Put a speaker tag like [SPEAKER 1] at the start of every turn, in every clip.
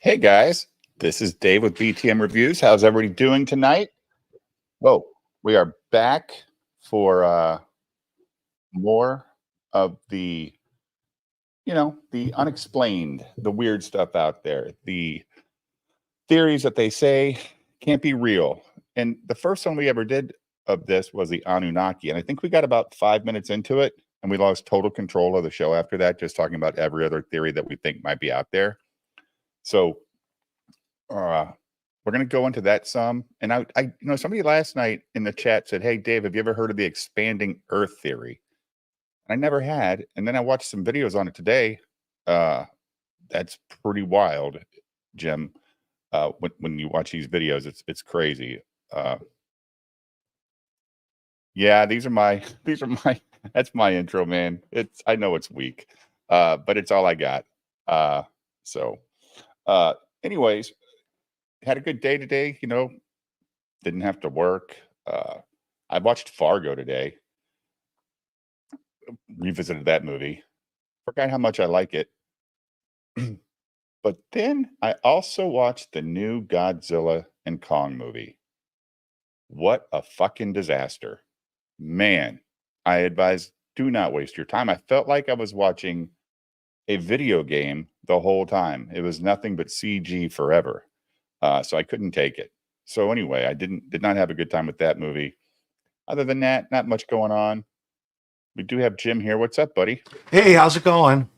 [SPEAKER 1] Hey guys, this is Dave with BTM Reviews. How's everybody doing tonight? Whoa, we are back for more of the, the unexplained, the weird stuff out there, the theories that they say can't be real. And the first one we ever did of this was the Annunaki. And I think we got about 5 minutes into it and we lost total control of the show after that, just talking about every other theory that we think might be out there. So we're going to go into that some. And I somebody last night in the chat said, "Hey, Dave, have you ever heard of the expanding Earth theory?" And I never had. And then I watched some videos on it today. That's pretty wild, Jim. When you watch these videos, it's crazy. Yeah, these are my that's my intro, man. I know it's weak, but it's all I got. Anyways, had a good day today, didn't have to work. I watched Fargo today, revisited that movie, forgot how much I like it. But then I also watched the new Godzilla and Kong movie. What a fucking disaster. Man, I advise, do not waste your time. I felt like I was watching a video game the whole time. It was nothing but CG forever. So I couldn't take it. So anyway, I did not have a good time with that movie. Other than that, not much going on. We do have Jim here. What's up, buddy?
[SPEAKER 2] Hey, how's it going?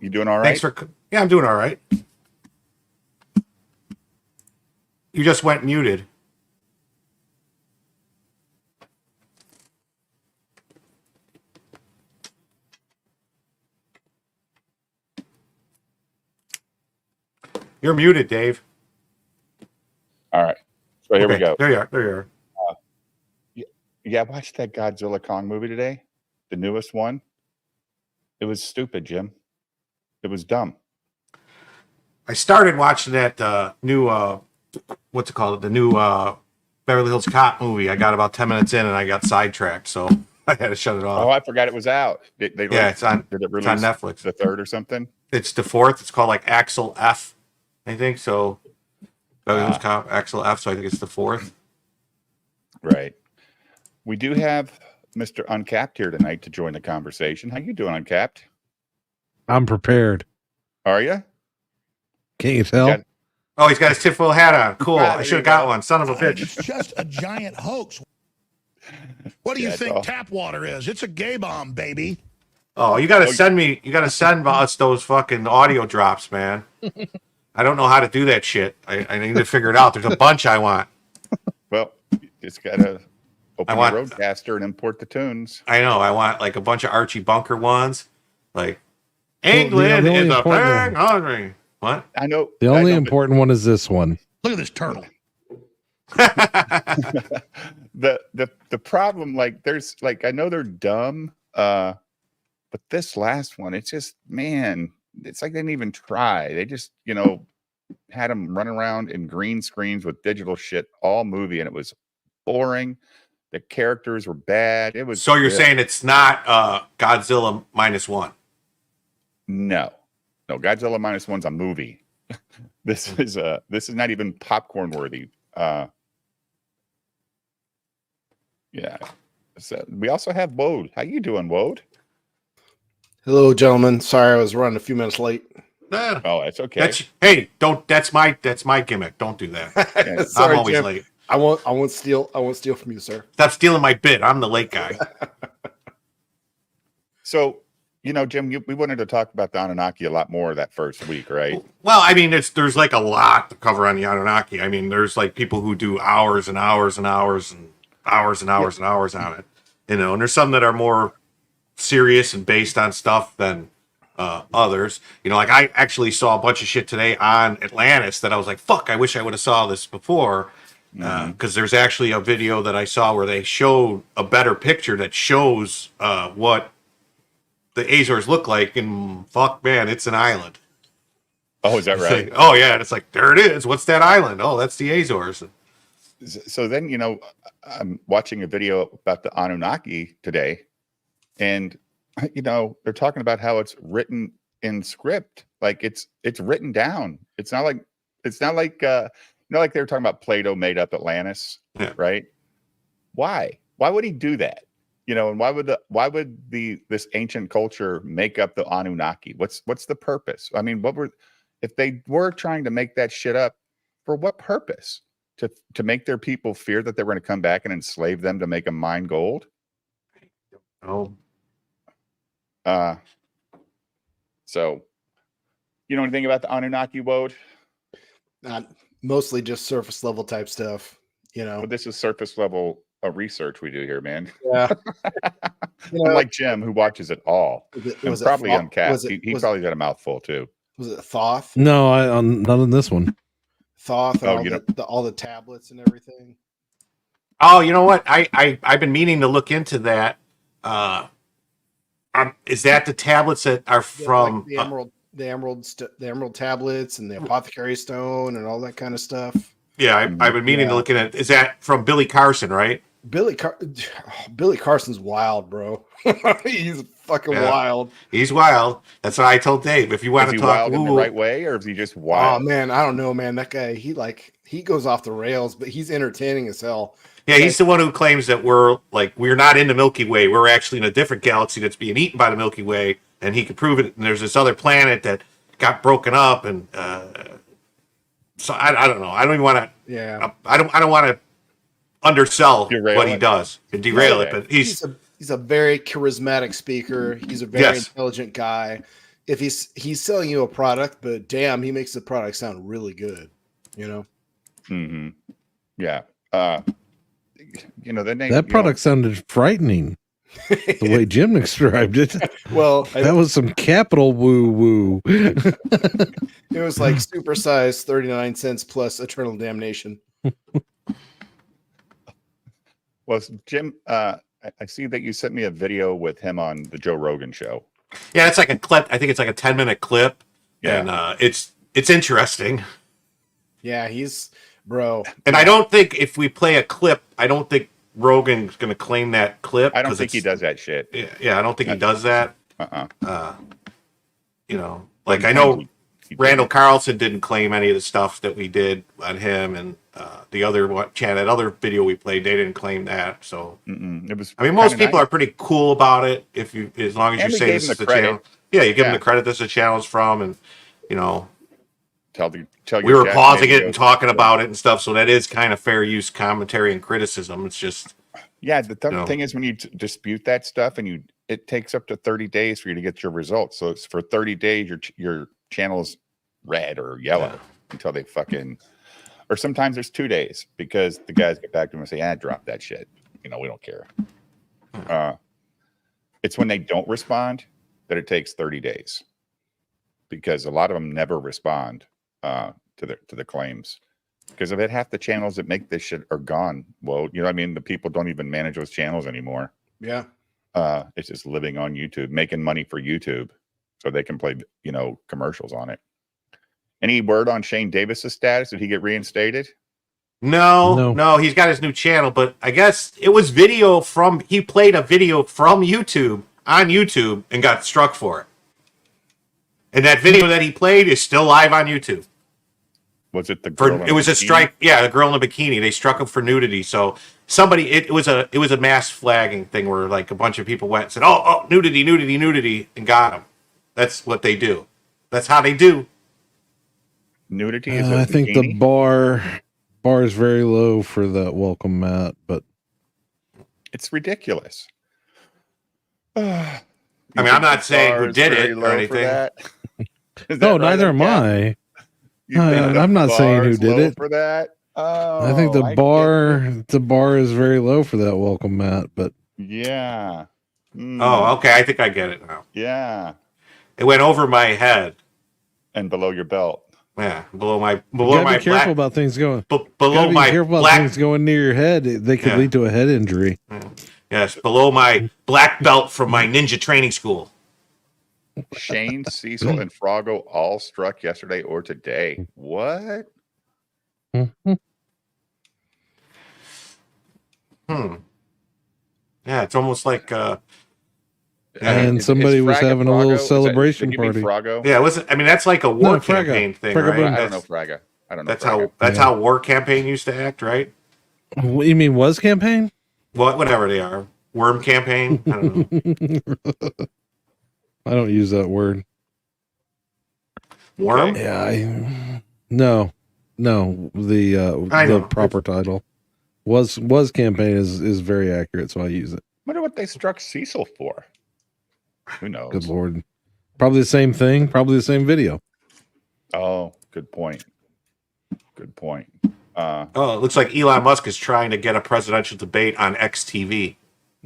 [SPEAKER 1] You doing all right?
[SPEAKER 2] Yeah, I'm doing all right. You just went muted. You're muted, Dave.
[SPEAKER 1] All right. So here we go.
[SPEAKER 2] There you are.
[SPEAKER 1] Yeah, I watched that Godzilla Kong movie today, the newest one. It was stupid, Jim. It was dumb.
[SPEAKER 2] I started watching that new what's it called? The new Beverly Hills Cop movie. I got about 10 minutes in and I got sidetracked, so I had to shut it off.
[SPEAKER 1] Oh, I forgot it was out.
[SPEAKER 2] It's on Netflix.
[SPEAKER 1] The third or something?
[SPEAKER 2] It's the fourth. It's called like Axel F, I think. So Beverly Hills Cop, Axel F, so I think it's the fourth.
[SPEAKER 1] Right. We do have Mr. Uncapped here tonight to join the conversation. How you doing, Uncapped?
[SPEAKER 3] I'm prepared.
[SPEAKER 1] Are you?
[SPEAKER 3] Can't you tell?
[SPEAKER 2] He's got his tinfoil hat on. Cool. I should have got one. Son of a bitch.
[SPEAKER 4] It's just a giant hoax. What do you think tap water is? It's a gay bomb, baby.
[SPEAKER 2] Oh, you got to send me. You got to send us those fucking audio drops, man. I don't know how to do that shit. I need to figure it out. There's a bunch I want.
[SPEAKER 1] Well, you just got to open the Roadcaster and import the tunes.
[SPEAKER 2] I know. I want like a bunch of Archie Bunker ones. Like, England is a thing hungry. What?
[SPEAKER 1] I know.
[SPEAKER 3] The only important one is this one.
[SPEAKER 4] Look at this turtle.
[SPEAKER 1] The problem, like, there's like, I know they're dumb, but this last one, it's just, man, it's like they didn't even try. They just, had them run around in green screens with digital shit all movie, and it was boring. The characters were bad. It was.
[SPEAKER 2] So you're saying it's not Godzilla -1?
[SPEAKER 1] No, Godzilla -1's a movie. This is not even popcorn worthy. Yeah. So we also have Wode. How you doing, Wode?
[SPEAKER 5] Hello, gentlemen. Sorry, I was running a few minutes late.
[SPEAKER 1] Oh, that's okay.
[SPEAKER 2] That's my gimmick. Don't do that.
[SPEAKER 5] Yeah. Sorry,
[SPEAKER 2] I'm always
[SPEAKER 5] Jim.
[SPEAKER 2] late.
[SPEAKER 5] I won't steal from you, sir.
[SPEAKER 2] Stop stealing my bit. I'm the late guy.
[SPEAKER 1] So, Jim, we wanted to talk about the Annunaki a lot more that first week, right?
[SPEAKER 2] Well, I mean, there's like a lot to cover on the Annunaki. I mean, there's like people who do hours and hours and hours and hours and hours and hours on it, and there's some that are more serious and based on stuff than others. Like I actually saw a bunch of shit today on Atlantis that I was like, fuck, I wish I would have saw this before. Because there's actually a video that I saw where they showed a better picture that shows what the Azores look like, and fuck, man, it's an island.
[SPEAKER 1] Oh, is that right?
[SPEAKER 2] Like, oh, yeah, and it's like, there it is. What's that island? Oh, that's the Azores.
[SPEAKER 1] So then, I'm watching a video about the Annunaki today, and, they're talking about how it's written in script. Like it's written down. It's not like like they were talking about Plato made up Atlantis, right? Why would he do that? And why would this ancient culture make up the Anunnaki? What's the purpose? I mean, if they were trying to make that shit up, for what purpose? To make their people fear that they were going to come back and enslave them to make them mine gold?
[SPEAKER 2] Oh.
[SPEAKER 1] So you know anything about the Anunnaki, Wode?
[SPEAKER 5] Not mostly just surface level type stuff,
[SPEAKER 1] But this is surface level research we do here, man.
[SPEAKER 5] Yeah.
[SPEAKER 1] Unlike Jim, who watches it all.
[SPEAKER 5] Was
[SPEAKER 1] probably
[SPEAKER 5] it
[SPEAKER 1] uncapped. He probably got a mouthful too.
[SPEAKER 5] Was it Thoth?
[SPEAKER 3] No, not in this one.
[SPEAKER 5] Thoth and all the tablets and everything.
[SPEAKER 2] Oh, you know what? I've been meaning to look into that. Is that the tablets that are from
[SPEAKER 5] like the emerald tablets and the apothecary stone and all that kind of stuff?
[SPEAKER 2] Yeah, I've been meaning to look at it. Is that from Billy Carson, right?
[SPEAKER 5] Billy Carson's wild, bro. He's fucking wild.
[SPEAKER 2] He's wild. That's what I told Dave. If you want to talk
[SPEAKER 1] wild in the right way, or is he just wild?
[SPEAKER 5] Oh man, I don't know, man. That guy, he goes off the rails, but he's entertaining as hell.
[SPEAKER 2] Yeah, he's the one who claims that we're not in the Milky Way. We're actually in a different galaxy that's being eaten by the Milky Way, and he can prove it. And there's this other planet that got broken up, and so I don't know. I don't even want to.
[SPEAKER 5] Yeah.
[SPEAKER 2] I don't want to undersell
[SPEAKER 1] Derail
[SPEAKER 2] what he
[SPEAKER 1] it.
[SPEAKER 2] does and derail it. But
[SPEAKER 5] he's a very charismatic speaker. He's a very intelligent guy. If he's selling you a product, but damn, he makes the product sound really good.
[SPEAKER 1] Mm-hmm. Yeah.
[SPEAKER 3] That product sounded frightening. The way Jim described it.
[SPEAKER 5] Well,
[SPEAKER 3] that was some capital woo.
[SPEAKER 5] It was like supersized 39 cents plus eternal damnation.
[SPEAKER 1] Well, Jim, I see that you sent me a video with him on the Joe Rogan show.
[SPEAKER 2] Yeah, it's like a clip. I think it's like a 10-minute clip.
[SPEAKER 1] Yeah.
[SPEAKER 2] And it's interesting.
[SPEAKER 5] Yeah, he's bro.
[SPEAKER 2] And I don't think if we play a clip, I don't think Rogan's going to claim that clip.
[SPEAKER 1] I don't think he does that shit.
[SPEAKER 2] Yeah, I don't think he does that.
[SPEAKER 1] Uh-uh.
[SPEAKER 2] Like I know Randall Carlson didn't claim any of the stuff that we did on him, and the other that other video we played, they didn't claim that. So
[SPEAKER 1] it was.
[SPEAKER 2] I mean, most people are pretty cool about it as long as you say this is the channel. Yeah, you give them the credit this is the channel's from, and
[SPEAKER 1] tell
[SPEAKER 2] we were pausing it and talking about it and stuff. So that is kind of fair use commentary and criticism. It's just
[SPEAKER 1] the thing is when you dispute that stuff and it takes up to 30 days for you to get your results. So it's for 30 days your channel's red or yellow until they fucking, or sometimes there's 2 days because the guys get back to them and say, drop that shit. We don't care. It's when they don't respond that it takes 30 days because a lot of them never respond to the claims. Because if half the channels that make this shit are gone, well, the people don't even manage those channels anymore.
[SPEAKER 5] Yeah.
[SPEAKER 1] It's just living on YouTube, making money for YouTube so they can play, commercials on it. Any word on Shane Davis's status? Did he get reinstated?
[SPEAKER 2] No, he's got his new channel, but I guess it was he played a video from YouTube on YouTube and got struck for it. And that video that he played is still live on YouTube.
[SPEAKER 1] Was it the girl?
[SPEAKER 2] It was a strike. Yeah, the girl in the bikini. They struck him for nudity. So it was a mass flagging thing where like a bunch of people went and said, "Oh, nudity," and got him. That's what they do. That's how they do.
[SPEAKER 1] Nudity is.
[SPEAKER 3] I think the bar is very low for that welcome mat, but
[SPEAKER 1] it's ridiculous.
[SPEAKER 2] I mean, I'm not saying who did it or anything.
[SPEAKER 3] No, neither am I. I'm not saying who did it
[SPEAKER 1] for that. Oh,
[SPEAKER 3] I think the bar is very low for that welcome mat, but
[SPEAKER 1] yeah.
[SPEAKER 2] Oh, okay. I think I get it now.
[SPEAKER 1] Yeah.
[SPEAKER 2] It went over my head
[SPEAKER 1] and below your belt.
[SPEAKER 2] Yeah, below my
[SPEAKER 3] be careful about things going
[SPEAKER 2] below my
[SPEAKER 3] things going near your head. They could lead to a head injury.
[SPEAKER 2] Yes, below my black belt from my ninja training school.
[SPEAKER 1] Shane, Cecil, and Froggo all struck yesterday or today. What?
[SPEAKER 2] Yeah, it's almost like
[SPEAKER 3] And somebody was having a little celebration party.
[SPEAKER 1] Frago?
[SPEAKER 2] Yeah, it wasn't. I mean, that's like a war campaign thing, right?
[SPEAKER 1] I don't know Fraga.
[SPEAKER 2] That's how war campaign used to act, right?
[SPEAKER 3] What you mean was campaign?
[SPEAKER 2] Whatever they are, worm campaign. I don't know.
[SPEAKER 3] I don't use that word.
[SPEAKER 2] Worm?
[SPEAKER 3] Yeah, no. The proper title was campaign is very accurate, so I use it.
[SPEAKER 1] Wonder what they struck Cecil for. Who knows?
[SPEAKER 3] Good Lord. Probably the same thing. Probably the same video.
[SPEAKER 1] Oh, good point. Good point.
[SPEAKER 2] It looks like Elon Musk is trying to get a presidential debate on XTV,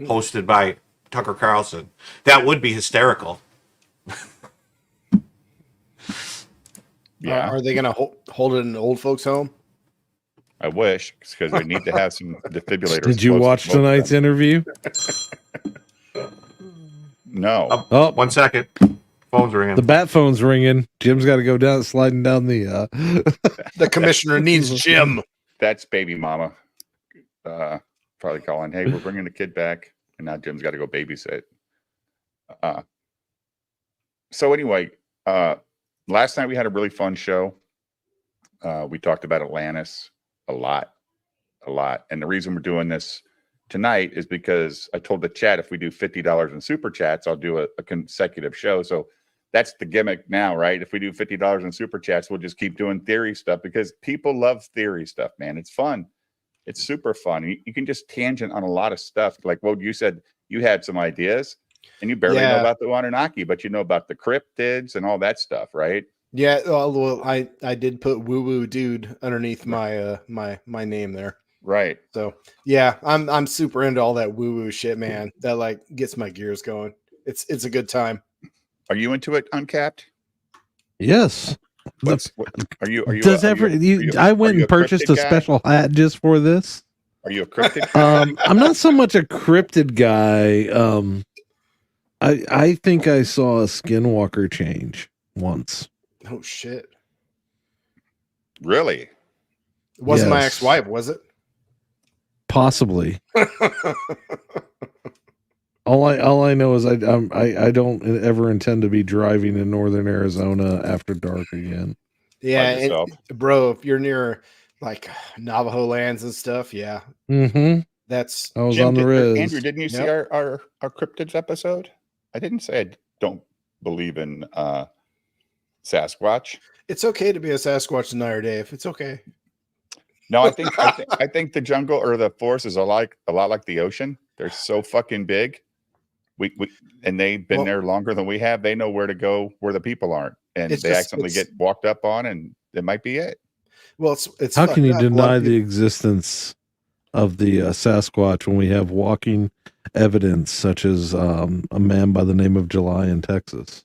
[SPEAKER 2] hosted by Tucker Carlson. That would be hysterical.
[SPEAKER 5] Yeah. Are they going to hold it in an old folks' home?
[SPEAKER 1] I wish, because we need to have some defibrillators.
[SPEAKER 3] Did you watch tonight's interview?
[SPEAKER 1] No.
[SPEAKER 2] Oh, 1 second. Phone's ringing.
[SPEAKER 3] The bat phone's ringing. Jim's got to go down, sliding down the.
[SPEAKER 5] The commissioner needs Jim.
[SPEAKER 1] That's baby mama. Probably calling. Hey, we're bringing the kid back, and now Jim's got to go babysit. So anyway, last night we had a really fun show. We talked about Atlantis a lot. And the reason we're doing this tonight is because I told the chat if we do $50 in super chats, I'll do a consecutive show. So that's the gimmick now, right? If we do $50 in super chats, we'll just keep doing theory stuff because people love theory stuff, man. It's fun. It's super fun. You can just tangent on a lot of stuff. Like, well, you said you had some ideas and you barely know about the Annunaki, but you know about the cryptids and all that stuff, right?
[SPEAKER 5] Yeah. Well, I did put WooWoo dude underneath my my name there.
[SPEAKER 1] Right.
[SPEAKER 5] So yeah, I'm super into all that WooWoo shit, man. That like gets my gears going. It's a good time.
[SPEAKER 1] Are you into it, Uncapped?
[SPEAKER 3] Yes.
[SPEAKER 1] Are you?
[SPEAKER 3] I went and purchased a special hat just for this.
[SPEAKER 1] Are you a cryptid guy?
[SPEAKER 3] I'm not so much a cryptid guy. I think I saw a skinwalker change once.
[SPEAKER 5] Oh shit!
[SPEAKER 1] Really?
[SPEAKER 5] It wasn't my ex-wife, was it?
[SPEAKER 3] Possibly. All I know is I don't ever intend to be driving in northern Arizona after dark again.
[SPEAKER 5] Yeah, and, bro, if you're near like Navajo lands and stuff, yeah.
[SPEAKER 3] Mm-hmm.
[SPEAKER 5] That's
[SPEAKER 3] I was on the res.
[SPEAKER 1] Andrew, didn't you see our cryptids episode? I didn't say I don't believe in Sasquatch.
[SPEAKER 5] It's okay to be a Sasquatch denier, Dave. It's okay.
[SPEAKER 1] No, I think the jungle or the forest is a lot like the ocean. They're so fucking big. And they've been there longer than we have. They know where to go where the people aren't, and they accidentally get walked up on, and it might be it.
[SPEAKER 5] Well, it's
[SPEAKER 3] how can you deny the existence of the Sasquatch when we have walking evidence such as a man by the name of July in Texas?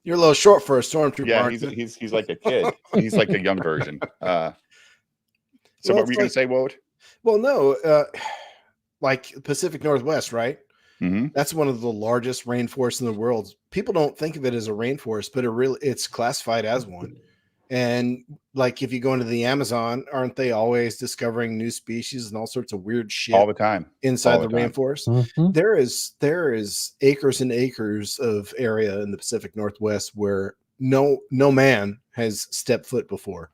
[SPEAKER 5] You're a little short for a stormtrooper.
[SPEAKER 1] Yeah, he's like a kid. He's like a young version. So what were you going to say, Woad?
[SPEAKER 5] Well, no. Like Pacific Northwest, right?
[SPEAKER 1] Mm-hmm.
[SPEAKER 5] That's one of the largest rainforests in the world. People don't think of it as a rainforest, but it's classified as one. And like if you go into the Amazon, aren't they always discovering new species and all sorts of weird shit
[SPEAKER 1] all the time
[SPEAKER 5] inside the rainforest?
[SPEAKER 3] Mm-hmm.
[SPEAKER 5] There is acres and acres of area in the Pacific Northwest where no man has stepped foot before.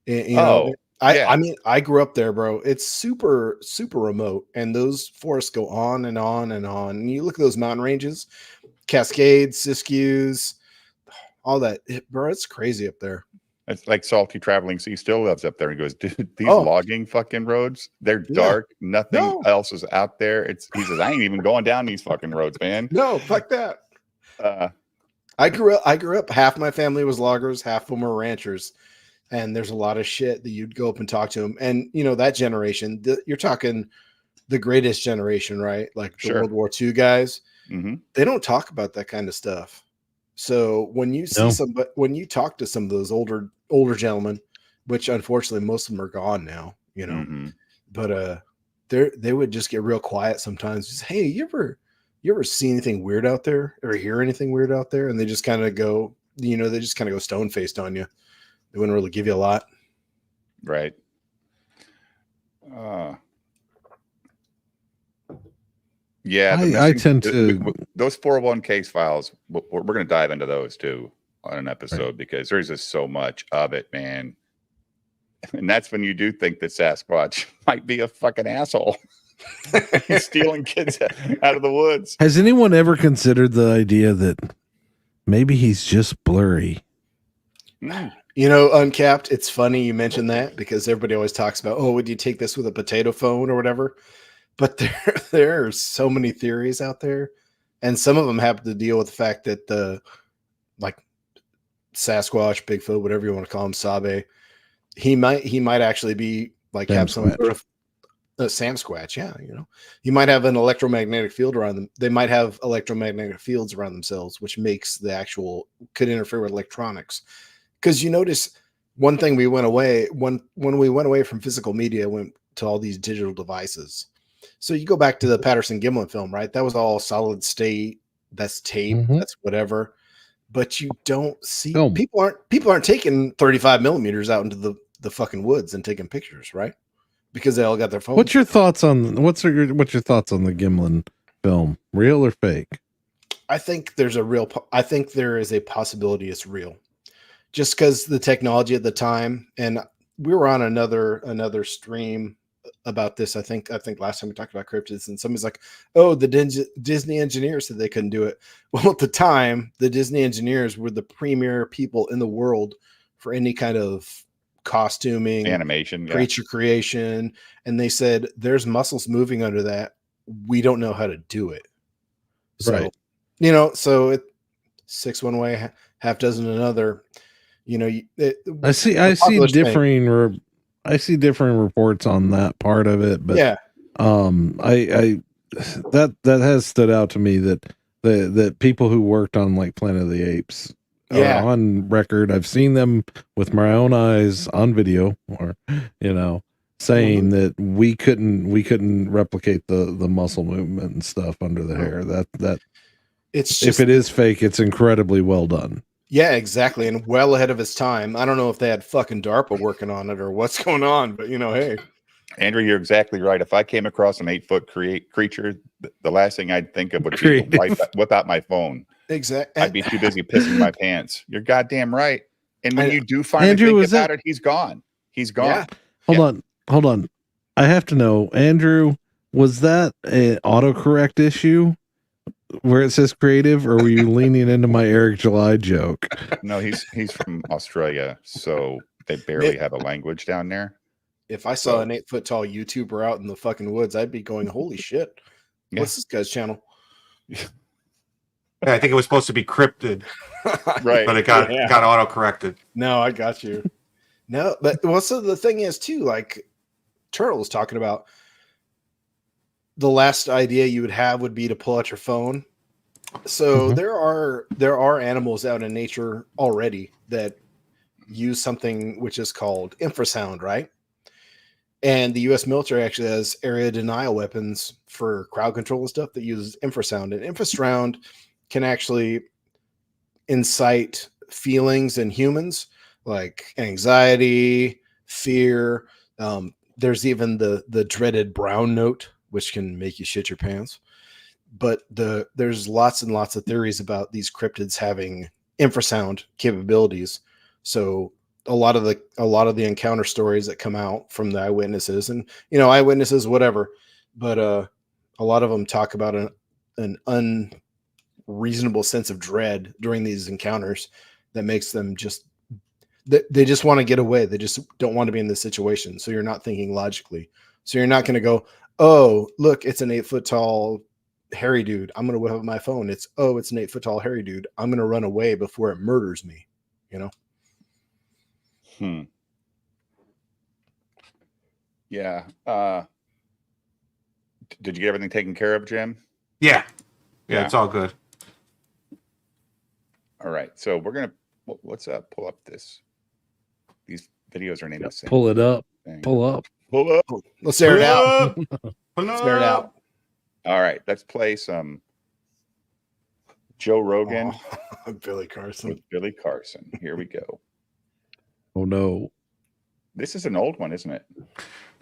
[SPEAKER 5] You know, I mean, I grew up there, bro. It's super, super remote, and those forests go on and on and on. And you look at those mountain ranges, Cascades, Siskiyous, all that, bro. It's crazy up there.
[SPEAKER 1] It's like Salty Traveling Sea still lives up there. He goes, dude, these logging fucking roads, they're dark. Nothing else is out there. He says, I ain't even going down these fucking roads, man.
[SPEAKER 5] No, fuck that. I grew up. Half my family was loggers, half of them were ranchers. And there's a lot of shit that you'd go up and talk to them. And, you know, that generation, you're talking the greatest generation, right? Like the World War II guys.
[SPEAKER 1] Mm-hmm.
[SPEAKER 5] They don't talk about that kind of stuff. So when you see when you talk to some of those older gentlemen, which unfortunately most of them are gone now, you know, but they would just get real quiet sometimes. Just, hey, you ever see anything weird out there or hear anything weird out there? And they just kind of go, you know, they just kind of go stone faced on you. They wouldn't really give you a lot.
[SPEAKER 1] Yeah,
[SPEAKER 3] I tend to
[SPEAKER 1] those 401k files. We're going to dive into those too on an episode because there's just so much of it, man. And that's when you do think that Sasquatch might be a fucking asshole. He's stealing kids out of the woods.
[SPEAKER 3] Has anyone ever considered the idea that maybe he's just blurry?
[SPEAKER 5] You know, Uncapped, it's funny you mentioned that because everybody always talks about, oh, would you take this with a potato phone or whatever? But there are so many theories out there, and some of them have to deal with the fact that the like Sasquatch, Bigfoot, whatever you want to call him, Sabe, he might actually be like
[SPEAKER 3] Sam
[SPEAKER 5] have some
[SPEAKER 3] Squatch.
[SPEAKER 5] sort of Sam Squatch, yeah, you know, he might have an electromagnetic field around them. They might have electromagnetic fields around themselves, which makes could interfere with electronics. Because you notice one thing we went away when we went away from physical media, went to all these digital devices. So you go back to the Patterson Gimlin film, right? That was all solid state. That's tape. That's whatever. But you don't see people aren't taking 35 millimeters out into the fucking woods and taking pictures, right? Because they all got their phones.
[SPEAKER 3] What's your thoughts on the Gimlin film? Real or fake?
[SPEAKER 5] I think there is a possibility it's real. Just because the technology at the time, and we were on another stream about this. I think last time we talked about cryptids, and somebody's like, "Oh, the Disney engineers said they couldn't do it." Well, at the time, the Disney engineers were the premier people in the world for any kind of costuming,
[SPEAKER 1] animation,
[SPEAKER 5] creature creation, and they said, "There's muscles moving under that. We don't know how to do it." So, you know, so it 6 one way, half dozen another. You know,
[SPEAKER 3] I see differing reports on that part of it, but
[SPEAKER 5] yeah,
[SPEAKER 3] I that has stood out to me that people who worked on like Planet of the Apes are on record. I've seen them with my own eyes on video, or you know, saying that we couldn't replicate the muscle movement and stuff under the hair. That
[SPEAKER 5] it's
[SPEAKER 3] if it is fake, it's incredibly well done.
[SPEAKER 5] Yeah, exactly. And well ahead of his time. I don't know if they had fucking DARPA working on it or what's going on, but you know, hey.
[SPEAKER 1] Andrew, you're exactly right. If I came across an 8-foot creature, the last thing I'd think of would be to whip out my phone.
[SPEAKER 5] Exactly.
[SPEAKER 1] I'd be too busy pissing my pants. You're goddamn right. And when you do finally think about it, he's gone. He's gone.
[SPEAKER 5] Yeah.
[SPEAKER 3] Hold on. I have to know, Andrew, was that an autocorrect issue? Where it says creative, or were you leaning into my Eric July joke?
[SPEAKER 1] No, he's from Australia, so they barely have a language down there.
[SPEAKER 5] If I saw an 8-foot tall YouTuber out in the fucking woods, I'd be going, "Holy shit! What's this guy's channel?"
[SPEAKER 2] Yeah, I think it was supposed to be cryptid,
[SPEAKER 1] right?
[SPEAKER 2] But it got auto corrected.
[SPEAKER 5] No, I got you. No, but so the thing is too, like Turtle was talking about. The last idea you would have would be to pull out your phone. So there are animals out in nature already that use something which is called infrasound, right? And the U.S. military actually has area denial weapons for crowd control and stuff that uses infrasound. And infrasound can actually incite feelings in humans like anxiety, fear. There's even the dreaded brown note, which can make you shit your pants. But there's lots and lots of theories about these cryptids having infrasound capabilities. So a lot of the encounter stories that come out from the eyewitnesses, and you know, eyewitnesses, whatever, but a lot of them talk about an unreasonable sense of dread during these encounters that makes them they just want to get away. They just don't want to be in this situation. So you're not thinking logically. So you're not going to go, "Oh, look, it's an 8-foot tall hairy dude. I'm going to whip up my phone. It's an 8-foot tall hairy dude. I'm going to run away before it murders me." You know?
[SPEAKER 1] Yeah. Did you get everything taken care of, Jim?
[SPEAKER 2] Yeah, it's all good.
[SPEAKER 1] All right. So we're going to, let's pull up this. These videos are named the same.
[SPEAKER 3] Pull it up.
[SPEAKER 1] Thing.
[SPEAKER 3] Pull up.
[SPEAKER 1] Pull up.
[SPEAKER 5] Let's air it out. Let's air it out.
[SPEAKER 1] All right. Let's play some Joe Rogan.
[SPEAKER 5] Billy Carson.
[SPEAKER 1] With Billy Carson. Here we go.
[SPEAKER 3] Oh, no.
[SPEAKER 1] This is an old one, isn't it?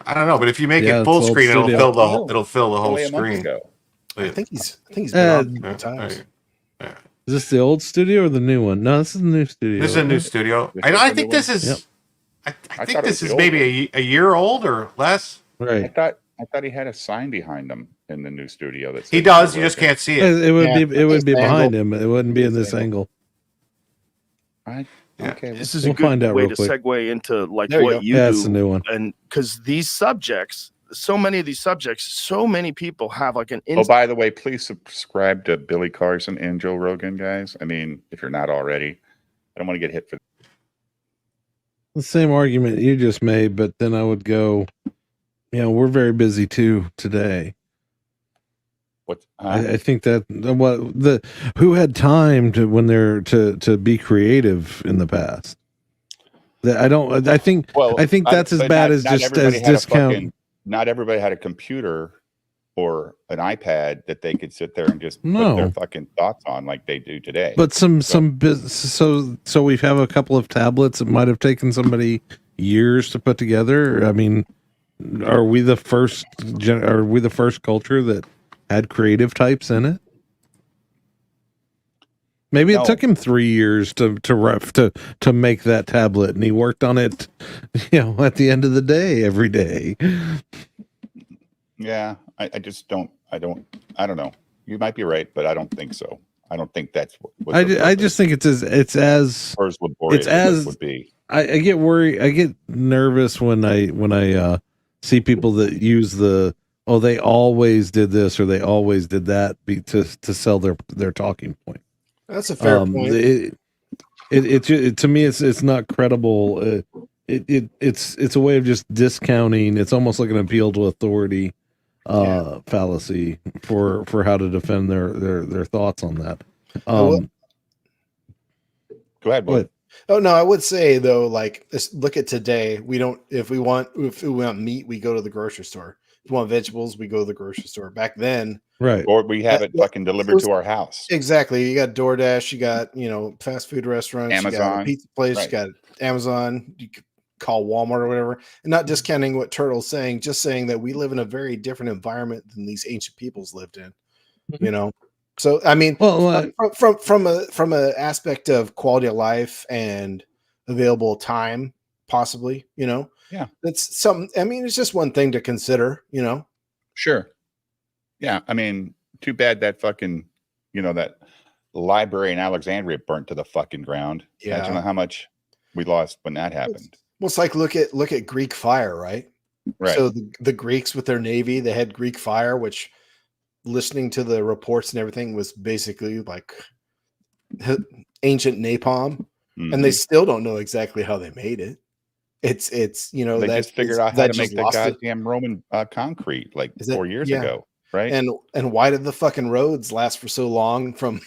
[SPEAKER 2] I don't know, but if you make it full screen, it'll fill the whole screen.
[SPEAKER 5] I think he's been on
[SPEAKER 2] Yeah,
[SPEAKER 5] times.
[SPEAKER 2] yeah.
[SPEAKER 3] Is this the old studio or the new one? No, this is the new studio.
[SPEAKER 2] This is a new studio. I think this is.
[SPEAKER 3] Yep.
[SPEAKER 2] I think this is maybe a year old or less.
[SPEAKER 3] Right.
[SPEAKER 1] I thought he had a sign behind him in the new studio. That
[SPEAKER 2] He does. You just can't see it.
[SPEAKER 3] It would be behind
[SPEAKER 5] angle.
[SPEAKER 3] him. It wouldn't be in this angle.
[SPEAKER 1] Okay.
[SPEAKER 6] This is
[SPEAKER 3] We'll
[SPEAKER 6] a good
[SPEAKER 3] find out
[SPEAKER 6] way
[SPEAKER 3] real
[SPEAKER 6] to
[SPEAKER 3] quick.
[SPEAKER 6] segue into like
[SPEAKER 5] There you
[SPEAKER 6] what
[SPEAKER 5] go.
[SPEAKER 6] you
[SPEAKER 3] Yeah,
[SPEAKER 6] do,
[SPEAKER 3] it's a new one.
[SPEAKER 6] and because these subjects, so many of these subjects, so many people have like an.
[SPEAKER 1] Oh, by the way, please subscribe to Billy Carson and Joe Rogan, guys. I mean, if you're not already, I don't want to get hit for.
[SPEAKER 3] The same argument you just made, but then I would go, we're very busy too today.
[SPEAKER 1] What?
[SPEAKER 3] I think that who had time to when they're to be creative in the past. I think that's as bad as just as discount.
[SPEAKER 1] Not everybody had a computer or an iPad that they could sit there and just put their fucking thoughts on like they do today.
[SPEAKER 3] But so we have a couple of tablets that might have taken somebody years to put together. I mean, are we the first culture that had creative types in it? Maybe it took him 3 years to make that tablet, and he worked on it, at the end of the day, every day.
[SPEAKER 1] Yeah, I just don't. I don't know. You might be right, but I don't think so. I don't think that's what
[SPEAKER 3] I just think it's as
[SPEAKER 1] laborious as it would be.
[SPEAKER 3] I get worried. I get nervous when I see people that use they always did this or they always did that to sell their talking point.
[SPEAKER 5] That's a fair point.
[SPEAKER 3] It to me it's not credible. It's a way of just discounting. It's almost like an appeal to authority fallacy for how to defend their thoughts on that.
[SPEAKER 1] Go ahead, Boyd.
[SPEAKER 5] Oh no, I would say though, like look at today. We don't if we want meat, we go to the grocery store. If we want vegetables, we go to the grocery store. Back then,
[SPEAKER 3] right?
[SPEAKER 1] Or we have it fucking delivered to our house.
[SPEAKER 5] Exactly. You got DoorDash, you got fast food restaurants,
[SPEAKER 1] Amazon,
[SPEAKER 5] you got a pizza place,
[SPEAKER 1] right.
[SPEAKER 5] You got Amazon. You could call Walmart or whatever, and not discounting what Turtle's saying, just saying that we live in a very different environment than these ancient peoples lived in.
[SPEAKER 3] Mm-hmm.
[SPEAKER 5] So I mean, from a aspect of quality of life and available time, possibly,
[SPEAKER 1] yeah,
[SPEAKER 5] that's something. I mean, it's just one thing to consider,
[SPEAKER 1] Sure. Yeah, I mean, too bad that fucking, that library in Alexandria burnt to the fucking ground.
[SPEAKER 5] Yeah.
[SPEAKER 1] Imagine how much we lost when that happened.
[SPEAKER 5] Well, it's like look at Greek fire, right?
[SPEAKER 1] Right.
[SPEAKER 5] So the Greeks with their navy, they had Greek fire, which listening to the reports and everything was basically like ancient napalm, and they still don't know exactly how they made it. It's they
[SPEAKER 1] just figured out how to make the goddamn Roman concrete like 4 years ago, right?
[SPEAKER 5] And why did the fucking roads last for so long from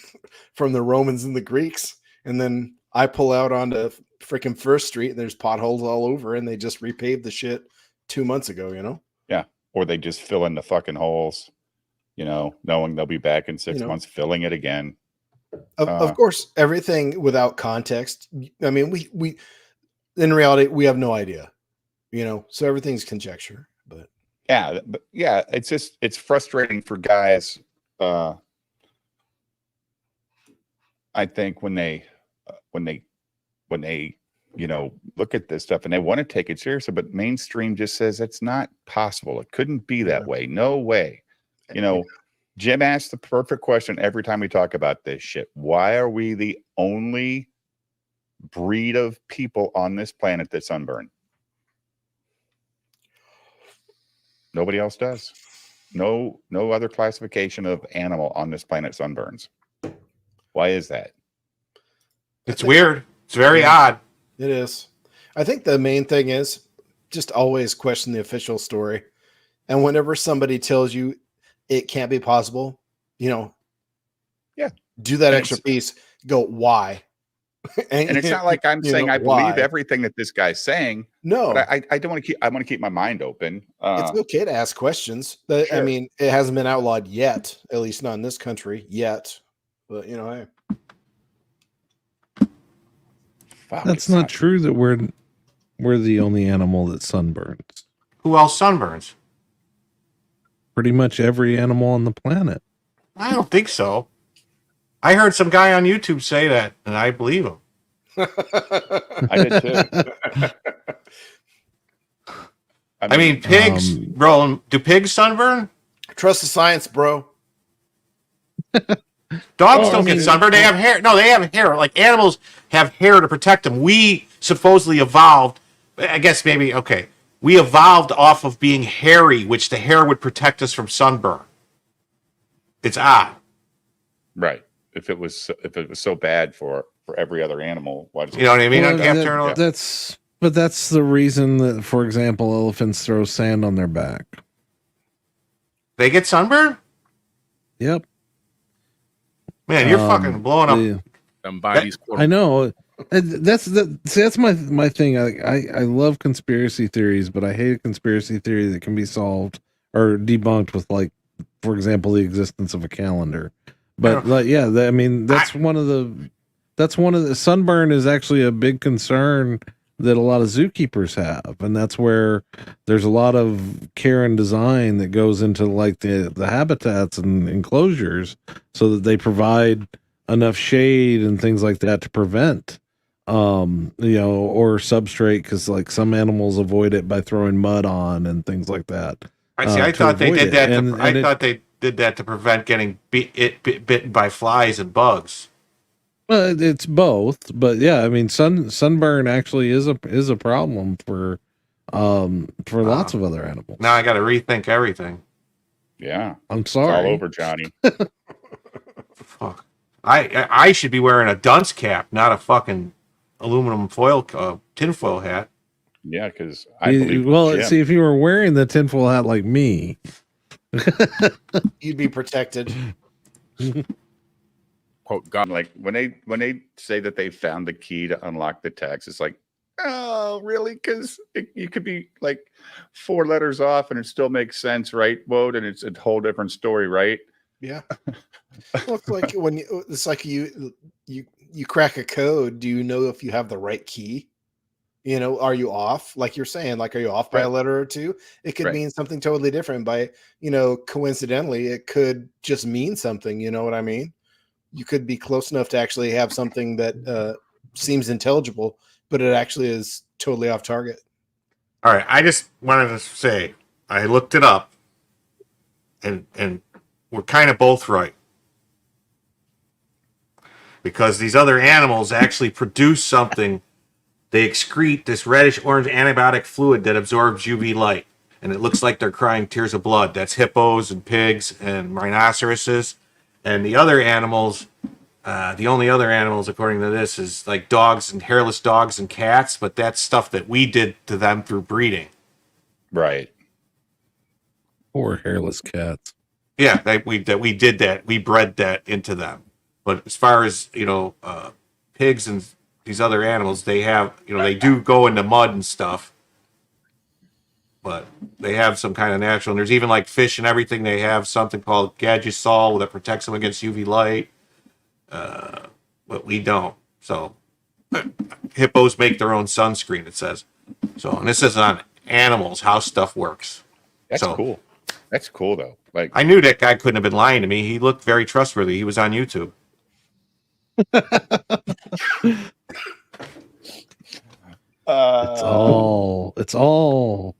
[SPEAKER 5] the Romans and the Greeks? And then I pull out onto freaking First Street and there's potholes all over, and they just repaved the shit 2 months ago.
[SPEAKER 1] Yeah, or they just fill in the fucking holes, knowing they'll be back in 6 months, filling it again.
[SPEAKER 5] Of course, everything without context. I mean, we in reality we have no idea, so everything's conjecture. But
[SPEAKER 1] yeah, it's frustrating for guys. I think when they look at this stuff and they want to take it seriously, but mainstream just says it's not possible. It couldn't be that way. No way. Jim asks the perfect question every time we talk about this shit. Why are we the only breed of people on this planet that sunburn? Nobody else does. No other classification of animal on this planet sunburns. Why is that?
[SPEAKER 2] It's weird. It's very odd.
[SPEAKER 5] It is. I think the main thing is just always question the official story. And whenever somebody tells you it can't be possible, do that extra piece. Go, why?
[SPEAKER 1] And it's not like I'm saying I believe everything that this guy's saying.
[SPEAKER 5] No,
[SPEAKER 1] but I don't want to I want to keep my mind open.
[SPEAKER 5] It's okay to ask questions. But sure. I mean, it hasn't been outlawed yet, at least not in this country yet. But hey.
[SPEAKER 3] That's not true that we're the only animal that sunburns.
[SPEAKER 2] Who else sunburns?
[SPEAKER 3] Pretty much every animal on the planet.
[SPEAKER 2] I don't think so. I heard some guy on YouTube say that, and I believe him.
[SPEAKER 1] I did too.
[SPEAKER 2] I mean, pigs, bro. Do pigs sunburn?
[SPEAKER 5] Trust the science, bro.
[SPEAKER 2] Dogs don't get sunburned. They have hair. No, they have hair. Like animals have hair to protect them. We supposedly evolved. I guess maybe okay. We evolved off of being hairy, which the hair would protect us from sunburn. It's odd,
[SPEAKER 1] right? If it was so bad for every other animal, why does
[SPEAKER 2] you know what I mean?
[SPEAKER 3] Well, that's the reason that, for example, elephants throw sand on their back.
[SPEAKER 2] They get sunburn.
[SPEAKER 3] Yep.
[SPEAKER 2] Man, you're fucking blowing up.
[SPEAKER 3] I know. That's my thing. I love conspiracy theories, but I hate a conspiracy theory that can be solved or debunked with, like, for example, the existence of a calendar. But I mean, that's one of the sunburn is actually a big concern that a lot of zookeepers have, and that's where there's a lot of care and design that goes into, like, the habitats and enclosures so that they provide enough shade and things like that to prevent or substrate, because, like, some animals avoid it by throwing mud on and things like that.
[SPEAKER 2] I thought they did that. I thought they did that to prevent getting bitten by flies and bugs.
[SPEAKER 3] Well, it's both, but yeah, I mean, sunburn actually is a problem for lots of other animals.
[SPEAKER 2] Now I got to rethink everything.
[SPEAKER 1] Yeah,
[SPEAKER 3] I'm sorry.
[SPEAKER 1] It's all over, Johnny.
[SPEAKER 2] Fuck. I should be wearing a dunce cap, not a fucking aluminum foil tinfoil hat.
[SPEAKER 1] Yeah, because I believe.
[SPEAKER 3] Well, see, if you were wearing the tinfoil hat like me,
[SPEAKER 5] you'd be protected.
[SPEAKER 1] Quote God, like when they say that they found the key to unlock the text, it's like, oh, really? Because you could be like 4 letters off and it still makes sense, right, Woad? And it's a whole different story, right?
[SPEAKER 5] Yeah. Well, it's like when you crack a code. Do you know if you have the right key? You know, are you off? Like you're saying, like, are you off by a letter or two? It could mean something totally different. By, coincidentally, it could just mean something. You know what I mean? You could be close enough to actually have something that seems intelligible, but it actually is totally off target.
[SPEAKER 2] All right, I just wanted to say I looked it up, and we're kind of both right, because these other animals actually produce something. They excrete this reddish-orange antibiotic fluid that absorbs UV light, and it looks like they're crying tears of blood. That's hippos and pigs and rhinoceroses. And the other animals, the only other animals, according to this, is like dogs and hairless dogs and cats, but that's stuff that we did to them through breeding.
[SPEAKER 1] Right.
[SPEAKER 3] Or hairless cats.
[SPEAKER 2] Yeah, we did that. We bred that into them. But as far as, pigs and these other animals, they have, they do go into mud and stuff, but they have some kind of natural, and there's even like fish and everything. They have something called gadusol that protects them against UV light, but we don't. So hippos make their own sunscreen, it says. So, and this is on animals, how stuff works.
[SPEAKER 1] That's cool. That's cool though. Like,
[SPEAKER 2] I knew that guy couldn't have been lying to me. He looked very trustworthy. He was on YouTube.
[SPEAKER 3] It's all.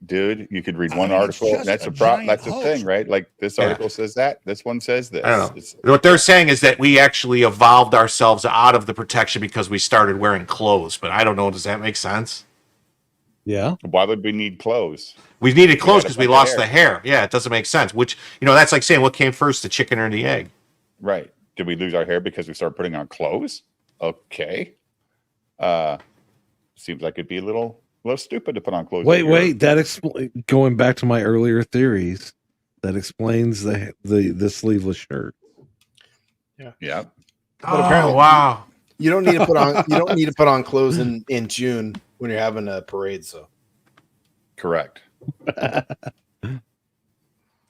[SPEAKER 1] Dude, you could read one article. And that's that's the thing, right? Like this article says that. This one says this.
[SPEAKER 2] I don't know. What they're saying is that we actually evolved ourselves out of the protection because we started wearing clothes. But I don't know. Does that make sense?
[SPEAKER 3] Yeah.
[SPEAKER 1] Why would we need clothes?
[SPEAKER 2] We needed clothes because we lost the hair. Yeah, it doesn't make sense. Which, that's like saying what came first, the chicken or the egg?
[SPEAKER 1] Right. Did we lose our hair because we started putting on clothes? Okay. Seems like it'd be a little stupid to put on clothes.
[SPEAKER 3] Wait. That going back to my earlier theories, that explains the sleeveless shirt.
[SPEAKER 5] Yeah.
[SPEAKER 1] Yeah.
[SPEAKER 5] But apparently,
[SPEAKER 2] wow.
[SPEAKER 5] You don't need to put on clothes in June when you're having a parade. So.
[SPEAKER 1] Correct.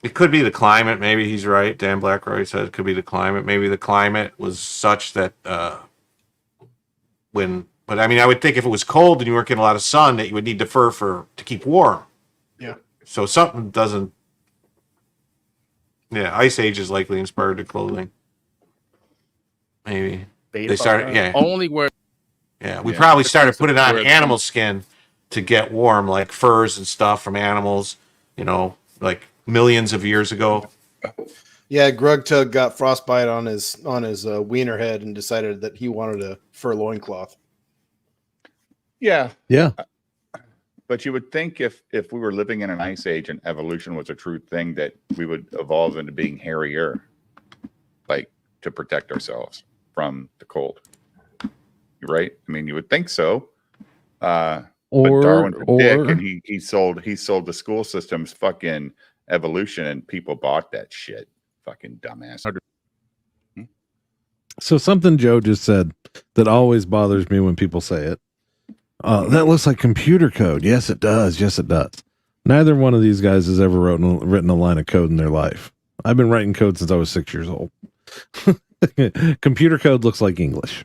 [SPEAKER 2] It could be the climate. Maybe he's right. Dan Blackroy said it could be the climate. Maybe the climate was such that but I mean, I would think if it was cold and you weren't getting a lot of sun, that you would need the fur to keep warm.
[SPEAKER 5] Yeah.
[SPEAKER 2] So something doesn't, Yeah, Ice Age is likely inspired the clothing. Maybe
[SPEAKER 6] They
[SPEAKER 2] started. Yeah,
[SPEAKER 6] only where.
[SPEAKER 2] Yeah, we probably started putting on
[SPEAKER 6] Where-
[SPEAKER 2] animal skin to get warm, like furs and stuff from animals, like millions of years ago.
[SPEAKER 5] Yeah, Grugtug got frostbite on his wiener head and decided that he wanted a fur loincloth.
[SPEAKER 1] Yeah.
[SPEAKER 3] Yeah.
[SPEAKER 1] But you would think if we were living in an ice age and evolution was a true thing, that we would evolve into being hairier, like to protect ourselves from the cold. Right? I mean, you would think so. But Darwin's a dick, and he sold the school system's fucking evolution, and people bought that shit. Fucking dumbass.
[SPEAKER 3] So something Joe just said that always bothers me when people say it. That looks like computer code. Yes, it does. Yes, it does. Neither one of these guys has ever written a line of code in their life. I've been writing code since I was 6 years old. Computer code looks like English.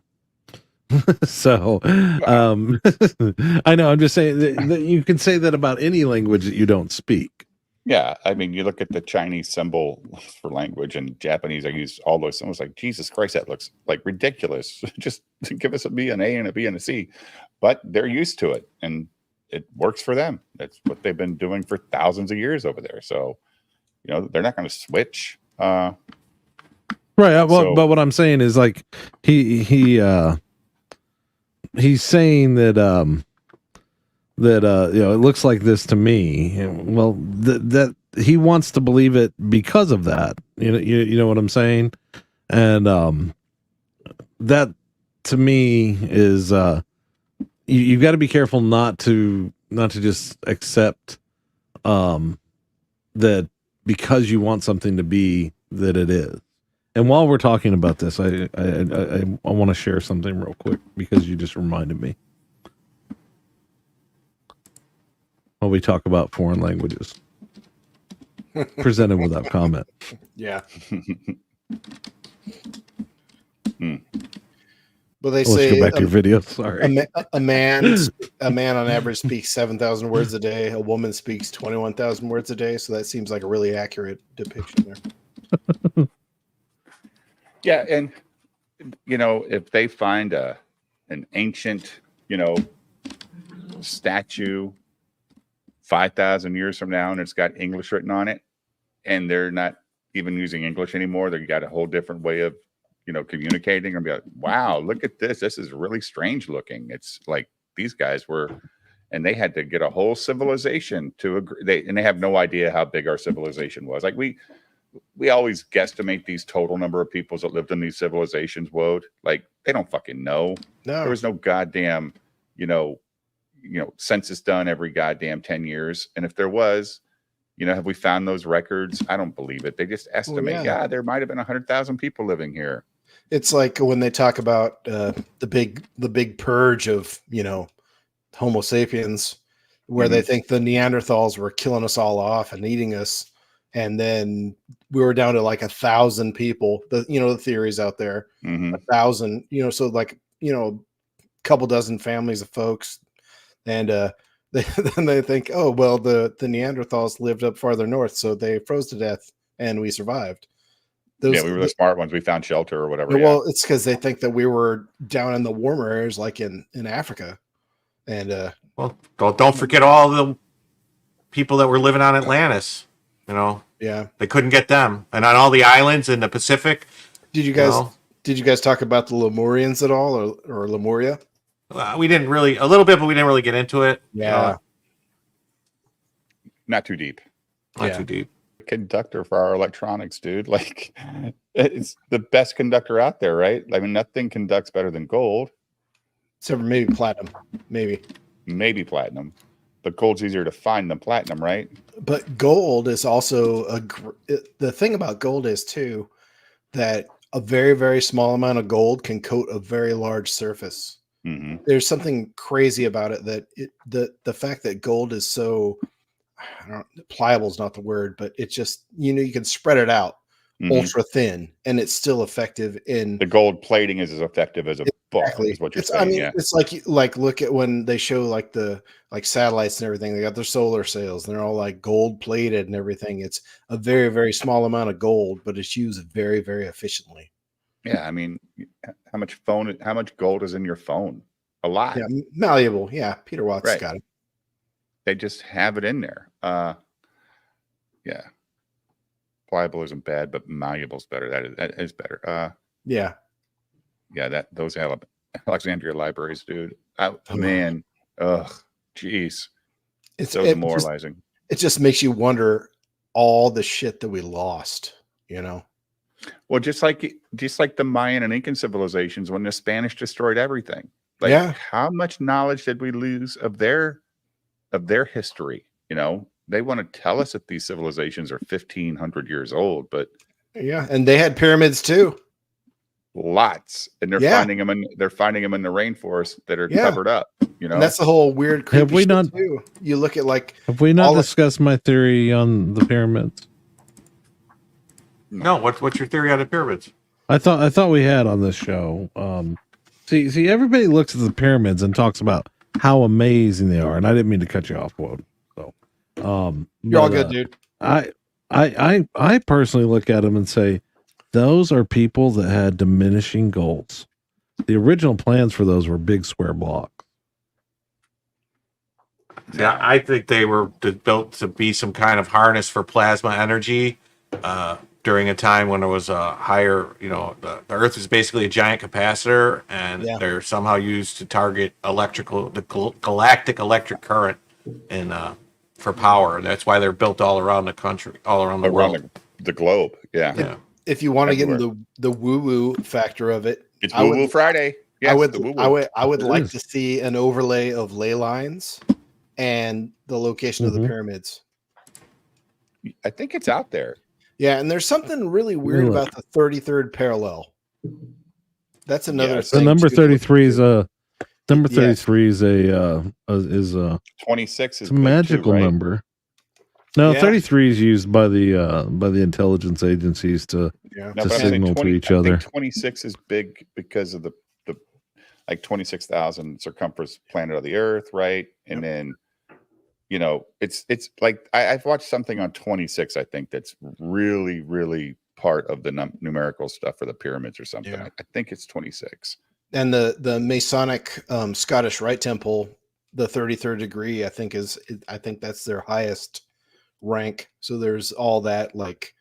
[SPEAKER 3] So I know, I'm just saying that you can say that about any language that you don't speak.
[SPEAKER 1] Yeah, I mean, you look at the Chinese symbol for language, and Japanese, I use all those symbols. Like, Jesus Christ, that looks like ridiculous. Just give us a B, an A, and a B, and a C. But they're used to it, and it works for them. That's what they've been doing for thousands of years over there. So, they're not going to switch.
[SPEAKER 3] Right. But what I'm saying is, like, he's saying that it looks like this to me. Well, that he wants to believe it because of that. You know what I'm saying? And that to me is you've got to be careful not to just accept that because you want something to be that it is. And while we're talking about this, I want to share something real quick because you just reminded me. While we talk about foreign languages, presented without comment.
[SPEAKER 5] Yeah. But they say,
[SPEAKER 3] let's go back to your video. Sorry.
[SPEAKER 5] A man on average speaks 7,000 words a day. A woman speaks 21,000 words a day. So that seems like a really accurate depiction there.
[SPEAKER 1] Yeah, and if they find an ancient, statue 5,000 years from now, and it's got English written on it, and they're not even using English anymore, they got a whole different way of, communicating, and be like, wow, look at this. This is really strange looking. It's like these guys were, and they had to get a whole civilization to agree. They have no idea how big our civilization was. Like we always guesstimate these total number of peoples that lived in these civilizations. Woad, like they don't fucking know.
[SPEAKER 5] No,
[SPEAKER 1] there was no goddamn, census done every goddamn 10 years. And if there was, have we found those records? I don't believe it. They just estimate, there might have been 100,000 people living here.
[SPEAKER 5] It's like when they talk about the big purge of, Homo sapiens, where they think the Neanderthals were killing us all off and eating us. And then we were down to like 1,000 people. The theories out there, 1,000. So like a couple dozen families of folks, and then they think, oh well, the Neanderthals lived up farther north, so they froze to death, and we survived.
[SPEAKER 1] We were the smart ones. We found shelter or whatever.
[SPEAKER 5] Well, it's because they think that we were down in the warmer areas, like in Africa, and
[SPEAKER 2] well, don't forget all the people that were living on Atlantis.
[SPEAKER 5] Yeah,
[SPEAKER 2] they couldn't get them, and on all the islands in the Pacific.
[SPEAKER 5] Did you guys talk about the Lemurians at all, or Lemuria?
[SPEAKER 2] We didn't really, a little bit, but we didn't really get into it.
[SPEAKER 5] Yeah,
[SPEAKER 1] not too deep.
[SPEAKER 2] Not too deep.
[SPEAKER 1] Conductor for our electronics, dude. Like, it's the best conductor out there, right? I mean, nothing conducts better than gold.
[SPEAKER 5] Except for maybe platinum.
[SPEAKER 1] Maybe platinum. But gold's easier to find than platinum, right?
[SPEAKER 5] But gold is also the thing about gold is too that a very, very small amount of gold can coat a very large surface.
[SPEAKER 1] Mm-hmm.
[SPEAKER 5] There's something crazy about it that the fact that gold is so pliable is not the word, but it's just, you can spread it out ultra thin, and it's still effective in
[SPEAKER 1] the gold plating is as effective as a bar, is what you're saying.
[SPEAKER 5] I mean, it's like look at when they show like the satellites and everything. They got their solar sails, and they're all like gold plated and everything. It's a very, very small amount of gold, but it's used very, very efficiently.
[SPEAKER 1] Yeah, I mean, how much gold is in your phone? A lot.
[SPEAKER 5] Yeah, malleable. Yeah, Peter Watts got it.
[SPEAKER 1] They just have it in there. Yeah. Pliable isn't bad, but malleable's better. That is better.
[SPEAKER 5] Yeah.
[SPEAKER 1] Those Alexandria libraries, dude. Man, jeez, it's so demoralizing.
[SPEAKER 5] It just makes you wonder all the shit that we lost.
[SPEAKER 1] Well, just like the Mayan and Incan civilizations when the Spanish destroyed everything. Like, how much knowledge did we lose of their history? They want to tell us that these civilizations are 1,500 years old, but
[SPEAKER 5] and they had pyramids too.
[SPEAKER 1] Lots, and they're finding them in the rainforest that are covered up.
[SPEAKER 5] And that's the whole weird.
[SPEAKER 3] Have we not?
[SPEAKER 5] Too. You look at
[SPEAKER 3] Have we not discussed my theory on the pyramids?
[SPEAKER 2] No. What's your theory on the pyramids?
[SPEAKER 3] I thought we had on this show. See, everybody looks at the pyramids and talks about how amazing they are, and I didn't mean to cut you off, Wood. So,
[SPEAKER 5] you're all good, dude.
[SPEAKER 3] I personally look at them and say, those are people that had diminishing goals. The original plans for those were big square blocks.
[SPEAKER 2] Yeah, I think they were built to be some kind of harness for plasma energy during a time when there was a higher, the Earth is basically a giant capacitor, and they're somehow used to target the galactic electric current for power. That's why they're built all around the country, all around the world.
[SPEAKER 1] The globe. Yeah.
[SPEAKER 5] If you want to get into the woo-woo factor of it,
[SPEAKER 1] it's Woo Friday. Yes,
[SPEAKER 5] I would like to see an overlay of ley lines and the location of the pyramids.
[SPEAKER 1] I think it's out there.
[SPEAKER 5] Yeah, and there's something really weird about the 33rd parallel. That's another thing.
[SPEAKER 3] The number 33 is number 33 is a
[SPEAKER 1] 26 is
[SPEAKER 3] a magical number. No, 33 is used by the intelligence agencies to signal to each other.
[SPEAKER 1] 26 is big because of the 26,000 circumference planet of the Earth, right? And then it's like I've watched something on 26. I think that's really, really part of the numerical stuff for the pyramids or something. I think it's 26.
[SPEAKER 5] And the Masonic Scottish Rite Temple, the 33rd degree, I think that's their highest rank. So there's all that like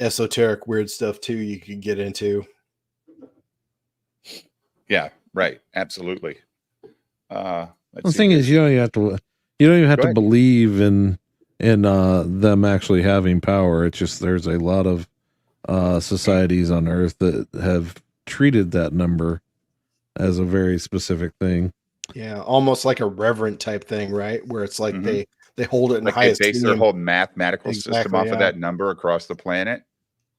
[SPEAKER 5] esoteric weird stuff too you could get into.
[SPEAKER 1] Yeah, right. Absolutely.
[SPEAKER 3] The thing is, you don't even have to believe in them actually having power. It's just there's a lot of societies on Earth that have treated that number as a very specific thing.
[SPEAKER 5] Yeah, almost like a reverent type thing, right? Where it's like they hold it in highest.
[SPEAKER 1] They base their whole mathematical system off of that number across the planet,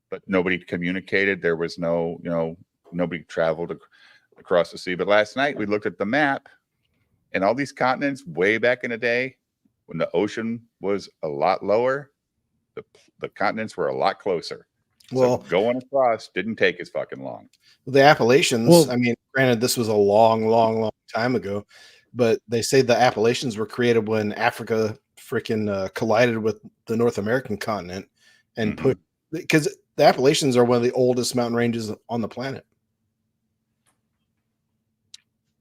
[SPEAKER 1] but nobody communicated. There was nobody traveled across the sea. But last night we looked at the map, and all these continents way back in the day, when the ocean was a lot lower, the continents were a lot closer.
[SPEAKER 5] Well,
[SPEAKER 1] so going across didn't take as fucking long.
[SPEAKER 5] The Appalachians, I mean, granted, this was a long, long, long time ago, but they say the Appalachians were created when Africa freaking collided with the North American continent and because the Appalachians are one of the oldest mountain ranges on the planet.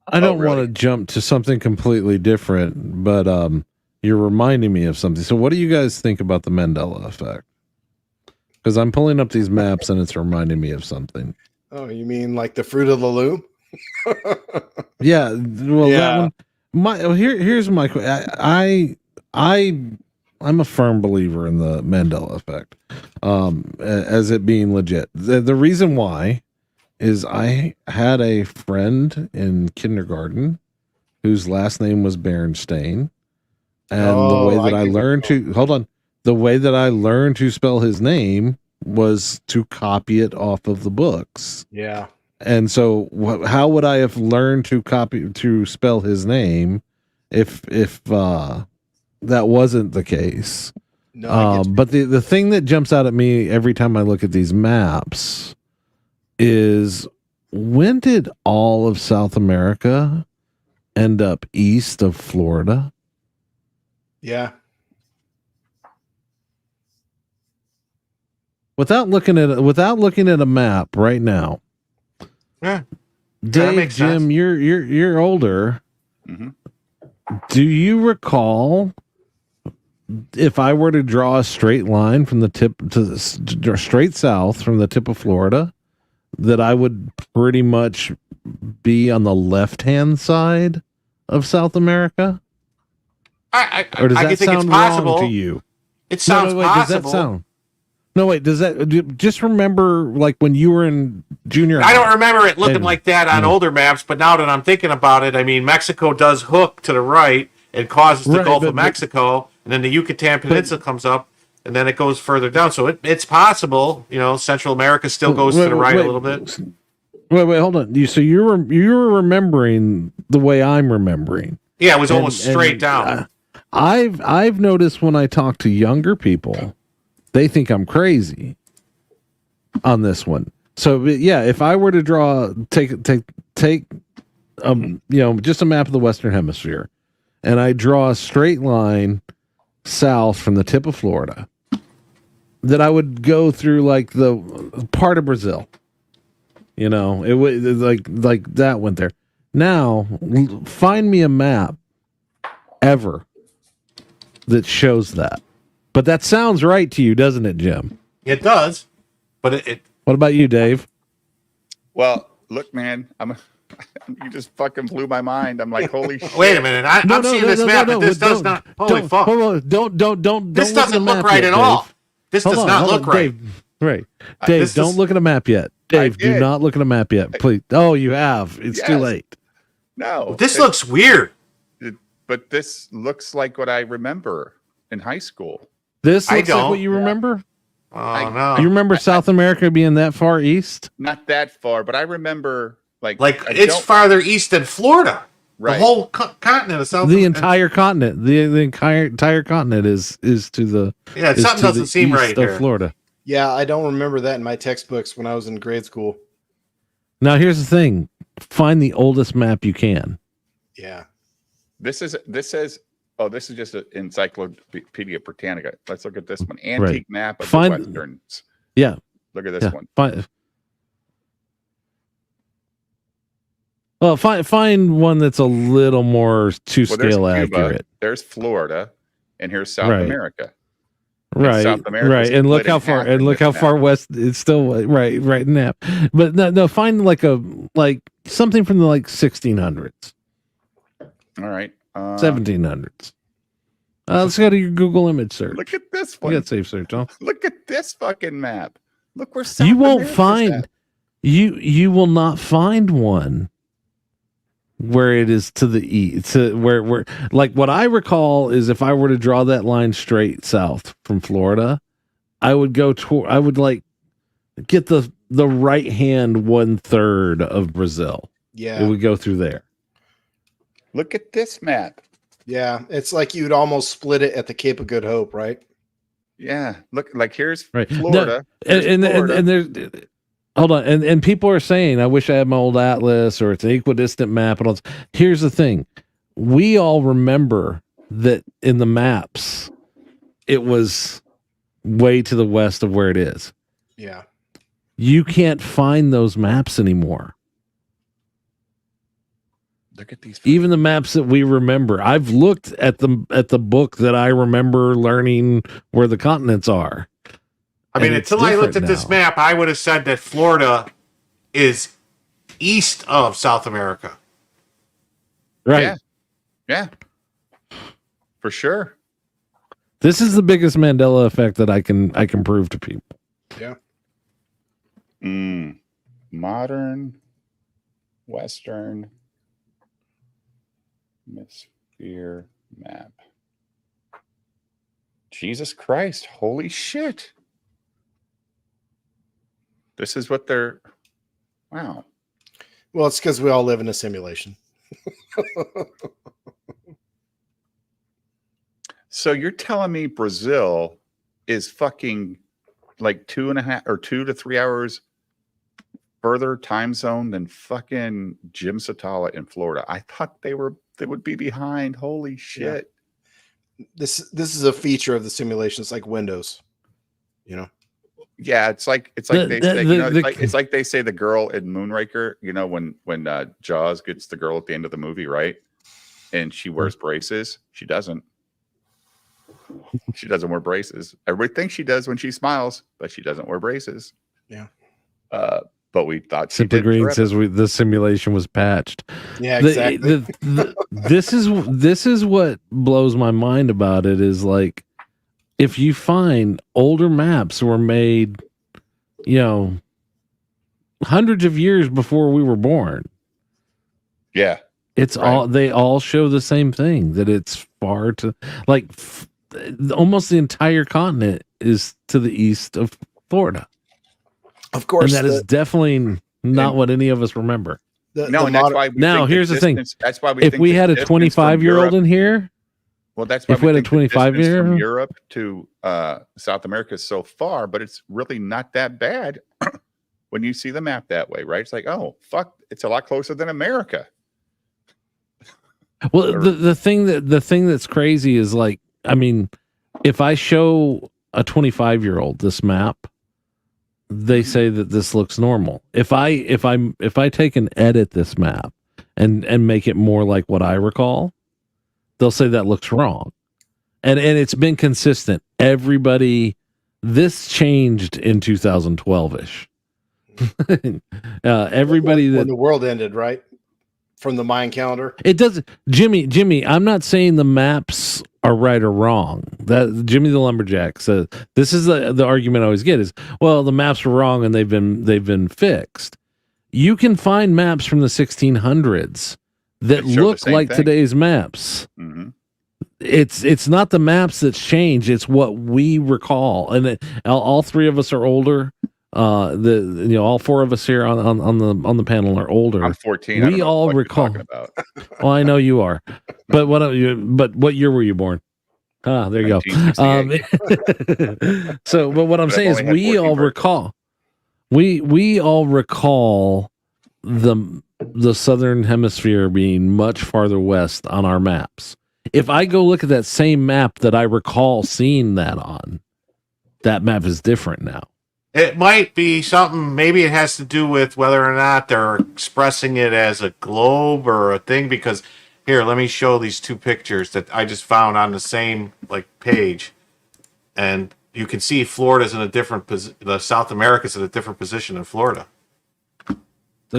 [SPEAKER 3] I don't want to jump to something completely different, but you're reminding me of something. So what do you guys think about the Mandela effect? Because I'm pulling up these maps and it's reminding me of something.
[SPEAKER 5] Oh, you mean like the fruit of the loom?
[SPEAKER 3] Yeah. Well, that one. Here's my question. I'm a firm believer in the Mandela effect, as it being legit. The reason why is I had a friend in kindergarten whose last name was Berenstain, and the way that I learned to spell his name was to copy it off of the books.
[SPEAKER 5] Yeah.
[SPEAKER 3] And so how would I have learned to spell his name if that wasn't the case?
[SPEAKER 5] No,
[SPEAKER 3] but the thing that jumps out at me every time I look at these maps is, when did all of South America end up east of Florida?
[SPEAKER 5] Yeah.
[SPEAKER 3] Without looking at a map right now.
[SPEAKER 2] Yeah.
[SPEAKER 3] Dave,
[SPEAKER 2] makes
[SPEAKER 3] Jim,
[SPEAKER 2] sense.
[SPEAKER 3] you're older.
[SPEAKER 1] Mm-hmm.
[SPEAKER 3] Do you recall, if I were to draw a straight line from the tip to straight south from the tip of Florida, that I would pretty much be on the left-hand side of South America? Or does that sound wrong to you?
[SPEAKER 2] It sounds possible.
[SPEAKER 3] Does that sound? No, wait, does that, just remember, like, when you were in junior high?
[SPEAKER 2] I don't remember it looking like that on older maps, but now that I'm thinking about it, I mean, Mexico does hook to the right and causes the Gulf of Mexico, and then the Yucatan Peninsula comes up, and then it goes further down. So it's possible, Central America still goes to the right a little bit.
[SPEAKER 3] Wait, hold on. So you were remembering the way I'm remembering.
[SPEAKER 2] Yeah, it was almost straight down.
[SPEAKER 3] I've noticed when I talk to younger people, they think I'm crazy on this one. So yeah, if I were to take just a map of the Western Hemisphere, and I draw a straight line south from the tip of Florida, that I would go through like the part of Brazil. It would like that went there. Now find me a map ever that shows that. But that sounds right to you, doesn't it, Jim?
[SPEAKER 2] It does. But it
[SPEAKER 3] What about you, Dave?
[SPEAKER 1] Well, look, man, you just fucking blew my mind. I'm like, holy shit.
[SPEAKER 2] Wait a minute. I'm seeing this map, but this does not. Holy fuck.
[SPEAKER 3] Don't.
[SPEAKER 2] This doesn't look right at all. This does not look right.
[SPEAKER 3] Dave, right. Dave, don't look at a map yet. Dave, do not look at a map yet, please. Oh, you have. It's too late.
[SPEAKER 1] No.
[SPEAKER 2] This looks weird.
[SPEAKER 1] But this looks like what I remember in high school.
[SPEAKER 3] This looks like what you remember?
[SPEAKER 2] Oh, no.
[SPEAKER 3] You remember South America being that far east?
[SPEAKER 1] Not that far, but I remember like
[SPEAKER 2] it's farther east than Florida.
[SPEAKER 1] Right.
[SPEAKER 2] The whole continent of South
[SPEAKER 3] The
[SPEAKER 2] America.
[SPEAKER 3] entire continent. The entire continent is to the
[SPEAKER 2] something doesn't seem right here.
[SPEAKER 3] Florida.
[SPEAKER 5] Yeah, I don't remember that in my textbooks when I was in grade school.
[SPEAKER 3] Now here's the thing. Find the oldest map you can.
[SPEAKER 5] Yeah.
[SPEAKER 1] This is just an Encyclopedia Britannica. Let's look at this one. Antique map of the Westerns.
[SPEAKER 3] Yeah.
[SPEAKER 1] Look at this one.
[SPEAKER 3] Find one that's a little more to scale accurate.
[SPEAKER 1] There's Florida, and here's South America.
[SPEAKER 3] Right,
[SPEAKER 1] South America,
[SPEAKER 3] right, and look how far, west it's still right now. But no, find like something from the 1600s.
[SPEAKER 1] All right,
[SPEAKER 3] 1700s. Let's go to your Google image search.
[SPEAKER 1] Look at this one.
[SPEAKER 3] You got safe search, huh?
[SPEAKER 1] Look at this fucking map. Look where South
[SPEAKER 3] you won't
[SPEAKER 1] America's
[SPEAKER 3] find
[SPEAKER 1] at.
[SPEAKER 3] you will not find one where it is to the east, where like what I recall is, if I were to draw that line straight south from Florida, I would get the right hand 1/3 of Brazil.
[SPEAKER 5] Yeah,
[SPEAKER 3] it would go through there.
[SPEAKER 1] Look at this map.
[SPEAKER 5] Yeah, it's like you'd almost split it at the Cape of Good Hope, right?
[SPEAKER 1] Yeah, look, like here's
[SPEAKER 3] No,
[SPEAKER 1] Florida,
[SPEAKER 3] and there's hold on, and people are saying, I wish I had my old atlas, or it's an equidistant map, and all this. Here's the thing: we all remember that in the maps, it was way to the west of where it is.
[SPEAKER 5] Yeah,
[SPEAKER 3] you can't find those maps anymore.
[SPEAKER 1] Look at these.
[SPEAKER 3] Even the maps that we remember. I've looked at the book that I remember learning where the continents are.
[SPEAKER 2] I mean, until I looked at this map, I would have said that Florida is east of South America.
[SPEAKER 3] Right.
[SPEAKER 1] Yeah. For sure.
[SPEAKER 3] This is the biggest Mandela effect that I can prove to people.
[SPEAKER 5] Yeah.
[SPEAKER 1] Modern Western Hemisphere map. Jesus Christ. Holy shit. This is what they're... Wow.
[SPEAKER 5] Well, it's because we all live in a simulation.
[SPEAKER 1] So you're telling me Brazil is fucking like 2.5 or 2 to 3 hours further time zone than fucking Jim Satala in Florida. I thought they would be behind. Holy shit.
[SPEAKER 5] Yeah. This is a feature of the simulation. It's like Windows, you know.
[SPEAKER 1] Yeah, it's like they say, it's like they say the girl in Moonraker, you know, when Jaws gets the girl at the end of the movie, right? And she wears braces. She doesn't. She doesn't wear braces. Everybody thinks she does when she smiles, but she doesn't wear braces.
[SPEAKER 5] Yeah.
[SPEAKER 1] But we thought she
[SPEAKER 3] Simply
[SPEAKER 1] did.
[SPEAKER 3] Green says the simulation was patched.
[SPEAKER 5] Yeah, exactly.
[SPEAKER 3] This is what blows my mind about it is like, if you find older maps were made, you know, hundreds of years before we were born.
[SPEAKER 1] Yeah.
[SPEAKER 3] It's right. They all show the same thing, that it's far to like almost the entire continent is to the east of Florida.
[SPEAKER 5] Of course.
[SPEAKER 3] And that is definitely not what any of us remember.
[SPEAKER 1] That's why we
[SPEAKER 3] now here's the thing.
[SPEAKER 1] That's why
[SPEAKER 3] if we had a 25-year-old in here,
[SPEAKER 1] well, that's why
[SPEAKER 3] if we had a 25-year
[SPEAKER 1] from Europe to South America is so far, but it's really not that bad when you see the map that way, right? It's like, oh fuck, it's a lot closer than America.
[SPEAKER 3] Well, the thing that's crazy is like, I mean, if I show a 25-year-old this map, they say that this looks normal. If I take and edit this map and make it more like what I recall, they'll say that looks wrong. And it's been consistent. Everybody, this changed in 2012-ish. Everybody
[SPEAKER 5] when the world ended, right? From the Mayan calendar.
[SPEAKER 3] It does. Jimmy, I'm not saying the maps are right or wrong. That Jimmy the Lumberjack says, this is the argument I always get is, well, the maps were wrong and they've been fixed. You can find maps from the 1600s that look like today's maps. Mm-hmm. It's not the maps that's changed. It's what we recall. And all three of us are older. All four of us here on the panel are older.
[SPEAKER 1] I'm 14. We all recall.
[SPEAKER 3] Well, I know you are, but what year were you born? Ah, there you go. So, but what I'm saying is, we all recall. We all recall the southern hemisphere being much farther west on our maps. If I go look at that same map that I recall seeing that on, that map is different now.
[SPEAKER 2] It might be something, maybe it has to do with whether or not they're expressing it as a globe or a thing, because here, let me show these two pictures that I just found on the same page. And you can see Florida's in a different position, the South America's in a different position than Florida.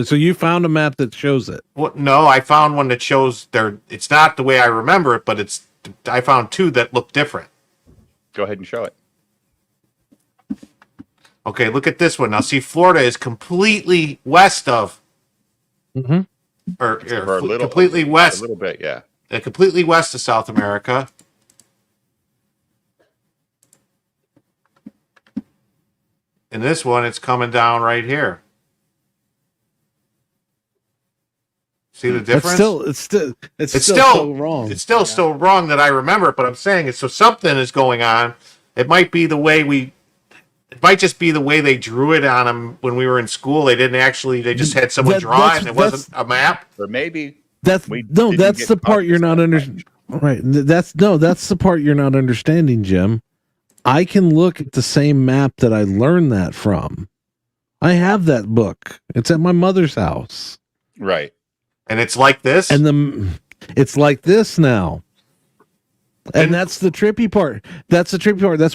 [SPEAKER 3] So you found a map that shows it?
[SPEAKER 2] Well, no, I found one that shows it's not the way I remember it, but I found two that look different.
[SPEAKER 1] Go ahead and show it.
[SPEAKER 2] Okay, look at this one. Now, see, Florida is completely west of, completely west,
[SPEAKER 1] a little bit, yeah,
[SPEAKER 2] completely west of South America. And this one, it's coming down right here. See the difference?
[SPEAKER 3] It's still so wrong.
[SPEAKER 2] It's still so wrong that I remember it, but I'm saying it. So something is going on. It might be the way it might just be the way they drew it on them when we were in school. They didn't actually. They just had someone draw it, and it wasn't a map.
[SPEAKER 1] Or maybe
[SPEAKER 3] that's the part you're not understanding. Right. That's the part you're not understanding, Jim. I can look at the same map that I learned that from. I have that book. It's at my mother's house.
[SPEAKER 1] Right.
[SPEAKER 2] And it's like this.
[SPEAKER 3] And it's like this now. And that's the trippy part. That's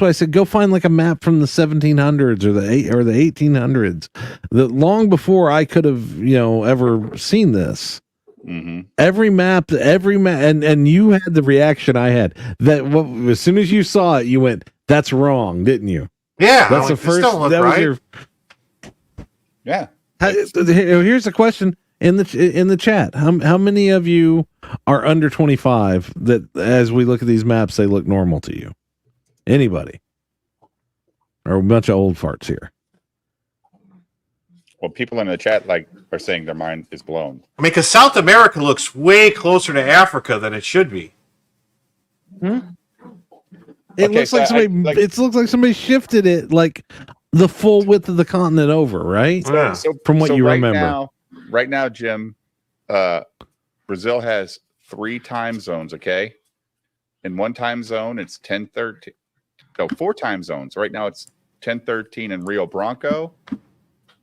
[SPEAKER 3] why I said go find like a map from the 1700s or the 1800s. That long before I could have ever seen this. Mm-hmm. Every map, and you had the reaction I had. As soon as you saw it, you went, "That's wrong," didn't you?
[SPEAKER 2] Yeah,
[SPEAKER 3] that's the first. That was your.
[SPEAKER 1] Yeah.
[SPEAKER 3] Here's the question in the chat. How many of you are under 25 that as we look at these maps they look normal to you? Anybody? Or a bunch of old farts here?
[SPEAKER 1] Well, people in the chat are saying their mind is blown.
[SPEAKER 2] I mean, because South America looks way closer to Africa than it should be.
[SPEAKER 3] It looks like somebody. It looks like somebody shifted it like the full width of the continent over, right? From what you remember.
[SPEAKER 1] Right now, Jim, Brazil has 3 time zones. Okay, in one time zone, it's 10:13. No, 4 time zones. Right now, it's 10:13 in Rio Branco,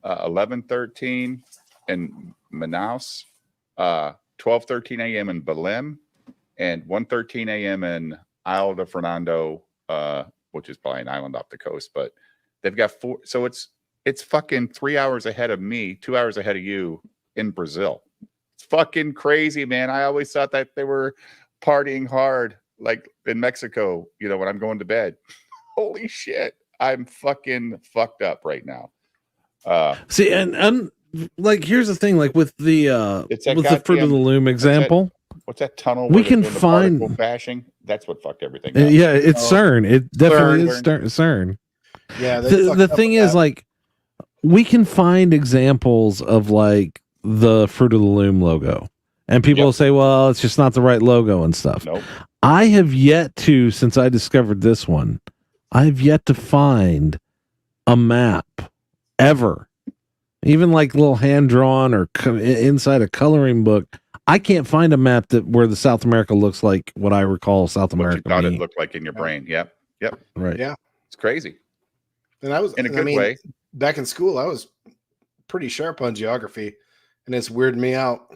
[SPEAKER 1] 11:13 in Manaus, 12:13 a.m. in Belém, and 1:13 a.m. in Isle de Fernando, which is probably an island off the coast. But they've got 4. So it's fucking 3 hours ahead of me, 2 hours ahead of you in Brazil. It's fucking crazy, man. I always thought that they were partying hard, like in Mexico, when I'm going to bed. Holy shit. I'm fucking fucked up right now.
[SPEAKER 3] See, and like, here's the thing, like with the Fruit of the Loom example.
[SPEAKER 1] What's that tunnel?
[SPEAKER 3] We can find
[SPEAKER 1] bashing. That's what fucked everything up.
[SPEAKER 3] Yeah, it's CERN. It definitely is CERN.
[SPEAKER 5] Yeah.
[SPEAKER 3] The thing is, like, we can find examples of like the Fruit of the Loom logo, and people will say, "Well, it's just not the right logo and stuff."
[SPEAKER 1] Nope.
[SPEAKER 3] I have yet to, since I discovered this one, I've yet to find a map ever, even like little hand drawn or inside a coloring book. I can't find a map where the South America looks like what I recall South America.
[SPEAKER 1] What you thought it looked like in your brain. Yep.
[SPEAKER 3] Right.
[SPEAKER 5] Yeah.
[SPEAKER 1] It's crazy.
[SPEAKER 5] And I was
[SPEAKER 1] in a good way.
[SPEAKER 5] Back in school, I was pretty sharp on geography, and it's weirded me out.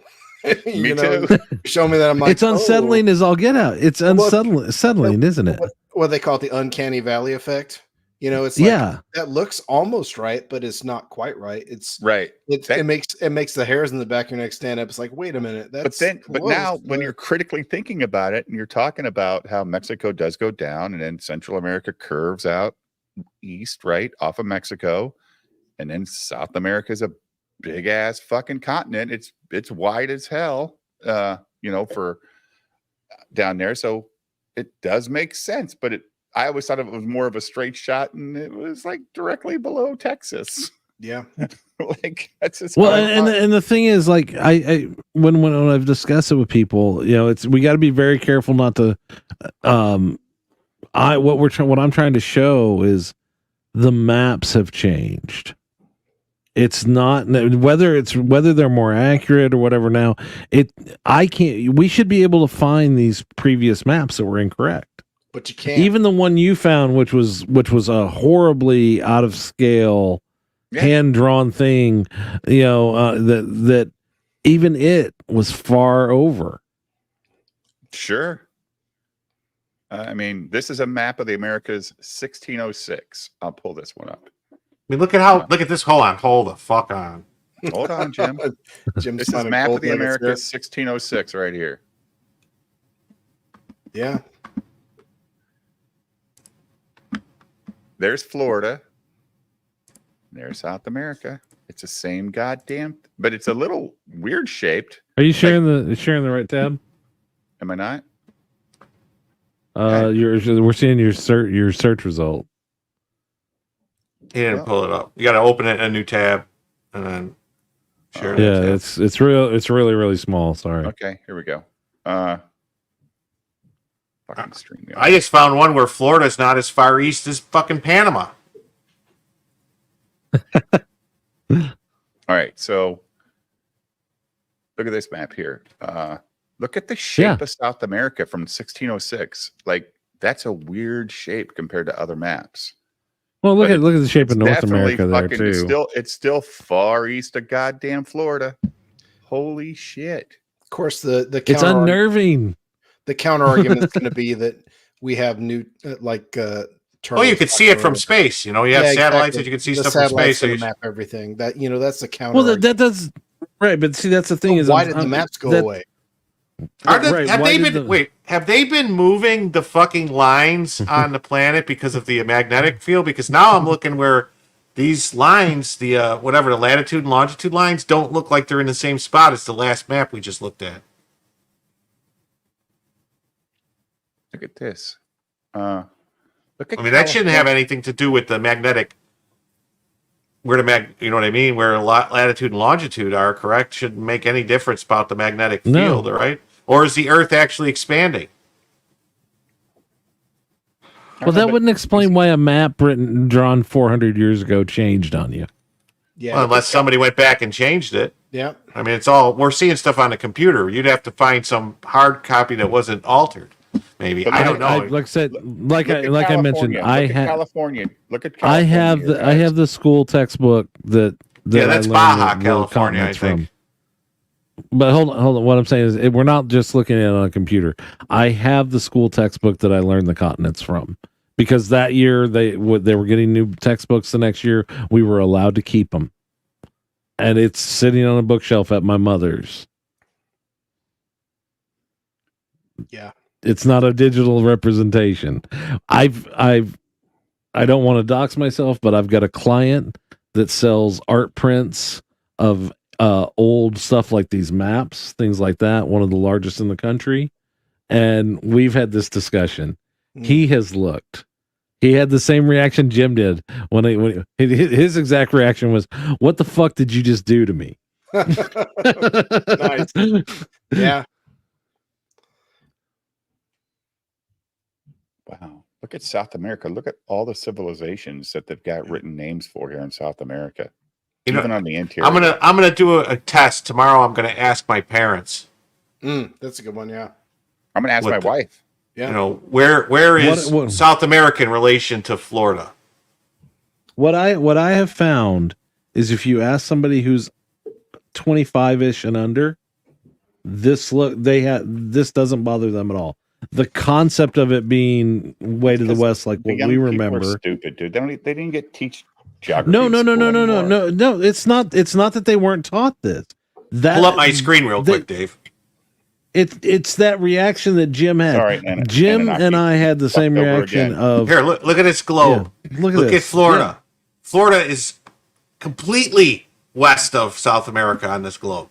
[SPEAKER 1] Me too.
[SPEAKER 5] Show me that I'm like,
[SPEAKER 3] it's unsettling as all get out. It's unsettling, isn't it?
[SPEAKER 5] What they call it, the uncanny valley effect. It's like, that looks almost right, but it's not quite right. It's
[SPEAKER 1] right.
[SPEAKER 5] It makes the hairs in the back of your neck stand up. It's like, wait a minute. But
[SPEAKER 1] now when you're critically thinking about it, and you're talking about how Mexico does go down, and then Central America curves out east, right, off of Mexico, and then South America is a big ass fucking continent. It's wide as hell, for down there. So it does make sense, but I always thought it was more of a straight shot, and it was like directly below Texas.
[SPEAKER 5] Yeah.
[SPEAKER 1] Like, that's just
[SPEAKER 3] and the thing is, like, I when I've discussed it with people, we got to be very careful not to what I'm trying to show is the maps have changed. It's not whether they're more accurate or whatever. Now, we should be able to find these previous maps that were incorrect.
[SPEAKER 5] But you can't.
[SPEAKER 3] Even the one you found, which was a horribly out of scale, hand drawn thing, that even it was far over.
[SPEAKER 1] Sure. I mean, this is a map of the Americas, 1606. I'll pull this one up.
[SPEAKER 2] I mean, look at this. Hold the fuck on.
[SPEAKER 1] Hold on, Jim. This is map of the Americas, 1606, right here.
[SPEAKER 5] Yeah.
[SPEAKER 1] There's Florida. There's South America. It's the same goddamn, but it's a little weird shaped.
[SPEAKER 3] Are you sharing the right tab?
[SPEAKER 1] Am I not?
[SPEAKER 3] We're seeing your search result.
[SPEAKER 2] He didn't pull it up. You got to open it in a new tab and then share it.
[SPEAKER 3] Yeah, it's really, really small. Sorry.
[SPEAKER 1] Okay, here we go. Fucking stream.
[SPEAKER 2] I just found one where Florida's not as far east as fucking Panama.
[SPEAKER 1] All right, so look at this map here. Look at the shape of South America from 1606. Like, that's a weird shape compared to other maps.
[SPEAKER 3] Well, look at the shape of North America there too.
[SPEAKER 1] It's still far east of goddamn Florida. Holy shit!
[SPEAKER 5] Of course, the
[SPEAKER 3] it's unnerving.
[SPEAKER 5] The counter argument is going to be that we have new
[SPEAKER 2] you could see it from space. You have satellites that you can see stuff from space.
[SPEAKER 5] So you map everything. That that's the counter.
[SPEAKER 3] Well, that does right, but see, that's the thing.
[SPEAKER 5] Why did the maps go away?
[SPEAKER 2] Have they been moving the fucking lines on the planet because of the magnetic field? Because now I'm looking where these lines, the the latitude and longitude lines, don't look like they're in the same spot as the last map we just looked at.
[SPEAKER 1] Look at this.
[SPEAKER 2] That shouldn't have anything to do with the magnetic. Where you know what I mean? Where latitude and longitude are, correct? Shouldn't make any difference about the magnetic field, right? Or is the Earth actually expanding?
[SPEAKER 3] Well, that wouldn't explain why a map drawn 400 years ago changed on you.
[SPEAKER 5] Yeah.
[SPEAKER 2] Well, unless somebody went back and changed it.
[SPEAKER 5] Yeah.
[SPEAKER 2] I mean, it's all we're seeing stuff on the computer. You'd have to find some hard copy that wasn't altered. Maybe
[SPEAKER 1] But
[SPEAKER 2] I don't know.
[SPEAKER 3] Like I said, like I mentioned,
[SPEAKER 1] California.
[SPEAKER 3] I
[SPEAKER 1] Look at
[SPEAKER 3] have
[SPEAKER 1] California. Look at
[SPEAKER 3] I
[SPEAKER 1] California.
[SPEAKER 3] have the school textbook that
[SPEAKER 2] Yeah, that's
[SPEAKER 3] I learned
[SPEAKER 2] Baja,
[SPEAKER 3] the
[SPEAKER 2] California, I
[SPEAKER 3] continents
[SPEAKER 2] think.
[SPEAKER 3] But hold on. What I'm saying is, we're not just looking at it on a computer. I have the school textbook that I learned the continents from, because that year they were getting new textbooks. The next year we were allowed to keep them, and it's sitting on a bookshelf at my mother's.
[SPEAKER 5] Yeah.
[SPEAKER 3] It's not a digital representation. I don't want to dox myself, but I've got a client that sells art prints of old stuff like these maps, things like that. One of the largest in the country, and we've had this discussion. He has looked. He had the same reaction Jim did when his exact reaction was, "What the fuck did you just do to me?"
[SPEAKER 5] Nice. Yeah.
[SPEAKER 1] Wow. Look at South America. Look at all the civilizations that they've got written names for here in South America. Even on the interior.
[SPEAKER 2] I'm gonna do a test tomorrow. I'm gonna ask my parents.
[SPEAKER 5] That's a good one. Yeah.
[SPEAKER 1] I'm gonna ask my wife.
[SPEAKER 5] Yeah.
[SPEAKER 2] You know, where is South America in relation to Florida?
[SPEAKER 3] What I have found is, if you ask somebody who's 25-ish and under, this doesn't bother them at all. The concept of it being way to the west, like what we remember,
[SPEAKER 1] are stupid, dude. They didn't get teach geography.
[SPEAKER 3] No. It's not that they weren't taught this.
[SPEAKER 2] Pull up my screen real quick, Dave.
[SPEAKER 3] It's that reaction that Jim had.
[SPEAKER 1] Sorry,
[SPEAKER 3] Jim and I had the same reaction of
[SPEAKER 2] here. Look at this globe.
[SPEAKER 3] Yeah,
[SPEAKER 2] look at Florida. Yeah. Florida is completely west of South America on this globe.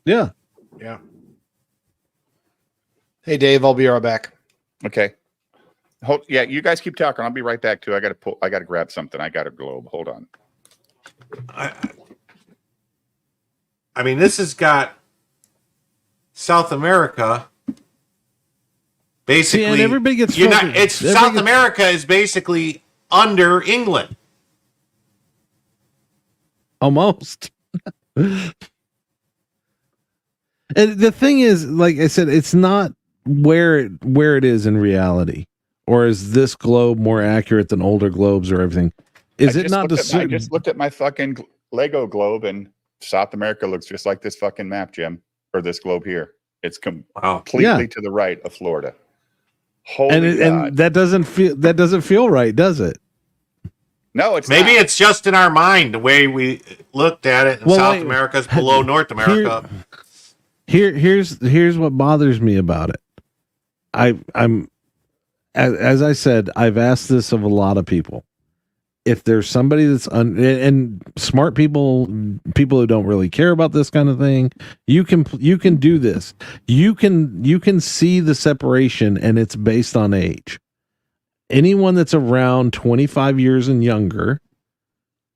[SPEAKER 3] Yeah.
[SPEAKER 5] Yeah. Hey, Dave, I'll be right back.
[SPEAKER 1] Okay. Yeah, you guys keep talking. I'll be right back too. I got to grab something. I got a globe. Hold on.
[SPEAKER 2] I mean, this has got South America. Basically,
[SPEAKER 3] and everybody gets
[SPEAKER 2] South America is basically under England.
[SPEAKER 3] Almost. And the thing is, like I said, it's not where it is in reality, or is this globe more accurate than older globes or everything? Is it not the?
[SPEAKER 1] I just looked at my fucking Lego globe, and South America looks just like this fucking map, Jim, or this globe here. It's completely to the right of Florida. Holy God.
[SPEAKER 3] And that doesn't feel right, does it?
[SPEAKER 1] No, it's
[SPEAKER 2] maybe
[SPEAKER 1] not.
[SPEAKER 2] It's just in our mind the way we looked at it. And South America's below North America.
[SPEAKER 3] Here's what bothers me about it. I'm as I said, I've asked this of a lot of people. If there's somebody that's and smart people who don't really care about this kind of thing, you can do this. You can see the separation, and it's based on age. Anyone that's around 25 years and younger,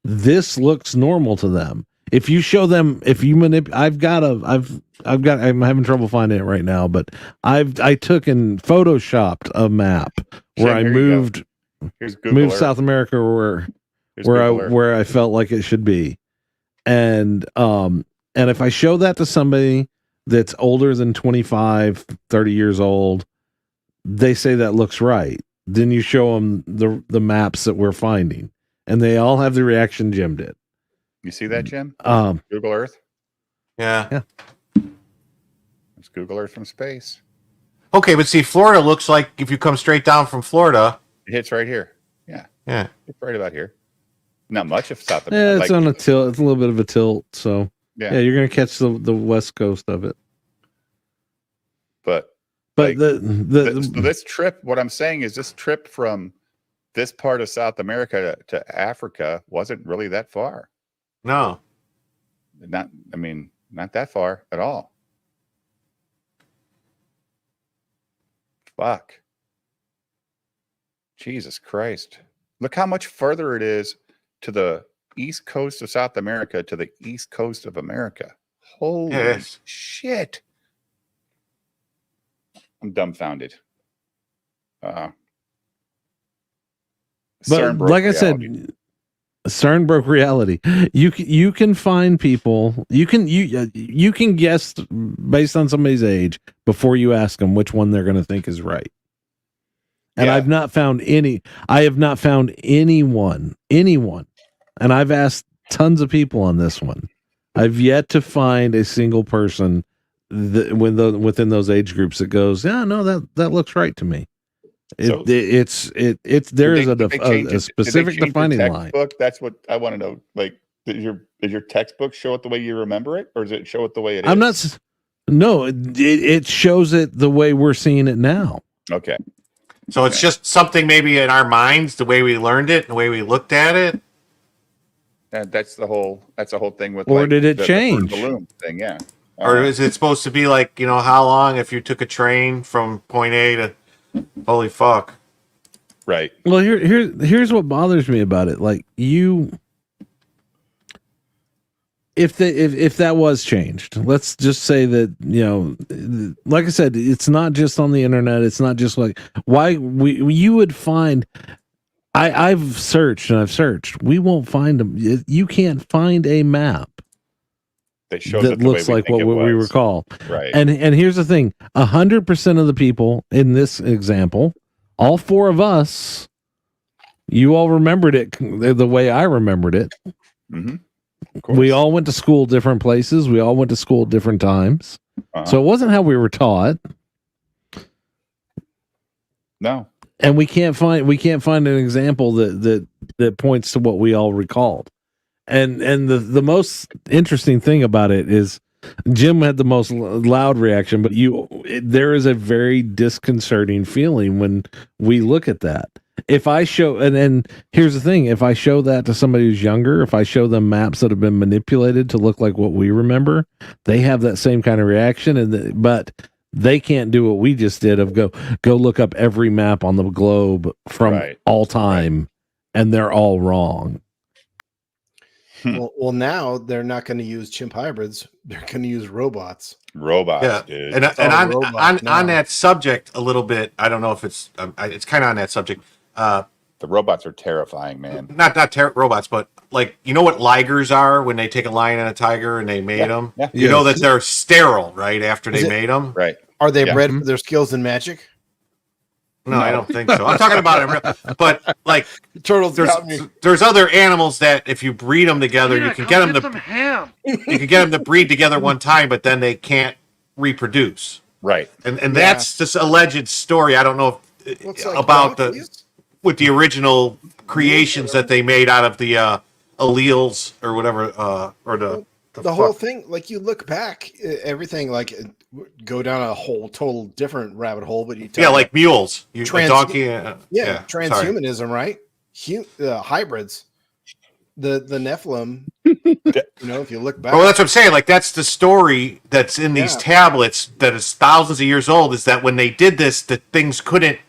[SPEAKER 3] this looks normal to them. If you show them, I'm having trouble finding it right now, but I took and photoshopped a map where I moved South America where I felt like it should be. And if I show that to somebody that's older than 25, 30 years old, they say that looks right. Then you show them the maps that we're finding, and they all have the reaction Jim did.
[SPEAKER 1] You see that, Jim? Google Earth?
[SPEAKER 2] Yeah.
[SPEAKER 1] It's Google Earth from space.
[SPEAKER 2] Okay, but see, Florida looks like if you come straight down from Florida,
[SPEAKER 1] it hits right here. Yeah. It's right about here. Not much of South
[SPEAKER 3] America. Yeah, it's on a tilt. It's a little bit of a tilt. So yeah you're gonna catch the west coast of it.
[SPEAKER 1] But
[SPEAKER 3] like,
[SPEAKER 1] this trip, what I'm saying is this trip from this part of South America to Africa wasn't really that far.
[SPEAKER 2] No.
[SPEAKER 1] Not that far at all. Fuck. Jesus Christ. Look how much further it is to the east coast of South America to the east coast of America. Holy shit. I'm dumbfounded.
[SPEAKER 3] But like I said, CERN broke reality. You can find people. You can guess based on somebody's age before you ask them which one they're going to think is right. And I've not found any. I have not found anyone, and I've asked tons of people on this one. I've yet to find a single person within those age groups that goes, yeah, no, that looks right to me. There is a specific defining line.
[SPEAKER 1] That's what I want to know. Like, does your textbook show it the way you remember it, or does it show it the way it is?
[SPEAKER 3] No, it shows it the way we're seeing it now.
[SPEAKER 1] Okay.
[SPEAKER 2] So it's just something maybe in our minds, the way we learned it, the way we looked at it.
[SPEAKER 1] And that's the whole thing with.
[SPEAKER 3] Or did it change?
[SPEAKER 1] The balloon thing, yeah.
[SPEAKER 2] Or is it supposed to be like, how long if you took a train from point A to holy fuck?
[SPEAKER 1] Right.
[SPEAKER 3] Well, here's what bothers me about it. Like if that was changed, let's just say that, like I said, it's not just on the internet. It's not just like you would find. I've searched. We won't find them. You can't find a map that looks like what we recall.
[SPEAKER 1] Right.
[SPEAKER 3] And here's the thing: 100% of the people in this example, all four of us, you all remembered it the way I remembered it.
[SPEAKER 1] Mm-hmm.
[SPEAKER 3] We all went to school different places. We all went to school at different times. So it wasn't how we were taught.
[SPEAKER 1] No.
[SPEAKER 3] And we can't find an example that points to what we all recalled. And the most interesting thing about it is Jim had the most loud reaction, but there is a very disconcerting feeling when we look at that. If I show, and here's the thing, if I show that to somebody who's younger, if I show them maps that have been manipulated to look like what we remember, they have that same kind of reaction, but they can't do what we just did of go look up every map on the globe from all time, and they're all wrong.
[SPEAKER 5] Well, now they're not going to use chimp hybrids. They're going to use robots.
[SPEAKER 2] Yeah.
[SPEAKER 1] Dude.
[SPEAKER 2] And on that subject a little bit, I don't know if it's kind of on that subject.
[SPEAKER 1] The robots are terrifying, man.
[SPEAKER 2] Not robots, but like, what ligers are when they take a lion and a tiger and they made them?
[SPEAKER 1] Yeah.
[SPEAKER 2] You know that they're sterile, right? After they made them?
[SPEAKER 1] Right.
[SPEAKER 5] Are they bred for their skills in magic?
[SPEAKER 2] No, I don't think so. I'm talking about it, but like
[SPEAKER 5] turtles.
[SPEAKER 2] There's other animals that if you breed them together, you can get them to breed together one time, but then they can't reproduce.
[SPEAKER 1] Right.
[SPEAKER 2] And that's this alleged story. I don't know about with the original creations that they made out of the alleles or whatever, or the
[SPEAKER 5] whole thing. Like, you look back, everything, like, go down a whole total different rabbit hole. But
[SPEAKER 2] like mules, donkey.
[SPEAKER 5] Transhumanism, right? Hybrids, the Nephilim. If you look back.
[SPEAKER 2] Well, that's what I'm saying. Like, that's the story that's in these tablets that is thousands of years old. Is that when they did this, that things couldn't.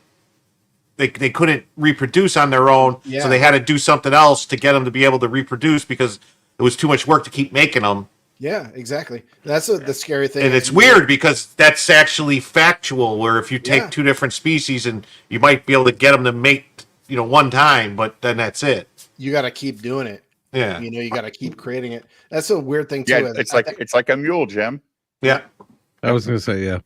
[SPEAKER 2] They couldn't reproduce on their own, so they had to do something else to get them to be able to reproduce because it was too much work to keep making them.
[SPEAKER 5] Yeah, exactly. That's the scary thing.
[SPEAKER 2] And it's weird because that's actually factual, where if you take two different species and you might be able to get them to mate, one time, but then that's it.
[SPEAKER 5] You got to keep doing it.
[SPEAKER 2] Yeah.
[SPEAKER 5] You got to keep creating it. That's a weird thing too.
[SPEAKER 1] Yeah, it's like a mule, Jim.
[SPEAKER 2] Yeah.
[SPEAKER 3] I was going to say, yeah.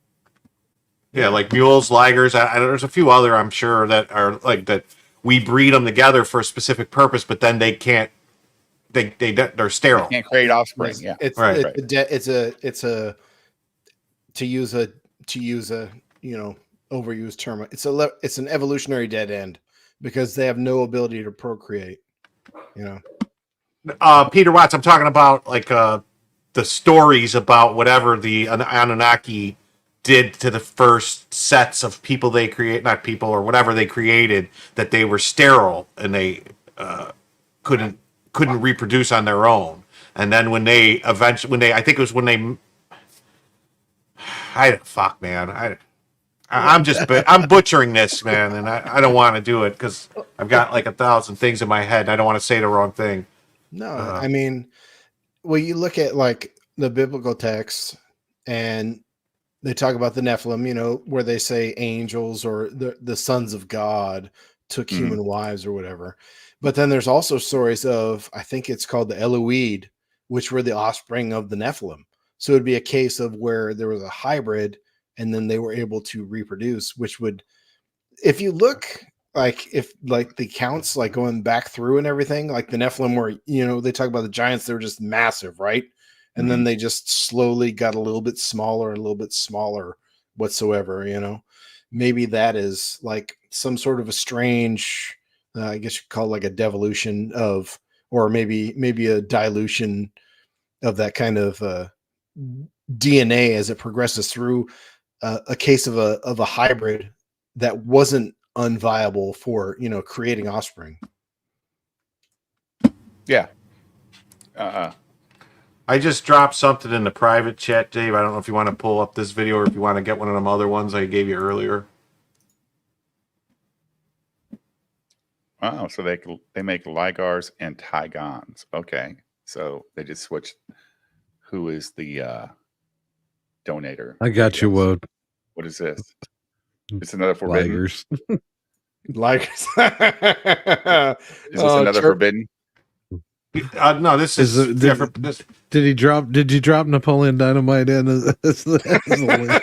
[SPEAKER 2] Yeah, like mules, ligers. There's a few other, I'm sure, that are like that. We breed them together for a specific purpose, but then they can't. They're sterile.
[SPEAKER 1] They can't create offspring. Yeah,
[SPEAKER 5] it's a to use a overused term. It's an evolutionary dead end because they have no ability to procreate.
[SPEAKER 2] Peter Watts. I'm talking about like the stories about whatever the Annunaki did to the first sets of people they create, not people or whatever they created, that they were sterile and they couldn't reproduce on their own. And then when they eventually, I'm butchering this, man, and I don't want to do it because I've got like 1,000 things in my head. And I don't want to say the wrong thing.
[SPEAKER 5] No, I mean, well, you look at like the biblical texts and they talk about the Nephilim, where they say angels or the sons of God took human wives or whatever. But then there's also stories of, I think it's called the Eloid, which were the offspring of the Nephilim. So it'd be a case of where there was a hybrid and then they were able to reproduce, which would, if you look like, if like the counts, like going back through and everything, like the Nephilim were, you know, they talk about the giants, they were just massive, right? And then they just slowly got a little bit smaller and a little bit smaller whatsoever, you know. Maybe that is like some sort of a strange, I guess you could call it like a devolution of, or maybe a dilution of that kind of DNA as it progresses through a case of a hybrid that wasn't unviable for, you know, creating offspring.
[SPEAKER 1] Yeah.
[SPEAKER 2] I just dropped something in the private chat, Dave. I don't know if you want to pull up this video or if you want to get one of them other ones I gave you earlier.
[SPEAKER 1] Oh, so they make Ligars and Tigons. Okay. So they just switched who is the donator.
[SPEAKER 3] I got you, Woad.
[SPEAKER 1] What is this? It's another forbidden.
[SPEAKER 3] Ligers.
[SPEAKER 5] Ligers.
[SPEAKER 1] Is this another forbidden?
[SPEAKER 2] No, this is different.
[SPEAKER 3] Did you drop Napoleon Dynamite in as the link?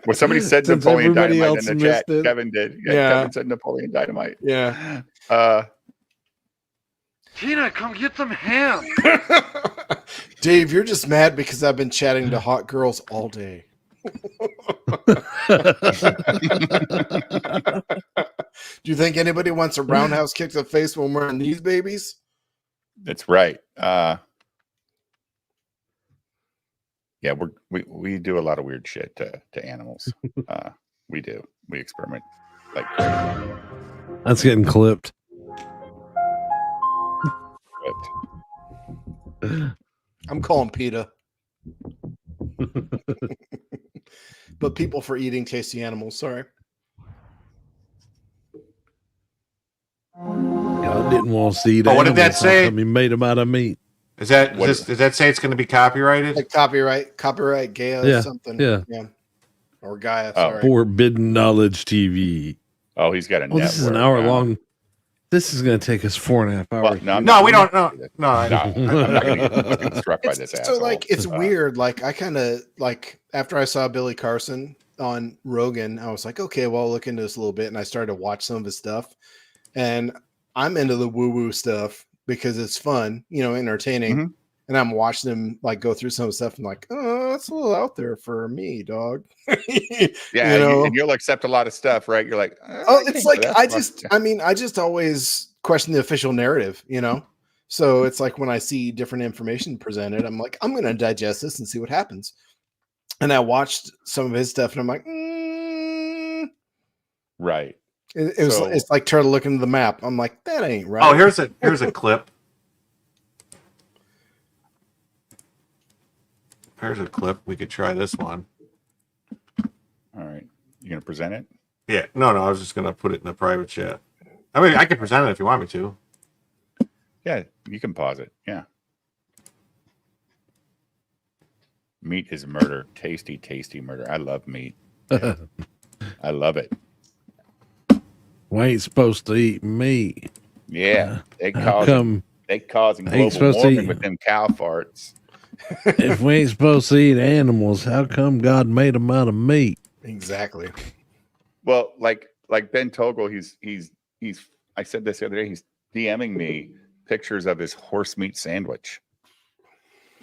[SPEAKER 1] Well, somebody said Napoleon Dynamite in the chat.
[SPEAKER 3] It.
[SPEAKER 1] Kevin did. Yeah, Kevin said Napoleon Dynamite.
[SPEAKER 5] Yeah.
[SPEAKER 7] Tina, come get some ham.
[SPEAKER 5] Dave, you're just mad because I've been chatting to hot girls all day. Do you think anybody wants a roundhouse kick to the face when we're in these babies?
[SPEAKER 1] That's right. Yeah, we do a lot of weird shit to animals. We do. We experiment like crazy.
[SPEAKER 3] That's getting clipped.
[SPEAKER 5] I'm calling PETA. But people for eating tasty animals. Sorry.
[SPEAKER 3] God didn't want to see that.
[SPEAKER 2] What did that say?
[SPEAKER 3] He made them out of meat.
[SPEAKER 2] Does that say it's going to be copyrighted?
[SPEAKER 5] Like copyright Gaia or something.
[SPEAKER 3] Yeah.
[SPEAKER 5] Or Gaia. Sorry.
[SPEAKER 3] Forbidden Knowledge TV.
[SPEAKER 1] Oh, he's got a network.
[SPEAKER 3] This is an hour long. This is going to take us 4.5 hours.
[SPEAKER 1] Well,
[SPEAKER 2] no, we don't. No,
[SPEAKER 1] I'm not going to get struck by this asshole.
[SPEAKER 5] So, like, it's weird. Like, I kind of, like, after I saw Billy Carson on Rogan, I was like, okay, well, I'll look into this a little bit. And I started to watch some of his stuff. And I'm into the woo-woo stuff because it's fun, you know, entertaining. Mm-hmm. And I'm watching them, like, go through some of the stuff. I'm like, oh, that's a little out there for me, dog.
[SPEAKER 1] Yeah, you know? And you'll accept a lot of stuff, right? You're like,
[SPEAKER 5] oh, it's like, I just always question the official narrative, you know? So it's like when I see different information presented, I'm like, I'm going to digest this and see what happens. And I watched some of his stuff and I'm like,
[SPEAKER 1] right.
[SPEAKER 5] It's like turtle looking at the map. I'm like, that ain't right.
[SPEAKER 2] Oh, here's a clip. Here's a clip. We could try this one.
[SPEAKER 1] All right. You going to present it?
[SPEAKER 2] Yeah. No, I was just going to put it in the private chat. I mean, I can present it if you want me to.
[SPEAKER 1] Yeah, you can pause it. Yeah. Meat is murder. Tasty, tasty murder. I love meat. Yeah. I love it.
[SPEAKER 3] We ain't supposed to eat meat.
[SPEAKER 1] Yeah. They causing global warming with them cow farts.
[SPEAKER 3] If we ain't supposed to eat animals, how come God made them out of meat?
[SPEAKER 5] Exactly.
[SPEAKER 1] Well, like Ben Togel, he's I said this the other day, he's DMing me pictures of his horse meat sandwich.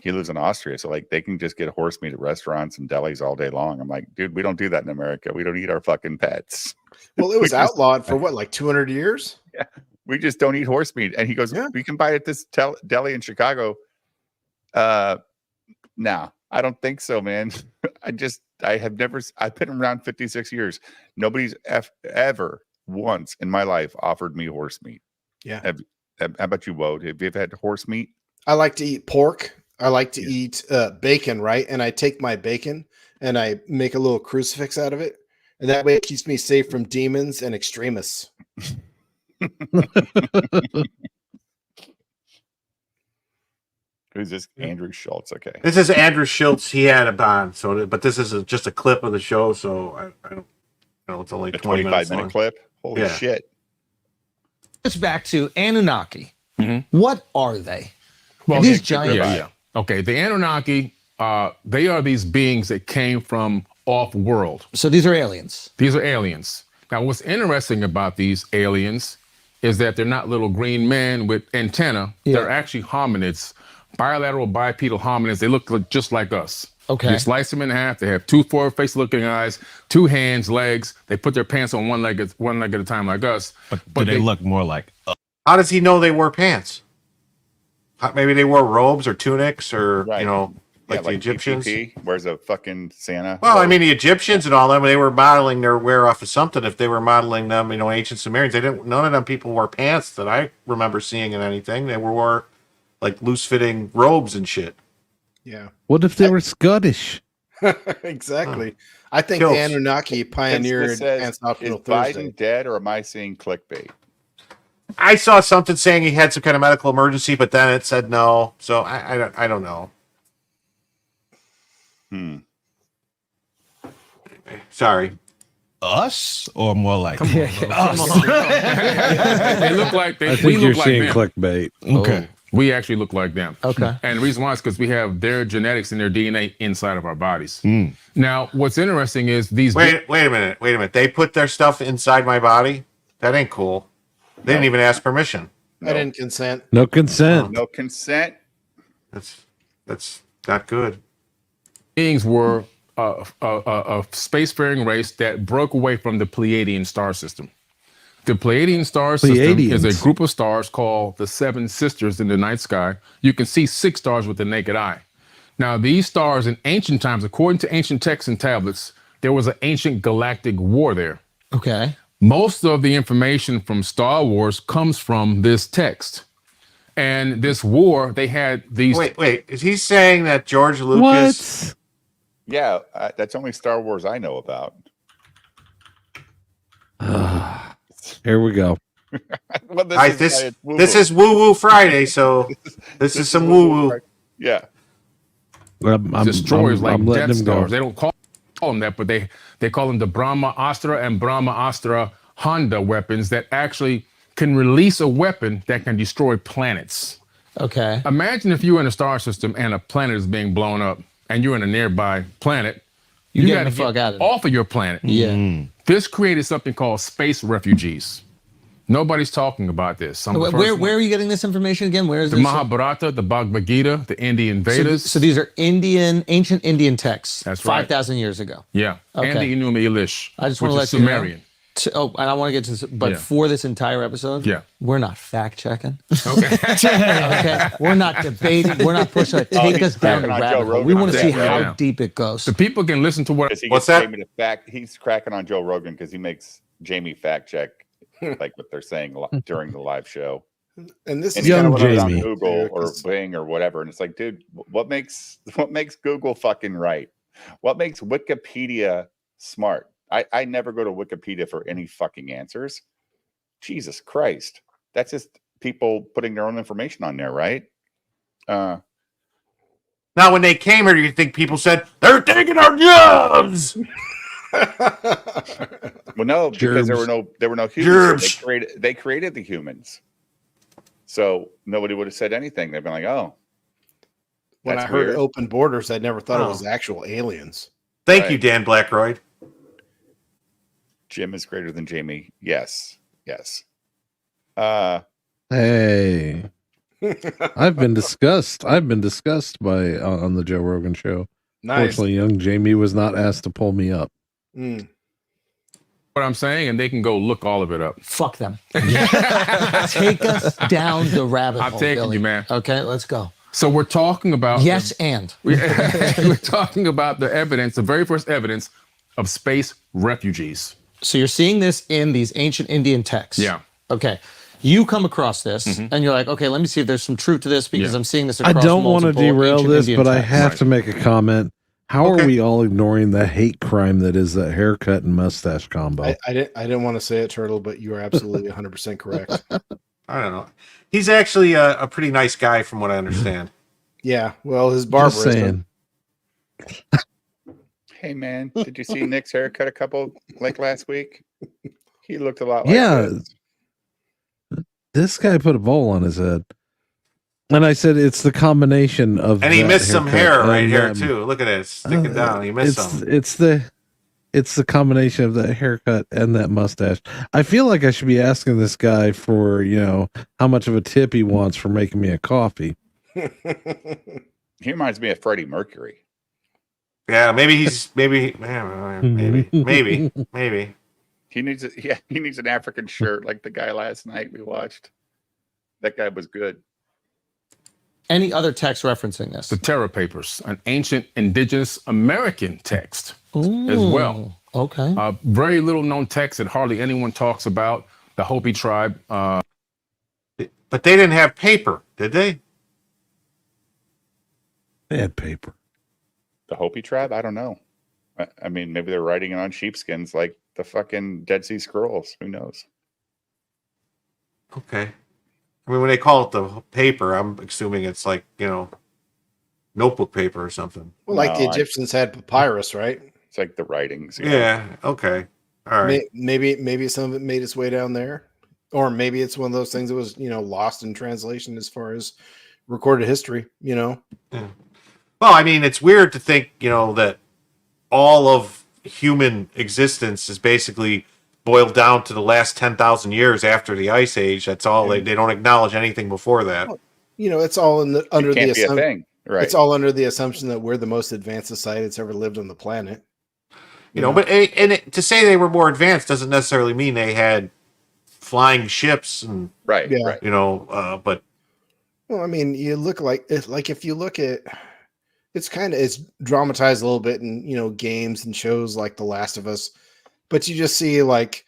[SPEAKER 1] He lives in Austria, so like they can just get horse meat at restaurants and delis all day long. I'm like, dude, we don't do that in America. We don't eat our fucking pets.
[SPEAKER 5] Well, it was outlawed for what, like 200 years?
[SPEAKER 1] Yeah. We just don't eat horse meat. And he goes, we can buy it at this deli in Chicago. No, I don't think so, man. I've been around 56 years. Nobody's ever once in my life offered me horse meat.
[SPEAKER 5] Yeah.
[SPEAKER 1] How about you, Woad? Have you ever had horse meat?
[SPEAKER 5] I like to eat pork. I like to eat bacon, right? And I take my bacon and I make a little crucifix out of it. And that way it keeps me safe from demons and extremists.
[SPEAKER 1] Who's this? Andrew Schultz. Okay.
[SPEAKER 2] This is Andrew Schultz. He had a bond. But this is just a clip of the show. So I don't know. It's only
[SPEAKER 1] a 25-minute clip. Holy shit.
[SPEAKER 8] Let's back to Annunaki.
[SPEAKER 9] Mm-hmm.
[SPEAKER 8] What are they?
[SPEAKER 9] Well,
[SPEAKER 8] these giant.
[SPEAKER 9] Yeah. Okay, the Annunaki, they are these beings that came from off-world.
[SPEAKER 8] So these are aliens.
[SPEAKER 9] These are aliens. Now, what's interesting about these aliens is that they're not little green men with antenna.
[SPEAKER 8] Yeah.
[SPEAKER 9] They're actually hominids, bilateral bipedal hominids. They look just like us.
[SPEAKER 8] Okay.
[SPEAKER 9] You slice them in half. They have two forward-face-looking eyes, two hands, legs. They put their pants on one leg at a time, like us.
[SPEAKER 10] But they look more like.
[SPEAKER 2] How does he know they wore pants? Maybe they wore robes or tunics, or
[SPEAKER 1] Right.
[SPEAKER 2] you know, like the
[SPEAKER 1] like
[SPEAKER 2] Egyptians.
[SPEAKER 1] PPP, where's a fucking Santa?
[SPEAKER 2] Well, I mean, the Egyptians and all them, they were modeling their wear off of something. If they were modeling them, you know, ancient Sumerians, they didn't. None of them people wore pants that I remember seeing in anything. They wore like loose-fitting robes and shit.
[SPEAKER 5] Yeah.
[SPEAKER 3] What if they were Scottish?
[SPEAKER 5] Exactly. I think
[SPEAKER 2] Kilts.
[SPEAKER 5] the Anunnaki pioneered Pants
[SPEAKER 1] Is
[SPEAKER 5] Optional Thursday.
[SPEAKER 1] Biden dead, or am I seeing clickbait?
[SPEAKER 2] I saw something saying he had some kind of medical emergency, but then it said no. So I don't know. Sorry.
[SPEAKER 10] Us or more like
[SPEAKER 8] Us.
[SPEAKER 9] They look like
[SPEAKER 3] I
[SPEAKER 9] we
[SPEAKER 3] think you're
[SPEAKER 9] look like
[SPEAKER 3] seeing
[SPEAKER 9] them.
[SPEAKER 3] clickbait.
[SPEAKER 10] Okay.
[SPEAKER 9] We actually look like them.
[SPEAKER 8] Okay.
[SPEAKER 9] And the reason why is because we have their genetics and their DNA inside of our bodies. Now, what's interesting is these.
[SPEAKER 2] Wait a minute. They put their stuff inside my body? That ain't cool. They didn't even ask permission.
[SPEAKER 5] I didn't consent.
[SPEAKER 3] No consent.
[SPEAKER 1] No consent.
[SPEAKER 2] That's not good.
[SPEAKER 9] beings were a spacefaring race that broke away from the Pleiadian star system. The Pleiadian star system is a group of stars called the Seven Sisters in the night sky. You can see 6 stars with the naked eye. Now, these stars in ancient times, according to ancient texts and tablets, there was an ancient galactic war there.
[SPEAKER 8] Okay.
[SPEAKER 9] Most of the information from Star Wars comes from this text. And this war, they had these...
[SPEAKER 2] Wait. Is he saying that George Lucas...
[SPEAKER 3] What?
[SPEAKER 1] Yeah, that's only Star Wars I know about.
[SPEAKER 3] Here we go.
[SPEAKER 1] Well,
[SPEAKER 2] this is WooWoo Friday, so this is some WooWoo.
[SPEAKER 1] Yeah.
[SPEAKER 9] Destroyers like
[SPEAKER 3] letting
[SPEAKER 9] Death
[SPEAKER 3] him go.
[SPEAKER 9] Stars. They don't call them that, but they call them the Brahma Astra and Brahma Astra Honda weapons that actually can release a weapon that can destroy planets.
[SPEAKER 8] Okay.
[SPEAKER 9] Imagine if you're in a star system and a planet is being blown up and you're in a nearby planet. You got to get off of your planet.
[SPEAKER 8] Yeah.
[SPEAKER 9] This created something called space refugees. Nobody's talking about this.
[SPEAKER 8] Where are you getting this information again? Where is
[SPEAKER 9] the
[SPEAKER 8] this?
[SPEAKER 9] Mahabharata, the Bhagavad Gita, the Indian Vedas.
[SPEAKER 8] So these are ancient Indian texts.
[SPEAKER 9] That's right.
[SPEAKER 8] 5,000 years ago.
[SPEAKER 9] Yeah.
[SPEAKER 8] Okay.
[SPEAKER 9] And the Enuma Elish.
[SPEAKER 8] I just want to let you
[SPEAKER 9] Sumerian.
[SPEAKER 8] know. And I want to get to this, but for this entire episode, we're not fact checking.
[SPEAKER 9] Okay.
[SPEAKER 8] Okay. We're not debating. We're not pushing it. Take us down the rabbit hole. We want to see how deep it goes.
[SPEAKER 9] The people can listen to
[SPEAKER 2] what's that?
[SPEAKER 1] He's cracking on Joe Rogan because he makes Jamie fact check like what they're saying during the live show.
[SPEAKER 5] And this
[SPEAKER 1] is
[SPEAKER 3] young
[SPEAKER 1] kind of
[SPEAKER 3] Jamie.
[SPEAKER 1] on Google or Bing or whatever, and it's like, dude, what makes Google fucking right? What makes Wikipedia smart? I never go to Wikipedia for any fucking answers. Jesus Christ. That's just people putting their own information on there, right?
[SPEAKER 2] Now, when they came here, do you think people said, they're taking our jobs?
[SPEAKER 1] Well, no, because there were no humans. They created the humans. So nobody would have said anything. They've been like, oh.
[SPEAKER 5] When I heard open borders, I never thought it was actual aliens.
[SPEAKER 2] Thank you, Dan Blackroyd.
[SPEAKER 1] Jim is greater than Jamie. Yes.
[SPEAKER 3] Hey. I've been discussed by on the Joe Rogan show.
[SPEAKER 5] Nice.
[SPEAKER 3] Fortunately, young Jamie was not asked to pull me up.
[SPEAKER 9] what I'm saying, and they can go look all of it up.
[SPEAKER 8] Fuck them. Take us down the rabbit hole.
[SPEAKER 9] I'm taking
[SPEAKER 8] Billy.
[SPEAKER 9] you, man.
[SPEAKER 8] Okay, let's go.
[SPEAKER 9] So we're talking about we're talking about the evidence, the very first evidence of space refugees.
[SPEAKER 8] So you're seeing this in these ancient Indian texts.
[SPEAKER 9] Yeah.
[SPEAKER 8] Okay. You come across this and you're like, okay, let me see if there's some truth to this because I'm seeing this across
[SPEAKER 3] I don't want to derail this,
[SPEAKER 8] Indian
[SPEAKER 3] but
[SPEAKER 8] texts.
[SPEAKER 3] I have to make a comment. How are we all ignoring the hate crime that is that haircut and mustache combo?
[SPEAKER 5] I didn't want to say it, Turtle, but you are absolutely 100% correct.
[SPEAKER 2] I don't know. He's actually a pretty nice guy from what I understand.
[SPEAKER 5] Yeah, well, his barber
[SPEAKER 3] Just saying.
[SPEAKER 1] Hey man, did you see Nick's haircut last week? He looked a lot like this.
[SPEAKER 3] this guy put a bowl on his head. And I said, it's the combination of.
[SPEAKER 2] And he missed some hair right here,
[SPEAKER 3] and,
[SPEAKER 2] too. Look at it. It's sticking down. He missed some.
[SPEAKER 3] It's the combination of that haircut and that mustache. I feel like I should be asking this guy for, how much of a tip he wants for making me a coffee.
[SPEAKER 1] He reminds me of Freddie Mercury.
[SPEAKER 2] Yeah, maybe.
[SPEAKER 1] He needs an African shirt like the guy last night we watched. That guy was good.
[SPEAKER 8] Any other text referencing this?
[SPEAKER 9] The Terra Papers, an ancient indigenous American text as well.
[SPEAKER 8] Okay.
[SPEAKER 9] Very little known text that hardly anyone talks about. The Hopi tribe.
[SPEAKER 2] But they didn't have paper, did they?
[SPEAKER 3] They had paper.
[SPEAKER 1] The Hopi tribe? I don't know. I mean, maybe they're writing it on sheepskins like the fucking Dead Sea Scrolls. Who knows?
[SPEAKER 2] Okay. I mean, when they call it the paper, I'm assuming it's like, notebook paper or something.
[SPEAKER 5] Well, like the Egyptians had papyrus, right?
[SPEAKER 1] It's like the writings.
[SPEAKER 2] Yeah. Okay. All right.
[SPEAKER 5] Maybe some of it made its way down there, or maybe it's one of those things that was, lost in translation as far as recorded history.
[SPEAKER 2] Yeah. Well, I mean, it's weird to think, that all of human existence is basically boiled down to the last 10,000 years after the Ice Age. That's all. They don't acknowledge anything before that.
[SPEAKER 5] Well, it's all under the assumption.
[SPEAKER 1] Right.
[SPEAKER 5] It's all under the assumption that we're the most advanced society that's ever lived on the planet.
[SPEAKER 2] But to say they were more advanced doesn't necessarily mean they had flying ships and
[SPEAKER 1] right.
[SPEAKER 2] But
[SPEAKER 5] well, I mean, you look if you look at it's dramatized a little bit in games and shows like The Last of Us, but you just see like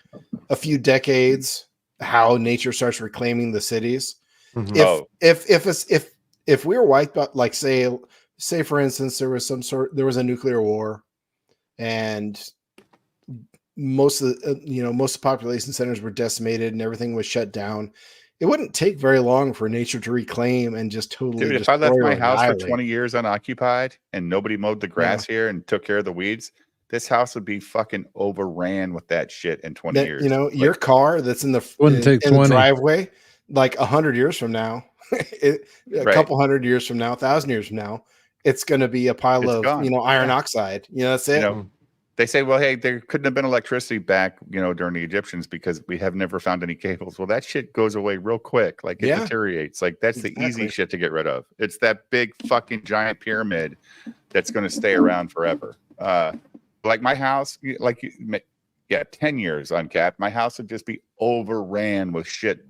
[SPEAKER 5] a few decades how nature starts reclaiming the cities.
[SPEAKER 2] Mm-hmm.
[SPEAKER 5] If we were wiped out, like say for instance there was a nuclear war and most of the population centers were decimated and everything was shut down, it wouldn't take very long for nature to reclaim and just totally.
[SPEAKER 1] Dude, if I left my house for 20 years unoccupied and nobody mowed the grass here and took care of the weeds, this house would be fucking overran with that shit in 20 years.
[SPEAKER 5] Your car that's in the driveway, like 100 years from now, couple hundred years from now, 1,000 years from now, it's going to be a pile of iron oxide. That's it.
[SPEAKER 1] They say, well, hey, there couldn't have been electricity back, during the Egyptians because we have never found any cables. Well, that shit goes away real quick. Like it deteriorates. Like that's the easy shit to get rid of. It's that big fucking giant pyramid that's going to stay around forever. Like my house, 10 years uncapped, my house would just be overran with shit.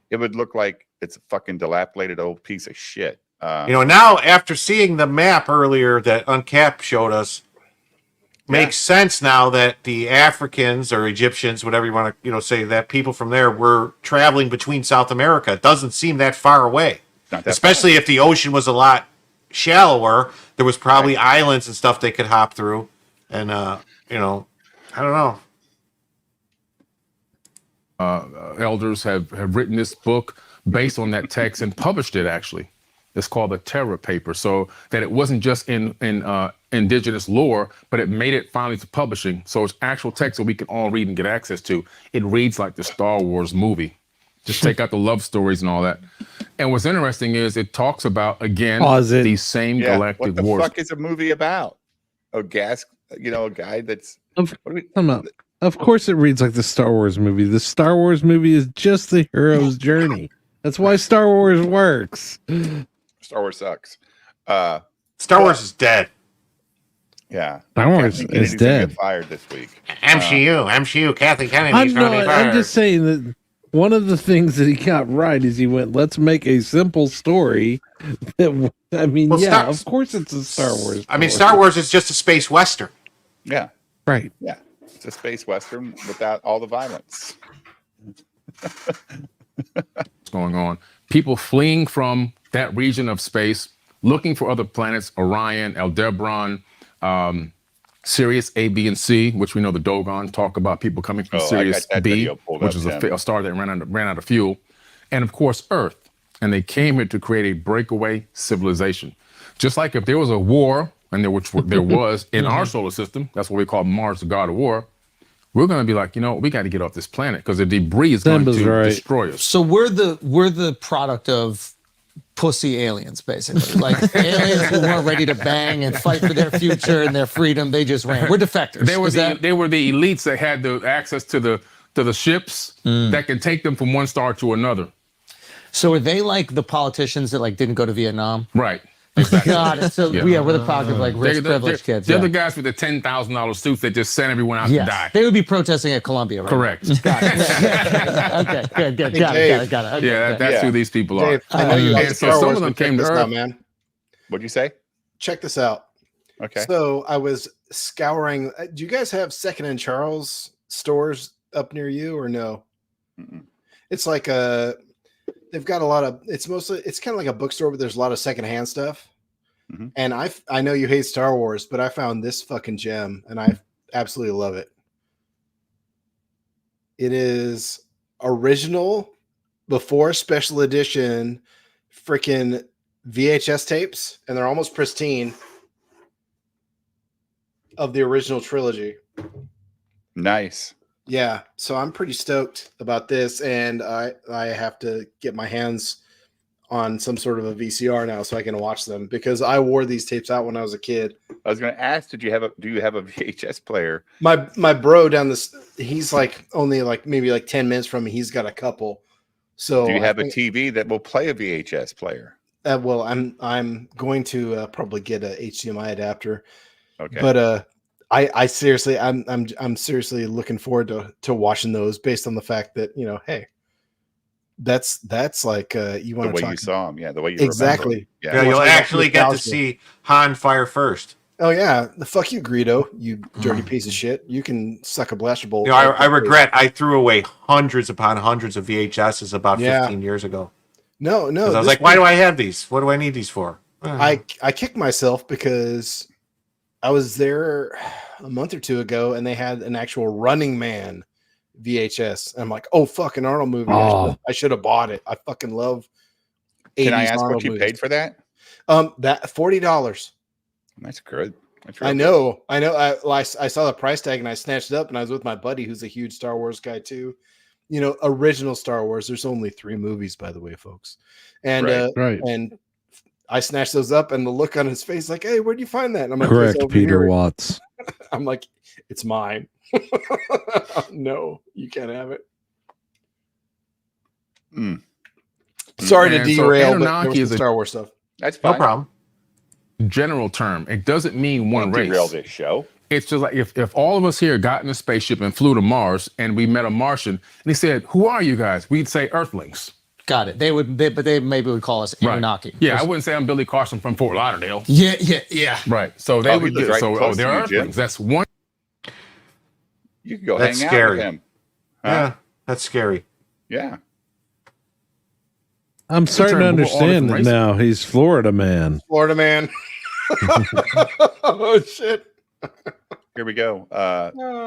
[SPEAKER 1] It would look like it's a fucking dilapidated old piece of shit.
[SPEAKER 2] Now after seeing the map earlier that Uncapped showed us, makes sense now that the Africans or Egyptians, whatever you want to say, that people from there were traveling between South America. It doesn't seem that far away, especially if the ocean was a lot shallower. There was probably islands and stuff they could hop through, and I don't know.
[SPEAKER 9] Elders have written this book based on that text and published it. Actually, it's called the Terra Paper, so that it wasn't just in indigenous lore, but it made it finally to publishing. So it's actual text that we can all read and get access to. It reads like the Star Wars movie. Just take out the love stories and all that. And what's interesting is it talks about, again, these same galactic wars.
[SPEAKER 1] What the fuck is a movie about? A guy that's...
[SPEAKER 3] Of course it reads like the Star Wars movie. The Star Wars movie is just the hero's journey. That's why Star Wars works.
[SPEAKER 1] Star Wars sucks.
[SPEAKER 2] Star Wars is dead.
[SPEAKER 1] Yeah.
[SPEAKER 3] Star Wars is dead.
[SPEAKER 1] Get fired this week.
[SPEAKER 2] MCU, Kathleen Kennedy's going to be fired.
[SPEAKER 3] I'm just saying that one of the things that he got right is he went, let's make a simple story. Of course it's a Star Wars story.
[SPEAKER 2] I mean, Star Wars is just a space western.
[SPEAKER 1] Yeah.
[SPEAKER 3] Right.
[SPEAKER 1] Yeah. It's a space western without all the violence.
[SPEAKER 9] What's going on? People fleeing from that region of space, looking for other planets, Orion, Aldebaran, Sirius A, B, and C, which we know the Dogon talk about people coming from Sirius B, which is a star that ran out of fuel, and of course Earth. And they came here to create a breakaway civilization. Just like if there was a war, and there was in our solar system, that's what we call Mars, the god of war, we're going to be like, we got to get off this planet because the debris is going to destroy us.
[SPEAKER 8] So we're the product of pussy aliens, basically. Like aliens who weren't ready to bang and fight for their future and their freedom. They just ran. We're defectors.
[SPEAKER 9] They were the elites that had the access to the ships that can take them from one star to another.
[SPEAKER 8] So are they like the politicians that like didn't go to Vietnam?
[SPEAKER 9] Right.
[SPEAKER 8] Exactly. Got it. So we're the product of like rich, privileged kids.
[SPEAKER 9] They're the guys with the $10,000 suits that just sent everyone out to die.
[SPEAKER 8] They would be protesting at Columbia, right?
[SPEAKER 9] Correct.
[SPEAKER 8] Got it. Okay, good. Got it. Okay,
[SPEAKER 9] yeah, that's who these people are.
[SPEAKER 5] Dave, I know you like Star Wars,
[SPEAKER 9] some of them came to Earth.
[SPEAKER 5] Now, man.
[SPEAKER 1] What'd you say?
[SPEAKER 5] Check this out.
[SPEAKER 1] Okay.
[SPEAKER 5] So I was scouring. Do you guys have Second and Charles stores up near you or no?
[SPEAKER 1] Mm-mm.
[SPEAKER 5] It's like they've got a lot of, it's kind of like a bookstore, but there's a lot of secondhand stuff.
[SPEAKER 1] Mm-hmm.
[SPEAKER 5] And I know you hate Star Wars, but I found this fucking gem and I absolutely love it. It is original before special edition freaking VHS tapes, and they're almost pristine of the original trilogy.
[SPEAKER 1] Nice.
[SPEAKER 5] Yeah, so I'm pretty stoked about this, and I have to get my hands on some sort of a VCR now so I can watch them, because I wore these tapes out when I was a kid.
[SPEAKER 1] I was going to ask, do you have a VHS player?
[SPEAKER 5] My bro down this, he's like only like maybe like 10 minutes from me. He's got a couple. So
[SPEAKER 1] do you have a TV that will play a VHS player?
[SPEAKER 5] Well, I'm going to probably get a HDMI adapter.
[SPEAKER 1] Okay.
[SPEAKER 5] But I seriously, I'm seriously looking forward to watching those, based on the fact that, hey, that's like you want to
[SPEAKER 1] the way
[SPEAKER 5] talk
[SPEAKER 1] you saw them, the way you
[SPEAKER 5] exactly.
[SPEAKER 1] Remember.
[SPEAKER 2] Yeah, you'll actually get to see Han fire first.
[SPEAKER 5] Oh yeah, the fuck you, Greedo, you dirty piece of shit. You can suck a blaster bolt.
[SPEAKER 2] I regret I threw away hundreds upon hundreds of VHSs about 15 years ago.
[SPEAKER 5] No.
[SPEAKER 2] I was like, why do I have these? What do I need these for?
[SPEAKER 5] I kicked myself because I was there a month or two ago and they had an actual Running Man VHS. I'm like, oh, fucking Arnold movie. I should have bought it. I fucking love 80s
[SPEAKER 1] Can I ask
[SPEAKER 5] Arnold
[SPEAKER 1] what you
[SPEAKER 5] movies.
[SPEAKER 1] paid for that?
[SPEAKER 5] That $40.
[SPEAKER 1] That's good. That's
[SPEAKER 5] I know. I saw the price tag and I snatched it up, and I was with my buddy who's a huge Star Wars guy too. Original Star Wars. There's only 3 movies, by the way, folks. And and I snatched those up, and the look on his face, like, "Hey, where'd you find that?" And I'm like,
[SPEAKER 3] correct, Peter
[SPEAKER 5] here.
[SPEAKER 3] Watts.
[SPEAKER 5] I'm like, it's mine. No, you can't have it. Sorry to derail, but there was some Star Wars stuff.
[SPEAKER 1] That's fine.
[SPEAKER 2] No problem.
[SPEAKER 9] General term. It doesn't mean one race.
[SPEAKER 1] Derail this show.
[SPEAKER 9] It's just like if all of us here got in a spaceship and flew to Mars and we met a Martian and he said, "Who are you guys?" We'd say Earthlings.
[SPEAKER 8] Got it. But they maybe would call us Annunaki.
[SPEAKER 9] Right. Yeah, I wouldn't say I'm Billy Carson from Fort Lauderdale.
[SPEAKER 8] Yeah.
[SPEAKER 9] Right. So they would get they're
[SPEAKER 1] you,
[SPEAKER 9] Earthlings.
[SPEAKER 1] Jim.
[SPEAKER 9] That's one.
[SPEAKER 1] You can go
[SPEAKER 2] That's
[SPEAKER 1] hang
[SPEAKER 2] scary.
[SPEAKER 1] out with him. Huh?
[SPEAKER 2] Yeah, that's scary.
[SPEAKER 1] Yeah.
[SPEAKER 3] I'm starting to understand that now. He's Florida man.
[SPEAKER 5] Florida man. Oh shit.
[SPEAKER 1] Here we go.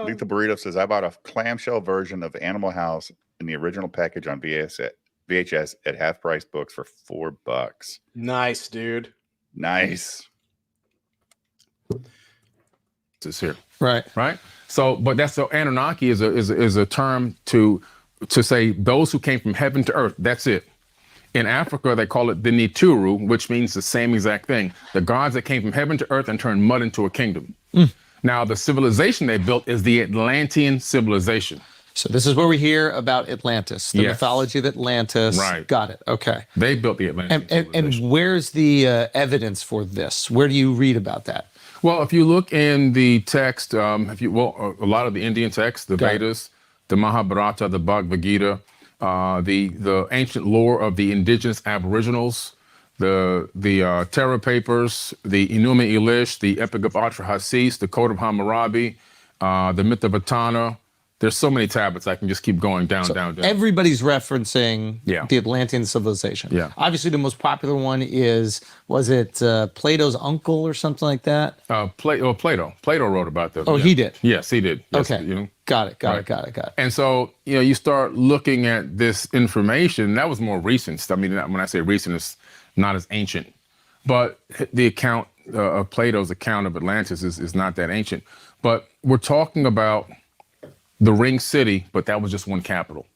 [SPEAKER 1] Lethal Burrito says, I bought a clamshell version of Animal House in the original package on VHS at half price books for $4.
[SPEAKER 5] Nice, dude.
[SPEAKER 1] Nice.
[SPEAKER 9] Is here.
[SPEAKER 8] Right.
[SPEAKER 9] So, but that's so Annunaki is a term to say those who came from heaven to earth. That's it. In Africa, they call it the Nituru, which means the same exact thing. The gods that came from heaven to earth and turned mud into a kingdom. Now, the civilization they built is the Atlantean civilization.
[SPEAKER 8] So this is where we hear about Atlantis, the mythology of Atlantis.
[SPEAKER 9] Right.
[SPEAKER 8] Got it. Okay.
[SPEAKER 9] They built the Atlantean civilization.
[SPEAKER 8] And where's the evidence for this? Where do you read about that?
[SPEAKER 9] Well, if you look in the text, a lot of the Indian texts, the Vedas, the Mahabharata, the Bhagavad Gita, the ancient lore of the indigenous aboriginals, the Terra Papers, the Enuma Elish, the Epic of Atrahasis, the Code of Hammurabi, the Myth of Etana. There's so many tablets. I can just keep going down.
[SPEAKER 8] Everybody's referencing the Atlantean civilization.
[SPEAKER 9] Yeah.
[SPEAKER 8] Obviously, the most popular one was it Plato's uncle or something like that?
[SPEAKER 9] Plato. Plato wrote about that.
[SPEAKER 8] Oh, he did?
[SPEAKER 9] Yes, he did. Yes,
[SPEAKER 8] okay. Got it. And
[SPEAKER 9] so, you start looking at this information. That was more recent. I mean, when I say recent, it's not as ancient. But the account of Plato's account of Atlantis is not that ancient. But we're talking about the ring city, but that was just one capital.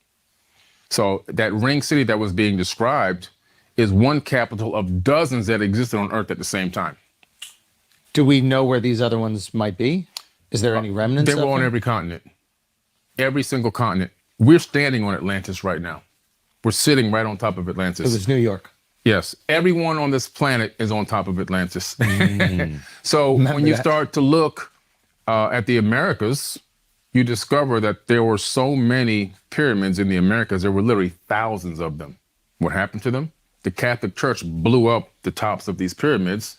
[SPEAKER 9] So that ring city that was being described is one capital of dozens that existed on Earth at the same time.
[SPEAKER 8] Do we know where these other ones might be? Is there any remnants?
[SPEAKER 9] They were on every continent, every single continent. We're standing on Atlantis right now. We're sitting right on top of Atlantis.
[SPEAKER 8] It was New York.
[SPEAKER 9] Yes, everyone on this planet is on top of Atlantis. So when you start to look at the Americas, you discover that there were so many pyramids in the Americas. There were literally thousands of them. What happened to them? The Catholic Church blew up the tops of these pyramids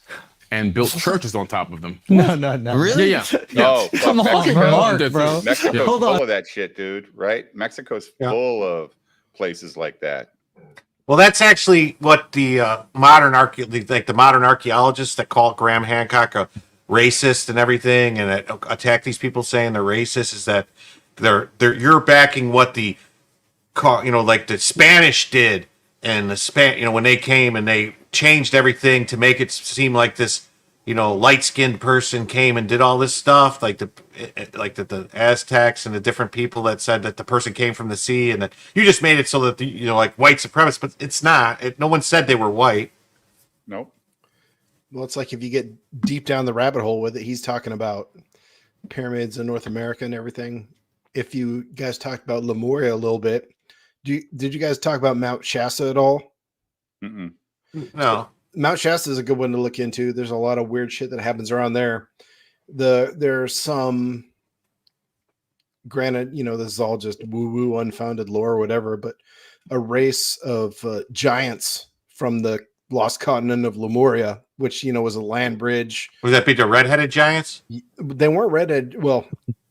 [SPEAKER 9] and built churches on top of them.
[SPEAKER 8] No.
[SPEAKER 6] Really?
[SPEAKER 9] Yeah.
[SPEAKER 1] No,
[SPEAKER 8] Come on, Mark, bro.
[SPEAKER 1] Mexico's
[SPEAKER 8] Hold
[SPEAKER 1] full
[SPEAKER 8] on.
[SPEAKER 1] of that shit, dude. Right? Mexico's full of places like that.
[SPEAKER 2] Well, that's actually what the modern archaeologists that call Graham Hancock a racist and everything, and that attack these people saying they're racist, is that you're backing what the like the Spanish did, and when they came and they changed everything to make it seem like this light-skinned person came and did all this stuff, like the Aztecs and the different people that said that the person came from the sea, and that you just made it so that like white supremacists, but it's not. No one said they were white.
[SPEAKER 1] Nope.
[SPEAKER 5] Well, it's like if you get deep down the rabbit hole with it, he's talking about pyramids in North America and everything. If you guys talked about Lemuria a little bit, did you guys talk about Mount Shasta at all?
[SPEAKER 1] Mm-mm.
[SPEAKER 2] No.
[SPEAKER 5] Mount Shasta is a good one to look into. There's a lot of weird shit that happens around there. There's some, granted, this is all just woo-woo, unfounded lore or whatever, but a race of giants from the lost continent of Lemuria, which, was a land bridge.
[SPEAKER 2] Would that be the redheaded giants?
[SPEAKER 5] They weren't redhead. Well,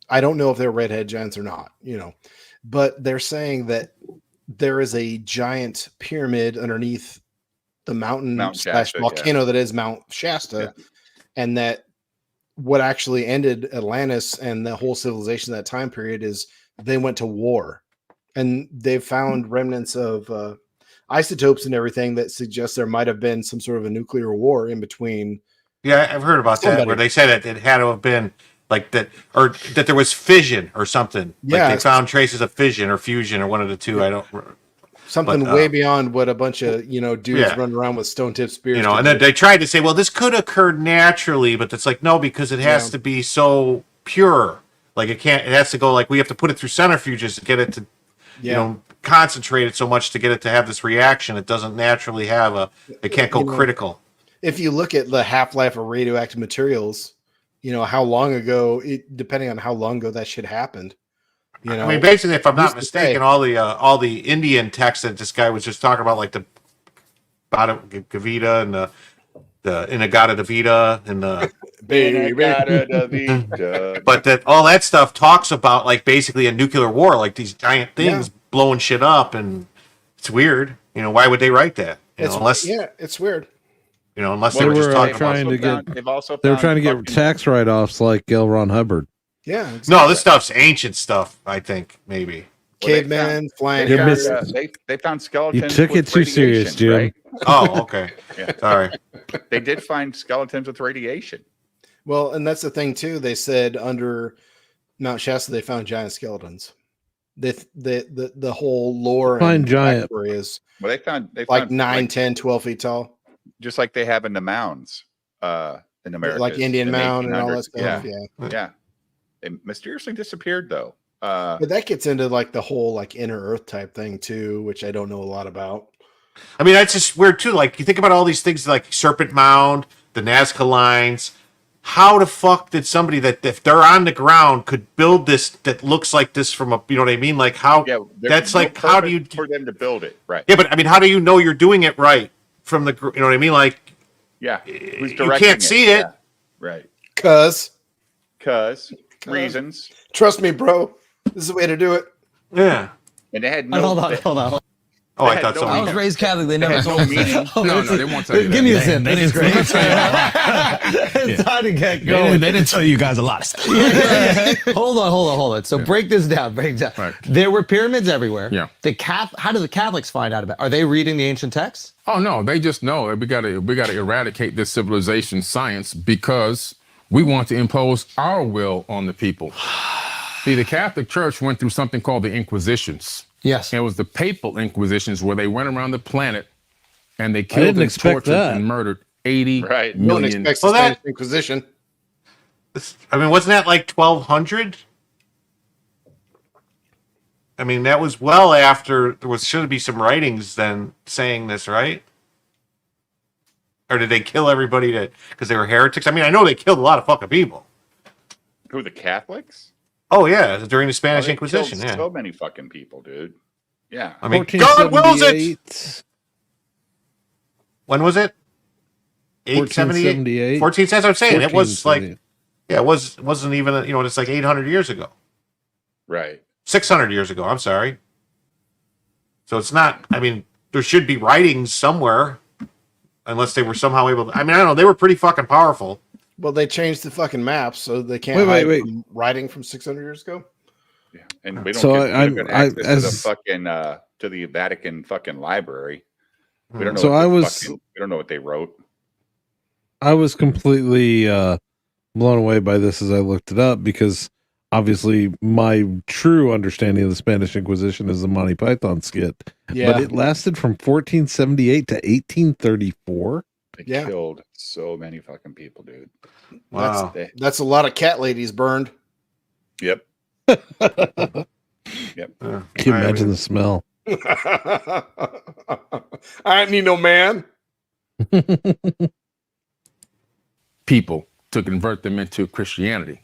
[SPEAKER 5] I don't know if they're redhead giants or not, but they're saying that there is a giant pyramid underneath the mountain / volcano that is Mount Shasta, and that what actually ended Atlantis and the whole civilization that time period is they went to war, and they've found remnants of isotopes and everything that suggests there might have been some sort of a nuclear war in between.
[SPEAKER 2] Yeah, I've heard about that, where they said it had to have been like that, or that there was fission or something.
[SPEAKER 5] Yeah,
[SPEAKER 2] like they found traces of fission or fusion or one of the two. I don't.
[SPEAKER 5] Something way beyond what a bunch of dudes run around with stone-tipped spears.
[SPEAKER 2] And then they tried to say, well, this could occur naturally, but it's like no, because it has to be so pure. Like it can't. It has to go like we have to put it through centrifuges to get it to, concentrate it so much to get it to have this reaction. It doesn't naturally have it can't go critical.
[SPEAKER 5] If you look at the half-life of radioactive materials, how long ago, depending on how long ago that shit happened.
[SPEAKER 2] I mean, basically, if I'm not mistaken, all the Indian texts that this guy was just talking about, like the Bhagavad Gita and the Inagata Davida and the but that all that stuff talks about like basically a nuclear war, like these giant things blowing shit up, and it's weird. Why would they write that?
[SPEAKER 5] It's weird.
[SPEAKER 2] Unless they were just talking
[SPEAKER 3] they were trying to get tax write-offs like L. Ron Hubbard.
[SPEAKER 5] Yeah. Exactly.
[SPEAKER 2] No, this stuff's ancient stuff. I think maybe
[SPEAKER 5] caveman flying.
[SPEAKER 1] They found skeletons.
[SPEAKER 3] You took it too serious, Jim.
[SPEAKER 1] Right?
[SPEAKER 2] Oh, okay. Sorry.
[SPEAKER 1] They did find skeletons with radiation.
[SPEAKER 5] Well, and that's the thing too. They said under Mount Shasta they found giant skeletons. The whole lore
[SPEAKER 3] and giant
[SPEAKER 5] is
[SPEAKER 1] they found
[SPEAKER 5] like 9, 10, 12 feet tall,
[SPEAKER 1] just like they have in the mounds in America,
[SPEAKER 5] like Indian Mound and all that stuff.
[SPEAKER 1] Yeah. They mysteriously disappeared though.
[SPEAKER 5] But that gets into like the whole like inner Earth type thing too, which I don't know a lot about.
[SPEAKER 2] I mean, that's just weird too. Like you think about all these things like Serpent Mound, the Nazca lines. How the fuck did somebody that if they're on the ground could build this that looks like this from a, you know what I mean? Like how that's like how do you
[SPEAKER 1] for them to build it right?
[SPEAKER 2] Yeah, but I mean, how do you know you're doing it right from the, you know what I mean? Like
[SPEAKER 1] who's
[SPEAKER 2] you can't see it,
[SPEAKER 1] right?
[SPEAKER 5] Cause
[SPEAKER 1] reasons.
[SPEAKER 5] Trust me, bro. This is the way to do it.
[SPEAKER 2] Yeah.
[SPEAKER 1] And they had no.
[SPEAKER 8] Hold on.
[SPEAKER 2] Oh, I thought so.
[SPEAKER 8] I was raised Catholic. They never
[SPEAKER 1] told me.
[SPEAKER 9] No, they won't tell you that.
[SPEAKER 8] Give me a sip.
[SPEAKER 10] They didn't
[SPEAKER 8] It's time to get going.
[SPEAKER 10] They didn't tell you guys a lot of stuff.
[SPEAKER 8] Hold on. So break this down.
[SPEAKER 9] Right.
[SPEAKER 8] There were pyramids everywhere.
[SPEAKER 9] Yeah.
[SPEAKER 8] How do the Catholics find out about it? Are they reading the ancient texts?
[SPEAKER 9] Oh no, they just know that we gotta eradicate this civilization science because we want to impose our will on the people. See, the Catholic Church went through something called the Inquisitions.
[SPEAKER 8] Yes.
[SPEAKER 9] And it was the papal Inquisitions where they went around the planet and they
[SPEAKER 3] I
[SPEAKER 9] killed
[SPEAKER 3] didn't
[SPEAKER 9] and
[SPEAKER 3] expect
[SPEAKER 9] tortured
[SPEAKER 3] that.
[SPEAKER 9] and murdered 80
[SPEAKER 6] Right.
[SPEAKER 5] No one
[SPEAKER 9] million.
[SPEAKER 5] expects the
[SPEAKER 2] Well,
[SPEAKER 5] Spanish
[SPEAKER 2] that-
[SPEAKER 5] Inquisition.
[SPEAKER 2] I mean, wasn't that like 1200? I mean, that was well after there was should be some writings then saying this, right? Or did they kill everybody because they were heretics? I mean, I know they killed a lot of fucking people.
[SPEAKER 1] Who, the Catholics?
[SPEAKER 2] Oh yeah, during the Spanish
[SPEAKER 1] They
[SPEAKER 2] Inquisition.
[SPEAKER 1] killed
[SPEAKER 2] Yeah,
[SPEAKER 1] so many fucking people, dude. Yeah.
[SPEAKER 2] I mean, God wills it.
[SPEAKER 3] 1478.
[SPEAKER 2] When was it?
[SPEAKER 3] 1478.
[SPEAKER 2] 14. That's what I'm saying. It was like,
[SPEAKER 3] 1478.
[SPEAKER 2] yeah, it wasn't even. It's like 800 years ago,
[SPEAKER 1] Right.
[SPEAKER 2] 600 years ago. I'm sorry. So it's not. I mean, there should be writings somewhere, unless they were somehow able to. I mean, I don't know. They were pretty fucking powerful.
[SPEAKER 5] Well, they changed the fucking maps, so they can't
[SPEAKER 3] Wait.
[SPEAKER 5] from writing from 600 years ago.
[SPEAKER 1] Yeah. And we don't
[SPEAKER 3] So
[SPEAKER 1] get access to the
[SPEAKER 3] as
[SPEAKER 1] fucking to the Vatican fucking library. We don't know.
[SPEAKER 3] So
[SPEAKER 1] what
[SPEAKER 3] I
[SPEAKER 1] they
[SPEAKER 3] was-
[SPEAKER 1] we don't know what they wrote.
[SPEAKER 3] I was completely blown away by this as I looked it up because obviously my true understanding of the Spanish Inquisition is the Monty Python skit,
[SPEAKER 5] Yeah,
[SPEAKER 3] but it lasted from 1478 to 1834.
[SPEAKER 1] They
[SPEAKER 5] Yeah.
[SPEAKER 1] killed so many fucking people, dude.
[SPEAKER 2] Wow.
[SPEAKER 1] They-
[SPEAKER 5] that's a lot of cat ladies burned.
[SPEAKER 1] Yep.
[SPEAKER 2] Yeah.
[SPEAKER 3] Can you imagine the smell?
[SPEAKER 5] I ain't need no man.
[SPEAKER 9] People to convert them into Christianity.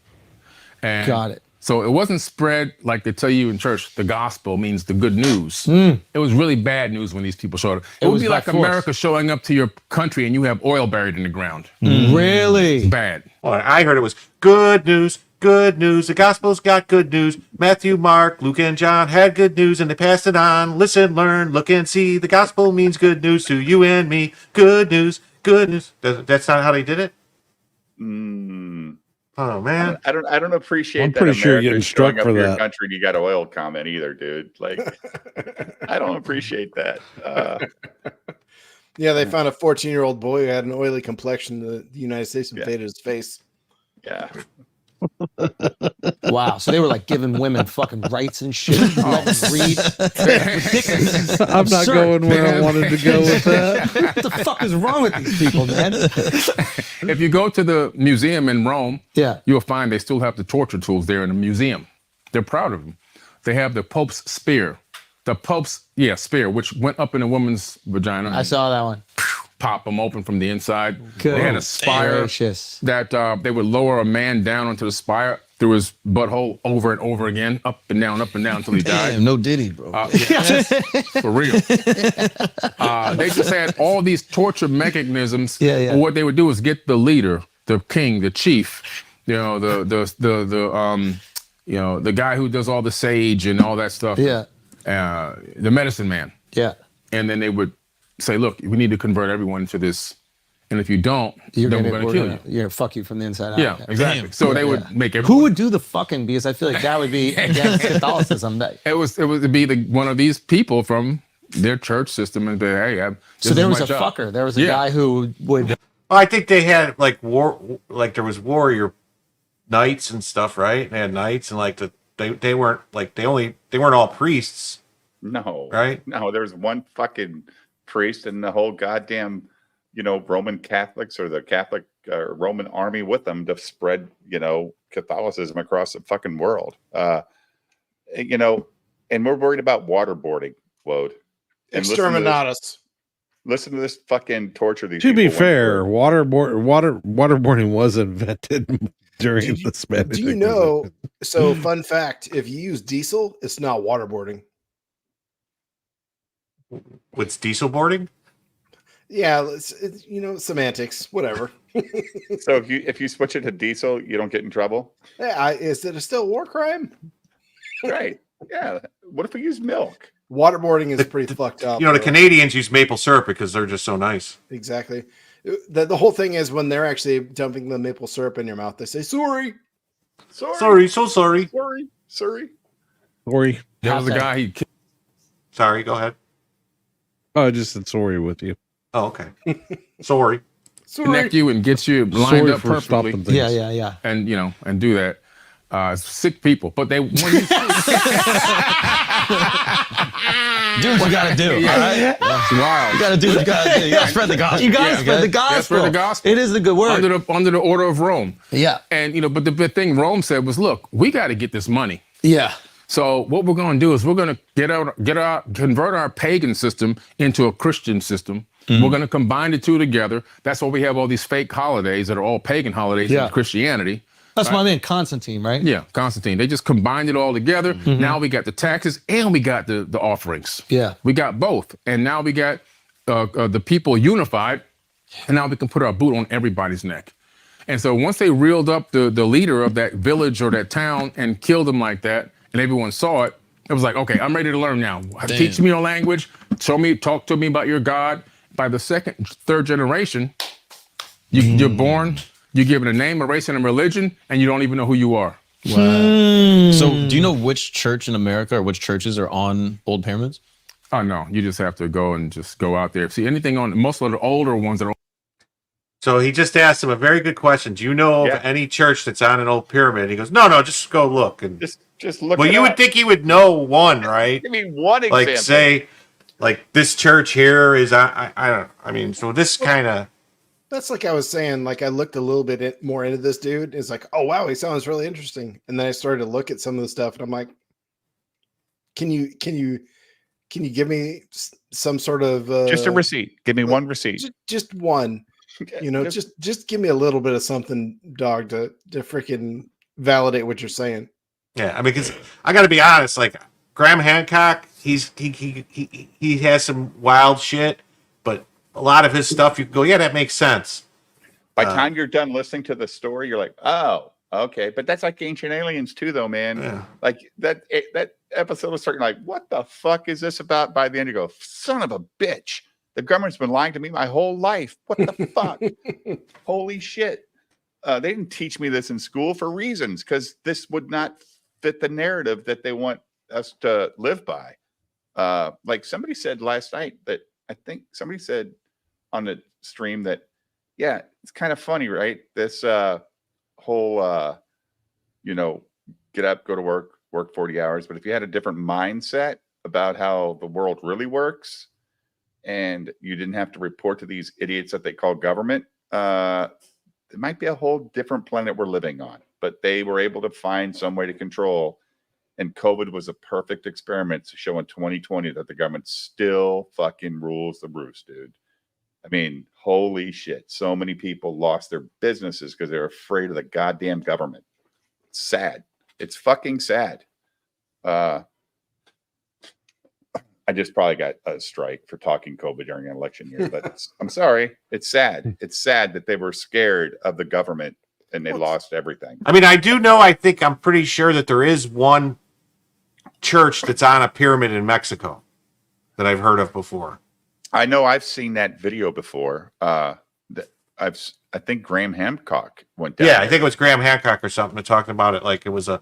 [SPEAKER 9] And
[SPEAKER 8] Got it.
[SPEAKER 9] so it wasn't spread like they tell you in church, the gospel means the good news. It was really bad news when these people showed up. It would
[SPEAKER 8] was
[SPEAKER 9] be
[SPEAKER 8] by
[SPEAKER 9] like
[SPEAKER 8] force.
[SPEAKER 9] America showing up to your country and you have oil buried in the ground.
[SPEAKER 8] Really?
[SPEAKER 9] Bad.
[SPEAKER 2] Well, I heard it was good news. Good news. The gospel's got good news. Matthew, Mark, Luke, and John had good news and they passed it on. Listen, learn, look, and see. The gospel means good news to you and me. Good news. Good news. That's not how they did it?
[SPEAKER 1] Mm,
[SPEAKER 2] Oh, man.
[SPEAKER 1] I don't appreciate.
[SPEAKER 3] I'm
[SPEAKER 1] that
[SPEAKER 3] pretty sure you're getting
[SPEAKER 1] America's
[SPEAKER 3] struck
[SPEAKER 1] showing up
[SPEAKER 3] for
[SPEAKER 1] to your
[SPEAKER 3] that.
[SPEAKER 1] country and you got an oil comment either, dude. Like, I don't appreciate that.
[SPEAKER 5] Yeah, they found a 14-year-old boy who had an oily complexion. The United States invaded his face.
[SPEAKER 1] Yeah.
[SPEAKER 8] Wow. So they were like giving women fucking rights and shit. Let them read. Ridiculous.
[SPEAKER 3] I'm not
[SPEAKER 8] Absurd.
[SPEAKER 3] going where I wanted to go with that.
[SPEAKER 8] What the fuck is wrong with these people, man?
[SPEAKER 9] If you go to the museum in Rome,
[SPEAKER 8] Yeah.
[SPEAKER 9] you'll find they still have the torture tools there in the museum. They're proud of them. They have the Pope's spear. The Pope's, spear, which went up in a woman's vagina.
[SPEAKER 8] I saw that one.
[SPEAKER 9] Pop them open from the inside.
[SPEAKER 8] Good
[SPEAKER 9] They had a spire
[SPEAKER 8] gracious.
[SPEAKER 9] that they would lower a man down onto the spire through his butthole over and over again, up and down until he died.
[SPEAKER 10] Damn, no Diddy, bro.
[SPEAKER 9] For real. They just had all these torture mechanisms.
[SPEAKER 8] Yeah.
[SPEAKER 9] What they would do is get the leader, the king, the chief, the guy who does all the sage and all that stuff.
[SPEAKER 8] Yeah.
[SPEAKER 9] The medicine man.
[SPEAKER 8] Yeah.
[SPEAKER 9] And then they would say, look, we need to convert everyone to this. And if you don't, then we're going to kill you.
[SPEAKER 8] You're gonna fuck you from the inside out.
[SPEAKER 9] Yeah, exactly.
[SPEAKER 10] Damn.
[SPEAKER 9] So they would make everyone.
[SPEAKER 8] Who would do the fucking? Because I feel like that would be against Catholicism.
[SPEAKER 9] It would be one of these people from their church system and be, hey,
[SPEAKER 8] So there was a fucker. There was a guy who would.
[SPEAKER 2] Well, I think they had like there was warrior knights and stuff, right? They had knights and like they weren't like they weren't all priests.
[SPEAKER 1] No.
[SPEAKER 2] Right?
[SPEAKER 1] No, there's one fucking priest and the whole goddamn, Roman Catholics or the Catholic Roman army with them to spread, Catholicism across the fucking world. And we're worried about waterboarding, Wode. And
[SPEAKER 5] Exterminatus.
[SPEAKER 1] listen to this fucking torture these
[SPEAKER 3] To be
[SPEAKER 1] people went
[SPEAKER 3] fair,
[SPEAKER 1] through.
[SPEAKER 3] waterboarding was invented during the Spanish.
[SPEAKER 5] Do you know? So, fun fact: if you use diesel, it's not waterboarding.
[SPEAKER 2] What's diesel boarding?
[SPEAKER 5] Yeah, it's semantics, whatever.
[SPEAKER 1] So if you switch it to diesel, you don't get in trouble.
[SPEAKER 5] Yeah, is it still a war crime?
[SPEAKER 1] Right. Yeah. What if we use milk?
[SPEAKER 5] Waterboarding is pretty fucked up.
[SPEAKER 2] The Canadians use maple syrup because they're just so nice.
[SPEAKER 5] Exactly. The whole thing is when they're actually dumping the maple syrup in your mouth, they say sorry.
[SPEAKER 2] Sorry, so sorry.
[SPEAKER 1] Sorry.
[SPEAKER 3] Sorry.
[SPEAKER 9] There was a guy he killed.
[SPEAKER 2] Sorry, go ahead.
[SPEAKER 3] Oh, I just said sorry with you.
[SPEAKER 2] Oh, okay. Sorry.
[SPEAKER 9] Connect you and get you lined
[SPEAKER 3] Sorry
[SPEAKER 9] up
[SPEAKER 3] for
[SPEAKER 9] perfectly.
[SPEAKER 3] stopping things.
[SPEAKER 8] Yeah.
[SPEAKER 9] And and do that. sick people, but they when you,
[SPEAKER 11] do what you gotta do.
[SPEAKER 9] Yeah.
[SPEAKER 11] All right,
[SPEAKER 9] it's wild.
[SPEAKER 11] you gotta do what you gotta do. You gotta spread the gospel.
[SPEAKER 8] You gotta spread the
[SPEAKER 9] You gotta
[SPEAKER 8] gospel.
[SPEAKER 9] spread the gospel.
[SPEAKER 8] It is the good word.
[SPEAKER 9] under the order of Rome.
[SPEAKER 8] Yeah.
[SPEAKER 9] And but the big thing Rome said was, look, we got to get this money.
[SPEAKER 8] Yeah.
[SPEAKER 9] So what we're going to do is we're going to convert our pagan system into a Christian system. We're going to combine the two together. That's why we have all these fake holidays that are all pagan holidays in Christianity.
[SPEAKER 8] That's my man Constantine, right?
[SPEAKER 9] Yeah, Constantine. They just combined it all together. Now we got the taxes and we got the offerings.
[SPEAKER 8] Yeah.
[SPEAKER 9] We got both. And now we got the people unified. And now we can put our boot on everybody's neck. And so once they reeled up the leader of that village or that town and killed him like that, and everyone saw it, it was like, okay, I'm ready to learn now. Teach me your language. Talk to me about your God. By the second, third generation, you're born, you're given a name, a race, and a religion, and you don't even know who you are.
[SPEAKER 11] Wow. So do you know which church in America or which churches are on old pyramids?
[SPEAKER 9] Oh, no. You just have to go out there. See, anything on most of the older ones that are.
[SPEAKER 2] So he just asked him a very good question. Do you know of any church that's on an old pyramid? He goes, no, just go look. And
[SPEAKER 1] just look.
[SPEAKER 2] Well, you would think he would know one, right?
[SPEAKER 1] Give me one example.
[SPEAKER 2] Like, say, like this church here is, I don't, I mean, so this kind of.
[SPEAKER 5] That's like I was saying, like I looked a little bit more into this dude. It's like, oh, wow, he sounds really interesting. And then I started to look at some of the stuff and I'm like, can you give me some sort of
[SPEAKER 1] just a receipt? Give me one receipt.
[SPEAKER 5] Just one. You know, just give me a little bit of something, dog, to freaking validate what you're saying.
[SPEAKER 2] Yeah, I mean, because I got to be honest, like Graham Hancock, he has some wild shit, but a lot of his stuff, you can go, yeah, that makes sense.
[SPEAKER 1] By the time you're done listening to the story, you're like, oh, okay. But that's like Ancient Aliens too, though, man. Yeah. Like that episode was starting like, what the fuck is this about? By the end, you go, son of a bitch. The government's been lying to me my whole life. What the fuck? Holy shit. They didn't teach me this in school for reasons, because this would not fit the narrative that they want us to live by. Like somebody said last night that I think somebody said on the stream that, yeah, it's kind of funny, right? This whole, get up, go to work 40 hours. But if you had a different mindset about how the world really works, and you didn't have to report to these idiots that they call government, there might be a whole different planet we're living on. But they were able to find some way to control. And COVID was a perfect experiment to show in 2020 that the government still fucking rules the roost, dude. I mean, holy shit. So many people lost their businesses because they're afraid of the goddamn government. It's sad. It's fucking sad. I just probably got a strike for talking COVID during an election year, but I'm sorry. It's sad. It's sad that they were scared of the government and they lost everything.
[SPEAKER 2] I mean, I'm pretty sure that there is one church that's on a pyramid in Mexico that I've heard of before.
[SPEAKER 1] I know I've seen that video before. I think Graham Hancock went down.
[SPEAKER 2] Yeah, I think it was Graham Hancock or something talking about it like it was a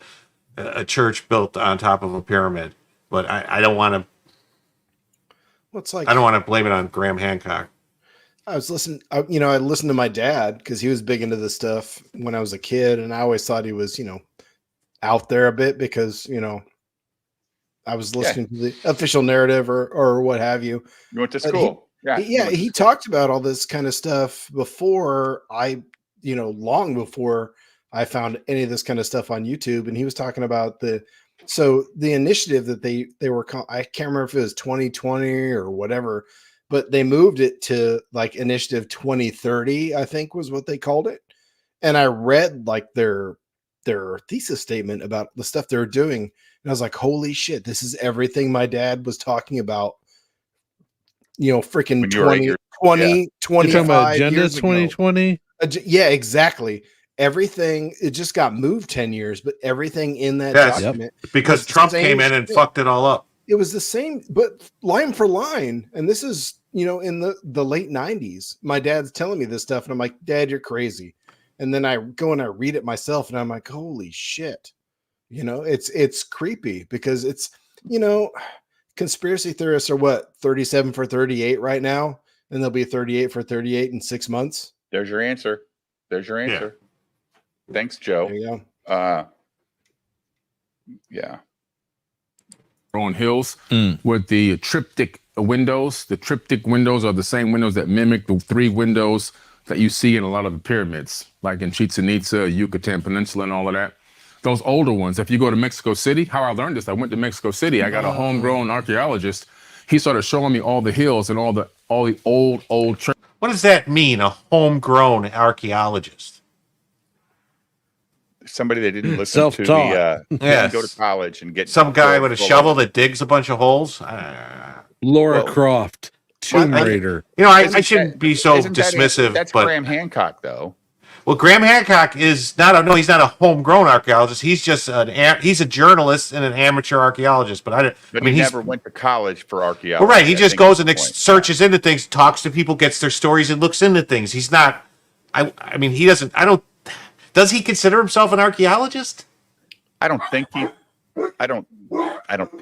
[SPEAKER 2] church built on top of a pyramid. But I don't want to. I don't want to blame it on Graham Hancock.
[SPEAKER 5] I was listening, I listened to my dad because he was big into this stuff when I was a kid. And I always thought he was, out there a bit because, I was listening to the official narrative or what have you.
[SPEAKER 1] You went to school.
[SPEAKER 5] He talked about all this kind of stuff before long before I found any of this kind of stuff on YouTube. And he was talking about the initiative that they were, I can't remember if it was 2020 or whatever, but they moved it to like Initiative 2030, I think was what they called it. And I read like their thesis statement about the stuff they were doing. And I was like, holy shit, this is everything my dad was talking about, freaking 20, 25
[SPEAKER 3] Agenda
[SPEAKER 5] years
[SPEAKER 3] 2020.
[SPEAKER 5] Yeah, exactly. Everything, it just got moved 10 years, but everything in that document.
[SPEAKER 2] Because Trump came in and fucked it all up.
[SPEAKER 5] It was the same, but line for line. And this is, in the late 90s. My dad's telling me this stuff, and I'm like, Dad, you're crazy. And then I go and I read it myself, and I'm like, holy shit. It's creepy because it's, conspiracy theorists are what, 37 for 38 right now, and they'll be 38 for 38 in 6 months.
[SPEAKER 1] There's your answer.
[SPEAKER 5] Yeah.
[SPEAKER 1] Thanks, Joe.
[SPEAKER 5] There you go.
[SPEAKER 1] Yeah.
[SPEAKER 9] On hills with the triptych windows. The triptych windows are the same windows that mimic the 3 windows that you see in a lot of the pyramids, like in Chichen Itza, Yucatan Peninsula, and all of that. Those older ones, if you go to Mexico City, how I learned this, I went to Mexico City. I got a homegrown archaeologist. He started showing me all the hills and all the old
[SPEAKER 2] What does that mean, a homegrown archaeologist?
[SPEAKER 1] Somebody that didn't listen to
[SPEAKER 3] Self-taught.
[SPEAKER 1] didn't go to college and get
[SPEAKER 2] some guy with a shovel that digs a bunch of holes.
[SPEAKER 3] Laura Croft, Tomb Raider.
[SPEAKER 2] I shouldn't be so dismissive.
[SPEAKER 1] That's
[SPEAKER 2] but
[SPEAKER 1] Graham Hancock, though.
[SPEAKER 2] Well, Graham Hancock is not he's not a homegrown archaeologist. He's just he's a journalist and an amateur archaeologist. But he
[SPEAKER 1] never went to college for archaeology.
[SPEAKER 2] Well, right. He just goes and searches into things, talks to people, gets their stories, and looks into things. He's not. He doesn't. Does he consider himself an archaeologist?
[SPEAKER 1] I don't think he. I don't.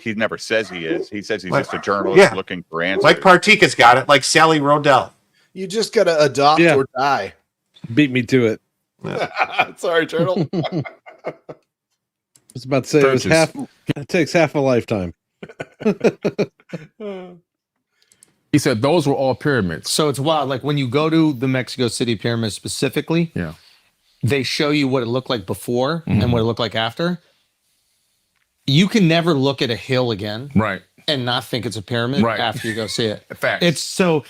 [SPEAKER 1] He never says he is. He says he's just a journalist looking for answers.
[SPEAKER 2] Like Partika's got it. Like Sally Rodell.
[SPEAKER 5] You just gotta adopt or die.
[SPEAKER 3] Beat me to it.
[SPEAKER 5] Yeah. Sorry, Turtle.
[SPEAKER 3] I was about to say it takes half a lifetime.
[SPEAKER 9] He said those were all pyramids.
[SPEAKER 8] So it's wild. Like when you go to the Mexico City pyramids specifically, they show you what it looked like before and what it looked like after. You can never look at a hill again,
[SPEAKER 9] right,
[SPEAKER 8] and not think it's a pyramid after you go see it.
[SPEAKER 9] Fact.
[SPEAKER 8] It's so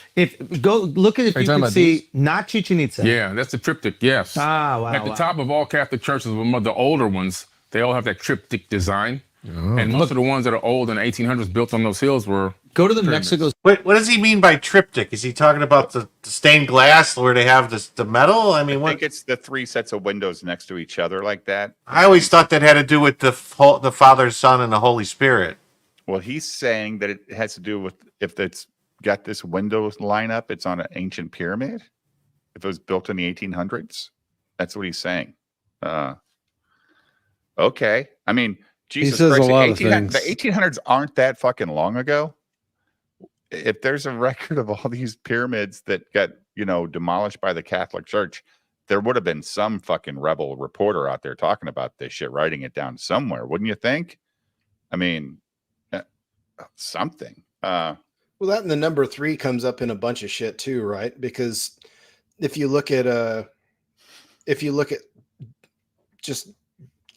[SPEAKER 8] go look at it. You can see not Chichen Itza.
[SPEAKER 9] Yeah, that's the triptych. Yes.
[SPEAKER 8] Wow.
[SPEAKER 9] At the top of all Catholic churches, the older ones, they all have that triptych design. And most of the ones that are old in the 1800s built on those hills were
[SPEAKER 8] go to the
[SPEAKER 9] pyramids.
[SPEAKER 8] Mexico.
[SPEAKER 2] What does he mean by triptych? Is he talking about the stained glass where they have the metal? I
[SPEAKER 1] think it's the 3 sets of windows next to each other like that.
[SPEAKER 2] I always thought that had to do with the Father, Son, and the Holy Spirit.
[SPEAKER 1] Well, he's saying that it has to do with if it's got this window lineup, it's on an ancient pyramid. If it was built in the 1800s, that's what he's saying. Okay, I mean. Jesus
[SPEAKER 3] he says
[SPEAKER 1] Christ,
[SPEAKER 3] a lot of things.
[SPEAKER 1] The 1800s aren't that fucking long ago. If there's a record of all these pyramids that got, demolished by the Catholic Church, there would have been some fucking rebel reporter out there talking about this shit, writing it down somewhere, wouldn't you think? I mean, something.
[SPEAKER 5] Well, that and the number 3 comes up in a bunch of shit too, right? Because if you look at just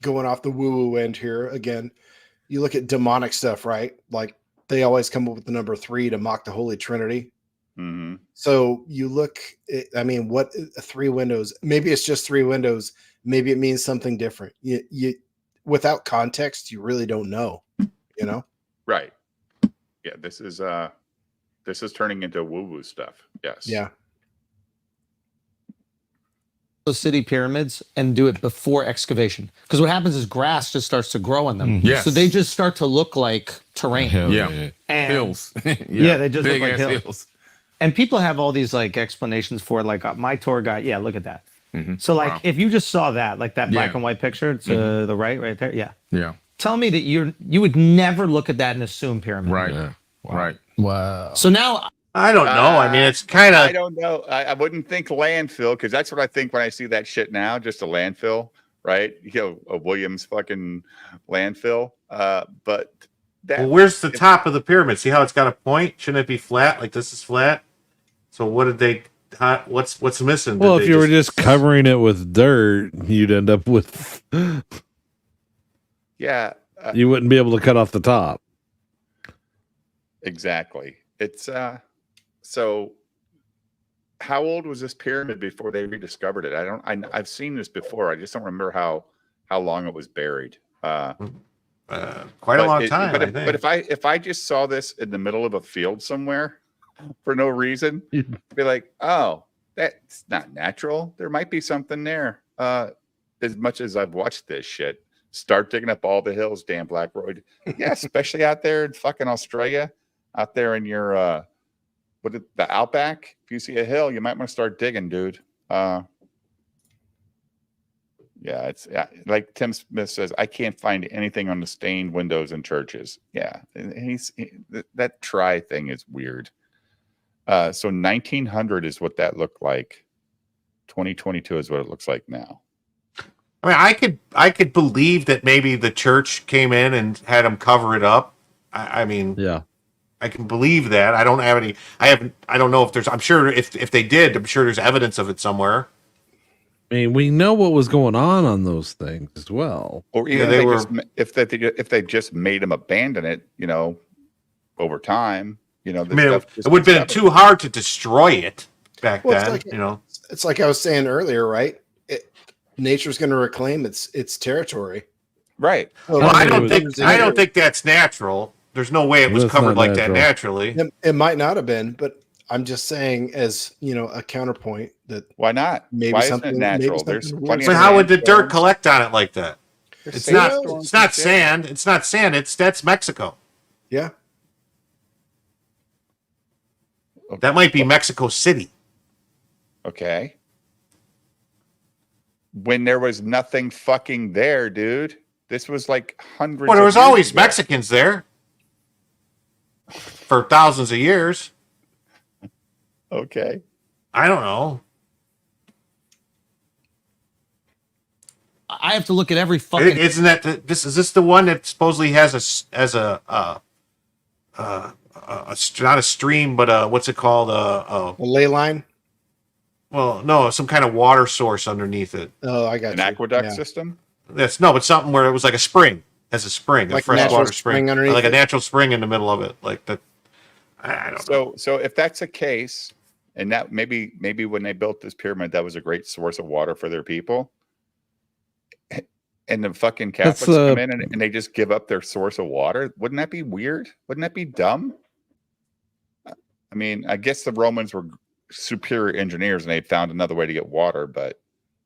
[SPEAKER 5] going off the woo-woo end here again, you look at demonic stuff, right? Like they always come up with the number 3 to mock the Holy Trinity.
[SPEAKER 1] Mm-hmm.
[SPEAKER 5] So you look at, what 3 windows, maybe it's just 3 windows. Maybe it means something different. You without context, you really don't know,
[SPEAKER 1] Right. Yeah. This is turning into woo-woo stuff. Yes.
[SPEAKER 5] Yeah.
[SPEAKER 8] City pyramids and do it before excavation, because what happens is grass just starts to grow on them.
[SPEAKER 9] Yes.
[SPEAKER 8] So they just start to look like terrain.
[SPEAKER 9] And hills.
[SPEAKER 8] They just look like
[SPEAKER 9] Big-ass
[SPEAKER 8] hills. And people have all these like explanations for it. Like my tour guide, look at that. So like if you just saw that, like that black and white picture to the right there, tell me that you would never look at that and assume pyramid.
[SPEAKER 9] Right. Right.
[SPEAKER 11] Wow.
[SPEAKER 8] So now
[SPEAKER 2] I don't know. It's kind of.
[SPEAKER 1] I don't know. I wouldn't think landfill, because that's what I think when I see that shit now. Just a landfill, right? A Williams fucking landfill. But
[SPEAKER 2] where's the top of the pyramid? See how it's got a point? Shouldn't it be flat? Like this is flat. So what did they? What's missing?
[SPEAKER 3] Well, if you were just covering it with dirt, you'd end up with.
[SPEAKER 1] Yeah.
[SPEAKER 3] You wouldn't be able to cut off the top.
[SPEAKER 1] Exactly. It's so how old was this pyramid before they rediscovered it? I've seen this before. I just don't remember how long it was buried.
[SPEAKER 2] Quite a long time.
[SPEAKER 1] But if I just saw this in the middle of a field somewhere for no reason, I'd be like, oh, that's not natural. There might be something there. As much as I've watched this shit, start digging up all the hills, Dan Blackroyd. Yeah, especially out there in fucking Australia, out there in your the outback. If you see a hill, you might want to start digging, dude. It's like Tim Smith says, I can't find anything on the stained windows in churches. Yeah, that try thing is weird. So 1900 is what that looked like. 2022 is what it looks like now.
[SPEAKER 2] I mean, I could believe that maybe the church came in and had them cover it up. I mean,
[SPEAKER 3] yeah,
[SPEAKER 2] I can believe that. I don't have any. I don't know if there's. I'm sure if they did, I'm sure there's evidence of it somewhere.
[SPEAKER 3] I mean, we know what was going on those things as well.
[SPEAKER 1] Or even if they just made them abandon it, over time,
[SPEAKER 2] it would have been too hard to destroy it back then.
[SPEAKER 5] It's like I was saying earlier, right? Nature's going to reclaim its territory,
[SPEAKER 1] right?
[SPEAKER 5] So
[SPEAKER 2] well, I don't think that's natural. There's no way it was covered like that naturally.
[SPEAKER 5] It might not have been, but I'm just saying, as a counterpoint, that
[SPEAKER 1] why not?
[SPEAKER 5] Maybe
[SPEAKER 1] why
[SPEAKER 5] something
[SPEAKER 1] isn't it natural?
[SPEAKER 5] There's
[SPEAKER 1] plenty.
[SPEAKER 2] But how would the dirt collect on it like that? It's not sand. It's not sand. That's Mexico.
[SPEAKER 5] Yeah.
[SPEAKER 2] That might be Mexico City.
[SPEAKER 1] Okay. When there was nothing fucking there, dude. This was like hundreds.
[SPEAKER 2] Well, there was always Mexicans there for thousands of years.
[SPEAKER 1] Okay.
[SPEAKER 2] I don't know.
[SPEAKER 12] I have to look at every fucking.
[SPEAKER 2] Isn't that is this the one that supposedly has a not a stream, but what's it called?
[SPEAKER 5] A ley line.
[SPEAKER 2] Well, no, some kind of water source underneath it.
[SPEAKER 5] Oh, I got
[SPEAKER 1] an aqueduct system.
[SPEAKER 2] But something where it was like a spring, a freshwater spring
[SPEAKER 5] underneath,
[SPEAKER 2] like a natural spring in the middle of it, like that. I don't know.
[SPEAKER 1] So if that's the case, and that maybe when they built this pyramid, that was a great source of water for their people, and the fucking Catholics come in and they just give up their source of water, wouldn't that be weird? Wouldn't that be dumb? I mean, I guess the Romans were superior engineers and they found another way to get water, but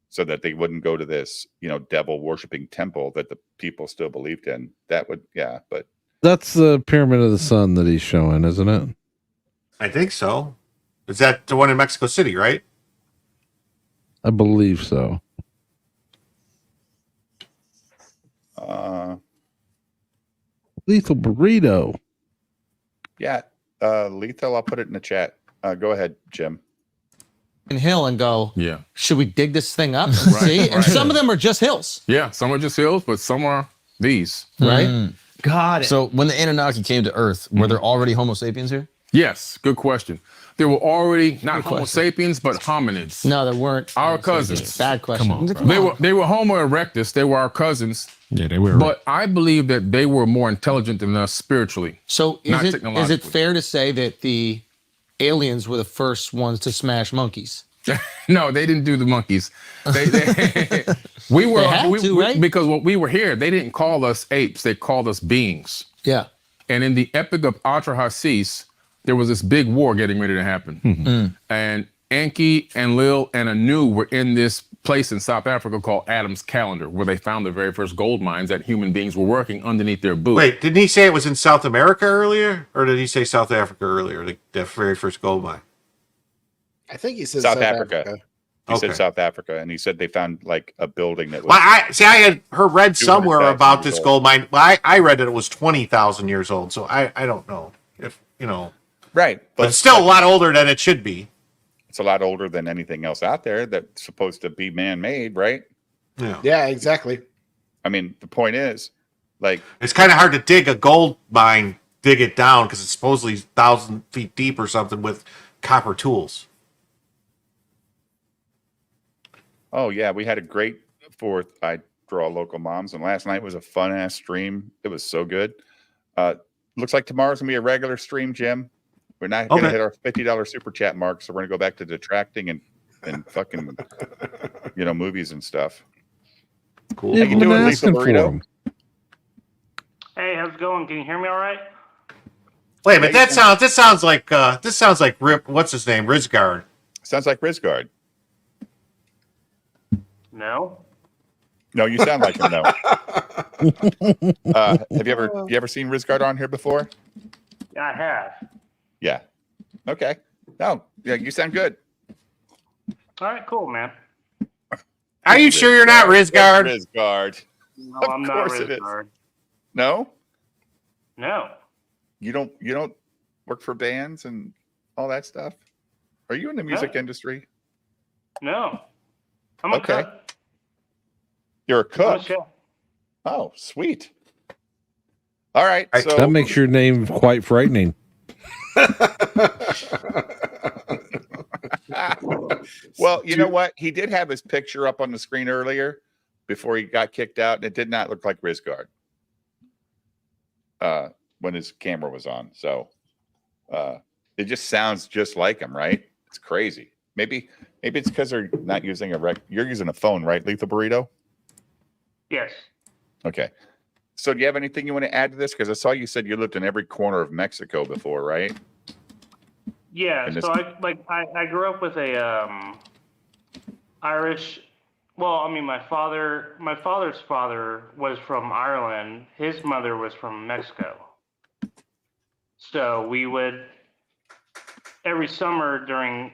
[SPEAKER 1] so that they wouldn't go to this, devil worshiping temple that the people still believed in. That would, yeah, but
[SPEAKER 3] that's the Pyramid of the Sun that he's showing, isn't it?
[SPEAKER 2] I think so. Is that the one in Mexico City, right?
[SPEAKER 3] I believe so. Lethal Burrito.
[SPEAKER 1] Yeah, Lethal. I'll put it in the chat. Go ahead, Jim.
[SPEAKER 12] Hill and go.
[SPEAKER 9] Yeah.
[SPEAKER 12] Should we dig this thing up and see? And some of them are just hills.
[SPEAKER 9] Yeah, some are just hills, but some are these.
[SPEAKER 12] Right. Got it.
[SPEAKER 11] So when the Annunaki came to Earth, were there already Homo sapiens here?
[SPEAKER 9] Yes, good question. There were already not Homo sapiens, but hominids.
[SPEAKER 12] No, there weren't.
[SPEAKER 9] Our cousins.
[SPEAKER 12] Bad question.
[SPEAKER 9] Come on, they were Homo erectus. They were our cousins.
[SPEAKER 10] Yeah, they were.
[SPEAKER 9] But I believe that they were more intelligent than us spiritually.
[SPEAKER 12] So is it fair to say that the aliens were the first ones to smash monkeys?
[SPEAKER 9] No, they didn't do the monkeys. We were right? Because when we were here, they didn't call us apes. They called us beings.
[SPEAKER 12] Yeah.
[SPEAKER 9] And in the Epic of Atrahasis, there was this big war getting ready to happen. And Enki and Lil and Anu were in this place in South Africa called Adam's Calendar, where they found the very first gold mines that human beings were working underneath their boots.
[SPEAKER 2] Wait, didn't he say it was in South America earlier? Or did he say South Africa earlier, the very first gold mine?
[SPEAKER 5] I think he said
[SPEAKER 1] South Africa. He said South Africa, and he said they found like a building that was.
[SPEAKER 2] Well, I had read somewhere about this gold mine. Well, I read that it was 20,000 years old, so I don't know if
[SPEAKER 1] Right,
[SPEAKER 2] but it's still a lot older than it should be.
[SPEAKER 1] It's a lot older than anything else out there that's supposed to be man-made, right?
[SPEAKER 5] Yeah, exactly.
[SPEAKER 1] I mean, the point is, like,
[SPEAKER 2] it's kind of hard to dig a gold mine, dig it down because it's supposedly 1,000 feet deep or something with copper tools.
[SPEAKER 1] Oh yeah, we had a great Fourth I Draw Local Moms, and last night was a fun ass stream. It was so good. Looks like tomorrow's gonna be a regular stream, Jim. We're not gonna hit our $50 super chat mark, so we're gonna go back to detracting and fucking movies and stuff.
[SPEAKER 2] Cool.
[SPEAKER 1] How you doing, Lethal Burrito?
[SPEAKER 13] Hey, how's it going? Can you hear me all right?
[SPEAKER 2] Wait a minute, this sounds like Rip. What's his name? Rizgard.
[SPEAKER 1] Sounds like Rizgard.
[SPEAKER 13] No.
[SPEAKER 1] No, you sound like him though. Have you ever seen Rizgard on here before?
[SPEAKER 13] Yeah, I have.
[SPEAKER 1] Yeah. Okay. No. Yeah, you sound good.
[SPEAKER 13] All right, cool, man.
[SPEAKER 2] Are you sure you're not Rizgard?
[SPEAKER 1] Rizgard.
[SPEAKER 13] No, I'm not Rizgard.
[SPEAKER 1] No?
[SPEAKER 13] No.
[SPEAKER 1] You don't work for bands and all that stuff? Are you in the music industry?
[SPEAKER 13] No. I'm a cook.
[SPEAKER 1] You're a cook. Oh, sweet. All right. So
[SPEAKER 3] that makes your name quite frightening.
[SPEAKER 1] Well, you know what? He did have his picture up on the screen earlier before he got kicked out, and it did not look like Rizgard when his camera was on. So it just sounds just like him, right? It's crazy. Maybe it's because they're not using you're using a phone, right, Lethal Burrito?
[SPEAKER 13] Yes.
[SPEAKER 1] Okay. So do you have anything you want to add to this? Because I saw you said you lived in every corner of Mexico before, right?
[SPEAKER 13] Yeah. So I grew up with a Irish. Well, I mean, my father's father was from Ireland. His mother was from Mexico. So we would every summer during.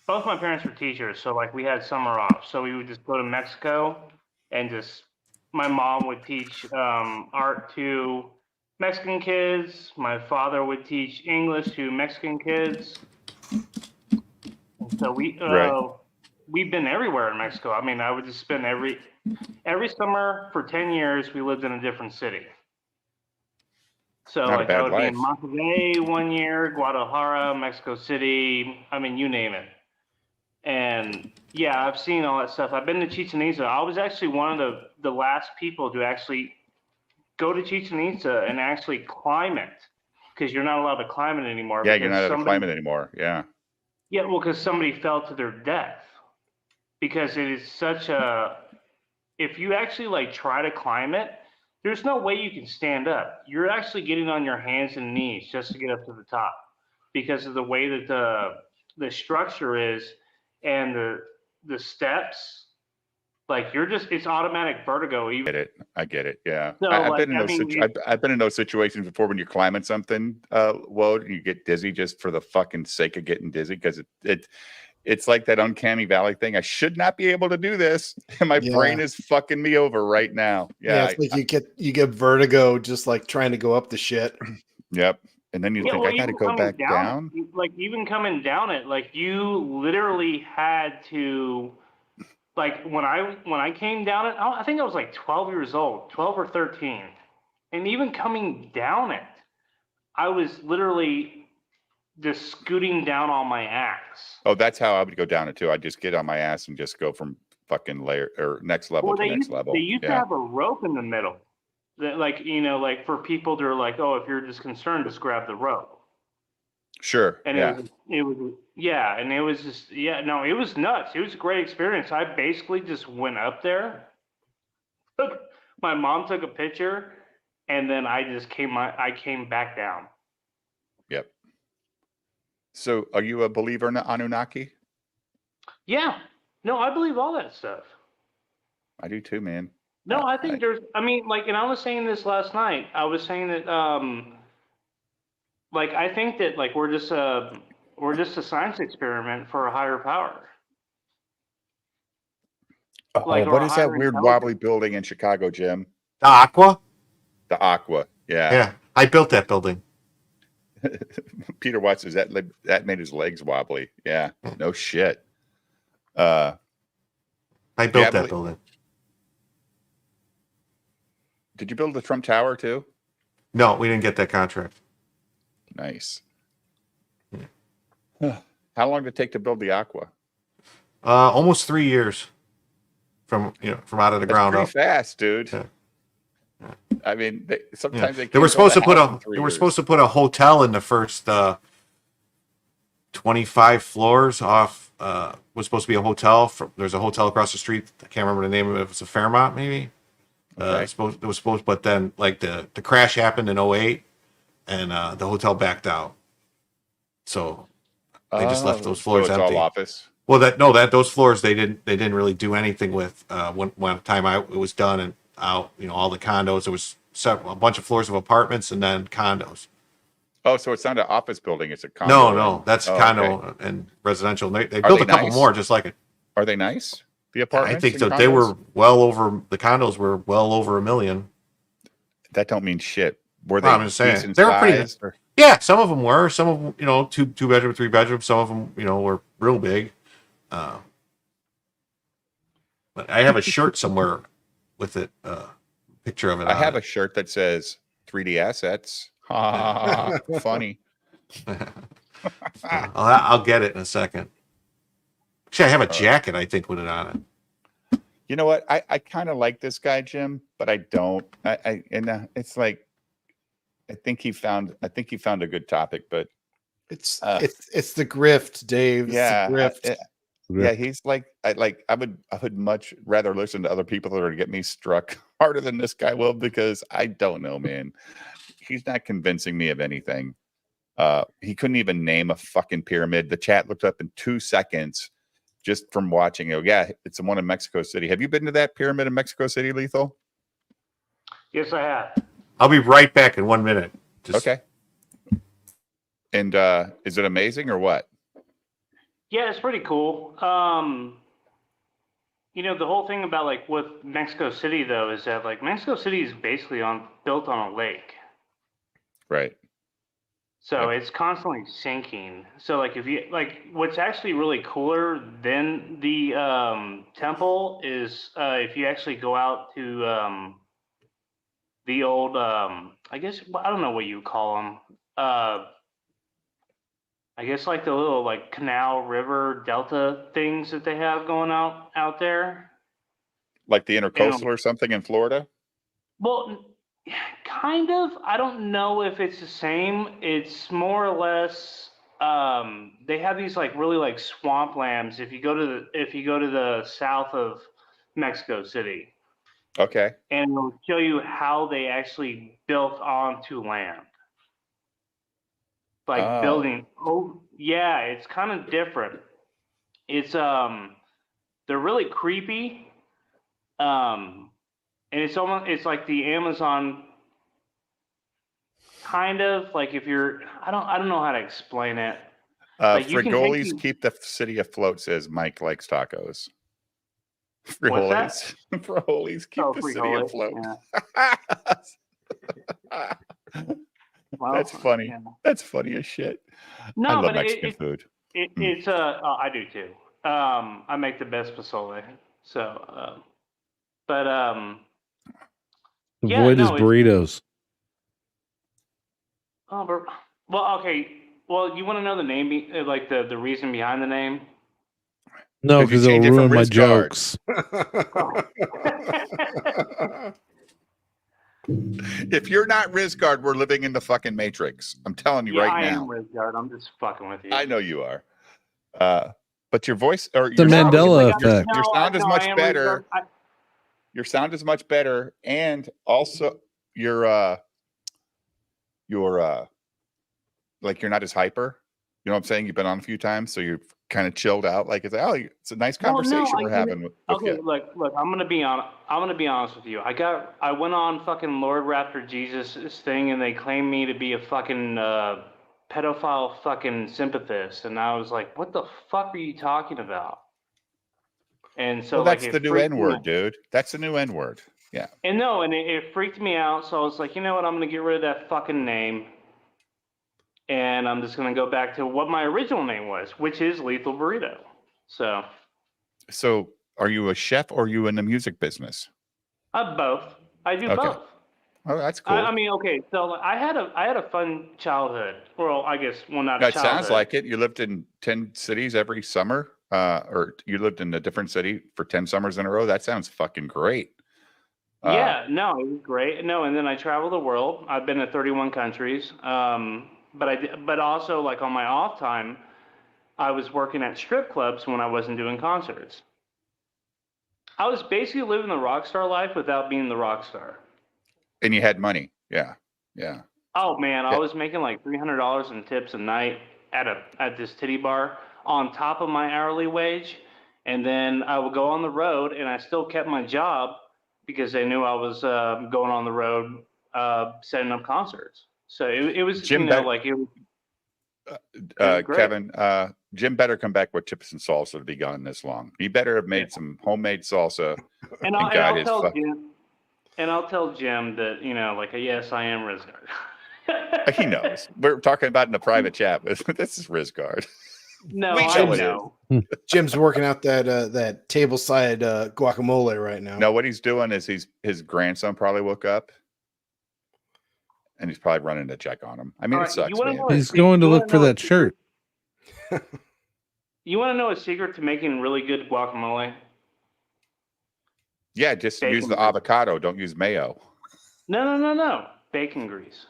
[SPEAKER 13] Both my parents were teachers, so like we had summer off. So we would just go to Mexico and just. My mom would teach art to Mexican kids. My father would teach English to Mexican kids. And so we've been everywhere in Mexico. I mean, I would just spend every summer for 10 years. We lived in a different city. So like I would be in Monterrey one year, Guadalajara, Mexico City. I mean, you name it. And yeah, I've seen all that stuff. I've been to Chichen Itza. I was actually one of the last people to actually go to Chichen Itza and actually climb it, because you're not allowed to climb it anymore.
[SPEAKER 1] Yeah, you're not allowed to climb it anymore. Yeah.
[SPEAKER 13] Yeah, well, because somebody fell to their death. Because it is such a. If you actually like try to climb it, there's no way you can stand up. You're actually getting on your hands and knees just to get up to the top, because of the way that the structure is. And the steps, like it's automatic vertigo.
[SPEAKER 1] I get it. Yeah,
[SPEAKER 13] so,
[SPEAKER 1] I've been in those situations before when you're climbing something, Wode, and you get dizzy just for the fucking sake of getting dizzy, because it's like that uncanny valley thing. I should not be able to do this, and my brain is fucking me over right now. Yeah,
[SPEAKER 5] it's like you get vertigo just like trying to go up the shit.
[SPEAKER 1] Yep. And then you think, I got to go back down?
[SPEAKER 13] Like, even coming down it, like, you literally had to, like, when I came down it, I think I was like 12 years old, 12 or 13. And even coming down it, I was literally just scooting down on my ass.
[SPEAKER 1] Oh, that's how I would go down it, too. I'd just get on my ass and just go from fucking layer or next level to next level.
[SPEAKER 13] They used to have a rope in the middle. That, like, you know, like for people that are like, oh, if you're just concerned, just grab the rope.
[SPEAKER 1] Sure.
[SPEAKER 13] And it was and it was just it was nuts. It was a great experience. I basically just went up there. My mom took a picture, and then I just came back down.
[SPEAKER 1] Yep. So, are you a believer in the Annunaki?
[SPEAKER 13] Yeah. No, I believe all that stuff.
[SPEAKER 1] I do too, man.
[SPEAKER 13] No, I think and I was saying this last night. I was saying that, I think that, like, we're just a science experiment for a higher power.
[SPEAKER 1] What is that weird wobbly building in Chicago, Jim?
[SPEAKER 2] The Aqua?
[SPEAKER 1] The Aqua, yeah.
[SPEAKER 2] Yeah, I built that building.
[SPEAKER 1] Peter Watts says that made his legs wobbly. Yeah, no shit. I
[SPEAKER 2] built that building.
[SPEAKER 1] Did you build the Trump Tower too?
[SPEAKER 2] No, we didn't get that contract.
[SPEAKER 1] Nice. How long did it take to build the Aqua?
[SPEAKER 2] Almost 3 years from out of the ground up.
[SPEAKER 1] Pretty fast, dude. Yeah. I mean, sometimes
[SPEAKER 2] they were supposed to put a hotel in the first 25 floors off. Was supposed to be a hotel. There's a hotel across the street. I can't remember the name of it. It was a Fairmont, maybe. It was supposed, but then like the crash happened in 2008, and the hotel backed out. So they just left those floors empty.
[SPEAKER 1] All office.
[SPEAKER 2] Well, those floors they didn't really do anything with. When time it was done and out, all the condos. There was a bunch of floors of apartments and then condos.
[SPEAKER 1] Oh, so it's not an office building; it's a condo.
[SPEAKER 2] No, that's condo and residential. They built a couple more just like it.
[SPEAKER 1] Are they nice? The apartments?
[SPEAKER 2] I think so. They were well over. The condos were well over $1 million.
[SPEAKER 1] That don't mean shit. Were they?
[SPEAKER 2] I'm just saying they were pretty. Yeah, some of them were. Some of them, 2 bedroom, 3 bedroom. Some of them, were real big. But But I have a shirt somewhere with it, picture of it.
[SPEAKER 1] I have a shirt that says 3D assets. Funny.
[SPEAKER 2] I'll get it in a second. Actually, I have a jacket, I think, with it on it.
[SPEAKER 1] You know what? I kind of like this guy, Jim, but I don't. It's like I think he found a good topic, but
[SPEAKER 5] it's the grift, Dave.
[SPEAKER 1] Yeah,
[SPEAKER 5] it's the grift.
[SPEAKER 1] Yeah, he's like I would much rather listen to other people that are to get me struck harder than this guy will, because I don't know, man. He's not convincing me of anything. He couldn't even name a fucking pyramid. The chat looked up in 2 seconds just from watching it. Yeah, it's the one in Mexico City. Have you been to that pyramid in Mexico City, Lethal?
[SPEAKER 13] Yes, I have.
[SPEAKER 2] I'll be right back in 1 minute.
[SPEAKER 1] Okay. And is it amazing or what?
[SPEAKER 13] Yeah, it's pretty cool. You know, the whole thing about like with Mexico City though is that like Mexico City is basically built on a lake.
[SPEAKER 1] Right.
[SPEAKER 13] So it's constantly sinking. So like if you like what's actually really cooler than the temple is if you actually go out to the old I guess I don't know what you call them. I guess like the little like canal river delta things that they have going out there.
[SPEAKER 1] Like the intercoastal or something in Florida?
[SPEAKER 13] Well, kind of. I don't know if it's the same. It's more or less they have these like really like swamplands if you go to the south of Mexico City.
[SPEAKER 1] Okay.
[SPEAKER 13] And it'll show you how they actually built onto land. Like building. Oh, yeah, it's kind of different. It's they're really creepy. And it's like the Amazon kind of like if you're I don't know how to explain it. Like
[SPEAKER 1] Frijoles keep the city afloat, says Mike likes tacos.
[SPEAKER 13] Frijoles.
[SPEAKER 1] Frijoles keep the city afloat.
[SPEAKER 13] Yeah.
[SPEAKER 1] Well, that's funny. Yeah. That's funny as shit.
[SPEAKER 13] No,
[SPEAKER 1] I love
[SPEAKER 13] but
[SPEAKER 1] Mexican food.
[SPEAKER 13] It's I do too. I make the best pozole. So,
[SPEAKER 3] avoid his burritos.
[SPEAKER 13] Well, okay. Well, you want to know the name, like the reason behind the name?
[SPEAKER 3] No, because it'll ruin my jokes.
[SPEAKER 1] If you're not Rizgard, we're living in the fucking Matrix. I'm telling you right now.
[SPEAKER 13] I am Rizgard. I'm just fucking with you.
[SPEAKER 1] I know you are. But your voice or
[SPEAKER 3] the Mandela effect.
[SPEAKER 1] Your sound is much better. Your sound is much better, and also your like you're not as hyper. You know what I'm saying? You've been on a few times, so you're kind of chilled out. Like it's a nice conversation we're having. With
[SPEAKER 13] okay,
[SPEAKER 1] you.
[SPEAKER 13] look, I'm gonna be honest with you. I went on fucking Lord Raptor Jesus' thing, and they claimed me to be a fucking pedophile fucking sympathist, and I was like, what the fuck are you talking about? And so
[SPEAKER 1] that's the new N-word, dude. That's the new N-word. Yeah.
[SPEAKER 13] And no, and it freaked me out. So I was like, you know what? I'm gonna get rid of that fucking name. And I'm just going to go back to what my original name was, which is Lethal Burrito. So
[SPEAKER 1] are you a chef or are you in the music business?
[SPEAKER 13] Both. I do both.
[SPEAKER 1] Oh, that's cool.
[SPEAKER 13] I mean, okay. So I had a fun childhood. Well, I guess, not a childhood.
[SPEAKER 1] That sounds like it. You lived in 10 cities every summer, or you lived in a different city for 10 summers in a row. That sounds fucking great.
[SPEAKER 13] Yeah, no, it was great. No, and then I traveled the world. I've been to 31 countries. But also like on my off time, I was working at strip clubs when I wasn't doing concerts. I was basically living the rock star life without being the rock star.
[SPEAKER 1] And you had money, yeah.
[SPEAKER 13] Oh man, I was making like $300 in tips a night at this titty bar on top of my hourly wage, and then I would go on the road, and I still kept my job because they knew I was going on the road setting up concerts. So it was,
[SPEAKER 1] Jim, Kevin, Jim better come back with chips and salsa to be gone this long. He better have made some homemade salsa.
[SPEAKER 13] And I'll tell Jim that, like, yes, I am Rizgard.
[SPEAKER 1] He knows. We're talking about in a private chat. This is Rizgard.
[SPEAKER 13] No,
[SPEAKER 1] We
[SPEAKER 13] I
[SPEAKER 1] know it
[SPEAKER 13] know.
[SPEAKER 5] Jim's working out that table side guacamole right now.
[SPEAKER 1] No, what he's doing is his grandson probably woke up, and he's probably running to check on him. I mean, it sucks, man.
[SPEAKER 3] He's going to look for that shirt.
[SPEAKER 13] You want to know a secret to making really good guacamole?
[SPEAKER 1] Yeah, just
[SPEAKER 13] Bacon
[SPEAKER 1] use the
[SPEAKER 13] grease.
[SPEAKER 1] avocado. Don't use mayo.
[SPEAKER 13] No. Bacon grease.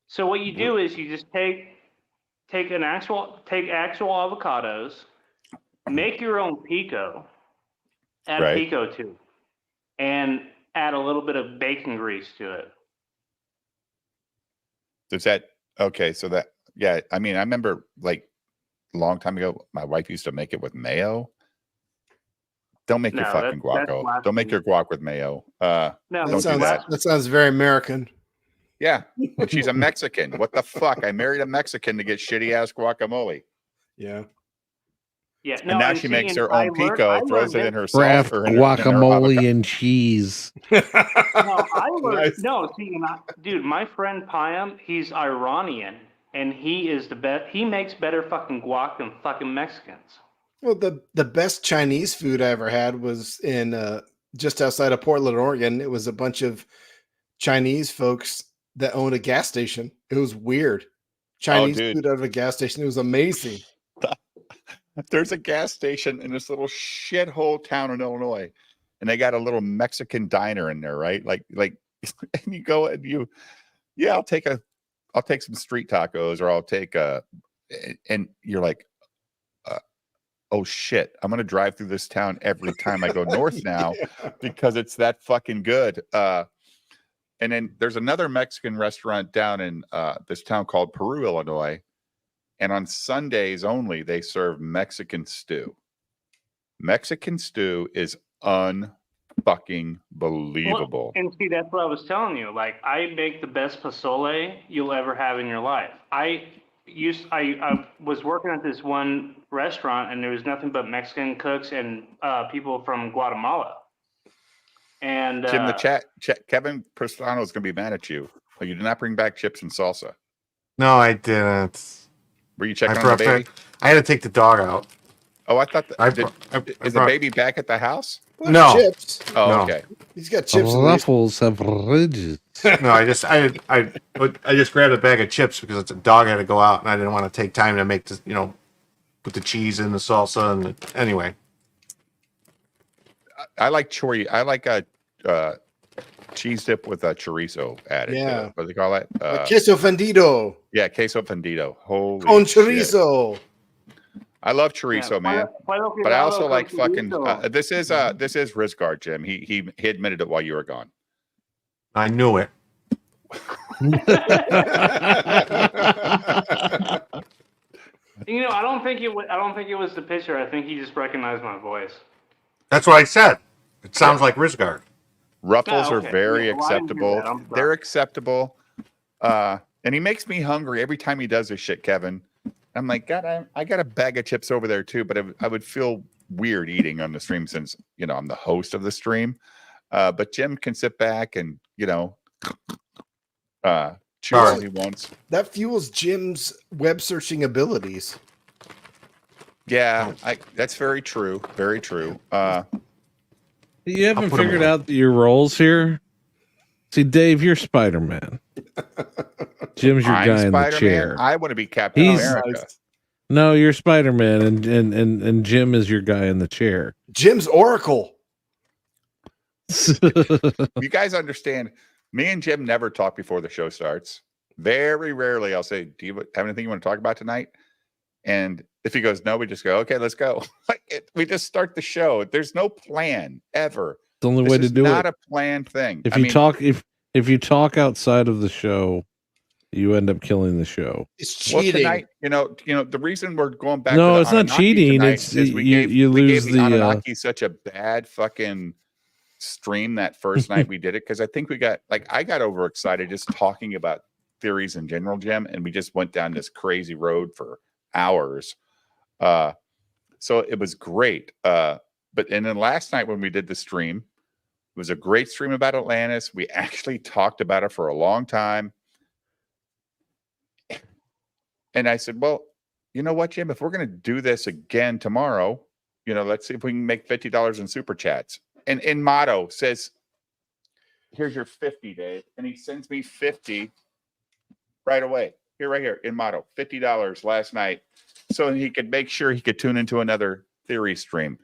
[SPEAKER 13] So what you do is you just take actual avocados, make your own pico, add
[SPEAKER 1] Right.
[SPEAKER 13] pico to, and add a little bit of bacon grease to it.
[SPEAKER 1] Is that okay? So that I mean, I remember like a long time ago, my wife used to make it with mayo. Don't make your
[SPEAKER 13] No,
[SPEAKER 1] fucking
[SPEAKER 13] that's
[SPEAKER 1] guaco. Don't make your guac with mayo.
[SPEAKER 13] No,
[SPEAKER 1] don't do that.
[SPEAKER 5] That sounds very American.
[SPEAKER 1] Yeah, but she's a Mexican. What the fuck? I married a Mexican to get shitty ass guacamole.
[SPEAKER 5] Yeah.
[SPEAKER 13] Yeah,
[SPEAKER 1] And now she makes her own pico, throws it in her
[SPEAKER 3] Kraft
[SPEAKER 1] sauce or in her
[SPEAKER 3] guacamole and cheese.
[SPEAKER 13] No, I learned. No, see, dude, my friend Payam, he's Iranian, and he is the best. He makes better fucking guac than fucking Mexicans.
[SPEAKER 5] Well, the best Chinese food I ever had was in just outside of Portland, Oregon. It was a bunch of Chinese folks that owned a gas station. It was weird. Chinese food out of a gas station. It was amazing.
[SPEAKER 1] There's a gas station in this little shithole town in Illinois, and they got a little Mexican diner in there, right? Like, and you go and I'll take some street tacos, or I'll take and you're like, oh shit, I'm gonna drive through this town every time I go north now because it's that fucking good. And then there's another Mexican restaurant down in this town called Peru, Illinois. And on Sundays only, they serve Mexican stew. Mexican stew is unfucking believable.
[SPEAKER 13] Well, and see, that's what I was telling you. Like, I make the best pozole you'll ever have in your life. I was working at this one restaurant, and there was nothing but Mexican cooks and people from Guatemala. And
[SPEAKER 1] Jim, the chat Kevin Prestano is going to be mad at you. You did not bring back chips and salsa.
[SPEAKER 2] No, I didn't.
[SPEAKER 1] Were you checking on the baby?
[SPEAKER 2] I had to take the dog out.
[SPEAKER 1] Oh, I thought is the baby back at the house?
[SPEAKER 5] Well,
[SPEAKER 2] No.
[SPEAKER 5] Chips.
[SPEAKER 1] Oh,
[SPEAKER 2] No.
[SPEAKER 1] okay.
[SPEAKER 5] He's got chips.
[SPEAKER 3] Ruffles have ridges.
[SPEAKER 2] No, I just grabbed a bag of chips because the dog had to go out, and I didn't want to take time to make this, put the cheese in the salsa, and anyway.
[SPEAKER 1] I like chori. I like a cheese dip with a chorizo added.
[SPEAKER 5] Yeah.
[SPEAKER 1] To it. What do they call it?
[SPEAKER 5] Queso fundido.
[SPEAKER 1] Yeah, queso fundido. Holy
[SPEAKER 5] Con
[SPEAKER 1] shit.
[SPEAKER 5] chorizo.
[SPEAKER 1] I love chorizo, man. But I also like fucking. This is Rizgard, Jim. He admitted it while you were gone.
[SPEAKER 2] I knew it.
[SPEAKER 13] I don't think it was the picture. I think he just recognized my voice.
[SPEAKER 2] That's what I said. It sounds like Rizgard.
[SPEAKER 1] Ruffles
[SPEAKER 13] Oh,
[SPEAKER 1] are
[SPEAKER 13] okay.
[SPEAKER 1] very
[SPEAKER 13] Yeah, well, I didn't hear
[SPEAKER 1] acceptable.
[SPEAKER 13] that. I'm sorry.
[SPEAKER 1] They're acceptable. And he makes me hungry every time he does this shit, Kevin. I'm like, God, I got a bag of chips over there too, but I would feel weird eating on the stream since I'm the host of the stream. But Jim can sit back and chew all he wants.
[SPEAKER 5] That fuels Jim's web searching abilities.
[SPEAKER 1] Yeah, that's very true. Very true.
[SPEAKER 3] You haven't figured out your roles here. See, Dave, you're Spider-Man. Jim's your guy in the chair.
[SPEAKER 1] I want to be Captain America.
[SPEAKER 3] No, you're Spider-Man, and Jim is your guy in the chair.
[SPEAKER 5] Jim's Oracle.
[SPEAKER 1] You guys understand? Me and Jim never talk before the show starts. Very rarely, I'll say, "Do you have anything you want to talk about tonight?" And if he goes, "No," we just go, "Okay, let's go." We just start the show. There's no plan ever.
[SPEAKER 3] The only way to do it.
[SPEAKER 1] Not a planned thing.
[SPEAKER 3] If you talk outside of the show, you end up killing the show.
[SPEAKER 5] It's cheating.
[SPEAKER 1] Well, tonight, the reason we're going back.
[SPEAKER 3] No,
[SPEAKER 1] to
[SPEAKER 3] it's not cheating. It's you lose the
[SPEAKER 1] Annunaki such a bad fucking stream that first night we did it because I think I got overexcited just talking about theories in general, Jim, and we just went down this crazy road for hours. So it was great. And then last night when we did the stream, it was a great stream about Atlantis. We actually talked about it for a long time. And I said, well, you know what, Jim? If we're going to do this again tomorrow, let's see if we can make $50 in super chats. And Motto says, here's your 50, Dave. And he sends me 50 right away. Right here in Motto, $50 last night. So he could make sure he could tune into another theory stream.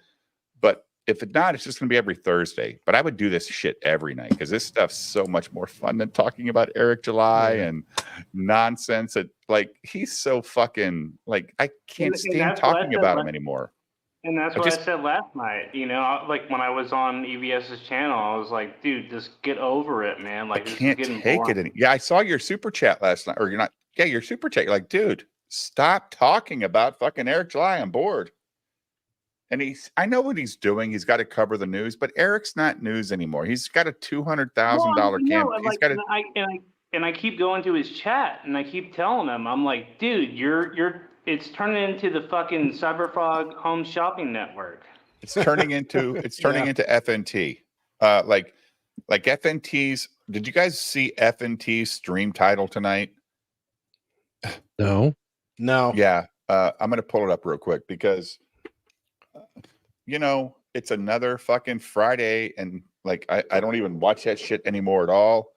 [SPEAKER 1] But if it's not, it's just going to be every Thursday. But I would do this shit every night because this stuff's so much more fun than talking about Eric July and nonsense. That he's so fucking I can't stand talking about him anymore.
[SPEAKER 13] And that's what I said last night. When I was on EVS's channel, I was like, dude, just get over it, man.
[SPEAKER 1] I can't take it. Yeah, I saw your super chat last night, or you're not. Yeah, your super chat. You're like, dude, stop talking about fucking Eric July. I'm bored. And I know what he's doing. He's got to cover the news, but Eric's not news anymore. He's got a $200,000 campaign.
[SPEAKER 13] And I keep going to his chat, and I keep telling him, I'm like, dude, it's turning into the fucking Cyberfrog Home Shopping Network.
[SPEAKER 1] It's turning into FNT. Like FNT's. Did you guys see FNT's stream title tonight?
[SPEAKER 3] No.
[SPEAKER 1] Yeah. I'm gonna pull it up real quick because it's another fucking Friday, and I don't even watch that shit anymore at all.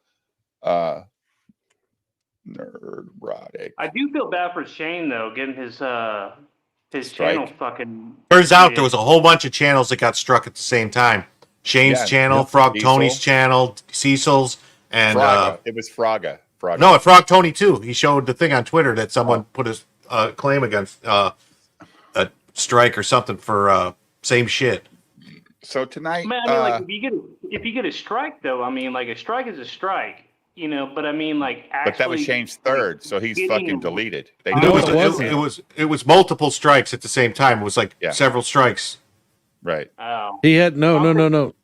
[SPEAKER 1] Nerdrotic.
[SPEAKER 13] I do feel bad for Shane though, getting his channel fucking.
[SPEAKER 2] Turns out there was a whole bunch of channels that got struck at the same time. Shane's channel, Frog Tony's channel, Cecil's, and
[SPEAKER 1] it was Fraga.
[SPEAKER 2] No, Frog Tony too. He showed the thing on Twitter that someone put his claim against a strike or something for same shit.
[SPEAKER 1] So tonight,
[SPEAKER 13] man, if you get a strike though, a strike is a strike. But actually,
[SPEAKER 1] but that was Shane's third, so he's fucking deleted.
[SPEAKER 2] It was multiple strikes at the same time. It was several strikes.
[SPEAKER 1] Right.
[SPEAKER 13] Oh.
[SPEAKER 3] He had no.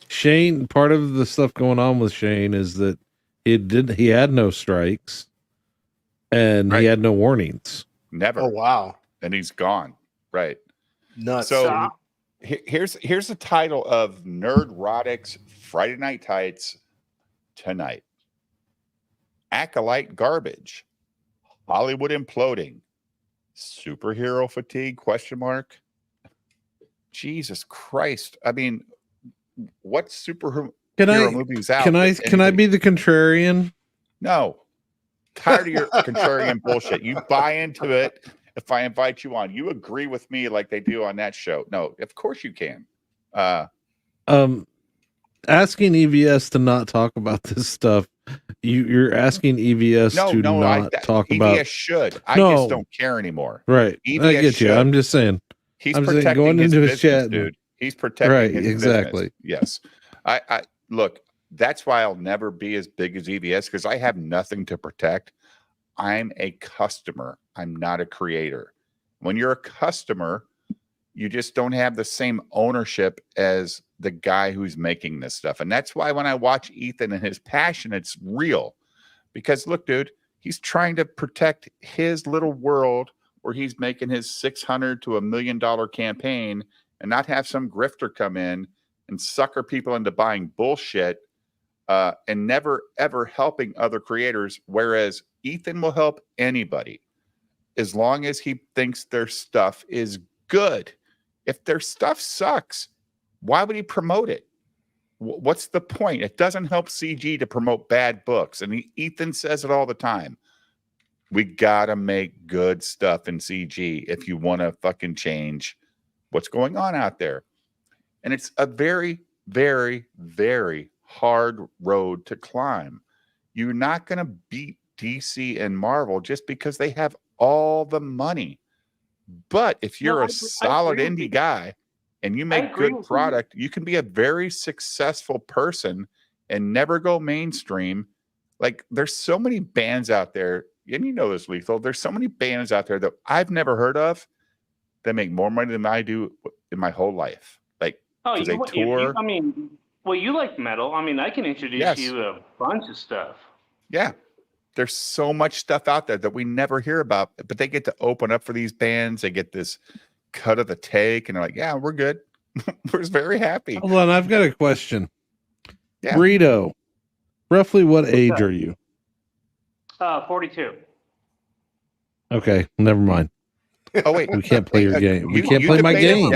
[SPEAKER 3] Shane, part of the stuff going on with Shane is that he had no strikes and he had no warnings.
[SPEAKER 1] Never.
[SPEAKER 5] Oh wow.
[SPEAKER 1] And he's gone. Right.
[SPEAKER 5] Nuts.
[SPEAKER 1] So here's the title of Nerdrotic's Friday Night Tights tonight. Acolyte garbage. Hollywood imploding. Superhero fatigue? ? Jesus Christ. I mean, what superhero movies out?
[SPEAKER 3] Can I be the contrarian?
[SPEAKER 1] No. Tired of your contrarian bullshit. You buy into it if I invite you on. You agree with me like they do on that show. No, of course you can.
[SPEAKER 3] Asking EVS to not talk about this stuff. You're asking EVS to not talk about.
[SPEAKER 1] EVS should. I just don't care anymore.
[SPEAKER 3] Right.
[SPEAKER 1] EVS
[SPEAKER 3] I get you.
[SPEAKER 1] should.
[SPEAKER 3] I'm just saying.
[SPEAKER 1] He's protecting
[SPEAKER 3] going
[SPEAKER 1] his
[SPEAKER 3] into
[SPEAKER 1] business,
[SPEAKER 3] his chat,
[SPEAKER 1] dude. He's protecting his
[SPEAKER 3] exactly.
[SPEAKER 1] business. Yes. I look, that's why I'll never be as big as EVS because I have nothing to protect. I'm a customer. I'm not a creator. When you're a customer, you just don't have the same ownership as the guy who's making this stuff. And that's why when I watch Ethan and his passion, it's real. Because look, dude, he's trying to protect his little world where he's making his $600,000 to $1 million campaign and not have some grifter come in and sucker people into buying bullshit and never, ever helping other creators. Whereas Ethan will help anybody as long as he thinks their stuff is good. If their stuff sucks, why would he promote it? What's the point? It doesn't help CG to promote bad books. And Ethan says it all the time. We got to make good stuff in CG if you want to fucking change what's going on out there. And it's a very, very, very hard road to climb. You're not going to beat DC and Marvel just because they have all the money. But if you're a solid indie guy and you make good product, you can be a very successful person and never go mainstream. Like there's so many bands out there, and you know this, Lethal. There's so many bands out there that I've never heard of that make more money than I do in my whole life. Like, they tour.
[SPEAKER 13] You like metal. I can introduce you a bunch of stuff.
[SPEAKER 1] Yeah. There's so much stuff out there that we never hear about, but they get to open up for these bands. They get this cut of the take, and they're like, yeah, we're good. We're very happy.
[SPEAKER 3] Hold on, I've got a question.
[SPEAKER 1] Yeah.
[SPEAKER 3] Okay, never mind.
[SPEAKER 1] Oh wait,
[SPEAKER 3] we can't play your game. We can't play my game.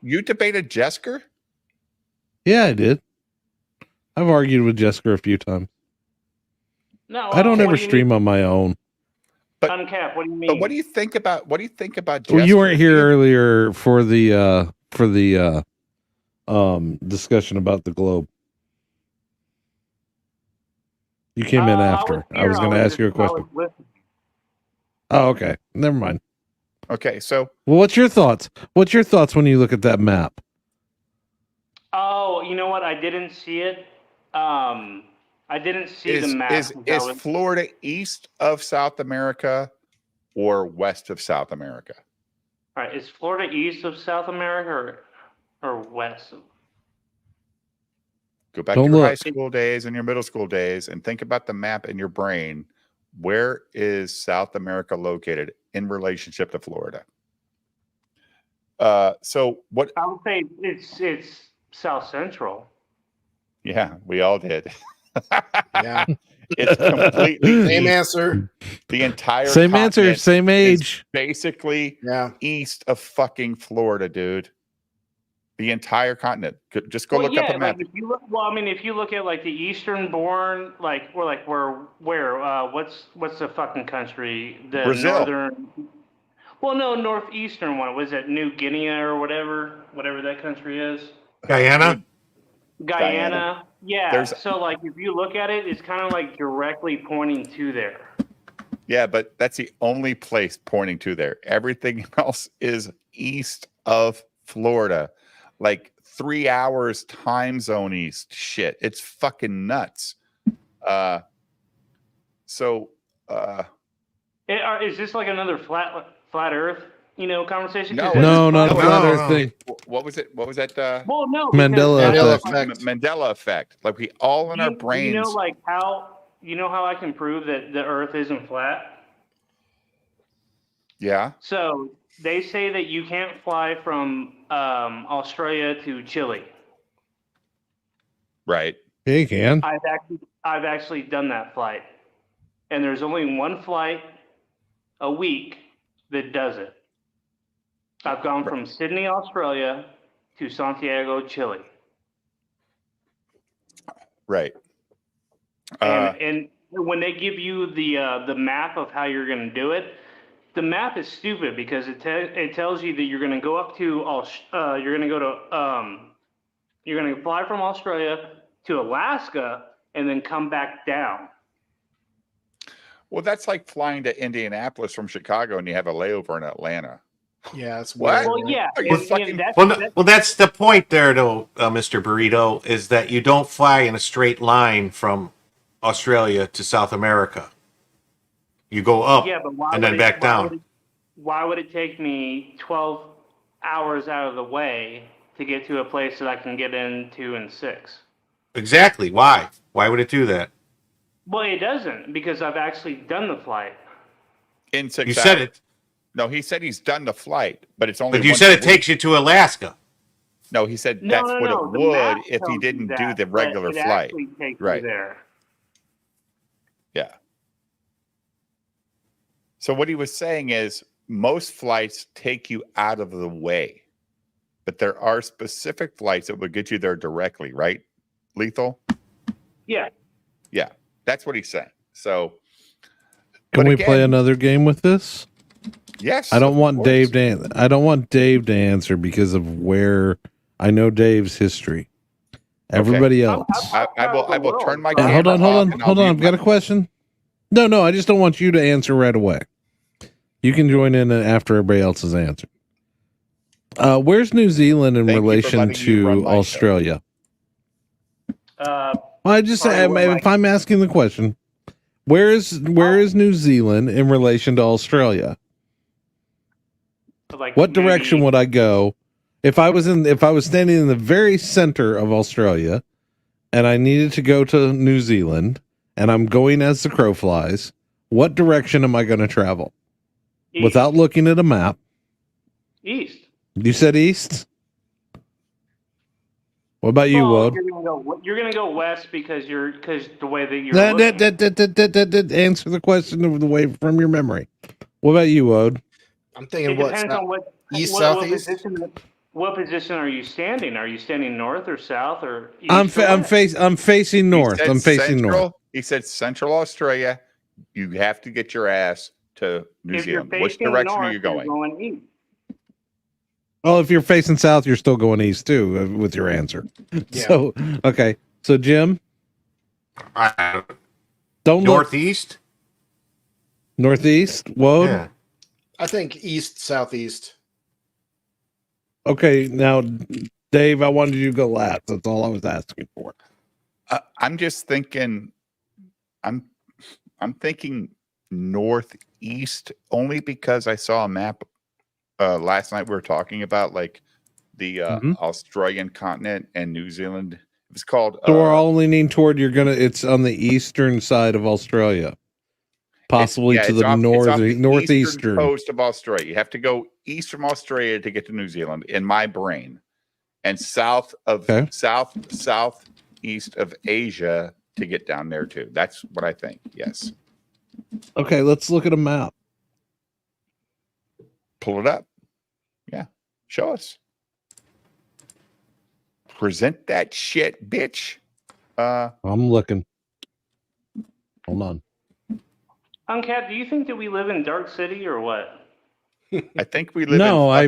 [SPEAKER 1] You debated Jesker?
[SPEAKER 3] Yeah, I did. I've argued with Jesker a few times.
[SPEAKER 13] No,
[SPEAKER 3] I don't ever stream on my own.
[SPEAKER 1] But
[SPEAKER 13] Uncap, what do you mean?
[SPEAKER 1] But what do you think about Jesker?
[SPEAKER 3] Well, you weren't here earlier for the discussion about the globe. You came in after. I was going to ask you a question. Oh, okay. Never mind.
[SPEAKER 1] Okay, so
[SPEAKER 3] well, what's your thoughts? What's your thoughts when you look at that map?
[SPEAKER 13] Oh, you know what? I didn't see it. I didn't see the map.
[SPEAKER 1] Is Florida east of South America or west of South America?
[SPEAKER 13] All right, is Florida east of South America or west?
[SPEAKER 1] Go back to your high school days and your middle school days and think about the map in your brain. Where is South America located in relationship to Florida? So what
[SPEAKER 13] I would say it's South Central.
[SPEAKER 1] Yeah, we all did.
[SPEAKER 5] Yeah.
[SPEAKER 1] It's completely
[SPEAKER 5] same answer.
[SPEAKER 1] The entire
[SPEAKER 3] same answer, same age.
[SPEAKER 1] Basically, east of fucking Florida, dude. The entire continent. Just go look up a map.
[SPEAKER 13] Like if you look, I mean, if you look at like the eastern-born, what's the fucking country? The
[SPEAKER 1] Brazil.
[SPEAKER 13] northern. Well, no, northeastern one. Was it New Guinea or whatever that country is?
[SPEAKER 2] Guyana.
[SPEAKER 13] Yeah. So like if you look at it, it's kind of like directly pointing to there.
[SPEAKER 1] Yeah, but that's the only place pointing to there. Everything else is east of Florida. Like 3 hours time zone east. Shit. It's fucking nuts. Is
[SPEAKER 13] this like another flat Earth, conversation?
[SPEAKER 3] No, not a flat Earth thing.
[SPEAKER 1] What was it? What was that?
[SPEAKER 13] Well, no,
[SPEAKER 3] Mandela effect.
[SPEAKER 1] Mandela effect. Like we all in our brains.
[SPEAKER 13] You know how I can prove that the Earth isn't flat?
[SPEAKER 1] Yeah.
[SPEAKER 13] So they say that you can't fly from Australia to Chile.
[SPEAKER 1] Right.
[SPEAKER 3] Yeah, you can.
[SPEAKER 13] I've actually done that flight, and there's only one flight a week that does it. I've gone from Sydney, Australia, to Santiago, Chile.
[SPEAKER 1] Right.
[SPEAKER 13] And when they give you the map of how you're going to do it, the map is stupid because it tells you that you're going to go up to you're going to fly from Australia to Alaska and then come back down.
[SPEAKER 1] Well, that's like flying to Indianapolis from Chicago and you have a layover in Atlanta.
[SPEAKER 5] Yeah, it's
[SPEAKER 1] what?
[SPEAKER 13] Well, yeah.
[SPEAKER 2] That's the point there, though, Mr. Burrito, is that you don't fly in a straight line from Australia to South America. You go up and then back down.
[SPEAKER 13] Why would it take me 12 hours out of the way to get to a place that I can get into in 6?
[SPEAKER 2] Exactly. Why? Why would it do that?
[SPEAKER 13] Well, it doesn't, because I've actually done the flight.
[SPEAKER 1] In 6 hours.
[SPEAKER 2] You said it.
[SPEAKER 1] No, he said he's done the flight, but it's only.
[SPEAKER 2] But you said it takes you to Alaska.
[SPEAKER 1] No, he said that's what it would if he didn't do the regular flight. Right
[SPEAKER 13] there.
[SPEAKER 1] Yeah. So what he was saying is most flights take you out of the way, but there are specific flights that would get you there directly, right? Lethal?
[SPEAKER 13] Yeah.
[SPEAKER 1] Yeah, that's what he's saying. So
[SPEAKER 3] can we play another game with this?
[SPEAKER 1] Yes.
[SPEAKER 3] I don't want Dave to answer because of where I know Dave's history. Everybody else.
[SPEAKER 1] I will turn my
[SPEAKER 3] camera Hold on. I've got a question. No, I just don't want you to answer right away. You can join in after everybody else has answered. Where's New Zealand in relation to Australia? I just if I'm asking the question, where is New Zealand in relation to Australia? What direction would I go if I was standing in the very center of Australia and I needed to go to New Zealand and I'm going as the crow flies? What direction am I going to travel? East. Without looking at a map?
[SPEAKER 13] East.
[SPEAKER 3] You said east? What about you, Wood?
[SPEAKER 13] You're gonna go west because the way that you're
[SPEAKER 3] answer the question of the way from your memory. What about you, Ode?
[SPEAKER 5] I'm thinking
[SPEAKER 13] It depends on what
[SPEAKER 5] east,
[SPEAKER 13] what
[SPEAKER 5] southeast.
[SPEAKER 13] position. What position are you standing? Are you standing north or south or east?
[SPEAKER 3] I'm facing north. I'm facing north.
[SPEAKER 1] He said Central Australia. You have to get your ass to New Zealand. Which direction are you going?
[SPEAKER 13] You're going east.
[SPEAKER 3] Well, if you're facing south, you're still going east too with your answer.
[SPEAKER 5] Yeah.
[SPEAKER 3] So, okay. So, Jim, don't
[SPEAKER 2] northeast.
[SPEAKER 3] Northeast. Whoa.
[SPEAKER 2] Yeah.
[SPEAKER 5] I think east, southeast.
[SPEAKER 3] Okay, now, Dave, I wanted you to go last. That's all I was asking for.
[SPEAKER 1] I'm just thinking. I'm thinking northeast only because I saw a map last night. We were talking about like the Australian continent and New Zealand. It was called.
[SPEAKER 3] So we're all leaning toward it's on the eastern side of Australia, possibly to the northeastern
[SPEAKER 1] coast of Australia. You have to go east from Australia to get to New Zealand, in my brain, and southeast of Asia to get down there too. That's what I think. Yes.
[SPEAKER 3] Okay, let's look at a map.
[SPEAKER 1] Pull it up. Yeah, show us. Present that shit, bitch.
[SPEAKER 3] I'm looking. Hold on.
[SPEAKER 13] Uncat, do you think that we live in Dark City or what?
[SPEAKER 1] I think we live I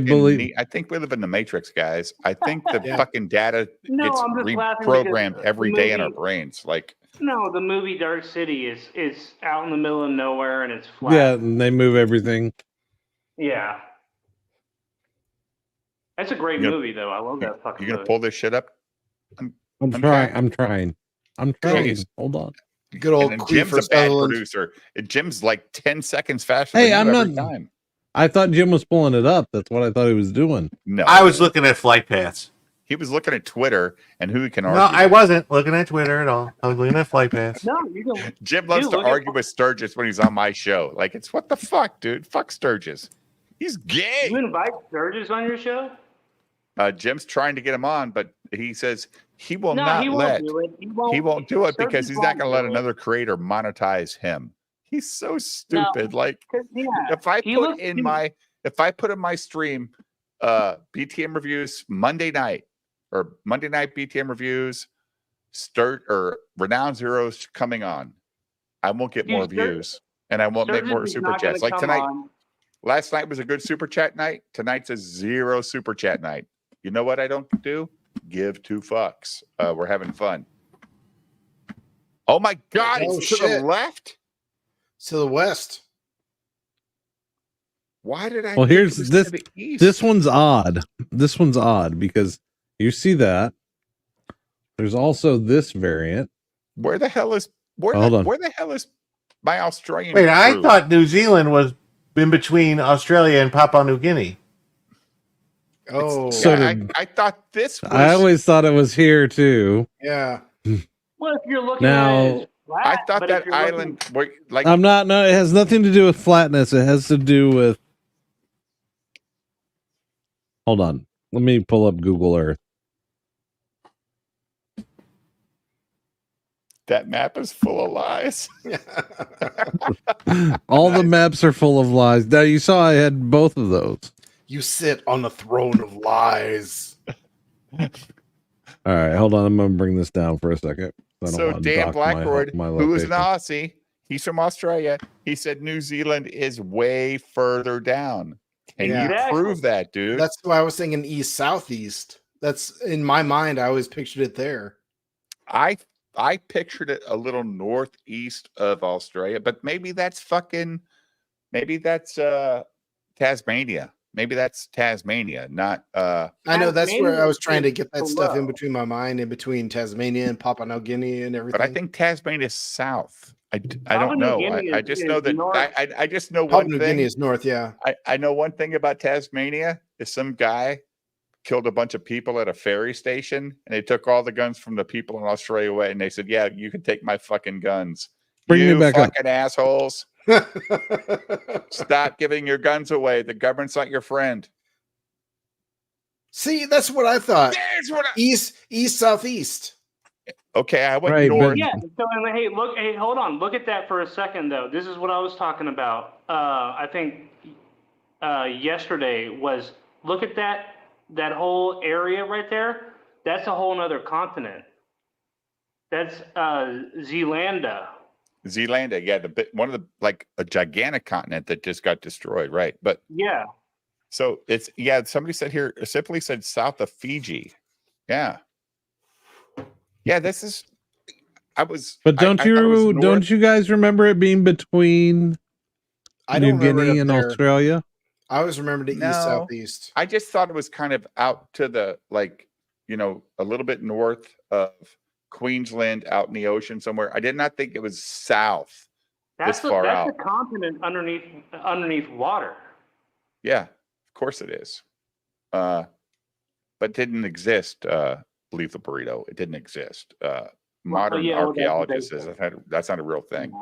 [SPEAKER 1] think we live in the Matrix, guys. I think the fucking data gets reprogrammed every day in our brains. Like,
[SPEAKER 13] no, the movie Dark City is out in the middle of nowhere and it's flat.
[SPEAKER 3] Yeah, and they move everything.
[SPEAKER 13] Yeah. That's a great movie, though. I love that fucking movie.
[SPEAKER 1] You gonna pull this shit up?
[SPEAKER 3] I'm trying. Hold on.
[SPEAKER 5] Good old
[SPEAKER 1] Jim's a bad producer. Jim's like 10 seconds faster than you every time.
[SPEAKER 3] I thought Jim was pulling it up. That's what I thought he was doing.
[SPEAKER 1] No,
[SPEAKER 2] I was looking at flight paths.
[SPEAKER 1] He was looking at Twitter, and who can argue?
[SPEAKER 2] No, I wasn't looking at Twitter at all. I was looking at flight paths.
[SPEAKER 13] No, you don't.
[SPEAKER 1] Jim loves to argue with Sturgis when he's on my show. Like, it's what the fuck, dude? Fuck Sturgis. He's gay.
[SPEAKER 13] You invite Sturgis on your show?
[SPEAKER 1] Jim's trying to get him on, but he says he will
[SPEAKER 13] No,
[SPEAKER 1] not
[SPEAKER 13] he
[SPEAKER 1] let.
[SPEAKER 13] won't do it.
[SPEAKER 1] He won't do it because
[SPEAKER 13] Sturgis
[SPEAKER 1] he's not going to let
[SPEAKER 13] won't do it.
[SPEAKER 1] another creator monetize him. He's so stupid.
[SPEAKER 13] No,
[SPEAKER 1] like,
[SPEAKER 13] 'cause, yeah,
[SPEAKER 1] if I
[SPEAKER 13] he
[SPEAKER 1] put
[SPEAKER 13] looks
[SPEAKER 1] in
[SPEAKER 13] too-
[SPEAKER 1] my stream, BTM Reviews Monday night or Monday night BTM Reviews, Renowned Zeros coming on, I won't get more views and I won't make more super chats. Like tonight, last night was a good super chat night. Tonight's a 0 super chat night. You know what I don't do? Give 2 fucks. We're having fun. Oh my God!
[SPEAKER 5] Oh,
[SPEAKER 1] it's to the left.
[SPEAKER 5] To the west.
[SPEAKER 1] Why did I?
[SPEAKER 3] Well, here's
[SPEAKER 1] think it was
[SPEAKER 3] this.
[SPEAKER 1] to the east?
[SPEAKER 3] This one's odd. This one's odd because you see that. There's also this variant.
[SPEAKER 1] Where the hell is where the hell is my Australian?
[SPEAKER 2] Wait, I
[SPEAKER 1] crew?
[SPEAKER 2] thought New Zealand was in between Australia and Papua New Guinea.
[SPEAKER 5] Oh,
[SPEAKER 3] So
[SPEAKER 1] I thought this was.
[SPEAKER 3] I always thought it was here too.
[SPEAKER 5] yeah.
[SPEAKER 13] Well, if you're looking
[SPEAKER 3] Now,
[SPEAKER 13] at it as flat,
[SPEAKER 1] I thought
[SPEAKER 13] but
[SPEAKER 1] that
[SPEAKER 13] if you're
[SPEAKER 1] island,
[SPEAKER 13] looking-
[SPEAKER 1] like
[SPEAKER 3] I'm not. No, it has nothing to do with flatness. It has to do with. Hold on. Let me pull up Google Earth.
[SPEAKER 1] that map is full of lies.
[SPEAKER 3] All the maps are full of lies. Now you saw I had both of those.
[SPEAKER 5] You sit on the throne of lies.
[SPEAKER 3] All right, hold on. I'm gonna bring this down for a second.
[SPEAKER 1] So Dan Blackroyd,
[SPEAKER 3] my
[SPEAKER 1] who is an
[SPEAKER 3] location.
[SPEAKER 1] Aussie, he's from Australia. He said New Zealand is way further down. Can
[SPEAKER 5] Yeah.
[SPEAKER 1] you prove that, dude?
[SPEAKER 5] That's why I was thinking east southeast. That's in my mind. I always pictured it there.
[SPEAKER 1] I pictured it a little northeast of Australia, but maybe that's Tasmania. Maybe that's Tasmania, not
[SPEAKER 5] I know that's where I
[SPEAKER 13] Tasmania
[SPEAKER 5] was trying to
[SPEAKER 13] is
[SPEAKER 5] get that stuff in
[SPEAKER 13] below.
[SPEAKER 5] between my mind, in between Tasmania and Papua New Guinea and everything.
[SPEAKER 1] but I think Tasmania is south. I
[SPEAKER 13] Papua
[SPEAKER 1] don't
[SPEAKER 13] New
[SPEAKER 1] know.
[SPEAKER 13] Guinea
[SPEAKER 1] I
[SPEAKER 13] is-
[SPEAKER 1] just
[SPEAKER 13] is
[SPEAKER 1] know that
[SPEAKER 13] north.
[SPEAKER 1] I just know
[SPEAKER 5] Papua
[SPEAKER 1] one
[SPEAKER 5] New
[SPEAKER 1] thing.
[SPEAKER 5] Guinea is north. Yeah.
[SPEAKER 1] I know one thing about Tasmania is some guy killed a bunch of people at a ferry station and they took all the guns from the people in Australia away and they said, yeah, you can take my fucking guns.
[SPEAKER 3] Bring me
[SPEAKER 1] you
[SPEAKER 3] back up.
[SPEAKER 1] fucking assholes. Stop giving your guns away. The government's not your friend.
[SPEAKER 5] See, that's what I thought.
[SPEAKER 1] There's what
[SPEAKER 5] East, southeast.
[SPEAKER 1] Okay, I went
[SPEAKER 3] Right, but-
[SPEAKER 1] north.
[SPEAKER 13] Yeah. So hey, hold on. Look at that for a second, though. This is what I was talking about. I think yesterday was look at that whole area right there. That's a whole nother continent. That's Zealandia.
[SPEAKER 1] Zealandia, yeah, one of the like a gigantic continent that just got destroyed, right? But
[SPEAKER 13] yeah.
[SPEAKER 1] So somebody said here simply said south of Fiji. Yeah. Yeah, this is
[SPEAKER 3] But don't you guys remember it being between New Guinea and Australia?
[SPEAKER 5] I always remembered it east southeast.
[SPEAKER 1] I just thought it was kind of out to the a little bit north of Queensland, out in the ocean somewhere. I did not think it was south.
[SPEAKER 13] That's
[SPEAKER 1] far out.
[SPEAKER 13] a continent underneath water.
[SPEAKER 1] Yeah, of course it is. But it didn't exist. Lethal burrito. It didn't exist. Modern archaeologists says that's not a real thing.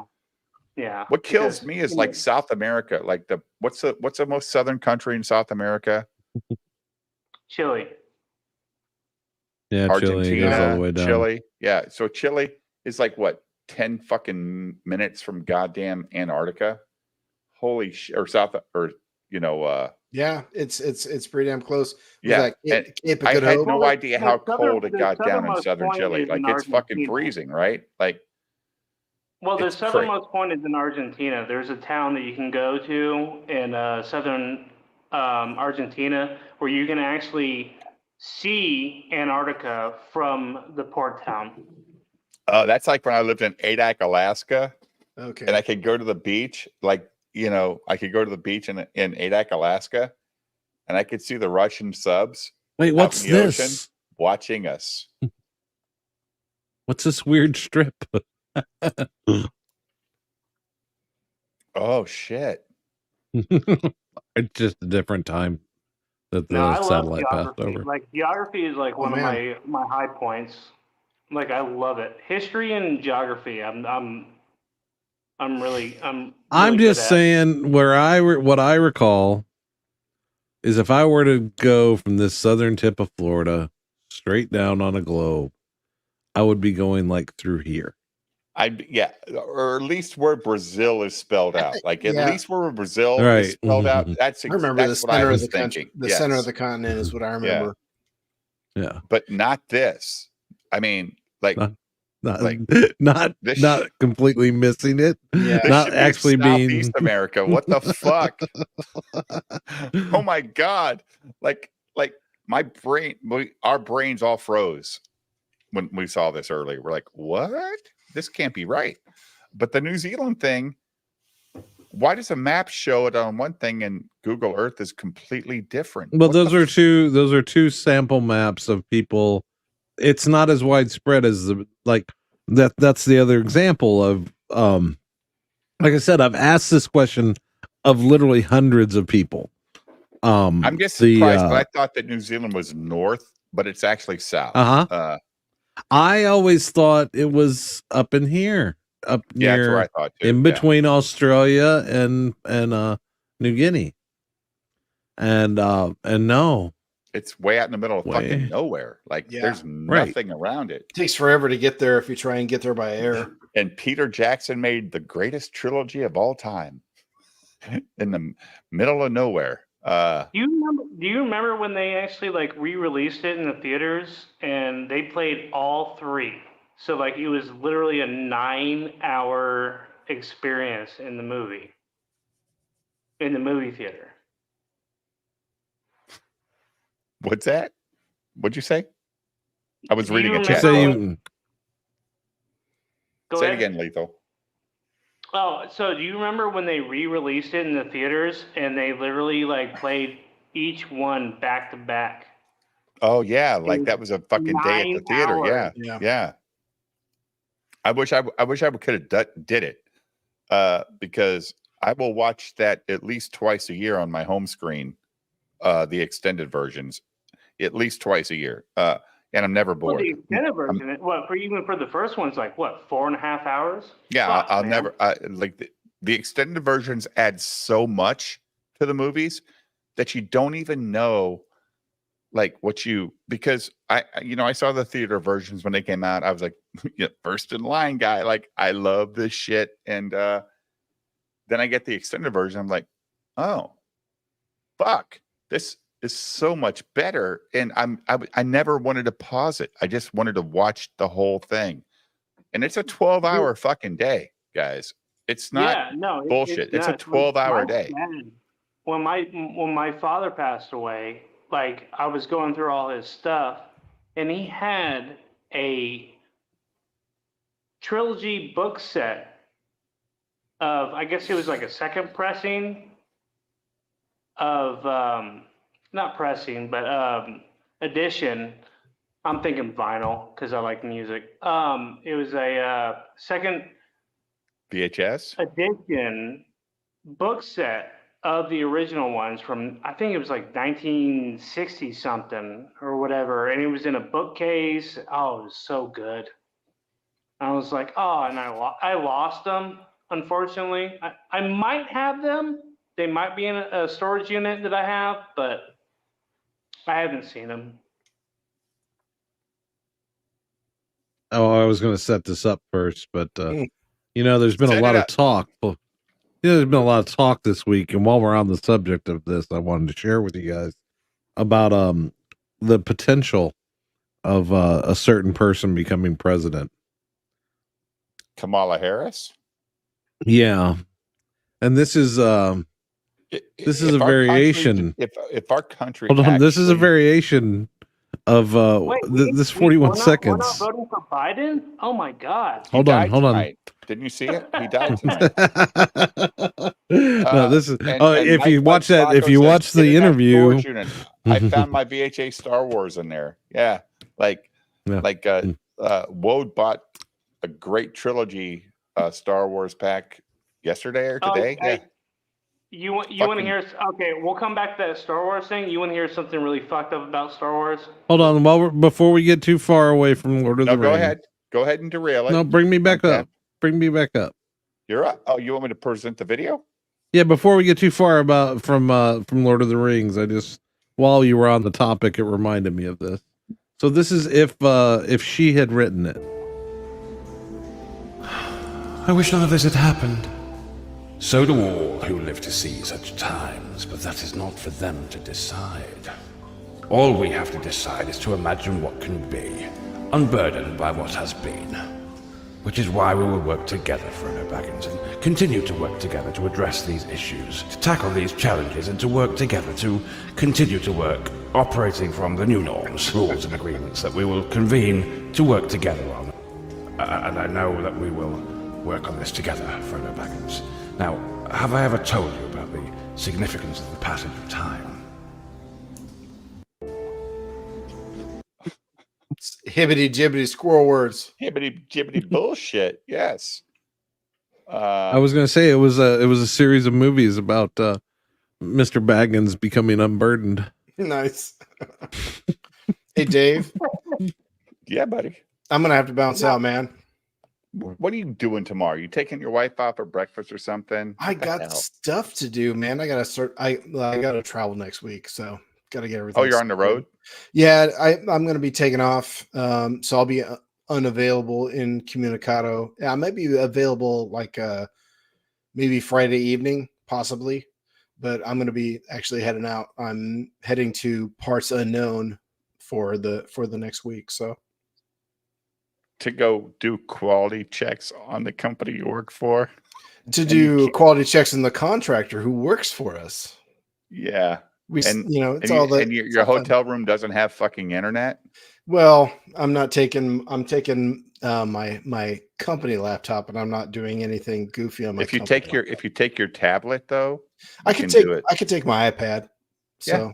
[SPEAKER 13] Yeah.
[SPEAKER 1] What kills me is like South America. Like what's the most southern country in South America?
[SPEAKER 13] Chile.
[SPEAKER 3] Yeah, Chile goes all the way down.
[SPEAKER 1] Chile. Yeah. So Chile is like what, 10 fucking minutes from goddamn Antarctica? Holy shit. Or
[SPEAKER 5] yeah, it's pretty damn close.
[SPEAKER 1] Yeah. I had no idea how cold it got down in southern Chile. Like it's fucking freezing, right? Like
[SPEAKER 13] well, the southernmost point is in Argentina. There's a town that you can go to in southern Argentina where you can actually see Antarctica from the port town.
[SPEAKER 1] That's like when I lived in Adak, Alaska.
[SPEAKER 5] Okay.
[SPEAKER 1] And I could go to the beach, I could go to the beach in Adak, Alaska, and I could see the Russian subs.
[SPEAKER 3] Wait, what's this?
[SPEAKER 1] Ocean, watching us.
[SPEAKER 3] What's this weird strip?
[SPEAKER 1] Oh shit!
[SPEAKER 3] It's just a different time that the satellite passed over.
[SPEAKER 13] Like geography is like one of my high points. Like I love it. History and geography. I'm
[SPEAKER 3] just saying what I recall is if I were to go from this southern tip of Florida straight down on a globe, I would be going like through here.
[SPEAKER 1] Or at least where Brazil is spelled out. Like at least where Brazil is spelled out. I
[SPEAKER 5] remember the center of the country. The center of the continent is what I remember.
[SPEAKER 3] Yeah.
[SPEAKER 1] But not this. I mean,
[SPEAKER 3] not completely missing it.
[SPEAKER 5] Yeah.
[SPEAKER 3] Not actually being
[SPEAKER 1] Southeast America. What the fuck? Oh my god! Like my brain, our brains all froze when we saw this earlier. We're like, what? This can't be right. But the New Zealand thing, why does a map show it on one thing and Google Earth is completely different?
[SPEAKER 3] Well, those are two sample maps of people. It's not as widespread as that's the other example of like I said, I've asked this question of literally hundreds of people.
[SPEAKER 1] I'm just surprised, but I thought that New Zealand was north, but it's actually south.
[SPEAKER 3] I always thought it was up in here, up near,
[SPEAKER 1] that's where I thought too.
[SPEAKER 3] In between Australia and New Guinea, and no.
[SPEAKER 1] It's way out in the middle of fucking nowhere. Like there's nothing around it.
[SPEAKER 5] It takes forever to get there if you try and get there by air.
[SPEAKER 1] And Peter Jackson made the greatest trilogy of all time in the middle of nowhere.
[SPEAKER 13] Do you remember when they actually like re-released it in the theaters and they played all three? So like it was literally a 9-hour experience in the movie theater.
[SPEAKER 1] What's that? What'd you say? I was reading a chat.
[SPEAKER 3] Say
[SPEAKER 1] it again, Lethal.
[SPEAKER 13] Oh, so do you remember when they re-released it in the theaters and they literally like played each one back to back?
[SPEAKER 1] Oh yeah, like that was a fucking day at the theater. Yeah. I wish I could have did it because I will watch that at least twice a year on my home screen. The extended versions, at least twice a year, and I'm never bored.
[SPEAKER 13] Well, the extended version, even for the first one's like what, 4.5 hours?
[SPEAKER 1] Yeah, I'll never like the extended versions add so much to the movies that you don't even know like because I saw the theater versions when they came out. I was like, first in line guy. Like, I love this shit. And then I get the extended version. I'm like, oh, fuck, this is so much better. And I never wanted to pause it. I just wanted to watch the whole thing. And it's a 12-hour fucking day, guys. It's not bullshit. It's a 12-hour day.
[SPEAKER 13] When my father passed away, like, I was going through all his stuff, and he had a trilogy book set of, I guess it was like a second pressing of not pressing, but edition. I'm thinking vinyl because I like music. It was a second
[SPEAKER 1] VHS
[SPEAKER 13] edition book set of the original ones from, I think it was like 1960 something or whatever, and it was in a bookcase. Oh, it was so good. I was like, oh, and I lost them, unfortunately. I might have them. They might be in a storage unit that I have, but I haven't seen them.
[SPEAKER 3] Oh, I was going to set this up first, but there's been a lot of talk. There's been a lot of talk this week, and while we're on the subject of this, I wanted to share with you guys about the potential of a certain person becoming president.
[SPEAKER 1] Kamala Harris?
[SPEAKER 3] Yeah. And this is a variation.
[SPEAKER 1] If our country
[SPEAKER 3] Hold on, this is a variation of this 41 seconds.
[SPEAKER 13] We're not voting for Biden? Oh my God.
[SPEAKER 3] Hold on.
[SPEAKER 1] Didn't you see it? He died tonight.
[SPEAKER 3] No, this is if you watch that, if you watch the interview,
[SPEAKER 1] I found my VHA Star Wars in there. Yeah. Wode bought a great trilogy Star Wars pack yesterday or today.
[SPEAKER 13] Okay. You want to hear? Okay, we'll come back to that Star Wars thing. You want to hear something really fucked up about Star Wars?
[SPEAKER 3] Hold on, before we get too far away from Lord of the Rings.
[SPEAKER 1] Go ahead and derail it.
[SPEAKER 3] No, bring me back up. Bring me back up.
[SPEAKER 1] You're up. Oh, you want me to present the video?
[SPEAKER 3] Yeah, before we get too far from Lord of the Rings, while you were on the topic, it reminded me of this. So this is if she had written it.
[SPEAKER 14] I wish none of this had happened. So do all who live to see such times, but that is not for them to decide. All we have to decide is to imagine what can be, unburdened by what has been. Which is why we will work together, Frodo Baggins, and continue to work together to address these issues, to tackle these challenges, and to work together to continue to work, operating from the new norms, rules, and agreements that we will convene to work together on. And I know that we will work on this together, Frodo Baggins. Now, have I ever told you about the significance of the passage of time?
[SPEAKER 5] Hibbity jibbity squirrel words.
[SPEAKER 1] Hibbity jibbity bullshit. Yes.
[SPEAKER 3] I was going to say it was a series of movies about Mr. Baggins becoming unburdened.
[SPEAKER 5] Nice. Hey, Dave.
[SPEAKER 1] Yeah, buddy.
[SPEAKER 5] I'm going to have to bounce out, man.
[SPEAKER 1] What are you doing tomorrow? You taking your wife out for breakfast or something?
[SPEAKER 5] I got stuff to do, man. I got to travel next week, so got to get everything.
[SPEAKER 1] Oh, you're on the road?
[SPEAKER 5] Yeah, I'm going to be taking off. So I'll be unavailable in Communicado. I might be available maybe Friday evening, possibly, but I'm going to be actually heading out. I'm heading to Parts Unknown for the next week. So
[SPEAKER 1] to go do quality checks on the company you work for,
[SPEAKER 5] to do quality checks on the contractor who works for us.
[SPEAKER 1] Yeah.
[SPEAKER 5] It's all that.
[SPEAKER 1] And your hotel room doesn't have fucking internet.
[SPEAKER 5] Well, I'm taking my company laptop, and I'm not doing anything goofy on my.
[SPEAKER 1] If you take your tablet though,
[SPEAKER 5] I can take my iPad. So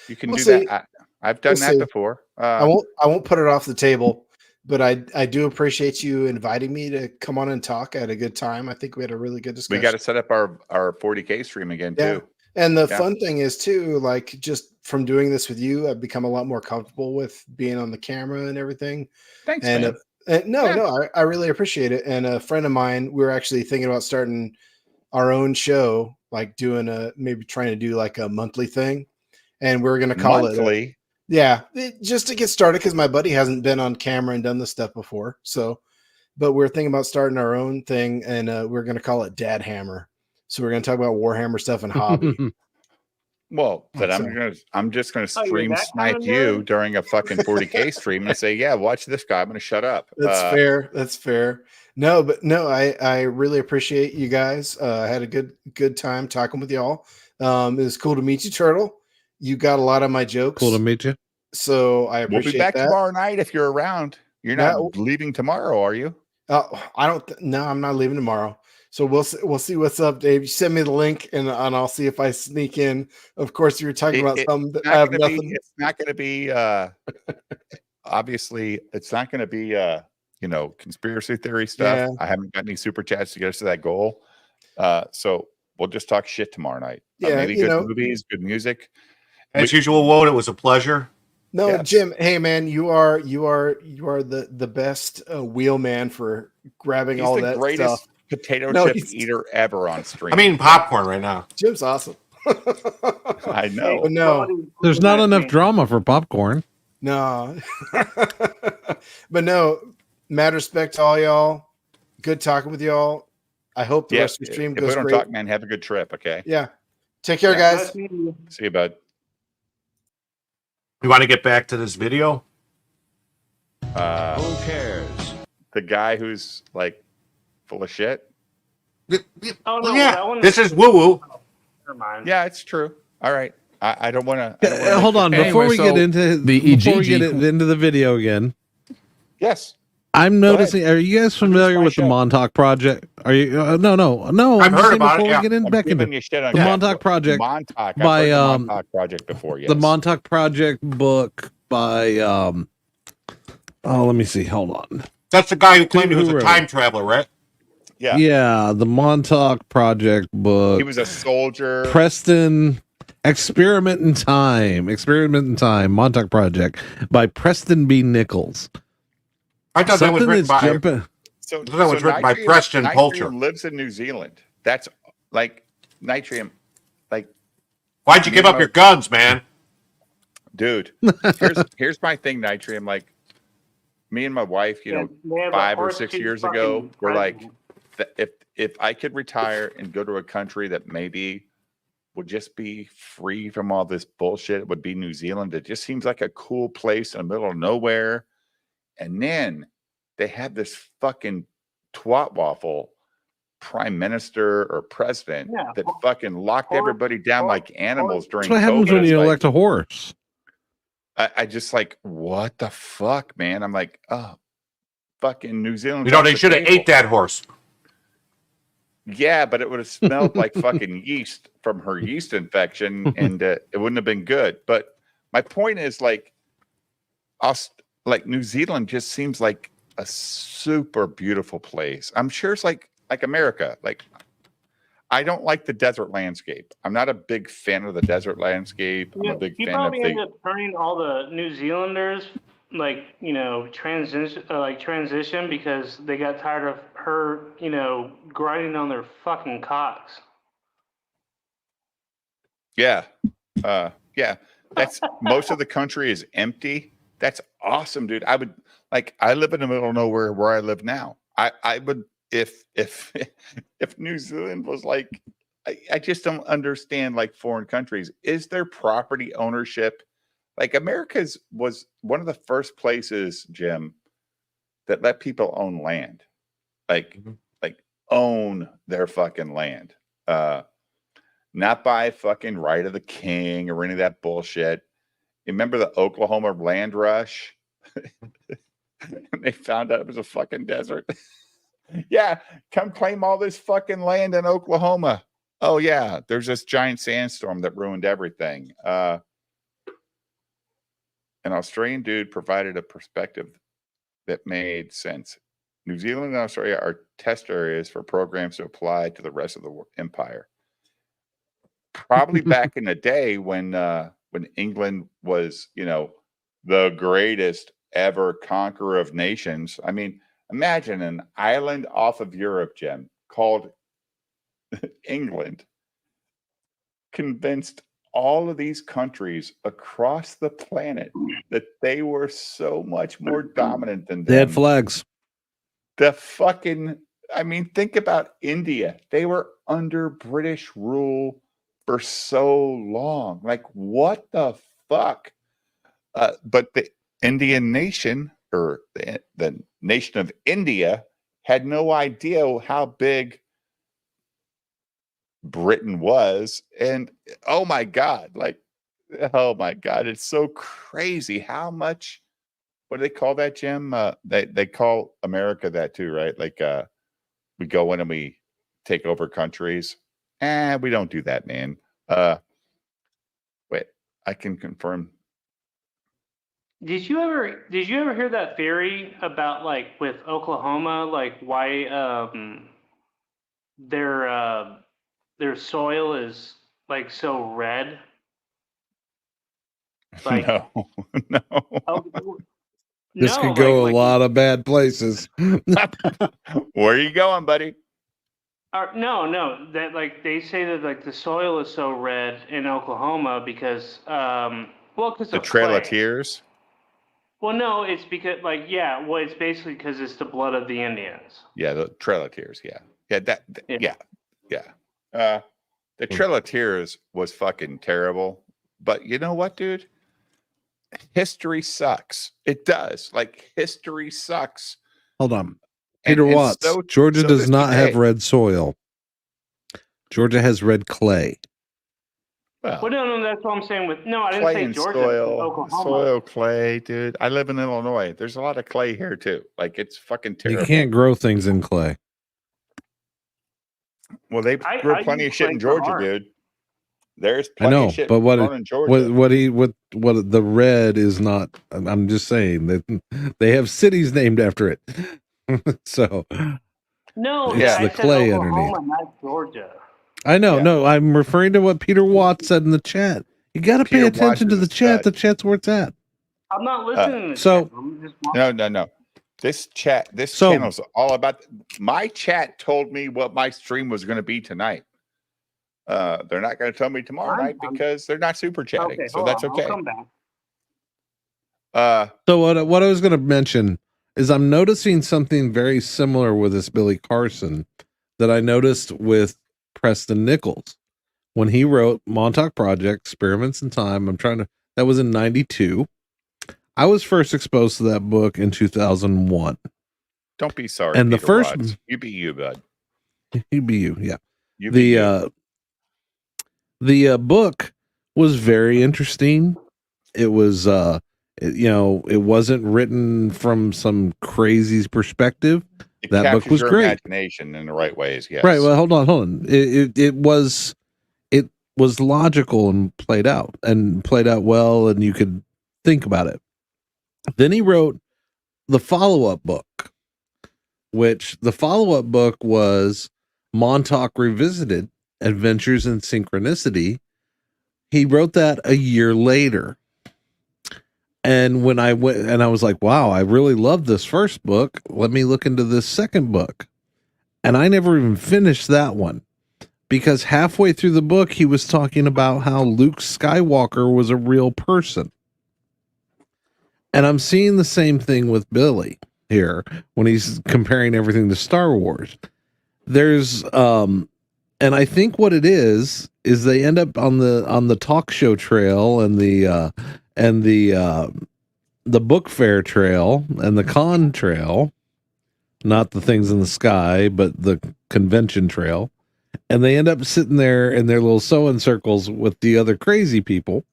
[SPEAKER 1] you can do that. I've done that before.
[SPEAKER 5] I won't put it off the table, but I do appreciate you inviting me to come on and talk. I had a good time. I think we had a really good discussion.
[SPEAKER 1] We got to set up our 40K stream again too.
[SPEAKER 5] And the fun thing is too, like just from doing this with you, I've become a lot more comfortable with being on the camera and everything.
[SPEAKER 1] Thanks,
[SPEAKER 5] man. I really appreciate it. And a friend of mine, we were actually thinking about starting our own show, like maybe trying to do like a monthly thing. And we're going to call it Yeah, just to get started, because my buddy hasn't been on camera and done this stuff before. So, but we're thinking about starting our own thing, and we're going to call it Dad Hammer. So we're going to talk about Warhammer stuff and hobby.
[SPEAKER 1] Well, then I'm just gonna stream snipe you during a fucking 40K stream and say, yeah, watch this guy. I'm gonna shut up.
[SPEAKER 5] That's fair. That's fair. No, but no, I really appreciate you guys. I had a good time talking with y'all. It was cool to meet you, Turtle. You got a lot of my jokes.
[SPEAKER 3] Cool to meet you.
[SPEAKER 5] So I appreciate
[SPEAKER 1] We'll be back
[SPEAKER 5] that.
[SPEAKER 1] tomorrow night if you're around. You're not leaving tomorrow, are you?
[SPEAKER 5] I don't. No, I'm not leaving tomorrow. So we'll see what's up, Dave. You send me the link, and I'll see if I sneak in. Of course, you're talking about something that I have nothing.
[SPEAKER 1] It's not going to be. Obviously, it's not going to be. Conspiracy theory stuff.
[SPEAKER 5] Yeah.
[SPEAKER 1] I haven't got any super chats to get us to that goal. So we'll just talk shit tomorrow night.
[SPEAKER 5] Yeah,
[SPEAKER 1] maybe good movies, good music.
[SPEAKER 2] As usual, Woad, it was a pleasure.
[SPEAKER 5] No,
[SPEAKER 1] Yes.
[SPEAKER 5] Jim. Hey, man, you are the best wheelman for grabbing
[SPEAKER 1] He's
[SPEAKER 5] all
[SPEAKER 1] the
[SPEAKER 5] that
[SPEAKER 1] greatest
[SPEAKER 5] stuff.
[SPEAKER 1] potato
[SPEAKER 5] No,
[SPEAKER 1] chip eater ever on stream.
[SPEAKER 2] I'm eating popcorn right now.
[SPEAKER 5] Jim's awesome.
[SPEAKER 1] I know.
[SPEAKER 5] But no,
[SPEAKER 3] There's not enough drama for popcorn.
[SPEAKER 5] no, but no. Mad respect to all y'all. Good talking with y'all. I hope the rest of the stream
[SPEAKER 1] if
[SPEAKER 5] goes
[SPEAKER 1] we don't
[SPEAKER 5] great.
[SPEAKER 1] talk, man, have a good trip. Okay.
[SPEAKER 5] Yeah. Take care, guys.
[SPEAKER 1] See you, bud.
[SPEAKER 2] You want to get back to this video?
[SPEAKER 1] Who cares? The guy who's like full of shit.
[SPEAKER 13] Oh no,
[SPEAKER 2] yeah.
[SPEAKER 13] that one
[SPEAKER 2] This is WooWoo.
[SPEAKER 13] Never mind.
[SPEAKER 1] Yeah, it's true. All right. I don't want to.
[SPEAKER 3] Hold on, before we get into into the video again.
[SPEAKER 1] Yes.
[SPEAKER 3] I'm noticing. Are you guys familiar with the Montauk Project? Are you? No.
[SPEAKER 2] I've heard about it.
[SPEAKER 3] Before
[SPEAKER 2] Yeah.
[SPEAKER 3] we get in, back into the Montauk Project
[SPEAKER 1] Montauk.
[SPEAKER 3] by
[SPEAKER 1] I've heard the Montauk Project before. Yes.
[SPEAKER 3] the Montauk Project book by let me see. Hold on.
[SPEAKER 2] That's the guy who claimed he was
[SPEAKER 3] Who
[SPEAKER 2] a
[SPEAKER 3] wrote
[SPEAKER 2] time
[SPEAKER 3] it?
[SPEAKER 2] traveler, right?
[SPEAKER 1] Yeah.
[SPEAKER 3] Yeah, the Montauk Project book.
[SPEAKER 1] He was a soldier.
[SPEAKER 3] Preston Experiment in Time, Montauk Project by Preston B. Nichols.
[SPEAKER 2] I thought that was
[SPEAKER 3] Something
[SPEAKER 2] written
[SPEAKER 3] that's
[SPEAKER 2] by.
[SPEAKER 3] jumping.
[SPEAKER 1] So
[SPEAKER 2] that was written by Preston Poulter.
[SPEAKER 1] Lives in New Zealand. That's like Nitrium. Like,
[SPEAKER 2] Why'd you give up your guns, man?
[SPEAKER 1] Dude, here's my thing, Nitrium. Like, me and my wife,
[SPEAKER 13] Yeah,
[SPEAKER 1] 5 or 6 years ago, we're like, if I could retire and go to a country that maybe would just be free from all this bullshit, it would be New Zealand. It just seems like a cool place in the middle of nowhere. And then they have this fucking twat waffle prime minister or president that fucking locked everybody down like animals during
[SPEAKER 3] That's what happens
[SPEAKER 1] COVID.
[SPEAKER 3] when you elect a horse.
[SPEAKER 1] I just like, what the fuck, man? I'm like, oh, fucking New Zealand.
[SPEAKER 2] They should have ate that horse.
[SPEAKER 1] Yeah, but it would have smelled like fucking yeast from her yeast infection, and it wouldn't have been good. But my point is, like, New Zealand just seems like a super beautiful place. I'm sure it's like America. Like, I don't like the desert landscape. I'm not a big fan of the desert landscape. I'm a big
[SPEAKER 13] You
[SPEAKER 1] fan of
[SPEAKER 13] probably end up turning all the New Zealanders transition because they got tired of her, grinding on their fucking cocks.
[SPEAKER 1] Yeah. Yeah. That's most of the country is empty. That's awesome, dude. I live in the middle of nowhere where I live now. I would, if New Zealand was like, I just don't understand like foreign countries. Is there property ownership? Like America's was one of the first places, Jim, that let people own land. Like own their fucking land. Not by fucking right of the king or any of that bullshit. Remember the Oklahoma land rush? And they found out it was a fucking desert. Yeah, come claim all this fucking land in Oklahoma. Oh yeah, there's this giant sandstorm that ruined everything. An Australian dude provided a perspective that made sense. New Zealand and Australia are test areas for programs to apply to the rest of the empire. Probably back in the day when England was, the greatest ever conqueror of nations. I mean, imagine an island off of Europe, Jim, called England, convinced all of these countries across the planet that they were so much more dominant than them.
[SPEAKER 3] They had flags.
[SPEAKER 1] Think about India. They were under British rule for so long. Like, what the fuck? But the Indian nation, or the nation of India, had no idea how big Britain was. And oh my God, it's so crazy how much. What do they call that, Jim? They call America that too, right? Like we go in and we take over countries. We don't do that, man. Wait, I can confirm.
[SPEAKER 13] Did you ever hear that theory about, like, with Oklahoma, like, why their soil is, like, so red? Like,
[SPEAKER 1] no.
[SPEAKER 3] This could go a lot of bad places.
[SPEAKER 1] Where are you going, buddy?
[SPEAKER 13] No. That, like, they say that, like, the soil is so red in Oklahoma because because
[SPEAKER 1] the
[SPEAKER 13] of
[SPEAKER 1] Trail
[SPEAKER 13] clay.
[SPEAKER 1] of Tears.
[SPEAKER 13] Well, no, it's because, it's basically because it's the blood of the Indians.
[SPEAKER 1] Yeah, the Trail of Tears. Yeah. The Trail of Tears was fucking terrible. But you know what, dude? History sucks. It does. Like, history sucks.
[SPEAKER 3] Hold on. Peter Watts. Georgia does not have red soil. Georgia has red clay.
[SPEAKER 13] Well, no, that's what I'm saying. I didn't say Georgia. Oklahoma.
[SPEAKER 1] Soil, clay, dude. I live in Illinois. There's a lot of clay here too. Like, it's fucking terrible.
[SPEAKER 3] You can't grow things in clay.
[SPEAKER 1] Well, they grow plenty of shit in Georgia, dude. There's plenty of shit
[SPEAKER 3] but
[SPEAKER 1] grown in Georgia.
[SPEAKER 3] What the red is not. I'm just saying that they have cities named after it. So
[SPEAKER 13] no,
[SPEAKER 3] it's the clay
[SPEAKER 13] Oklahoma,
[SPEAKER 3] underneath.
[SPEAKER 13] not Georgia.
[SPEAKER 3] I know. Yeah. No, I'm referring to what Peter Watts said in the chat. You got to pay attention to the chat. The chat's where it's at.
[SPEAKER 13] I'm not listening to the
[SPEAKER 1] chat. No. This channel's all about. My chat told me what my stream was going to be tonight. They're not going to tell me tomorrow night because they're not super chatting. So that's okay.
[SPEAKER 13] I'll come back.
[SPEAKER 3] So what I was going to mention is I'm noticing something very similar with this Billy Carson that I noticed with Preston Nichols when he wrote Montauk Project, Experiments in Time. That was in 92. I was first exposed to that book in 2001.
[SPEAKER 1] Don't be sorry.
[SPEAKER 3] And
[SPEAKER 1] Peter
[SPEAKER 3] the first,
[SPEAKER 1] Watts. You be you, bud.
[SPEAKER 3] You be you. Yeah. The book was very interesting. It was, it wasn't written from some crazy perspective. That book was great.
[SPEAKER 1] Imagination in the right ways. Yes.
[SPEAKER 3] Right. Well, hold on. It was logical and played out well, and you could think about it. Then he wrote the follow-up book, which the follow-up book was Montauk Revisited, Adventures in Synchronicity. He wrote that a year later. And when I went and I was like, wow, I really love this first book. Let me look into this second book. And I never even finished that one because halfway through the book, he was talking about how Luke Skywalker was a real person. And I'm seeing the same thing with Billy here when he's comparing everything to Star Wars. There's, and I think what it is they end up on the talk show trail and the book fair trail and the con trail, not the things in the sky, but the convention trail. And they end up sitting there in their little sewing circles with the other crazy people.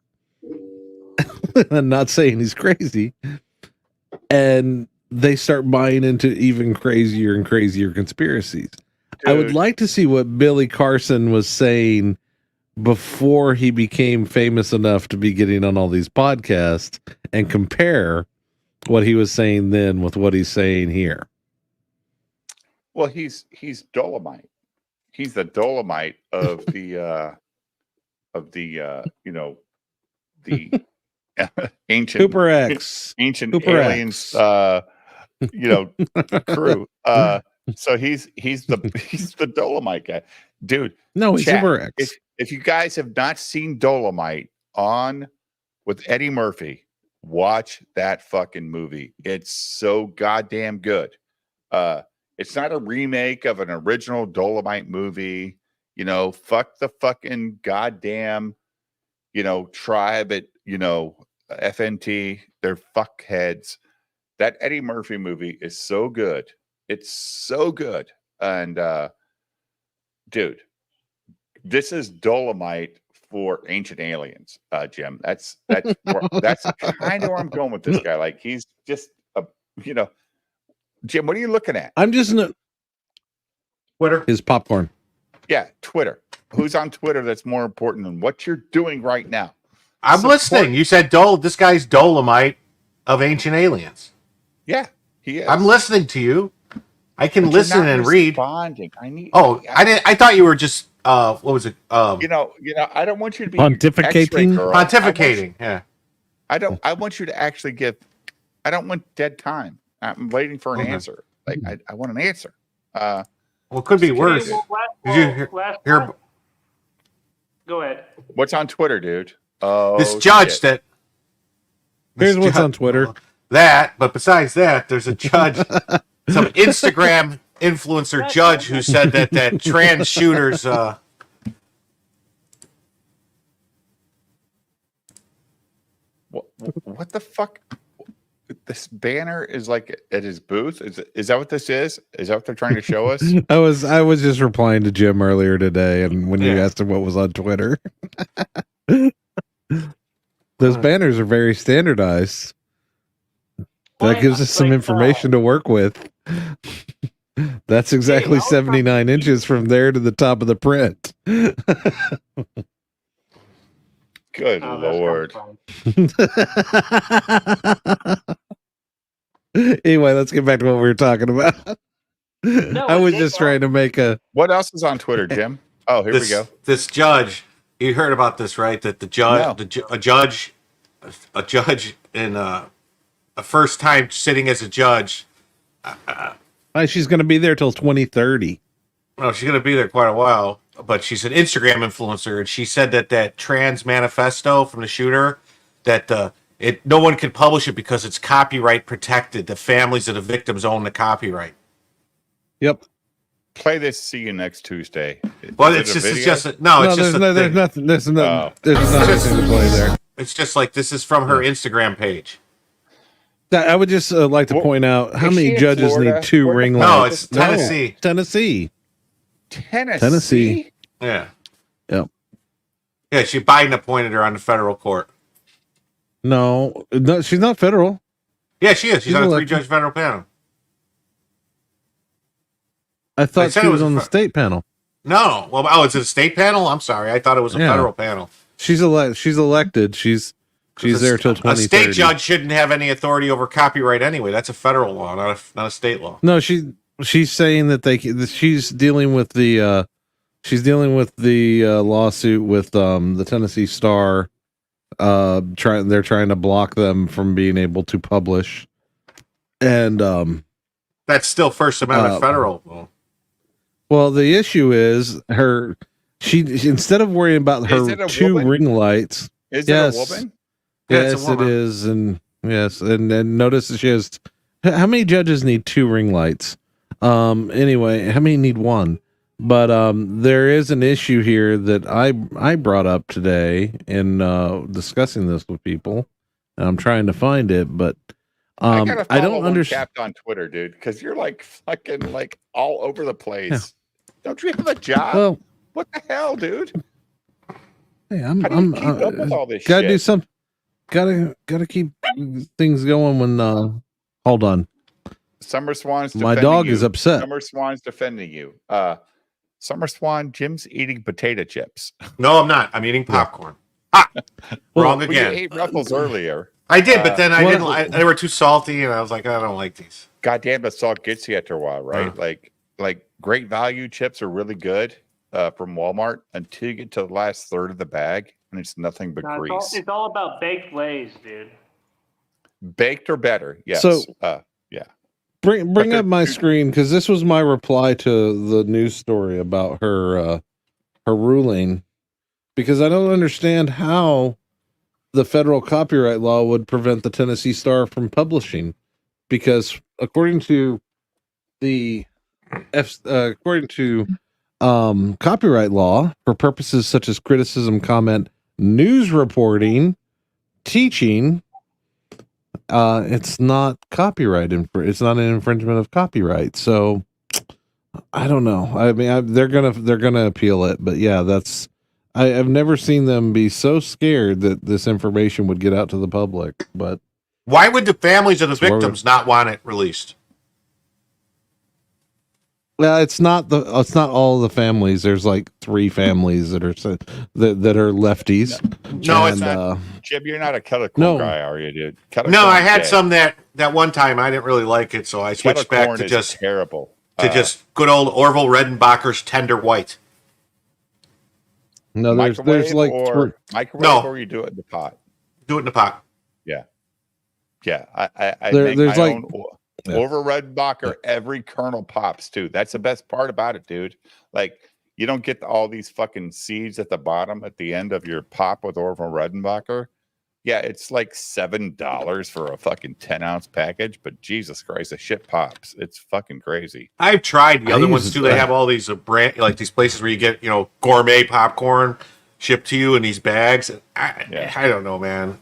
[SPEAKER 3] I'm not saying he's crazy. And they start buying into even crazier and crazier conspiracies. Dude. I would like to see what Billy Carson was saying before he became famous enough to be getting on all these podcasts and compare what he was saying then with what he's saying here.
[SPEAKER 1] Well, he's Dolomite. He's the Dolomite of the ancient
[SPEAKER 3] Cooper X,
[SPEAKER 1] ancient
[SPEAKER 3] Cooper
[SPEAKER 1] aliens, crew. So he's the Dolomite guy. Dude.
[SPEAKER 3] No, he's
[SPEAKER 1] chat,
[SPEAKER 3] Super X.
[SPEAKER 1] If you guys have not seen Dolomite on with Eddie Murphy, watch that fucking movie. It's so goddamn good. It's not a remake of an original Dolomite movie. You know, fuck the fucking goddamn, you know, tribe at, you know, FNT. They're fuckheads. That Eddie Murphy movie is so good. It's so good. And dude, this is Dolomite for Ancient Aliens, Jim. That's kind of where I'm going with this guy. Like, he's just a, you know, Jim, what are you looking at?
[SPEAKER 3] I'm just
[SPEAKER 2] Twitter.
[SPEAKER 3] His popcorn.
[SPEAKER 1] Yeah, Twitter. Who's on Twitter that's more important than what you're doing right now?
[SPEAKER 2] I'm listening. You said this guy's Dolomite of Ancient Aliens.
[SPEAKER 1] Yeah, he is.
[SPEAKER 2] I'm listening to you. I can listen and read.
[SPEAKER 1] I
[SPEAKER 2] thought you were just what was it?
[SPEAKER 1] You know, I don't want you to be
[SPEAKER 3] pontificating.
[SPEAKER 2] Pontificating. Yeah.
[SPEAKER 1] I want you to actually give. I don't want dead time. I'm waiting for an answer. Like I want an answer.
[SPEAKER 2] Well, it could be worse.
[SPEAKER 13] Go ahead.
[SPEAKER 1] What's on Twitter, dude? Oh,
[SPEAKER 2] this judge that.
[SPEAKER 3] Here's what's on Twitter.
[SPEAKER 2] But besides that, there's a judge, some Instagram influencer judge who said that trans shooters.
[SPEAKER 1] What the fuck? This banner is like at his booth. Is that what this is? Is that what they're trying to show us?
[SPEAKER 3] I was just replying to Jim earlier today, and when you asked him what was on Twitter, those banners are very standardized. That gives us some information to work with. That's exactly 79 inches from there to the top of the print.
[SPEAKER 1] Good Lord.
[SPEAKER 3] Anyway, let's get back to what we were talking about. I was just trying to make a.
[SPEAKER 1] What else is on Twitter, Jim? Oh, here we go.
[SPEAKER 2] This judge, you heard about this, right? That the judge, a judge in a first time sitting as a judge.
[SPEAKER 3] She's going to be there till 2030.
[SPEAKER 2] Well, she's going to be there quite a while, but she's an Instagram influencer, and she said that trans manifesto from the shooter, that no one can publish it because it's copyright protected. The families of the victims own the copyright.
[SPEAKER 3] Yep.
[SPEAKER 1] Play this. See you next Tuesday.
[SPEAKER 2] Well, it's just there's nothing to
[SPEAKER 3] play there.
[SPEAKER 2] It's just like this is from her Instagram page.
[SPEAKER 3] I would just like to point out how many judges need 2 ring lights.
[SPEAKER 2] No, it's Tennessee.
[SPEAKER 3] Tennessee.
[SPEAKER 2] Yeah.
[SPEAKER 3] Yep.
[SPEAKER 2] Yeah, Biden appointed her on the federal court.
[SPEAKER 3] No, she's not federal.
[SPEAKER 2] Yeah, she is. She's on a 3-judge federal panel.
[SPEAKER 3] I thought she was on the state panel.
[SPEAKER 2] No. Well, it's a state panel? I'm sorry. I thought it was a federal panel.
[SPEAKER 3] She's elected. She's there till 2030.
[SPEAKER 2] A state judge shouldn't have any authority over copyright anyway. That's a federal law, not a state law.
[SPEAKER 3] No, she's saying that she's dealing with the lawsuit with the Tennessee Star. They're trying to block them from being able to publish, and
[SPEAKER 2] that's still First Amendment federal.
[SPEAKER 3] Well, the issue is she instead of worrying about her 2 ring lights.
[SPEAKER 1] Is it a woman?
[SPEAKER 3] Yes, it is, and notice that she has. How many judges need 2 ring lights? Anyway, how many need 1? But there is an issue here that I brought up today in discussing this with people, and I'm trying to find it, but I don't understand.
[SPEAKER 1] On Twitter, dude, because you're like fucking like all over the place. Yeah. Don't you have a job?
[SPEAKER 3] Well,
[SPEAKER 1] what the hell, dude?
[SPEAKER 3] Hey,
[SPEAKER 1] How do you keep up with all this
[SPEAKER 3] gotta
[SPEAKER 1] shit?
[SPEAKER 3] do something. Gotta keep things going when hold on.
[SPEAKER 1] Summer Swan's
[SPEAKER 3] my dog is upset.
[SPEAKER 1] Summer Swan's defending you. Summer Swan, Jim's eating potato chips.
[SPEAKER 2] No, I'm not. I'm eating popcorn. Wrong again.
[SPEAKER 1] You ate Ruffles earlier.
[SPEAKER 2] I did, but then I didn't. They were too salty, and I was like, I don't like these.
[SPEAKER 1] Goddamn, the salt gets you after a while, right? Like Great Value chips are really good from Walmart until you get to the last third of the bag, and it's nothing but grease.
[SPEAKER 13] It's all about baked Lay's, dude.
[SPEAKER 1] Baked or better, yes.
[SPEAKER 3] So,
[SPEAKER 1] yeah.
[SPEAKER 3] Bring up my screen, because this was my reply to the news story about her ruling, because I don't understand how the federal copyright law would prevent the Tennessee Star from publishing, because according to copyright law, for purposes such as criticism, comment, news reporting, teaching, it's not copyright it's not an infringement of copyright. So I don't know. I mean, they're gonna appeal it, but yeah, I've never seen them be so scared that this information would get out to the public. But
[SPEAKER 2] why would the families of the victims not want it released?
[SPEAKER 3] Well, it's not all the families. There's like 3 families that are lefties.
[SPEAKER 1] No, it's not. Jib, you're not a Kettle Corn guy, are you, dude?
[SPEAKER 2] No, I had some that one time. I didn't really like it, so I switched back to just
[SPEAKER 1] terrible.
[SPEAKER 2] Just good old Orville Redenbacher's Tender White.
[SPEAKER 3] No, there's like
[SPEAKER 1] microwave, or you do it in the pot.
[SPEAKER 2] Do it in the pot.
[SPEAKER 1] Yeah, yeah. I make my own Orville Redenbacher. Every kernel pops too. That's the best part about it, dude. Like, you don't get all these fucking seeds at the bottom at the end of your pop with Orville Redenbacher. Yeah, it's like $7 for a fucking 10-ounce package, but Jesus Christ, the shit pops. It's fucking crazy.
[SPEAKER 2] I've tried the other ones too. They have all these brand, like these places where you get, gourmet popcorn shipped to you in these bags. I don't know, man.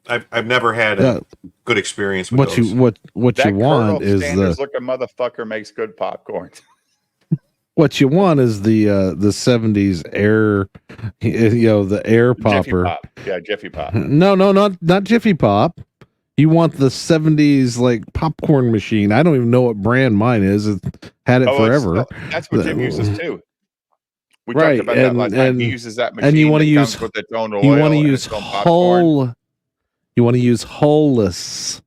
[SPEAKER 2] I've never had a good experience with those.
[SPEAKER 3] What you want is
[SPEAKER 1] Sanders looking motherfucker makes good popcorn.
[SPEAKER 3] What you want is the 70s air, the air popper.
[SPEAKER 1] Jiffy Pop. Yeah, Jiffy Pop.
[SPEAKER 3] No, not Jiffy Pop. You want the 70s like popcorn machine. I don't even know what brand mine is. It's had it forever.
[SPEAKER 1] That's what Jim uses too. We talked about that last time. He uses that machine.
[SPEAKER 3] And you want to use
[SPEAKER 1] with its own oil.
[SPEAKER 3] You want to use whole. You want to use holeless,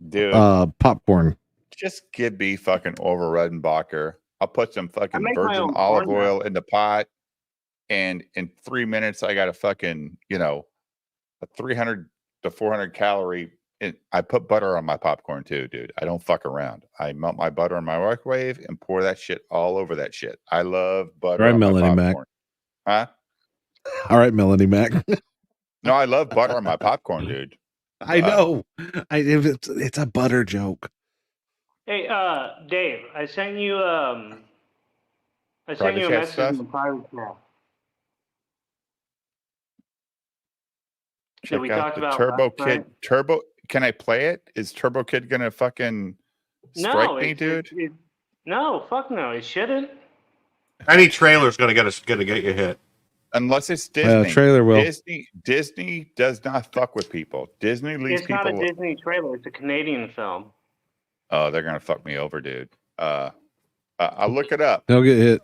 [SPEAKER 1] dude.
[SPEAKER 3] Popcorn.
[SPEAKER 1] Just give me fucking Orville Redenbacher. I'll put some fucking virgin olive oil in the pot, and in 3 minutes, I got a fucking, a 300 to 400 calorie. And I put butter on my popcorn too, dude. I don't fuck around. I melt my butter in my microwave and pour that shit all over that shit. I love butter.
[SPEAKER 3] All right,
[SPEAKER 1] on
[SPEAKER 3] Melanie
[SPEAKER 1] my
[SPEAKER 3] Mac.
[SPEAKER 1] popcorn. Huh?
[SPEAKER 3] All right, Melanie Mac.
[SPEAKER 1] No, I love butter on my popcorn, dude.
[SPEAKER 3] I know. It's a butter joke.
[SPEAKER 13] Hey, Dave, I sent you a message in the private chat.
[SPEAKER 1] Check
[SPEAKER 13] we
[SPEAKER 1] out
[SPEAKER 13] talked
[SPEAKER 1] the
[SPEAKER 13] about
[SPEAKER 1] Turbo Kid. Turbo. Can I play it? Is Turbo Kid gonna fucking strike me, dude?
[SPEAKER 13] No, fuck no. It shouldn't.
[SPEAKER 2] Any trailer's gonna get you hit.
[SPEAKER 1] Unless it's Disney.
[SPEAKER 3] Trailer will.
[SPEAKER 1] Disney does not fuck with people. Disney leaves
[SPEAKER 13] It's
[SPEAKER 1] people.
[SPEAKER 13] not a Disney trailer. It's a Canadian film.
[SPEAKER 1] Oh, they're gonna fuck me over, dude. I'll look it up.
[SPEAKER 3] He'll get hit.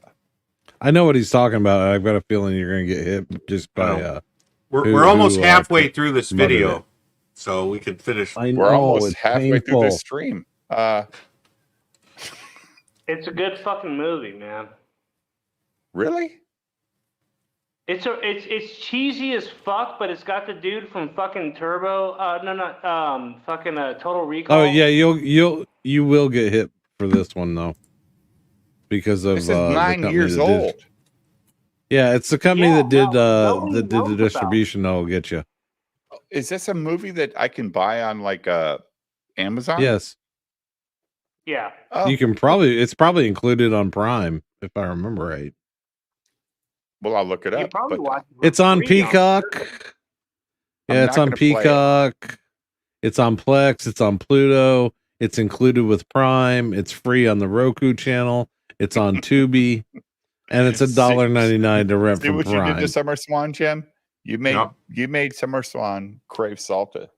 [SPEAKER 3] I know what he's talking about. I've got a feeling you're gonna get hit just by.
[SPEAKER 2] We're almost halfway through this video, so we can finish.
[SPEAKER 1] We're almost halfway through this stream.
[SPEAKER 13] It's a good fucking movie, man.
[SPEAKER 1] Really?
[SPEAKER 13] It's cheesy as fuck, but it's got the dude from fucking Turbo. Fucking Total Recall.
[SPEAKER 3] Oh yeah, you will get hit for this one though, because of
[SPEAKER 1] this is 9 years old.
[SPEAKER 3] Yeah, it's the company that did the distribution that will get you.
[SPEAKER 1] Is this a movie that I can buy on like Amazon?
[SPEAKER 3] Yes.
[SPEAKER 13] Yeah.
[SPEAKER 1] Oh.
[SPEAKER 3] You can it's probably included on Prime if I remember right.
[SPEAKER 1] Well, I'll look it up.
[SPEAKER 3] It's on Peacock. Yeah, it's on Peacock. It's on Plex. It's on Pluto. It's included with Prime. It's free on the Roku channel. It's on Tubi, and it's $1.99 to rent from Prime.
[SPEAKER 1] See what you did to Summer Swan, Jim? You made Summer Swan crave Salta.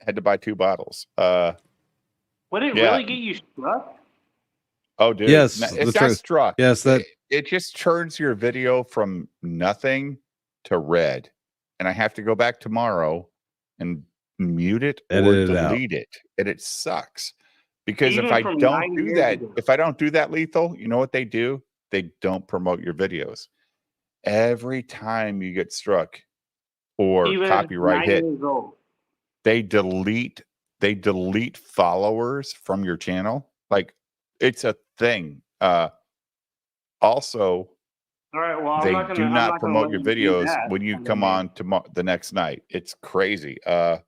[SPEAKER 1] Had to buy 2 bottles.
[SPEAKER 13] Would it really get you struck?
[SPEAKER 1] Oh, dude.
[SPEAKER 3] Yes,
[SPEAKER 1] it's not struck.
[SPEAKER 3] Yes,
[SPEAKER 1] it just turns your video from nothing to red, and I have to go back tomorrow and mute it or delete it, and it sucks because
[SPEAKER 13] Even
[SPEAKER 1] if I
[SPEAKER 13] from
[SPEAKER 1] don't
[SPEAKER 13] 9
[SPEAKER 1] do
[SPEAKER 13] years
[SPEAKER 1] that,
[SPEAKER 13] ago.
[SPEAKER 1] if I don't do that, Lethal, you know what they do? They don't promote your videos. Every time you get struck or
[SPEAKER 13] Even
[SPEAKER 1] copyright
[SPEAKER 13] 9
[SPEAKER 1] hit,
[SPEAKER 13] years old.
[SPEAKER 1] they delete they delete followers from your channel. Like, it's a thing. Also,
[SPEAKER 13] All right. Well,
[SPEAKER 1] they
[SPEAKER 13] I'm
[SPEAKER 1] do not
[SPEAKER 13] not gonna
[SPEAKER 1] promote
[SPEAKER 13] let
[SPEAKER 1] your
[SPEAKER 13] you do
[SPEAKER 1] videos
[SPEAKER 13] that.
[SPEAKER 1] when you
[SPEAKER 13] I
[SPEAKER 1] come
[SPEAKER 13] mean,
[SPEAKER 1] on the next night. It's crazy. I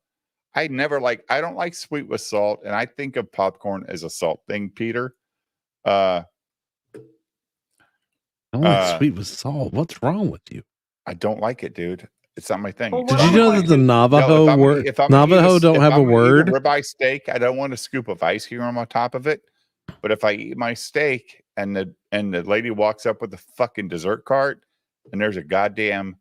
[SPEAKER 1] don't like sweet with salt, and I think of popcorn as a salt thing, Peter.
[SPEAKER 3] I don't like sweet with salt. What's wrong with you?
[SPEAKER 1] I don't like it, dude. It's not my thing.
[SPEAKER 13] Well,
[SPEAKER 3] Did you know that the Navajo word Navajo don't have a word?
[SPEAKER 1] Ribeye steak, I don't want a scoop of ice cream on top of it. But if I eat my steak and the lady walks up with the fucking dessert cart and there's a goddamn,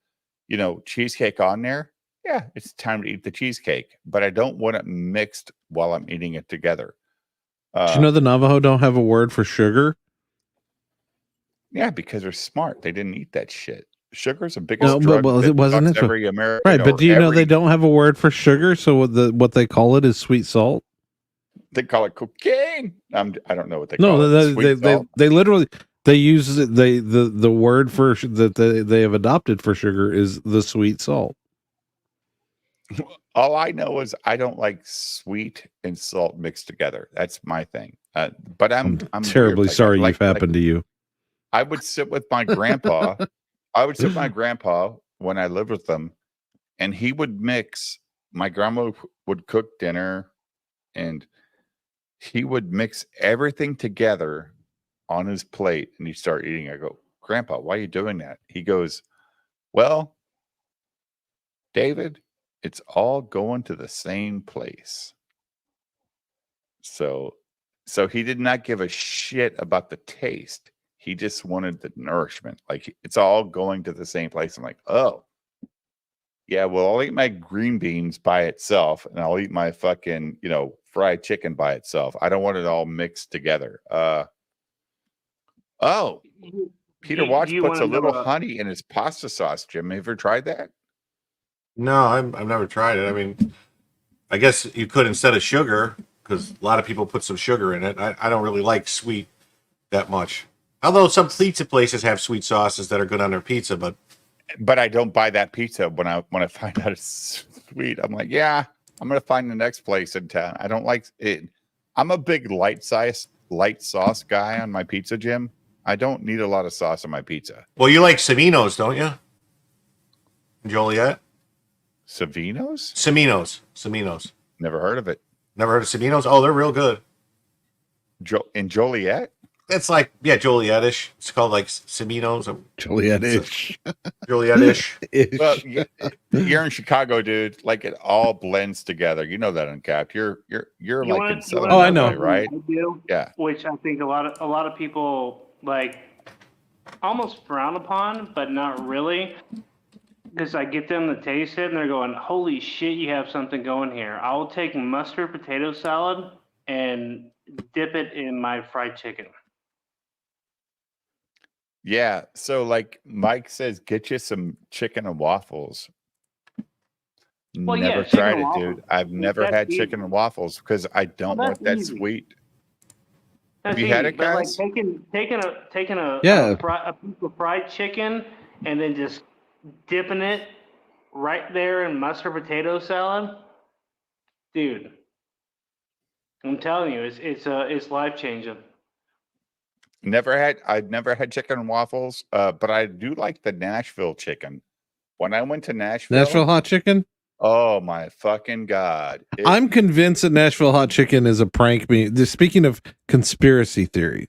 [SPEAKER 1] cheesecake on there, yeah, it's time to eat the cheesecake. But I don't want it mixed while I'm eating it together.
[SPEAKER 3] Did you know the Navajo don't have a word for sugar?
[SPEAKER 1] Yeah, because they're smart. They didn't eat that shit. Sugar's the biggest
[SPEAKER 3] No,
[SPEAKER 1] drug
[SPEAKER 3] but
[SPEAKER 1] that
[SPEAKER 3] wasn't
[SPEAKER 1] fucks
[SPEAKER 3] it
[SPEAKER 1] every American.
[SPEAKER 3] right? But do you know they don't have a word for sugar? So what they call it is sweet salt.
[SPEAKER 1] They call it cocaine. I don't know what they
[SPEAKER 3] No,
[SPEAKER 1] call it.
[SPEAKER 3] they literally they use it. The word for that they have adopted for sugar is the sweet salt.
[SPEAKER 1] All I know is I don't like sweet and salt mixed together. That's my thing. But I'm
[SPEAKER 3] terribly sorry you've happened to you.
[SPEAKER 1] I would sit with my grandpa. When I lived with them, and he would mix. My grandma would cook dinner, and he would mix everything together on his plate, and he'd start eating. I go, Grandpa, why are you doing that? He goes, well, David, it's all going to the same place. So he did not give a shit about the taste. He just wanted the nourishment. Like, it's all going to the same place. I'm like, oh, yeah, well, I'll eat my green beans by itself, and I'll eat my fucking, fried chicken by itself. I don't want it all mixed together. Peter Watch puts a little honey in his pasta sauce, Jim. Have you ever tried that?
[SPEAKER 2] No, I've never tried it. I mean, I guess you could instead of sugar, because a lot of people put some sugar in it. I don't really like sweet that much. Although some pizza places have sweet sauces that are good on their pizza, but
[SPEAKER 1] I don't buy that pizza when I find out it's sweet. I'm like, yeah, I'm gonna find the next place in town. I don't like it. I'm a big light sauce guy on my pizza, Jim. I don't need a lot of sauce on my pizza.
[SPEAKER 2] Well, you like Semino's, don't you? Joliet? Semino's.
[SPEAKER 1] Never heard of it.
[SPEAKER 2] Never heard of Semino's? Oh, they're real good.
[SPEAKER 1] In Joliet?
[SPEAKER 2] It's like, yeah, Joliet-ish. It's called like Semino's.
[SPEAKER 3] Joliet-ish.
[SPEAKER 2] Joliet-ish.
[SPEAKER 1] Well, you're in Chicago, dude. Like, it all blends together. You know that, Uncapped. You're like in Southern
[SPEAKER 3] I know,
[SPEAKER 1] right?
[SPEAKER 13] Yeah. Which I think a lot of people like almost frown upon, but not really. Because I get them to taste it, and they're going, "Holy shit, you have something going here." I will take mustard potato salad and dip it in my fried chicken.
[SPEAKER 1] Yeah. So, like Mike says, get you some chicken and waffles.
[SPEAKER 13] Well,
[SPEAKER 1] never
[SPEAKER 13] yeah,
[SPEAKER 1] tried it, dude. I've never had chicken and waffles because I don't want that sweet. Have you had it, guys?
[SPEAKER 13] Like taking a piece of fried chicken and then just dipping it right there in mustard potato salad, dude. I'm telling you, it's life changing.
[SPEAKER 1] I've never had chicken and waffles, but I do like the Nashville chicken. When I went to
[SPEAKER 3] Nashville hot chicken.
[SPEAKER 1] Oh my fucking God.
[SPEAKER 3] I'm convinced that Nashville hot chicken is a prank. Speaking of conspiracy theories,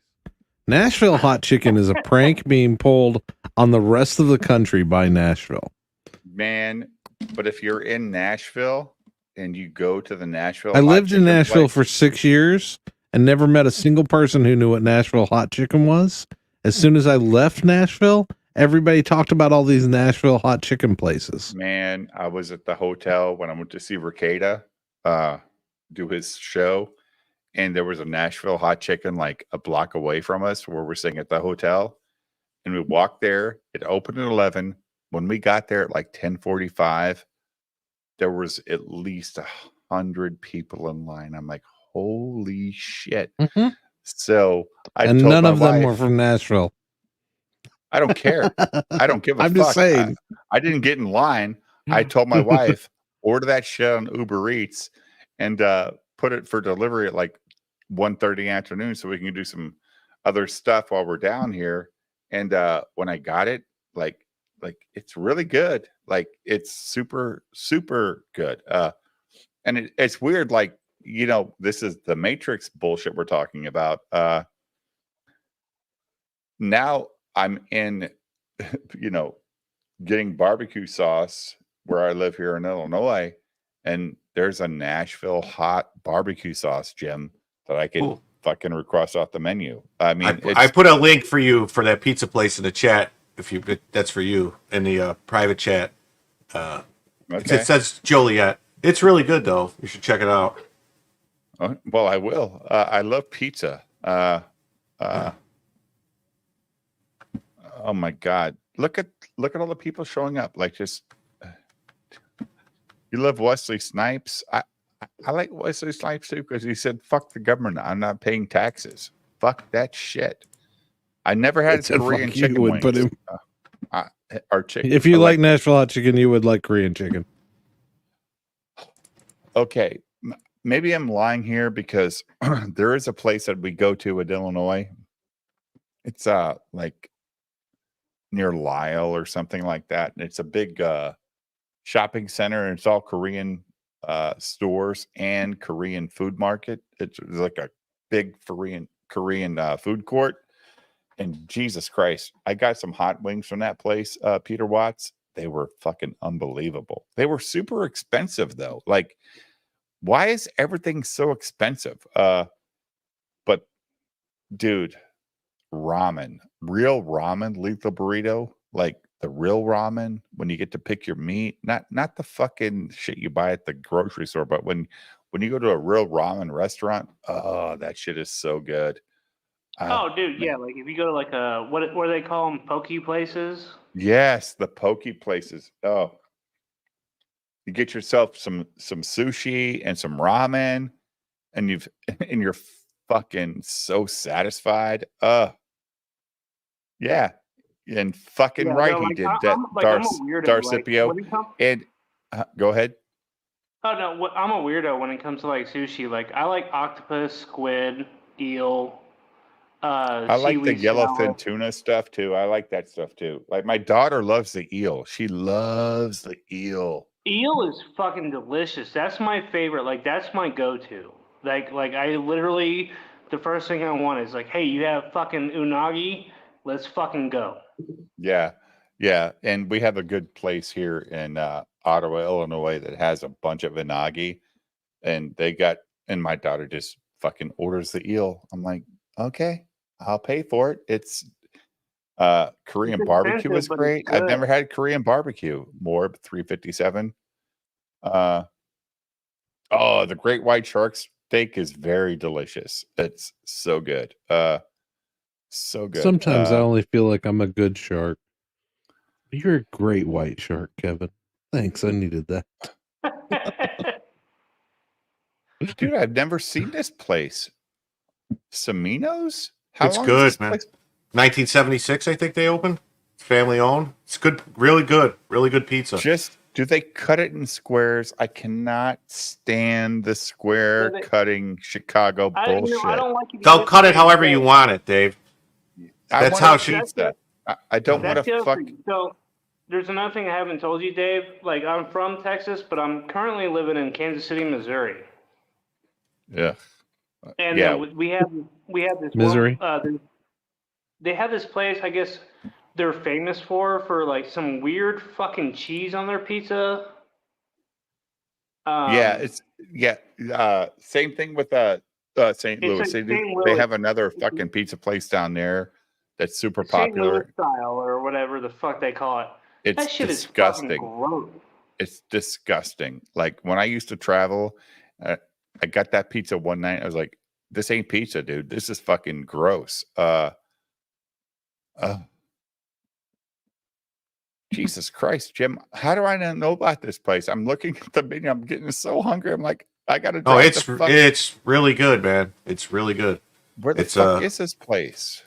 [SPEAKER 3] Nashville hot chicken is a prank being pulled on the rest of the country by Nashville.
[SPEAKER 1] Man, but if you're in Nashville and you go to the Nashville,
[SPEAKER 3] I lived in Nashville for 6 years and never met a single person who knew what Nashville hot chicken was. As soon as I left Nashville, everybody talked about all these Nashville hot chicken places.
[SPEAKER 1] Man, I was at the hotel when I went to see Ricada do his show, and there was a Nashville hot chicken like a block away from us where we're staying at the hotel. And we walked there. It opened at 11. When we got there at like 10:45, there was at least 100 people in line. I'm like, holy shit.
[SPEAKER 3] Mm-hmm.
[SPEAKER 1] So
[SPEAKER 3] and none of them were from Nashville.
[SPEAKER 1] I don't care. I don't give a fuck.
[SPEAKER 3] I'm just saying.
[SPEAKER 1] I didn't get in line. I told my wife, order that shit on Uber Eats. And put it for delivery at like 1:30 afternoon so we can do some other stuff while we're down here. And when I got it, like it's really good. Like it's super, super good. And it's weird, like, this is the Matrix bullshit we're talking about. Now I'm in, getting barbecue sauce where I live here in Illinois, and there's a Nashville hot barbecue sauce, Jim, that I can fucking request off the menu. I mean,
[SPEAKER 2] I put a link for you for that pizza place in the chat. That's for you in the private chat.
[SPEAKER 1] Okay.
[SPEAKER 2] It says Joliet. It's really good though. You should check it out.
[SPEAKER 1] Well, I will. I love pizza. Oh my God. Look at all the people showing up. Like, just you love Wesley Snipes. I like Wesley Snipes too, because he said, fuck the government. I'm not paying taxes. Fuck that shit. I never had Korean chicken wings. Put him. Or chicken.
[SPEAKER 3] If you like Nashville hot chicken, you would like Korean chicken.
[SPEAKER 1] Okay. Maybe I'm lying here, because there is a place that we go to in Illinois. It's like near Lyle or something like that. And it's a big shopping center, and it's all Korean stores and Korean food market. It's like a big Korean food court. And Jesus Christ, I got some hot wings from that place, Peter Watts. They were fucking unbelievable. They were super expensive though. Like, why is everything so expensive? But dude, ramen, real ramen, lethal burrito, like the real ramen, when you get to pick your meat, not the fucking shit you buy at the grocery store, but when you go to a real ramen restaurant, oh, that shit is so good.
[SPEAKER 13] Oh, dude, yeah. Like if you go to like what do they call them? Poke places.
[SPEAKER 1] Yes, the poke places. Oh, you get yourself some sushi and some ramen, and you're fucking so satisfied. Yeah, and fucking right, he did that. Darcipio. And go ahead.
[SPEAKER 13] Oh no, I'm a weirdo when it comes to like sushi. Like I like octopus, squid, eel.
[SPEAKER 1] I like the yellowfin tuna stuff too. I like that stuff too. Like my daughter loves the eel. She loves the eel.
[SPEAKER 13] Eel is fucking delicious. That's my favorite. Like that's my go-to. Like I literally, the first thing I want is like, hey, you have fucking unagi? Let's fucking go.
[SPEAKER 1] Yeah. And we have a good place here in Ottawa, Illinois, that has a bunch of unagi, and my daughter just fucking orders the eel. I'm like, okay, I'll pay for it. It's Korean barbecue is great. I've never had Korean barbecue. More $3.57. The great white shark steak is very delicious. It's so good. So good.
[SPEAKER 3] Sometimes I only feel like I'm a good shark. You're a great white shark, Kevin. Thanks. I needed that.
[SPEAKER 1] Dude, I've never seen this place. Semino's?
[SPEAKER 2] It's good, man. 1976, I think they opened. Family owned. It's good, really good pizza.
[SPEAKER 1] Just do they cut it in squares? I cannot stand the square cutting Chicago bullshit.
[SPEAKER 13] I don't like it.
[SPEAKER 2] They'll cut it however you want it, Dave. That's how she.
[SPEAKER 1] I don't want to fuck.
[SPEAKER 13] So there's another thing I haven't told you, Dave. Like I'm from Texas, but I'm currently living in Kansas City, Missouri.
[SPEAKER 1] Yeah.
[SPEAKER 13] And we have this
[SPEAKER 3] Missouri.
[SPEAKER 13] They have this place. I guess they're famous for like some weird fucking cheese on their pizza.
[SPEAKER 1] Same thing with St. Louis. They have another fucking pizza place down there that's super popular.
[SPEAKER 13] St. Louis style or whatever the fuck they call it.
[SPEAKER 1] It's
[SPEAKER 13] that shit
[SPEAKER 1] disgusting.
[SPEAKER 13] Is fucking gross.
[SPEAKER 1] It's disgusting. Like when I used to travel, I got that pizza one night. I was like, this ain't pizza, dude. This is fucking gross. Jesus Christ, Jim. How do I not know about this place? I'm looking at the menu. I'm getting so hungry. I'm like, I gotta
[SPEAKER 2] Oh, it's really good, man. It's really good.
[SPEAKER 1] Where the fuck is this place?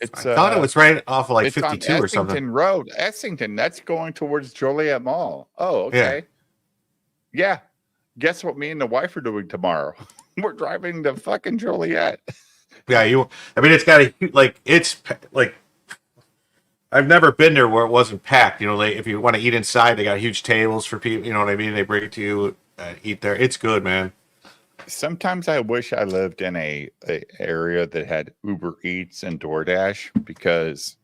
[SPEAKER 2] I thought it was right off of like 52 or something.
[SPEAKER 1] Essington Road. Essington. That's going towards Joliet Mall. Oh, okay.
[SPEAKER 2] Yeah.
[SPEAKER 1] guess what me and the wife are doing tomorrow? We're driving to fucking Joliet.
[SPEAKER 2] Yeah, I mean, it's got a it's like I've never been there where it wasn't packed. You know, if you want to eat inside, they got huge tables for people. You know what I mean? They bring it to you, eat there. It's good, man.
[SPEAKER 1] Sometimes I wish I lived in a area that had Uber Eats and DoorDash, because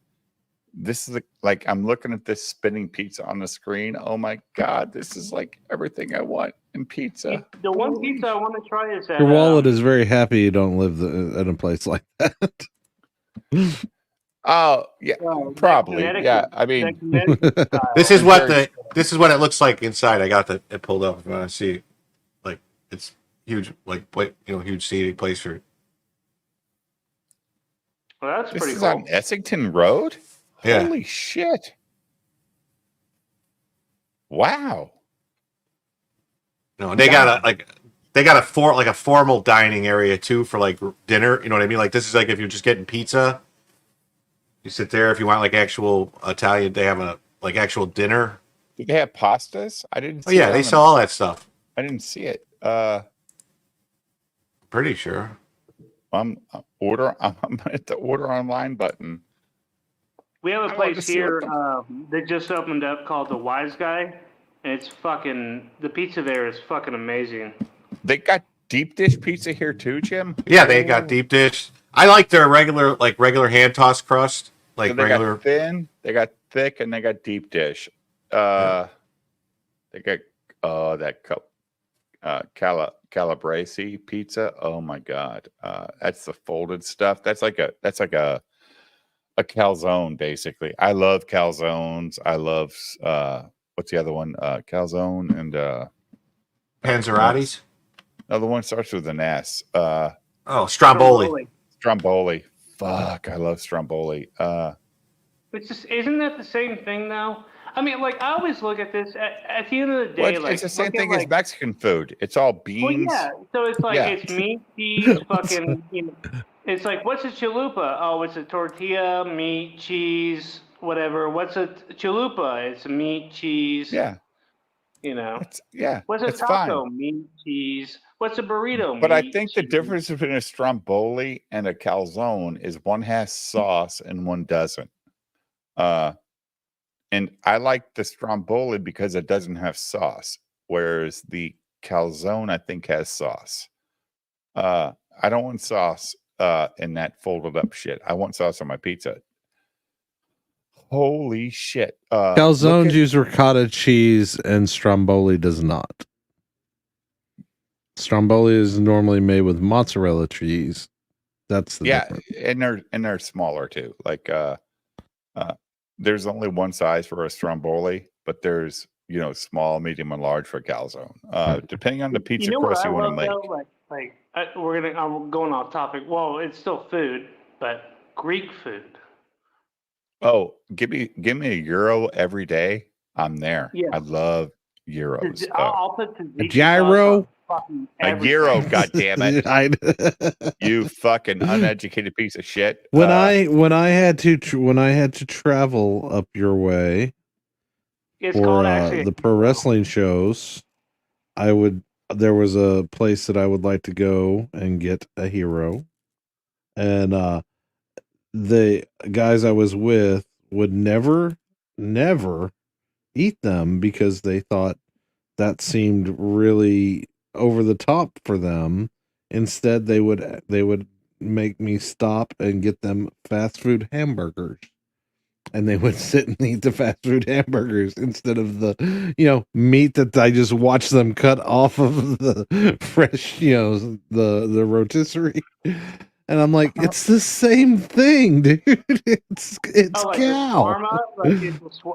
[SPEAKER 1] this is like I'm looking at this spinning pizza on the screen. Oh my god, this is like everything I want in pizza.
[SPEAKER 13] The one pizza I want to try is that
[SPEAKER 3] Your wallet is very happy you don't live in a place like that.
[SPEAKER 1] Oh yeah, probably. Yeah, I mean,
[SPEAKER 2] this is what it looks like inside. I got it pulled up. If you want to see, like it's huge, huge seating place for.
[SPEAKER 13] Well, that's
[SPEAKER 1] this
[SPEAKER 13] pretty
[SPEAKER 1] is
[SPEAKER 13] cool.
[SPEAKER 1] on Essington Road.
[SPEAKER 2] Yeah.
[SPEAKER 1] Holy shit! Wow.
[SPEAKER 2] No, they got a formal dining area too for like dinner. You know what I mean? Like this is like if you're just getting pizza, you sit there. If you want like actual Italian, they have actual dinner.
[SPEAKER 1] Do they have pastas? I didn't.
[SPEAKER 2] Oh yeah, they sell all that stuff.
[SPEAKER 1] I didn't see it.
[SPEAKER 2] Pretty sure.
[SPEAKER 1] I'm gonna hit the order online button.
[SPEAKER 13] We have a place here that just opened up called the Wise Guy, and it's the pizza there is fucking amazing.
[SPEAKER 1] They got deep dish pizza here too, Jim.
[SPEAKER 2] Yeah, they got deep dish. I like their regular hand tossed crust, like
[SPEAKER 1] so they
[SPEAKER 2] regular.
[SPEAKER 1] Got thin, they got thick, and they got deep dish. They got that Calabrese pizza. Oh my god, that's the folded stuff. That's like a calzone basically. I love calzones. I love what's the other one? Calzone and
[SPEAKER 2] Panzerottis.
[SPEAKER 1] Another one starts with an S.
[SPEAKER 2] Stromboli.
[SPEAKER 1] Stromboli. Fuck, I love Stromboli.
[SPEAKER 13] It's just, isn't that the same thing though? I mean, like I always look at this at the end of the day.
[SPEAKER 1] Well, it's the same thing as Mexican food. It's all beans.
[SPEAKER 13] Well, yeah. So it's like it's meat, cheese, fucking. It's like, what's a chalupa? Oh, it's a tortilla, meat, cheese, whatever. What's a chalupa? It's a meat, cheese.
[SPEAKER 1] Yeah.
[SPEAKER 13] What's a
[SPEAKER 1] it's
[SPEAKER 13] taco?
[SPEAKER 1] fine.
[SPEAKER 13] Meat, cheese. What's a burrito?
[SPEAKER 1] But
[SPEAKER 13] meat,
[SPEAKER 1] I think the difference between a Stromboli and a calzone is one has sauce and one doesn't. And I like the Stromboli because it doesn't have sauce, whereas the calzone I think has sauce. I don't want sauce in that folded up shit. I want sauce on my pizza. Holy shit.
[SPEAKER 3] Calzones use ricotta cheese and Stromboli does not. Stromboli is normally made with mozzarella cheese. That's the difference.
[SPEAKER 1] and they're smaller too. Like there's only one size for a Stromboli, but there's small, medium, and large for calzone. Depending on the pizza crust you want to make.
[SPEAKER 13] I'm going off topic. Well, it's still food, but Greek food.
[SPEAKER 1] Oh, give me a gyro every day. I'm there.
[SPEAKER 13] Yeah.
[SPEAKER 1] I love gyros.
[SPEAKER 13] I'll put
[SPEAKER 3] a gyro.
[SPEAKER 1] A gyro, goddammit. You fucking uneducated piece of shit.
[SPEAKER 3] When I had to travel up your way for the pro wrestling shows, there was a place that I would like to go and get a hero, and the guys I was with would never eat them because they thought that seemed really over the top for them. Instead, they would make me stop and get them fast food hamburgers, and they would sit and eat the fast food hamburgers instead of the meat that I just watched them cut off of the fresh the rotisserie. And I'm like, it's the same thing, dude. It's
[SPEAKER 13] like
[SPEAKER 3] cow.
[SPEAKER 13] Shawarma? Like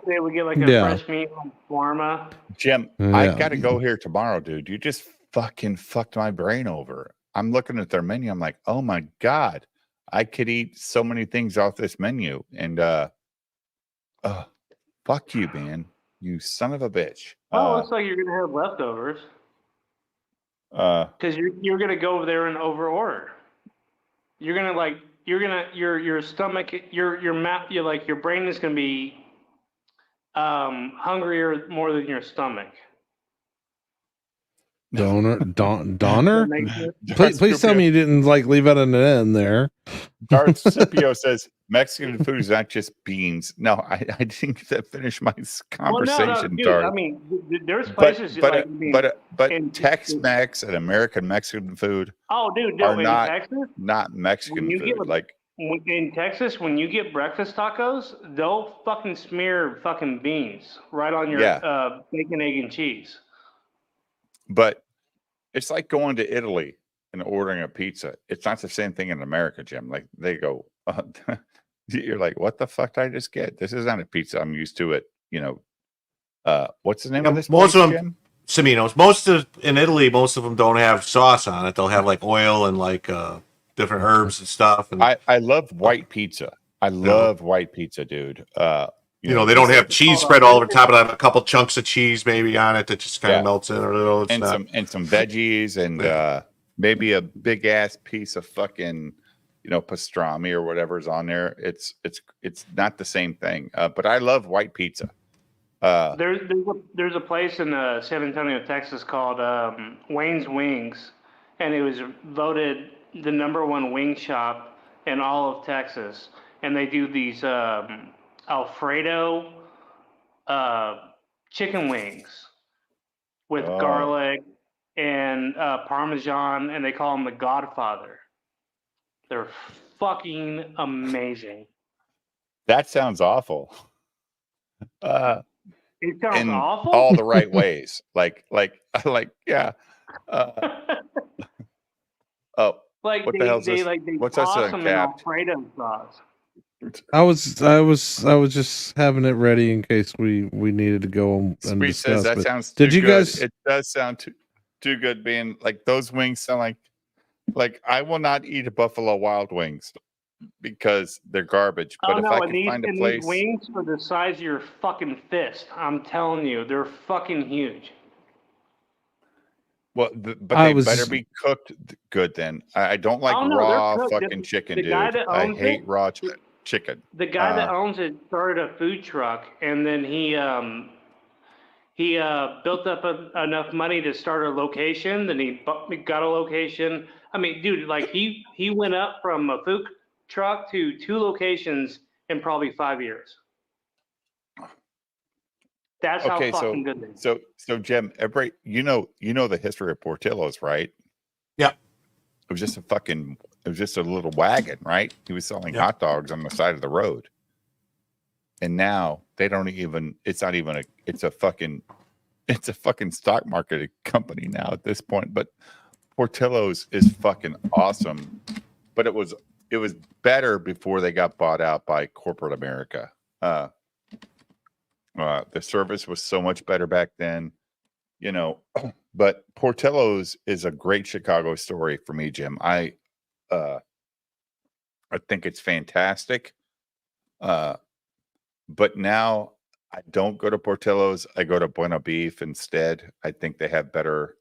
[SPEAKER 13] they would get like a fresh meat from shawarma.
[SPEAKER 1] Jim, I gotta go here tomorrow, dude. You just fucking fucked my brain over. I'm looking at their menu. I'm like, oh my god, I could eat so many things off this menu. And fuck you, man. You son of a bitch.
[SPEAKER 13] Looks like you're gonna have leftovers. Because you're gonna go over there and over order. You're gonna your stomach, your mouth, your brain is gonna be hungrier more than your stomach.
[SPEAKER 3] Donner? Please tell me you didn't like leave out an N there.
[SPEAKER 1] Darth Scipio says Mexican food is not just beans. No, I didn't get to finish my conversation,
[SPEAKER 13] well, no, dude,
[SPEAKER 1] Darth.
[SPEAKER 13] I mean, there's places
[SPEAKER 1] but
[SPEAKER 13] in
[SPEAKER 1] Tex-Mex and American Mexican food.
[SPEAKER 13] Oh, dude,
[SPEAKER 1] are
[SPEAKER 13] in
[SPEAKER 1] not
[SPEAKER 13] Texas,
[SPEAKER 1] not Mexican food.
[SPEAKER 13] In Texas, when you get breakfast tacos, they'll fucking smear fucking beans right on your bacon, egg, and cheese.
[SPEAKER 1] But it's like going to Italy and ordering a pizza. It's not the same thing in America, Jim. Like they go, you're like, what the fuck did I just get? This is not a pizza. I'm used to it. What's the name of this?
[SPEAKER 2] Most
[SPEAKER 1] place,
[SPEAKER 2] of them, Semino's. In Italy, most of them don't have sauce on it. They'll have like oil and like different herbs and stuff. And
[SPEAKER 1] I love white pizza. I love white pizza, dude.
[SPEAKER 2] They don't have cheese spread all over top of it. A couple chunks of cheese maybe on it that just kind of melts in a little.
[SPEAKER 1] And some veggies and maybe a big ass piece of fucking pastrami or whatever's on there. It's not the same thing. But I love white pizza.
[SPEAKER 13] There's a place in San Antonio, Texas called Wayne's Wings, and it was voted the #1 wing shop in all of Texas. And they do these Alfredo chicken wings with garlic and Parmesan, and they call them the Godfather. They're fucking amazing.
[SPEAKER 1] That sounds awful.
[SPEAKER 13] It sounds
[SPEAKER 1] in
[SPEAKER 13] awful?
[SPEAKER 1] all the right ways. Yeah.
[SPEAKER 13] Like
[SPEAKER 1] what the hell's this? What's that
[SPEAKER 13] toss
[SPEAKER 1] saying,
[SPEAKER 13] them in
[SPEAKER 1] Cap?
[SPEAKER 13] Alfredo sauce.
[SPEAKER 3] I was just having it ready in case we needed to go and
[SPEAKER 1] Speed
[SPEAKER 3] discuss.
[SPEAKER 1] says that
[SPEAKER 3] but
[SPEAKER 1] sounds
[SPEAKER 3] did
[SPEAKER 1] too
[SPEAKER 3] you
[SPEAKER 1] good.
[SPEAKER 3] guys?
[SPEAKER 1] It does sound too good. Being like those wings sound like I will not eat a Buffalo Wild Wings because they're garbage. But if I can find a place,
[SPEAKER 13] these wings are the size of your fucking fist. I'm telling you, they're fucking huge.
[SPEAKER 1] well, but they better be cooked good. Then I don't like raw fucking chicken, dude. I hate raw chicken.
[SPEAKER 13] The guy that owns it started a food truck, and then he built up enough money to start a location. Then he got a location. I mean, dude, like he went up from a food truck to 2 locations in probably 5 years. That's how fucking good they are.
[SPEAKER 1] So Jim, you know the history of Portillo's, right?
[SPEAKER 2] Yeah.
[SPEAKER 1] It was just a little wagon, right? He was selling hot dogs on the side of the road. And now they don't even, it's a fucking stock market company now at this point. But Portillo's is fucking awesome. But it was better before they got bought out by corporate America. The service was so much better back then, but Portillo's is a great Chicago story for me, Jim. I think it's fantastic. But now I don't go to Portillo's. I go to Buena Beef instead. I think they have better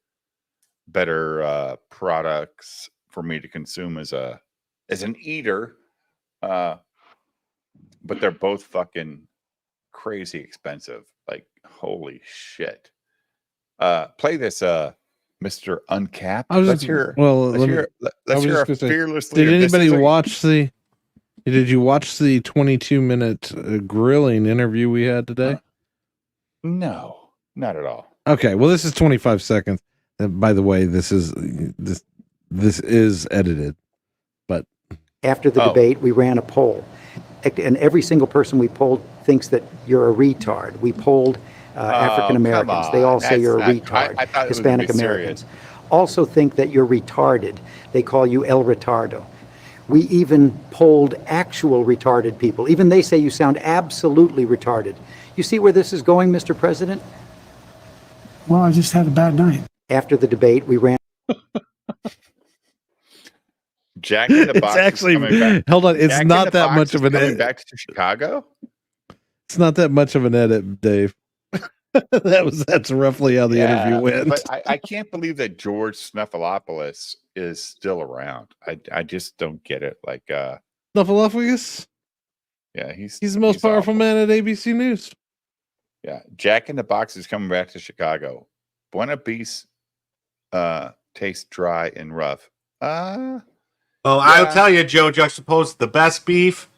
[SPEAKER 1] products for me to consume as an eater. But they're both fucking crazy expensive. Like, holy shit. Play this Mr. Uncapped. Let's hear a fearless leader.
[SPEAKER 3] Did anybody watch did you watch the 22-minute grilling interview we had today?
[SPEAKER 1] No, not at all.
[SPEAKER 3] Okay, well, this is 25 seconds. And by the way, this is edited. But
[SPEAKER 15] after the debate, we ran a poll, and every single person we polled thinks that you're a retard. We polled African Americans. They all say you're a retard.
[SPEAKER 1] I thought
[SPEAKER 15] Hispanic Americans also think that you're retarded. They call you El Retardo. We even polled actual retarded people. Even they say you sound absolutely retarded. You see where this is going, Mr. President?
[SPEAKER 16] Well, I just had a bad night.
[SPEAKER 15] After the debate, we ran.
[SPEAKER 1] Jack in the Box.
[SPEAKER 3] It's actually, hold on. It's not that much of an edit.
[SPEAKER 1] Back to Chicago.
[SPEAKER 3] It's not that much of an edit, Dave. That's roughly how the interview went.
[SPEAKER 1] But I can't believe that George Snuffleupagus is still around. I just don't get it. Like
[SPEAKER 3] Snuffleupagus?
[SPEAKER 1] Yeah, he's
[SPEAKER 3] the most powerful man at ABC News.
[SPEAKER 1] Yeah, Jack in the Box is coming back to Chicago. Buena Beef tastes dry and rough.
[SPEAKER 2] Well, I'll tell you, Joe, juxtapose the best beef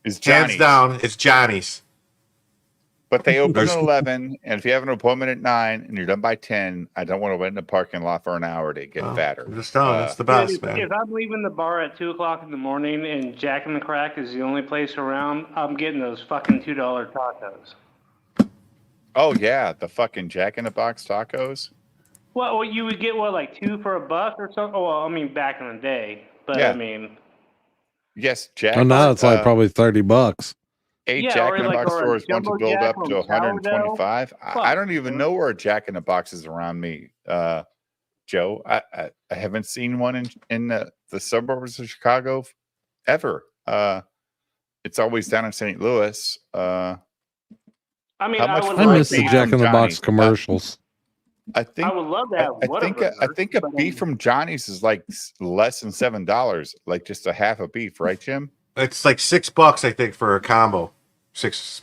[SPEAKER 1] is
[SPEAKER 2] hands
[SPEAKER 1] Johnny's.
[SPEAKER 2] down. It's Johnny's.
[SPEAKER 1] But they open at 11, and if you have an appointment at 9 and you're done by 10, I don't want to wait in the parking lot for an hour to get fatter.
[SPEAKER 2] I'm just telling you, it's the best, man.
[SPEAKER 13] If I'm leaving the bar at 2 o'clock in the morning and Jack in the Crack is the only place around, I'm getting those fucking $2 tacos.
[SPEAKER 1] Oh, yeah, the fucking Jack in the Box tacos.
[SPEAKER 13] Well, you would get, like 2 for $1 or something? Oh, well, I mean, back in the day. But,
[SPEAKER 1] Yeah.
[SPEAKER 13] I mean...
[SPEAKER 1] Yes, Jack.
[SPEAKER 3] Oh, now it's like probably $30.
[SPEAKER 1] 8 Jack in the Box stores want to build up to 125. I don't even know where a Jack in the Box is around me, Joe. I haven't seen one in the suburbs of Chicago ever. It's always down in St. Louis.
[SPEAKER 13] I mean,
[SPEAKER 3] I miss the Jack in the Box commercials.
[SPEAKER 1] I think
[SPEAKER 13] I would love to have
[SPEAKER 1] I think a beef from Johnny's is like less than $7, like just a half a beef, right, Jim?
[SPEAKER 2] It's like $6, I think, for a combo.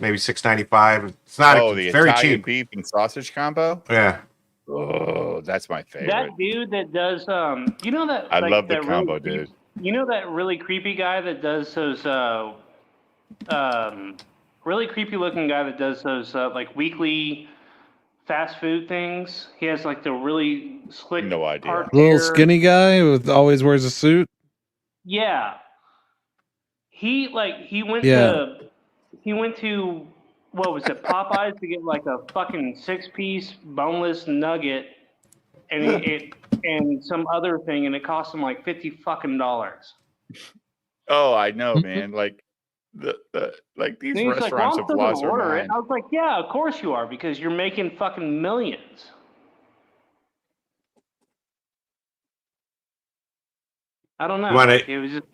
[SPEAKER 2] Maybe $6.95. It's not
[SPEAKER 1] the
[SPEAKER 2] very
[SPEAKER 1] Italian
[SPEAKER 2] cheap.
[SPEAKER 1] beef and sausage combo.
[SPEAKER 2] Yeah.
[SPEAKER 1] Oh, that's my favorite.
[SPEAKER 13] That dude that does, you know that
[SPEAKER 1] I
[SPEAKER 13] like,
[SPEAKER 1] love the
[SPEAKER 13] that
[SPEAKER 1] combo,
[SPEAKER 13] really,
[SPEAKER 1] dude.
[SPEAKER 13] You know that really creepy guy that does those, really creepy looking guy that does those like weekly fast food things. He has like the really slick,
[SPEAKER 1] no idea.
[SPEAKER 3] Little skinny guy who always wears a suit.
[SPEAKER 13] Yeah. He went to what was it, Popeyes to get like a fucking 6-piece boneless nugget and some other thing, and it cost him like $50 fucking.
[SPEAKER 1] Oh, I know, man. Like the these restaurants have lost their mind.
[SPEAKER 13] I was like, yeah, of course you are, because you're making fucking millions. I don't know. It was just.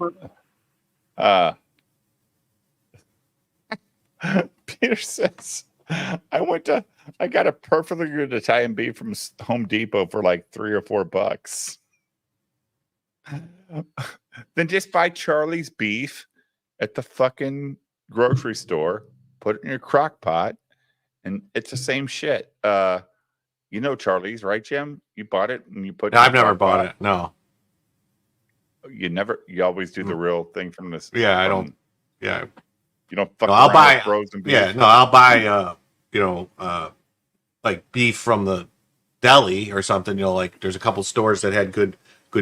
[SPEAKER 1] Peter says, I got a perfectly good Italian beef from Home Depot for like $3 or $4. Then just buy Charlie's beef at the fucking grocery store, put it in your crock pot, and it's the same shit. You know Charlie's, right, Jim? You bought it and you put it in
[SPEAKER 2] I've never bought it. No.
[SPEAKER 1] You always do the real thing from this.
[SPEAKER 2] Yeah, I don't. Yeah.
[SPEAKER 1] You don't fuck
[SPEAKER 2] I'll
[SPEAKER 1] around
[SPEAKER 2] buy
[SPEAKER 1] with frozen beef.
[SPEAKER 2] Yeah, no, I'll buy like beef from the deli or something. You know, like there's a couple stores that had good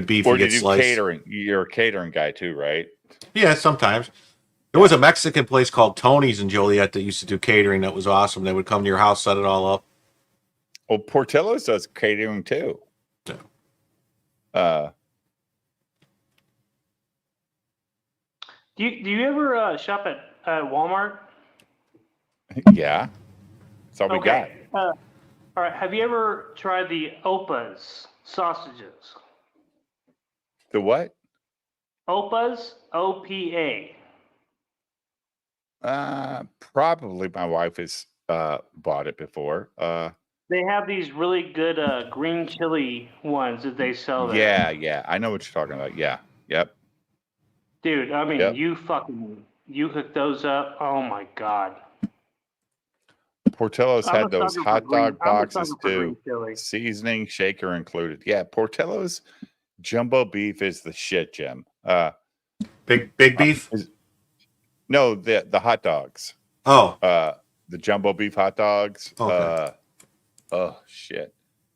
[SPEAKER 2] beef.
[SPEAKER 1] Or
[SPEAKER 2] you
[SPEAKER 1] you
[SPEAKER 2] get
[SPEAKER 1] do
[SPEAKER 2] sliced.
[SPEAKER 1] catering. You're a catering guy too, right?
[SPEAKER 2] Yeah, sometimes. There was a Mexican place called Tony's in Joliet that used to do catering that was awesome. They would come to your house, set it all up.
[SPEAKER 1] Well, Portillo's does catering too.
[SPEAKER 2] Yeah.
[SPEAKER 13] Do you ever shop at Walmart?
[SPEAKER 1] Yeah. That's all we got.
[SPEAKER 13] All right. Have you ever tried the Opa's sausages?
[SPEAKER 1] The what?
[SPEAKER 13] Opa's, OPA.
[SPEAKER 1] Probably my wife has bought it before.
[SPEAKER 13] They have these really good green chili ones that they sell there.
[SPEAKER 1] Yeah. I know what you're talking about. Yeah. Yep.
[SPEAKER 13] Dude, I mean,
[SPEAKER 1] Yep.
[SPEAKER 13] you hook those up. Oh my God.
[SPEAKER 1] Portillo's
[SPEAKER 13] I'm a
[SPEAKER 1] had those
[SPEAKER 13] sucker for
[SPEAKER 1] hot dog
[SPEAKER 13] I'm a
[SPEAKER 1] boxes
[SPEAKER 13] sucker for green
[SPEAKER 1] too.
[SPEAKER 13] chili.
[SPEAKER 1] Seasoning, shaker included. Yeah, Portillo's jumbo beef is the shit, Jim.
[SPEAKER 2] Big beef?
[SPEAKER 1] No, the hot dogs.
[SPEAKER 2] Oh.
[SPEAKER 1] The jumbo beef hot dogs.
[SPEAKER 2] Okay.
[SPEAKER 1] Oh shit.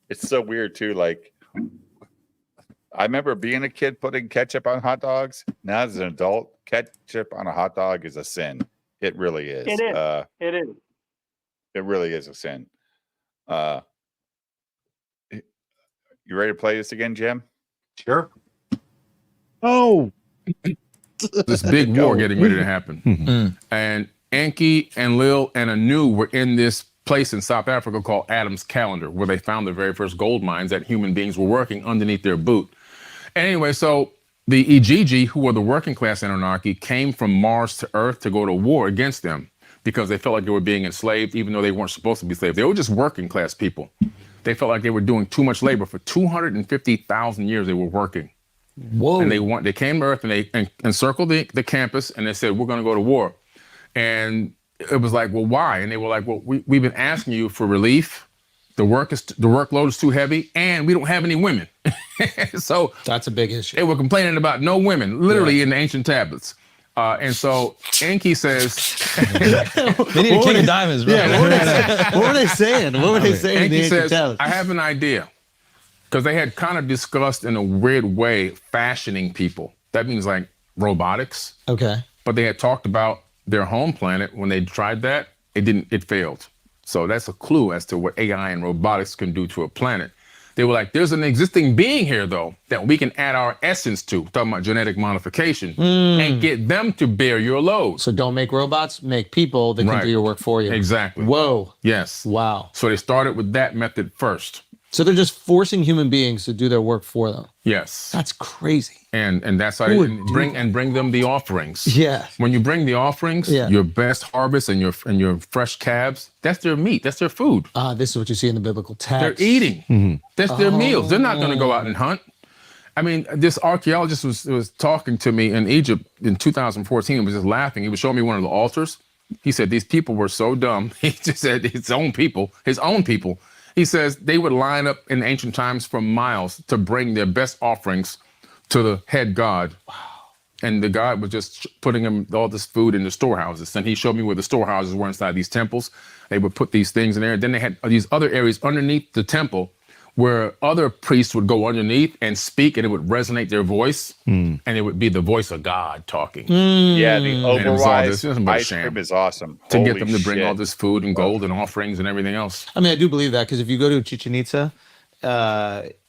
[SPEAKER 1] It's so weird too. Like I remember being a kid putting ketchup on hot dogs. Now as an adult, ketchup on a hot dog is a sin. It really is.
[SPEAKER 13] It is. It is.
[SPEAKER 1] It really is a sin. You ready to play this again, Jim?
[SPEAKER 2] Sure.
[SPEAKER 3] Oh.
[SPEAKER 9] This big war getting ready to happen. And Enki and Lil and Anu were in this place in South Africa called Adam's Calendar, where they found the very first gold mines that human beings were working underneath their boot. And anyway, so the Ijiji, who were the working class Anunnaki, came from Mars to Earth to go to war against them because they felt like they were being enslaved, even though they weren't supposed to be slaves. They were just working class people. They felt like they were doing too much labor. For 250,000 years, they were working.
[SPEAKER 12] Whoa.
[SPEAKER 9] And they came to Earth and they encircled the campus and they said, we're going to go to war. And it was like, well, why? And they were like, well, we've been asking you for relief. The workload is too heavy, and we don't have any women. So
[SPEAKER 12] that's a big issue.
[SPEAKER 9] They were complaining about no women, literally in the ancient tablets. And so Enki says,
[SPEAKER 11] "They need a king of diamonds, bro."
[SPEAKER 8] Yeah, what were they saying? What were they saying?
[SPEAKER 9] Enki says, "I have an idea," because they had kind of discussed in a weird way fashioning people. That means like robotics.
[SPEAKER 12] Okay.
[SPEAKER 9] But they had talked about their home planet. When they tried that, it failed. So that's a clue as to what AI and robotics can do to a planet. They were like, there's an existing being here, though, that we can add our essence to, talking about genetic modification, and get them to bear your load.
[SPEAKER 12] So don't make robots, make people that can do your work for you.
[SPEAKER 9] Exactly.
[SPEAKER 12] Whoa.
[SPEAKER 9] Yes.
[SPEAKER 12] Wow.
[SPEAKER 9] So they started with that method first.
[SPEAKER 12] So they're just forcing human beings to do their work for them.
[SPEAKER 9] Yes.
[SPEAKER 12] That's crazy.
[SPEAKER 9] And that's how they bring them the offerings.
[SPEAKER 12] Yeah.
[SPEAKER 9] When you bring the offerings, your best harvest and your fresh calves, that's their meat. That's their food.
[SPEAKER 12] This is what you see in the biblical text.
[SPEAKER 9] They're eating. That's their meals. They're not going to go out and hunt. I mean, this archaeologist was talking to me in Egypt in 2014 and was just laughing. He was showing me one of the altars. He said these people were so dumb. He just said his own people. He says they would line up in ancient times for miles to bring their best offerings to the head god. Wow. And the god was just putting them all this food in the storehouses. And he showed me where the storehouses were inside these temples. They would put these things in there. And then they had these other areas underneath the temple where other priests would go underneath and speak, and it would resonate their voice. And it would be the voice of God talking.
[SPEAKER 1] Yeah, the Oberweis ice cream is awesome.
[SPEAKER 9] To get them to bring all this food and gold and offerings and everything else.
[SPEAKER 12] I mean, I do believe that, because if you go to Chichen Itza,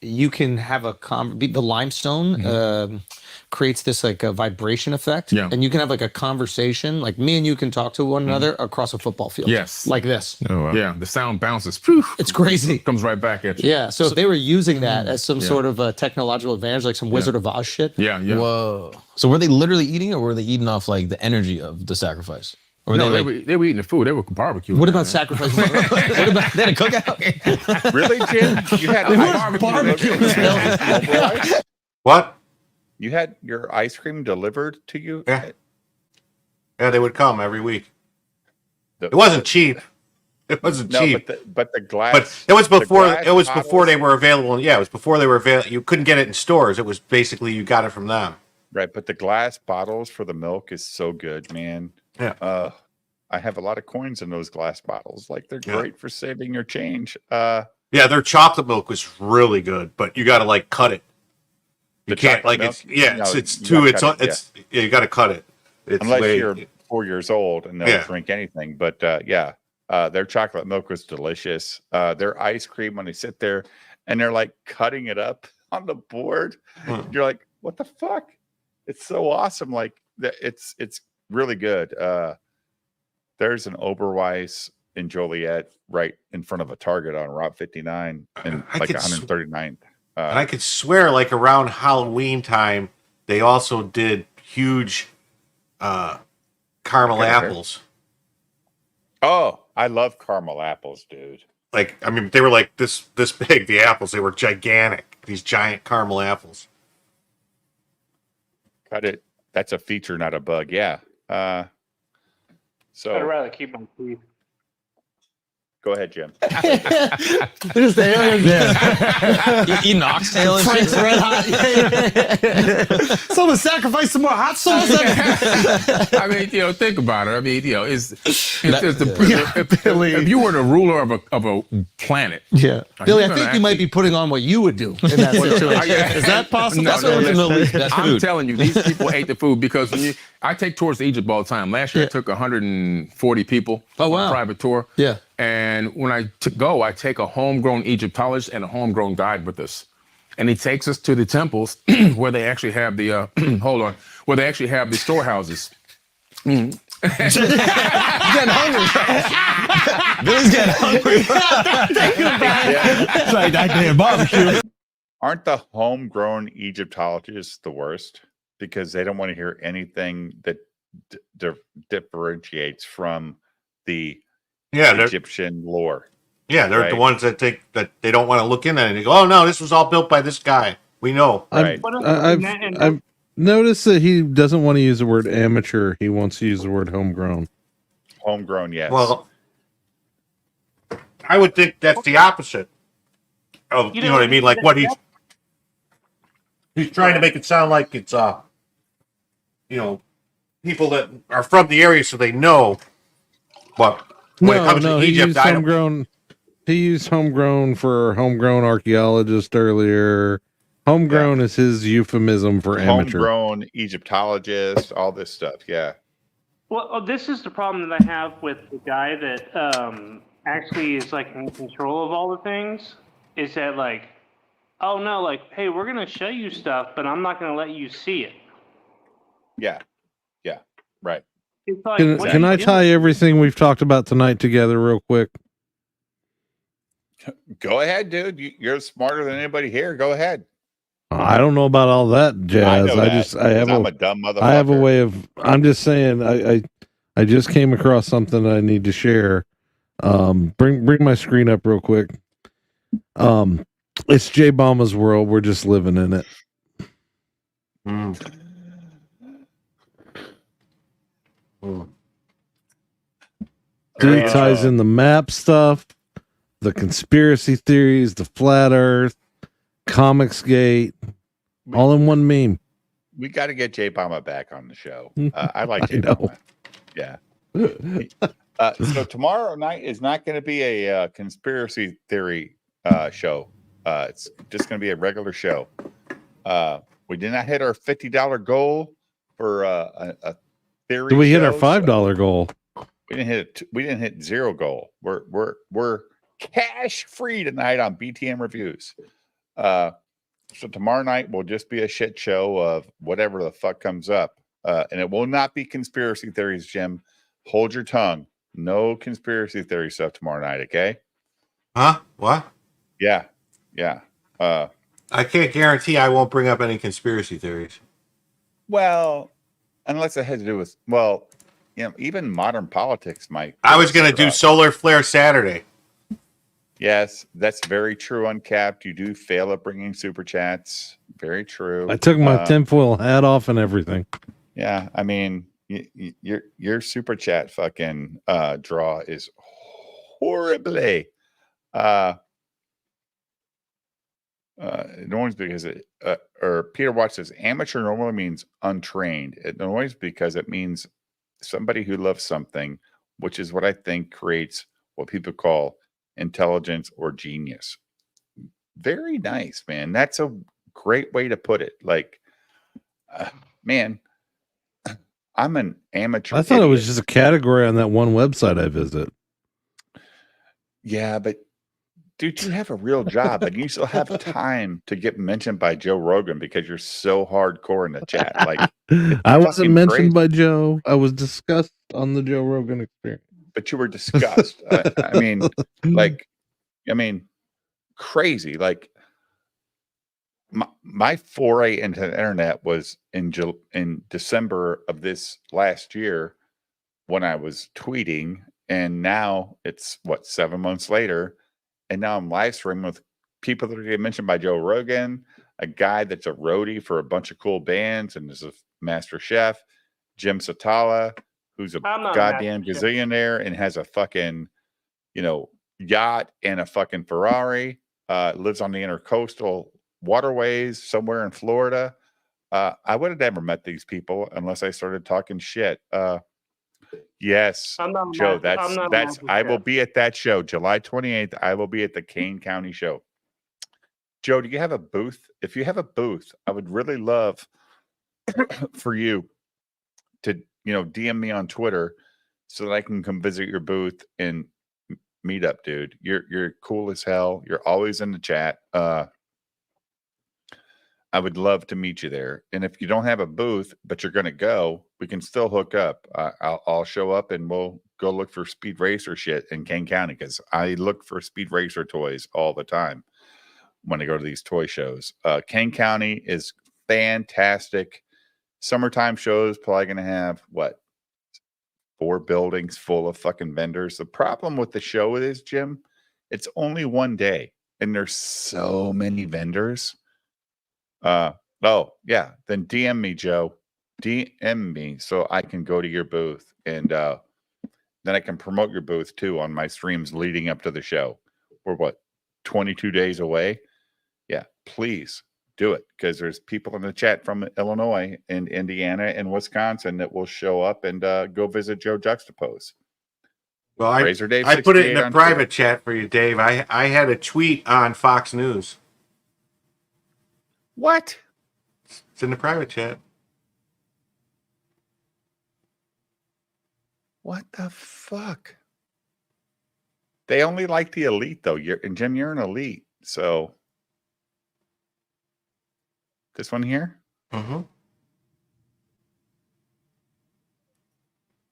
[SPEAKER 12] you can have the limestone creates this like a vibration effect, and you can have like a conversation, like me and you can talk to one another across a football field.
[SPEAKER 9] Yes,
[SPEAKER 12] like this.
[SPEAKER 9] Oh, wow. Yeah, the sound bounces.
[SPEAKER 12] It's crazy.
[SPEAKER 9] Comes right back at you.
[SPEAKER 12] Yeah. So if they were using that as some sort of a technological advantage, like some Wizard of Oz shit.
[SPEAKER 9] Yeah.
[SPEAKER 11] Whoa. So were they literally eating, or were they eating off like the energy of the sacrifice? Or
[SPEAKER 9] no, they were eating the food. They were barbecuing.
[SPEAKER 12] What about sacrifice? What about
[SPEAKER 11] they had a cookout?
[SPEAKER 1] Really, Jim? You had barbecue.
[SPEAKER 2] What?
[SPEAKER 1] You had your ice cream delivered to you?
[SPEAKER 2] Yeah. Yeah, they would come every week. It wasn't cheap. It wasn't cheap.
[SPEAKER 1] But the glass.
[SPEAKER 2] But it was before. It was
[SPEAKER 1] bottles,
[SPEAKER 2] before they were available. Yeah, it was before they were available. You couldn't get it in stores. It was basically you got it from them.
[SPEAKER 1] Right, but the glass bottles for the milk is so good, man.
[SPEAKER 2] Yeah.
[SPEAKER 1] I have a lot of coins in those glass bottles. Like they're great for saving your change.
[SPEAKER 2] Yeah, their chocolate milk was really good, but you got to like cut it. You can't like milk? You got to cut it.
[SPEAKER 1] Unless you're 4 years old and they'll drink anything. But their chocolate milk was delicious. Their ice cream, when they sit there and they're like cutting it up on the board, you're like, what the fuck? It's so awesome. Like it's really good. There's an Oberweis in Joliet right in front of a Target on Route 59 and like 139th.
[SPEAKER 2] And I could swear, like around Halloween time, they also did huge caramel apples.
[SPEAKER 1] Oh, I love caramel apples, dude.
[SPEAKER 2] Like, I mean, they were like this big. The apples, they were gigantic. These giant caramel apples.
[SPEAKER 1] Cut it. That's a feature, not a bug. Yeah. So
[SPEAKER 13] I'd rather keep them teeth.
[SPEAKER 1] Go ahead, Jim.
[SPEAKER 8] There's the aliens there.
[SPEAKER 11] Eating oxtail and
[SPEAKER 8] Frank's
[SPEAKER 11] shit.
[SPEAKER 8] Red Hot. Someone sacrifice some more hot sauce.
[SPEAKER 9] I mean, think about it. I mean, if you were the ruler of a planet,
[SPEAKER 12] Billy, I think you might be putting on what you would do in that situation. Is that possible?
[SPEAKER 9] I'm telling you, these people ate the food because I take tours to Egypt all the time. Last year, I took 140 people on a private tour.
[SPEAKER 12] Yeah.
[SPEAKER 9] And when I go, I take a homegrown Egyptologist and a homegrown guide with us. And he takes us to the temples where they actually have the, where they actually have the storehouses.
[SPEAKER 11] Getting hungry. Billy's getting hungry.
[SPEAKER 1] It's like that damn barbecue. Aren't the homegrown Egyptologists the worst? Because they don't want to hear anything that differentiates from the Egyptian lore.
[SPEAKER 2] Yeah, they're the ones that they don't want to look in at it and they go, oh no, this was all built by this guy. We know.
[SPEAKER 3] I've noticed that he doesn't want to use the word amateur. He wants to use the word homegrown.
[SPEAKER 1] Homegrown, yes.
[SPEAKER 2] Well, I would think that's the opposite of, you know what I mean? Like what he's trying to make it sound like it's, you know, people that are from the area so they know. But when it comes to Egypt, I don't.
[SPEAKER 3] He used homegrown for homegrown archaeologist earlier. Homegrown is his euphemism for amateur.
[SPEAKER 1] Homegrown Egyptologist, all this stuff. Yeah.
[SPEAKER 13] Well, this is the problem that I have with the guy that actually is like in control of all the things. Is that like, oh no, like, hey, we're gonna show you stuff, but I'm not gonna let you see it.
[SPEAKER 1] Yeah. Yeah. Right.
[SPEAKER 13] It's like,
[SPEAKER 3] Can I tie everything we've talked about tonight together real quick?
[SPEAKER 1] Go ahead, dude. You're smarter than anybody here. Go ahead.
[SPEAKER 3] I don't know about all that jazz.
[SPEAKER 1] I'm a dumb motherfucker.
[SPEAKER 3] I have a way of. I'm just saying. I just came across something I need to share. Bring my screen up real quick. It's J Bomba's world. We're just living in it. Dude ties in the map stuff, the conspiracy theories, the flat Earth, Comicsgate, all in one meme.
[SPEAKER 1] We got to get J Bomba back on the show. I like J Bomba. Yeah. So tomorrow night is not going to be a conspiracy theory show. It's just going to be a regular show. We did not hit our $50 goal for a theory.
[SPEAKER 3] Did we hit our $5 goal?
[SPEAKER 1] We didn't hit it. We didn't hit zero goal. We're cash free tonight on BTM Reviews. So tomorrow night will just be a shit show of whatever the fuck comes up. And it will not be conspiracy theories, Jim. Hold your tongue. No conspiracy theory stuff tomorrow night, okay?
[SPEAKER 2] Huh? What?
[SPEAKER 1] Yeah. Yeah.
[SPEAKER 2] I can't guarantee I won't bring up any conspiracy theories.
[SPEAKER 1] Well, unless it has to do with, well, you know, even modern politics might.
[SPEAKER 2] I was going to do Solar Flare Saturday.
[SPEAKER 1] Yes, that's very true. Uncapped, you do fail at bringing super chats. Very true.
[SPEAKER 3] I took my tinfoil hat off and everything.
[SPEAKER 1] Yeah, I mean, your super chat fucking draw is horribly. It annoys because or Peter Watch says amateur normally means untrained. It annoys because it means somebody who loves something, which is what I think creates what people call intelligence or genius. Very nice, man. That's a great way to put it. Like, man, I'm an amateur.
[SPEAKER 3] I thought it was just a category on that one website I visit.
[SPEAKER 1] Yeah, but dude, you have a real job and you still have time to get mentioned by Joe Rogan because you're so hardcore in the chat. Like,
[SPEAKER 3] I wasn't mentioned by Joe. I was discussed on the Joe Rogan Experience.
[SPEAKER 1] But you were discussed. I mean, crazy. Like, my foray into the internet was in December of this last year when I was tweeting, and now it's 7 months later, and now I'm live streaming with people that are getting mentioned by Joe Rogan, a guy that's a roadie for a bunch of cool bands and is a master chef, Jim Satala, who's a goddamn gazillionaire and has a fucking, yacht and a fucking Ferrari, lives on the intercoastal waterways somewhere in Florida. I would have never met these people unless I started talking shit. Yes, Joe, that's I will be at that show July 28th. I will be at the Kane County show. Joe, do you have a booth? If you have a booth, I would really love for you to, DM me on Twitter so that I can come visit your booth and meet up, dude. You're cool as hell. You're always in the chat. I would love to meet you there. And if you don't have a booth, but you're going to go, we can still hook up. I'll show up and we'll go look for Speed Racer shit in Kane County because I look for Speed Racer toys all the time when I go to these toy shows. Kane County is fantastic. Summertime shows probably going to have 4 buildings full of fucking vendors. The problem with the show is, Jim, it's only one day and there's so many vendors. Oh yeah, then DM me, Joe. DM me so I can go to your booth and then I can promote your booth too on my streams leading up to the show. We're what, 22 days away? Yeah, please do it, because there's people in the chat from Illinois and Indiana and Wisconsin that will show up and go visit Joe Juxtapose.
[SPEAKER 2] Well, I put it in a private chat for you, Dave. I had a tweet on Fox News.
[SPEAKER 1] What?
[SPEAKER 2] It's in the private chat.
[SPEAKER 1] What the fuck? They only like the elite, though. Jim, you're an elite. So this one here?
[SPEAKER 2] Mm-hmm.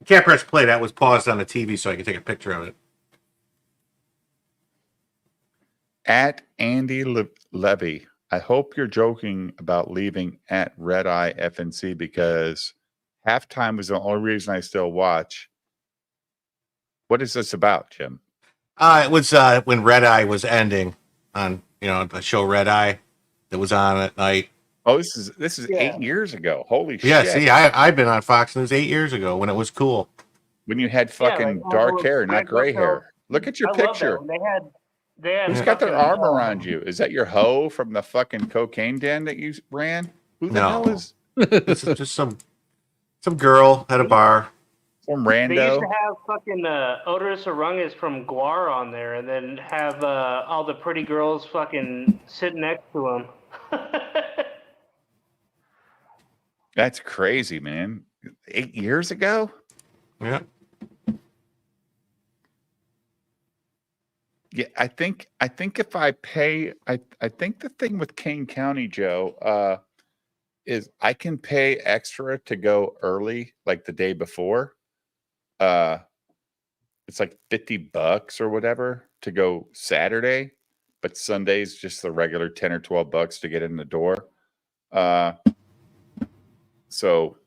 [SPEAKER 2] You can't press play. That was paused on the TV so I could take a picture of it.
[SPEAKER 1] At Andy Levy, I hope you're joking about leaving at Red Eye FNC, because halftime was the only reason I still watch. What is this about, Jim?
[SPEAKER 2] It was when Red Eye was ending on, the show Red Eye that was on at night.
[SPEAKER 1] Oh, this is 8 years ago. Holy shit.
[SPEAKER 2] Yeah, see, I've been on Fox News 8 years ago when it was cool.
[SPEAKER 1] When you had fucking dark hair, not gray hair. Look at your picture.
[SPEAKER 13] They had
[SPEAKER 1] Who's got their arm around you? Is that your hoe from the fucking cocaine den that you ran? Who the hell is?
[SPEAKER 2] This is just some girl at a bar.
[SPEAKER 1] Some
[SPEAKER 13] They used
[SPEAKER 1] rando.
[SPEAKER 13] to have fucking Otis Arungus from Guar on there, and then have all the pretty girls fucking sit next to him.
[SPEAKER 1] That's crazy, man. 8 years ago?
[SPEAKER 2] Yeah.
[SPEAKER 1] Yeah, I think if I pay, I think the thing with Kane County, Joe, is I can pay extra to go early, like the day before. It's like $50 or whatever to go Saturday, but Sunday's just the regular 10 or $12 to get in the door. So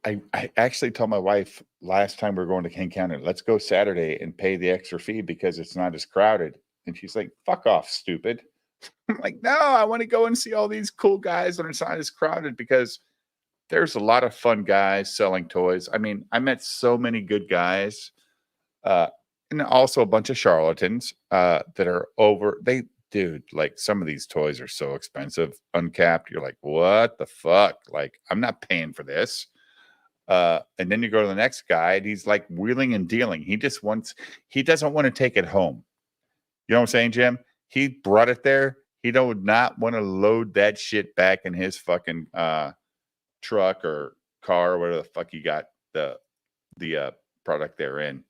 [SPEAKER 1] I actually told my wife last time we were going to Kane County, let's go Saturday and pay the extra fee because it's not as crowded. And she's like, fuck off, stupid. I'm like, no, I want to go and see all these cool guys when it's not as crowded, because there's a lot of fun guys selling toys. I mean, I met so many good guys, and also a bunch of charlatans that are dude, like some of these toys are so expensive, uncapped. You're like, what the fuck? Like, I'm not paying for this. And then you go to the next guy and he's like wheeling and dealing. He doesn't want to take it home. You know what I'm saying, Jim? He brought it there. He would not want to load that shit back in his fucking truck or car or whatever the fuck he got the product they're in.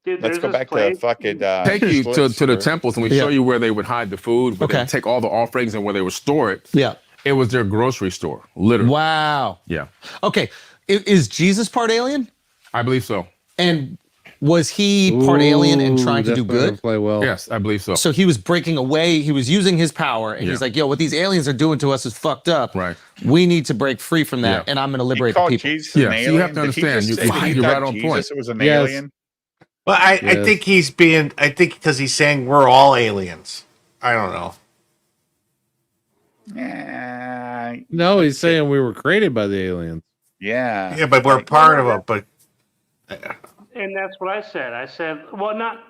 [SPEAKER 13] Dude,
[SPEAKER 1] let's go back to fucking
[SPEAKER 9] take you to the temples, and we show you where they would hide the food, but they take all the offerings and where they would store it.
[SPEAKER 12] Yeah.
[SPEAKER 9] It was their grocery store, literally.
[SPEAKER 12] Wow.
[SPEAKER 9] Yeah.
[SPEAKER 12] Okay. Is Jesus part alien?
[SPEAKER 9] I believe so.
[SPEAKER 12] And was he part alien and trying to do good?
[SPEAKER 3] Play well.
[SPEAKER 9] Yes, I believe so.
[SPEAKER 12] So he was breaking away. He was using his power, and he's like, "Yo, what these aliens are doing to us is fucked up.
[SPEAKER 9] Right.
[SPEAKER 12] We need to break free from that, and I'm going to liberate the people."
[SPEAKER 1] Jesus an alien?
[SPEAKER 9] So you have to understand. You're right on point.
[SPEAKER 1] Jesus was an alien.
[SPEAKER 2] Well, I think he's being. I think because he's saying we're all aliens. I don't know.
[SPEAKER 3] No, he's saying we were created by the aliens.
[SPEAKER 1] Yeah.
[SPEAKER 2] Yeah, but we're part of it. But
[SPEAKER 13] And that's what I said. I said, well, not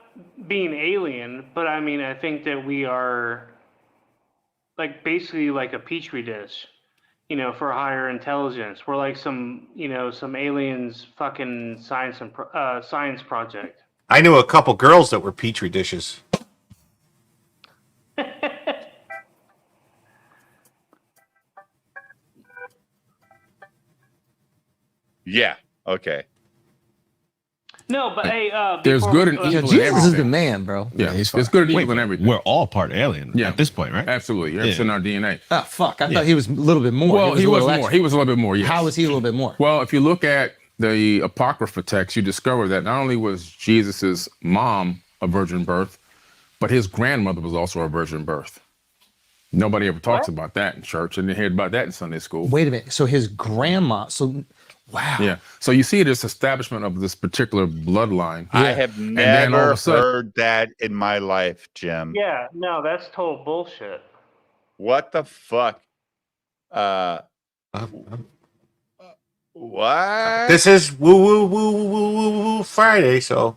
[SPEAKER 13] being alien, but I mean, I think that we are like basically like a petri dish, for higher intelligence. We're like some aliens fucking science project.
[SPEAKER 2] I knew a couple girls that were petri dishes.
[SPEAKER 1] Yeah. Okay.
[SPEAKER 13] No, but hey,
[SPEAKER 9] there's good and evil in everything.
[SPEAKER 12] Jesus is the man, bro.
[SPEAKER 9] Yeah, there's good and evil in everything.
[SPEAKER 10] We're all part alien at this point, right?
[SPEAKER 9] Absolutely. It's in our DNA.
[SPEAKER 12] Ah, fuck. I thought he was a little bit more.
[SPEAKER 9] Well, he was more. He was a little bit more, yes.
[SPEAKER 12] How was he a little bit more?
[SPEAKER 9] Well, if you look at the Apocrypha text, you discover that not only was Jesus's mom a virgin birth, but his grandmother was also a virgin birth. Nobody ever talks about that in church, and they hear about that in Sunday school.
[SPEAKER 12] Wait a minute. So his grandma, wow.
[SPEAKER 9] Yeah. So you see this establishment of this particular bloodline.
[SPEAKER 1] I have never heard that in my life, Jim.
[SPEAKER 13] Yeah, no, that's total bullshit.
[SPEAKER 1] What the fuck? What?
[SPEAKER 2] This is woo Friday, so.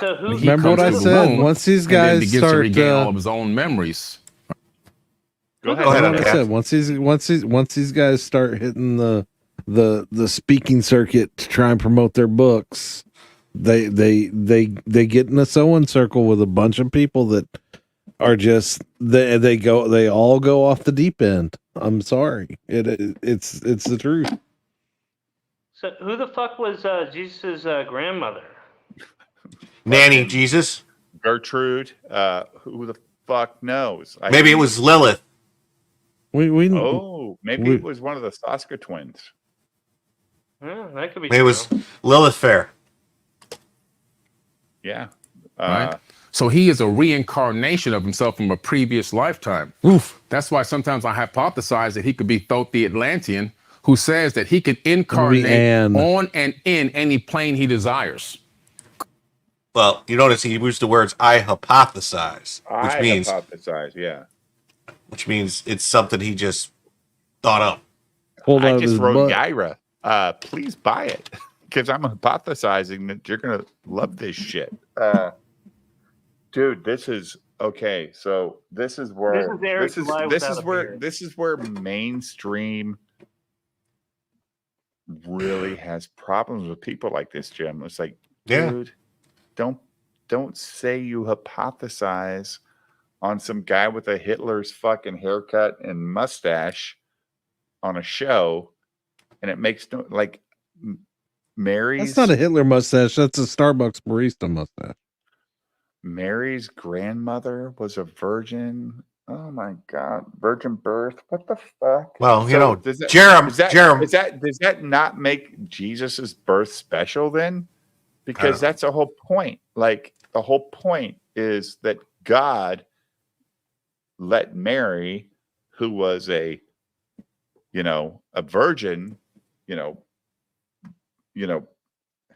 [SPEAKER 13] So who?
[SPEAKER 3] Remember what I said? Once these guys
[SPEAKER 9] begins
[SPEAKER 3] start
[SPEAKER 9] to regain all of his own memories.
[SPEAKER 1] Go ahead.
[SPEAKER 3] Remember what I said? Once these guys start hitting the speaking circuit to try and promote their books, they get in a sewing circle with a bunch of people that are just they all go off the deep end. I'm sorry, it's the truth.
[SPEAKER 13] So who the fuck was Jesus' grandmother?
[SPEAKER 2] Nanny Jesus?
[SPEAKER 1] Gertrude? Who the fuck knows?
[SPEAKER 2] Maybe it was Lilith.
[SPEAKER 3] Maybe
[SPEAKER 1] it was one of the Saska twins.
[SPEAKER 13] Yeah, that could be.
[SPEAKER 2] Maybe it was Lilith Fair.
[SPEAKER 1] Yeah.
[SPEAKER 9] Right. So he is a reincarnation of himself from a previous lifetime. Oof. That's why sometimes I hypothesize that he could be Thoth the Atlantean, who says that he could incarnate on and in any plane he desires.
[SPEAKER 2] Well, you notice he used the words "I hypothesize," which means it's something he just thought up.
[SPEAKER 1] I just wrote Yaira. Please buy it because I'm hypothesizing that you're gonna love this shit. Dude, this is okay. So this is where this is where mainstream really has problems with people like this, Jim. It's like, dude, don't say you hypothesize on some guy with a Hitler's fucking haircut and mustache on a show, and it makes no like Mary's.
[SPEAKER 3] That's not a Hitler mustache. That's a Starbucks barista mustache.
[SPEAKER 1] Mary's grandmother was a virgin. Oh my God, virgin birth. What the fuck?
[SPEAKER 2] Well,
[SPEAKER 1] does that not make Jesus's birth special then? Because that's the whole point. Like the whole point is that God let Mary, who was a virgin,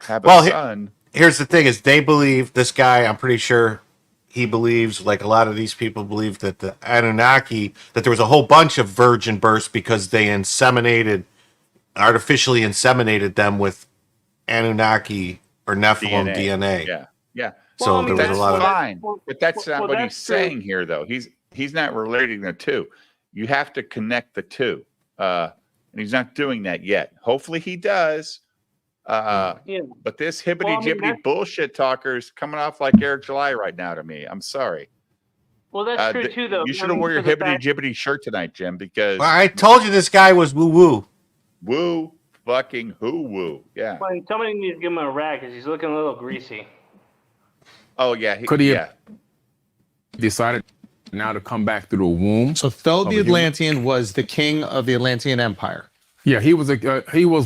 [SPEAKER 1] have a son.
[SPEAKER 2] Here's the thing: is they believe this guy. I'm pretty sure he believes, like a lot of these people believe, that the Annunaki, that there was a whole bunch of virgin births because they artificially inseminated them with Anunnaki or Nephilim DNA.
[SPEAKER 1] Yeah.
[SPEAKER 2] So there was a lot of
[SPEAKER 1] fine, but that's not what he's saying here, though. He's not relating the two. You have to connect the two, and he's not doing that yet. Hopefully, he does. But this hibbity-jibbity bullshit talker is coming off like Eric July right now to me. I'm sorry.
[SPEAKER 13] Well, that's true too, though.
[SPEAKER 1] You should have worn your hibbity-jibbity shirt tonight, Jim, because
[SPEAKER 2] I told you this guy was woo-woo.
[SPEAKER 1] Woo fucking who-woo. Yeah.
[SPEAKER 13] Well, somebody needs to give him a rag because he's looking a little greasy.
[SPEAKER 1] Oh, yeah.
[SPEAKER 9] Could he have decided now to come back through the womb?
[SPEAKER 12] So Thoth the Atlantean was the king of the Atlantean Empire.
[SPEAKER 9] Yeah, he was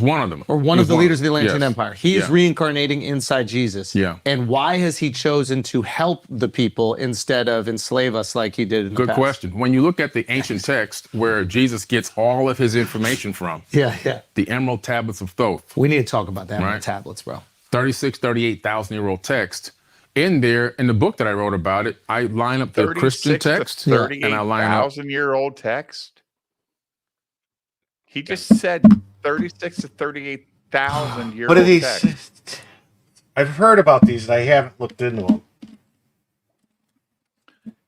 [SPEAKER 9] one of them.
[SPEAKER 12] Or one of the leaders of the Atlantean Empire. He is reincarnating inside Jesus.
[SPEAKER 9] Yeah.
[SPEAKER 12] And why has he chosen to help the people instead of enslave us like he did in the
[SPEAKER 9] Good
[SPEAKER 12] past?
[SPEAKER 9] question. When you look at the ancient text where Jesus gets all of his information from.
[SPEAKER 12] Yeah.
[SPEAKER 9] The Emerald Tablets of Thoth.
[SPEAKER 12] We need to talk about that Emerald Tablets, bro.
[SPEAKER 9] 38,000-year-old text. In there, in the book that I wrote about it, I line up the Christian text.
[SPEAKER 1] 38,000-year-old text? He just said 36 to 38,000 year old.
[SPEAKER 2] What did he say? I've heard about these and I haven't looked into them.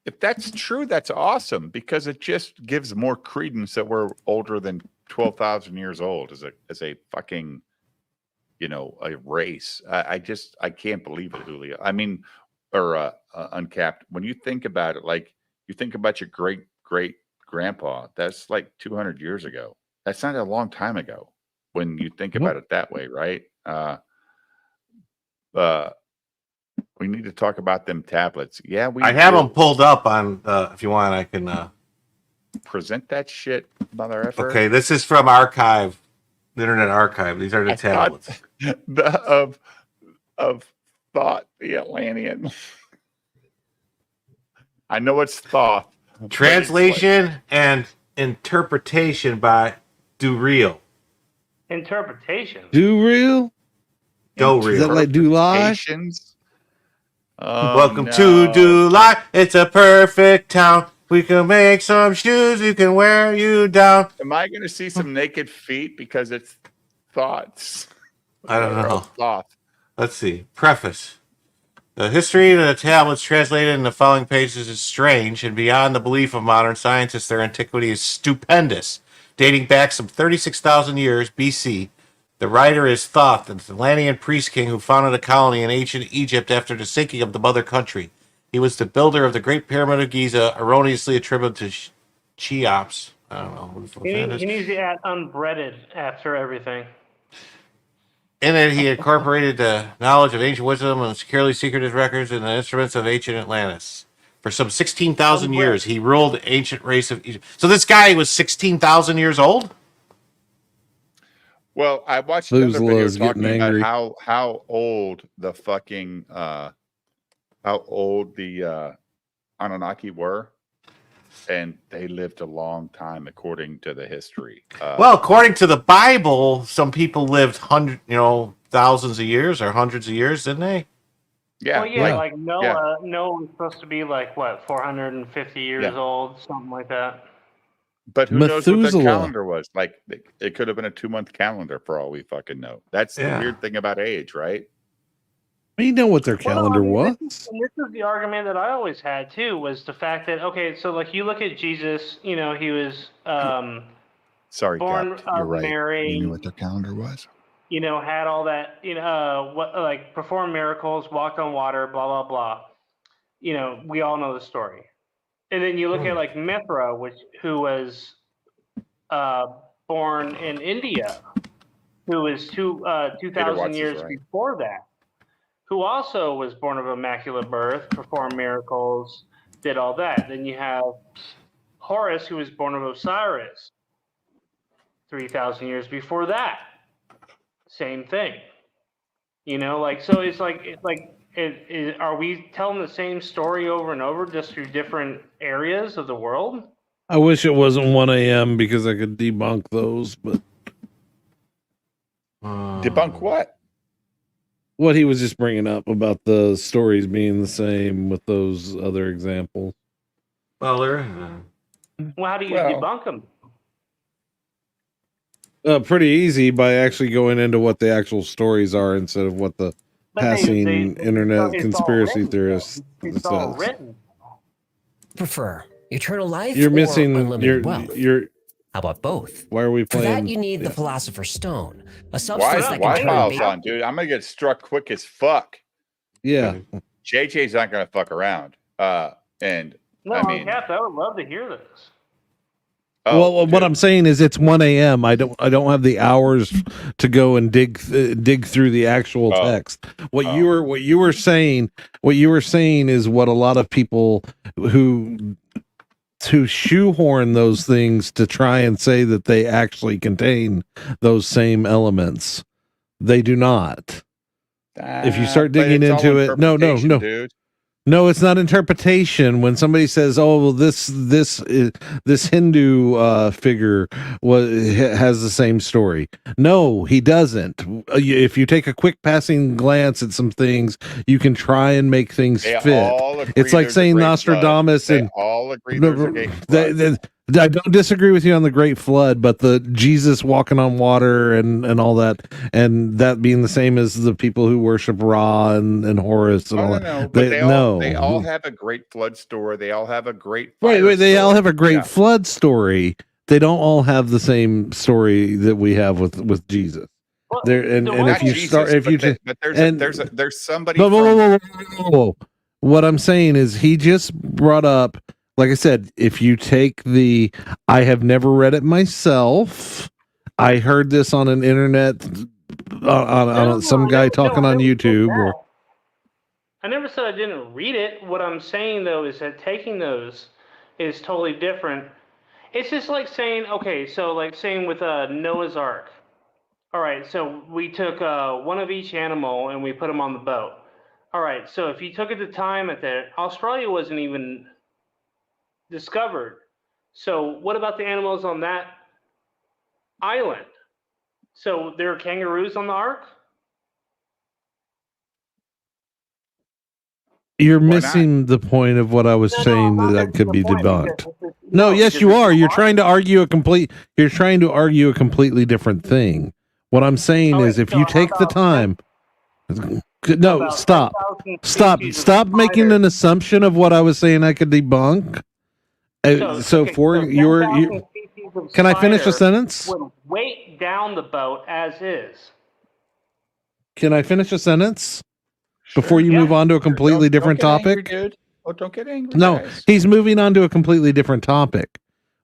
[SPEAKER 1] If that's true, that's awesome because it just gives more credence that we're older than 12,000 years old as a fucking, a race. I can't believe it, Julio. I mean, or Uncapped. When you think about it, like you think about your great grandpa, that's like 200 years ago. That's not a long time ago when you think about it that way, right? We need to talk about them tablets. Yeah,
[SPEAKER 2] I have them pulled up on. If you want, I can
[SPEAKER 1] present that shit, mother effer.
[SPEAKER 2] Okay, this is from Archive, the Internet Archive. These are the tablets
[SPEAKER 1] of Thoth the Atlantean. I know it's Thoth.
[SPEAKER 2] Translation and interpretation by Do Real.
[SPEAKER 13] Interpretation.
[SPEAKER 3] Do Real?
[SPEAKER 2] Do Real.
[SPEAKER 3] Is that like Do Lie?
[SPEAKER 2] Welcome to Do Lie. It's a perfect town. We can make some shoes. You can wear you down.
[SPEAKER 1] Am I going to see some naked feet because it's thoughts.
[SPEAKER 2] I don't know.
[SPEAKER 1] Thoughts.
[SPEAKER 2] Let's see. Preface. The history of the tablets translated in the following pages is strange and beyond the belief of modern scientists. Their antiquity is stupendous, dating back some 36,000 years BC. The writer is Thoth, the Atlantean priest king who founded a colony in ancient Egypt after the sinking of the mother country. He was the builder of the Great Pyramid of Giza, erroneously attributed to Cheops. I don't know.
[SPEAKER 13] He needs to add unbreaded after everything.
[SPEAKER 2] In it, he incorporated the knowledge of ancient wisdom and securely secreted records and the instruments of ancient Atlantis. For some 16,000 years, he ruled the ancient race of Egypt. So this guy was 16,000 years old?
[SPEAKER 1] Well, I watched another video talking about how old the fucking Anunnaki were, and they lived a long time according to the history.
[SPEAKER 2] Well, according to the Bible, some people lived thousands of years or hundreds of years, didn't they?
[SPEAKER 1] Yeah.
[SPEAKER 13] Well, yeah, like Noah. Noah was supposed to be like what, 450 years old, something like that.
[SPEAKER 1] But who knows what the calendar was? Like, it could have been a 2-month calendar for all we fucking know. That's the weird thing about age, right?
[SPEAKER 3] You know what their calendar was.
[SPEAKER 13] This is the argument that I always had too, was the fact that, okay, so like you look at Jesus, he was
[SPEAKER 1] sorry,
[SPEAKER 13] born
[SPEAKER 1] Cap, you're right.
[SPEAKER 13] Mary.
[SPEAKER 1] You knew what their calendar was.
[SPEAKER 13] Had all that, like performed miracles, walked on water, blah blah blah. We all know the story. And then you look at like Mithra, who was born in India, who was 2,000 years before that, who also was born of immaculate birth, performed miracles, did all that. Then you have Horus, who was born of Osiris, 3,000 years before that. Same thing. So it's like. Are we telling the same story over and over just through different areas of the world?
[SPEAKER 3] I wish it wasn't 1 a.m. because I could debunk those, but
[SPEAKER 1] debunk what?
[SPEAKER 3] What he was just bringing up about the stories being the same with those other examples.
[SPEAKER 2] Well,
[SPEAKER 13] how do you debunk them?
[SPEAKER 3] Pretty easy by actually going into what the actual stories are instead of what the passing internet conspiracy theorists says.
[SPEAKER 17] Prefer eternal life?
[SPEAKER 3] You're missing
[SPEAKER 17] unlimited wealth. How about both?
[SPEAKER 3] Why are we playing?
[SPEAKER 17] For that, you need the Philosopher's Stone, a substance that
[SPEAKER 1] Why
[SPEAKER 17] can
[SPEAKER 1] miles on, dude? I'm gonna get struck quick as fuck.
[SPEAKER 3] Yeah,
[SPEAKER 1] JJ's not gonna fuck around.
[SPEAKER 13] Cap, I would love to hear this.
[SPEAKER 3] Well, what I'm saying is it's 1 a.m. I don't have the hours to go and dig through the actual text. What you were saying is what a lot of people who shoehorn those things to try and say that they actually contain those same elements. They do not. If you start digging into it, no.
[SPEAKER 1] Dude.
[SPEAKER 3] No, it's not interpretation. When somebody says, "Oh, well, this Hindu figure has the same story," no, he doesn't. If you take a quick passing glance at some things, you can try and make things fit. It's like saying Nostradamus and
[SPEAKER 1] all agree there's a great flood.
[SPEAKER 3] I don't disagree with you on the Great Flood, but the Jesus walking on water and all that, and that being the same as the people who worship Ra and Horus and all that.
[SPEAKER 1] No, but they all have a great flood story. They all have a great
[SPEAKER 3] wait. They all have a great flood story. They don't all have the same story that we have with Jesus.
[SPEAKER 1] Well,
[SPEAKER 3] and if you
[SPEAKER 1] Jesus,
[SPEAKER 3] start, if you just
[SPEAKER 1] there's somebody.
[SPEAKER 3] Whoa. What I'm saying is, he just brought up. Like I said, if you take I have never read it myself. I heard this on an internet, on some guy talking on YouTube.
[SPEAKER 13] I never said I didn't read it. What I'm saying, though, is that taking those is totally different. It's just like saying, okay, so like saying with Noah's Ark. All right, so we took one of each animal and we put them on the boat. All right, so if you took at the time Australia wasn't even discovered. So what about the animals on that island? So there are kangaroos on the ark?
[SPEAKER 3] You're missing the point of what I was saying that could be debunked. No, yes, you are. You're trying to argue a completely different thing. What I'm saying is, if you take the time, no, stop making an assumption of what I was saying I could debunk. Can I finish a sentence?
[SPEAKER 13] Would weight down the boat as is.
[SPEAKER 3] Can I finish a sentence before you move on to a completely different topic?
[SPEAKER 1] Angry, dude. Oh, don't get angry.
[SPEAKER 3] No,
[SPEAKER 1] guys.
[SPEAKER 3] he's moving on to a completely different topic.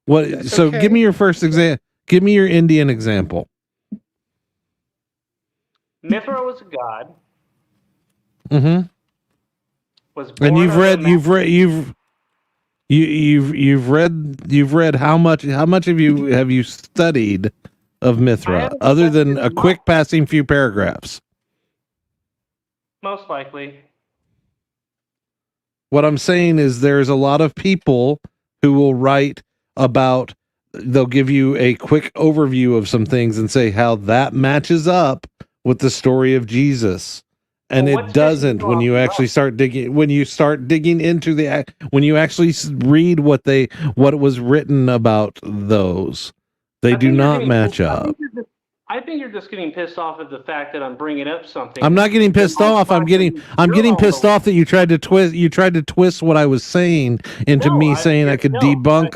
[SPEAKER 3] What?
[SPEAKER 1] That's
[SPEAKER 3] so
[SPEAKER 1] okay.
[SPEAKER 3] Give me your first example. Give me your Indian example.
[SPEAKER 13] Mithra was a god.
[SPEAKER 3] Mm-hmm.
[SPEAKER 13] Was born
[SPEAKER 3] And you've read how much have you studied of Mithra other than a quick passing few paragraphs?
[SPEAKER 13] Most likely.
[SPEAKER 3] What I'm saying is there's a lot of people who will write about, they'll give you a quick overview of some things and say how that matches up with the story of Jesus. And it doesn't when you actually start digging, when you actually read what was written about those. They do not match up.
[SPEAKER 13] I think you're just getting pissed off at the fact that I'm bringing up something.
[SPEAKER 3] I'm not getting pissed off. I'm getting pissed off that you tried to twist what I was saying into me saying I could debunk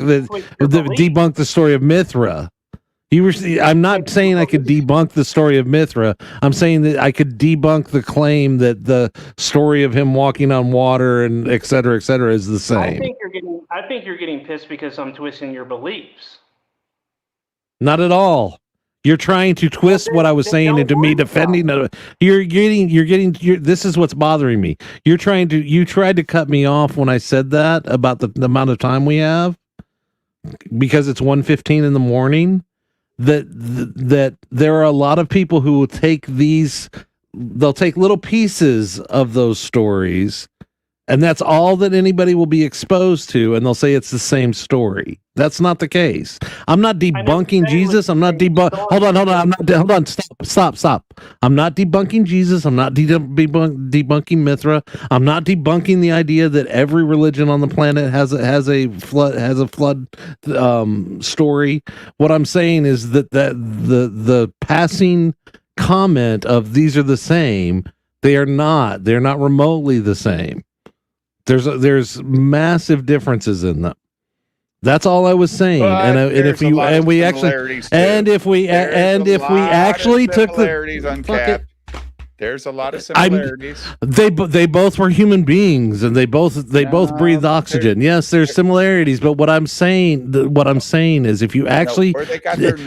[SPEAKER 3] the story of Mithra. I'm not saying I could debunk the story of Mithra. I'm saying that I could debunk the claim that the story of him walking on water and et cetera, is the same.
[SPEAKER 13] I think you're getting pissed because I'm twisting your beliefs.
[SPEAKER 3] Not at all. You're trying to twist what I was saying into me defending it. This is what's bothering me. You tried to cut me off when I said that about the amount of time we have, because it's 1:15 in the morning. That there are a lot of people who will they'll take little pieces of those stories, and that's all that anybody will be exposed to, and they'll say it's the same story. That's not the case. I'm not debunking Jesus. I'm not Hold on. Stop. I'm not debunking Jesus. I'm not debunking Mithra. I'm not debunking the idea that every religion on the planet has a flood story. What I'm saying is that the passing comment of these are the same, they're not remotely the same. There's massive differences in them. That's all I was saying. If we actually took the
[SPEAKER 1] there's a lot of similarities.
[SPEAKER 3] They both were human beings, and they both breathed oxygen. Yes, there's similarities, but what I'm saying is, if you actually,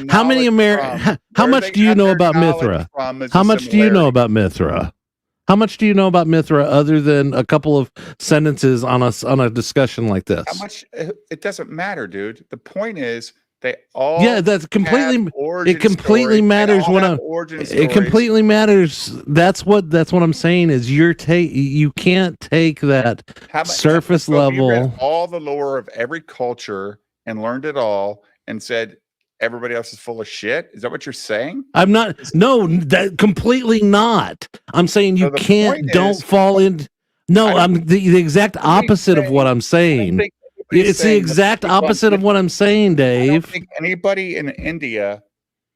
[SPEAKER 3] how much do you know about Mithra? How much do you know about Mithra? How much do you know about Mithra other than a couple of sentences on a discussion like this?
[SPEAKER 1] How much? It doesn't matter, dude. The point is, they all
[SPEAKER 3] that's completely. It completely matters it completely matters. That's what I'm saying is you can't take that surface level.
[SPEAKER 1] You read all the lore of every culture and learned it all and said everybody else is full of shit. Is that what you're saying?
[SPEAKER 3] I'm not. No, that completely not. I'm saying you don't fall in. No, I'm the exact opposite of what I'm saying. It's the exact opposite of what I'm saying, Dave.
[SPEAKER 1] I don't think anybody in India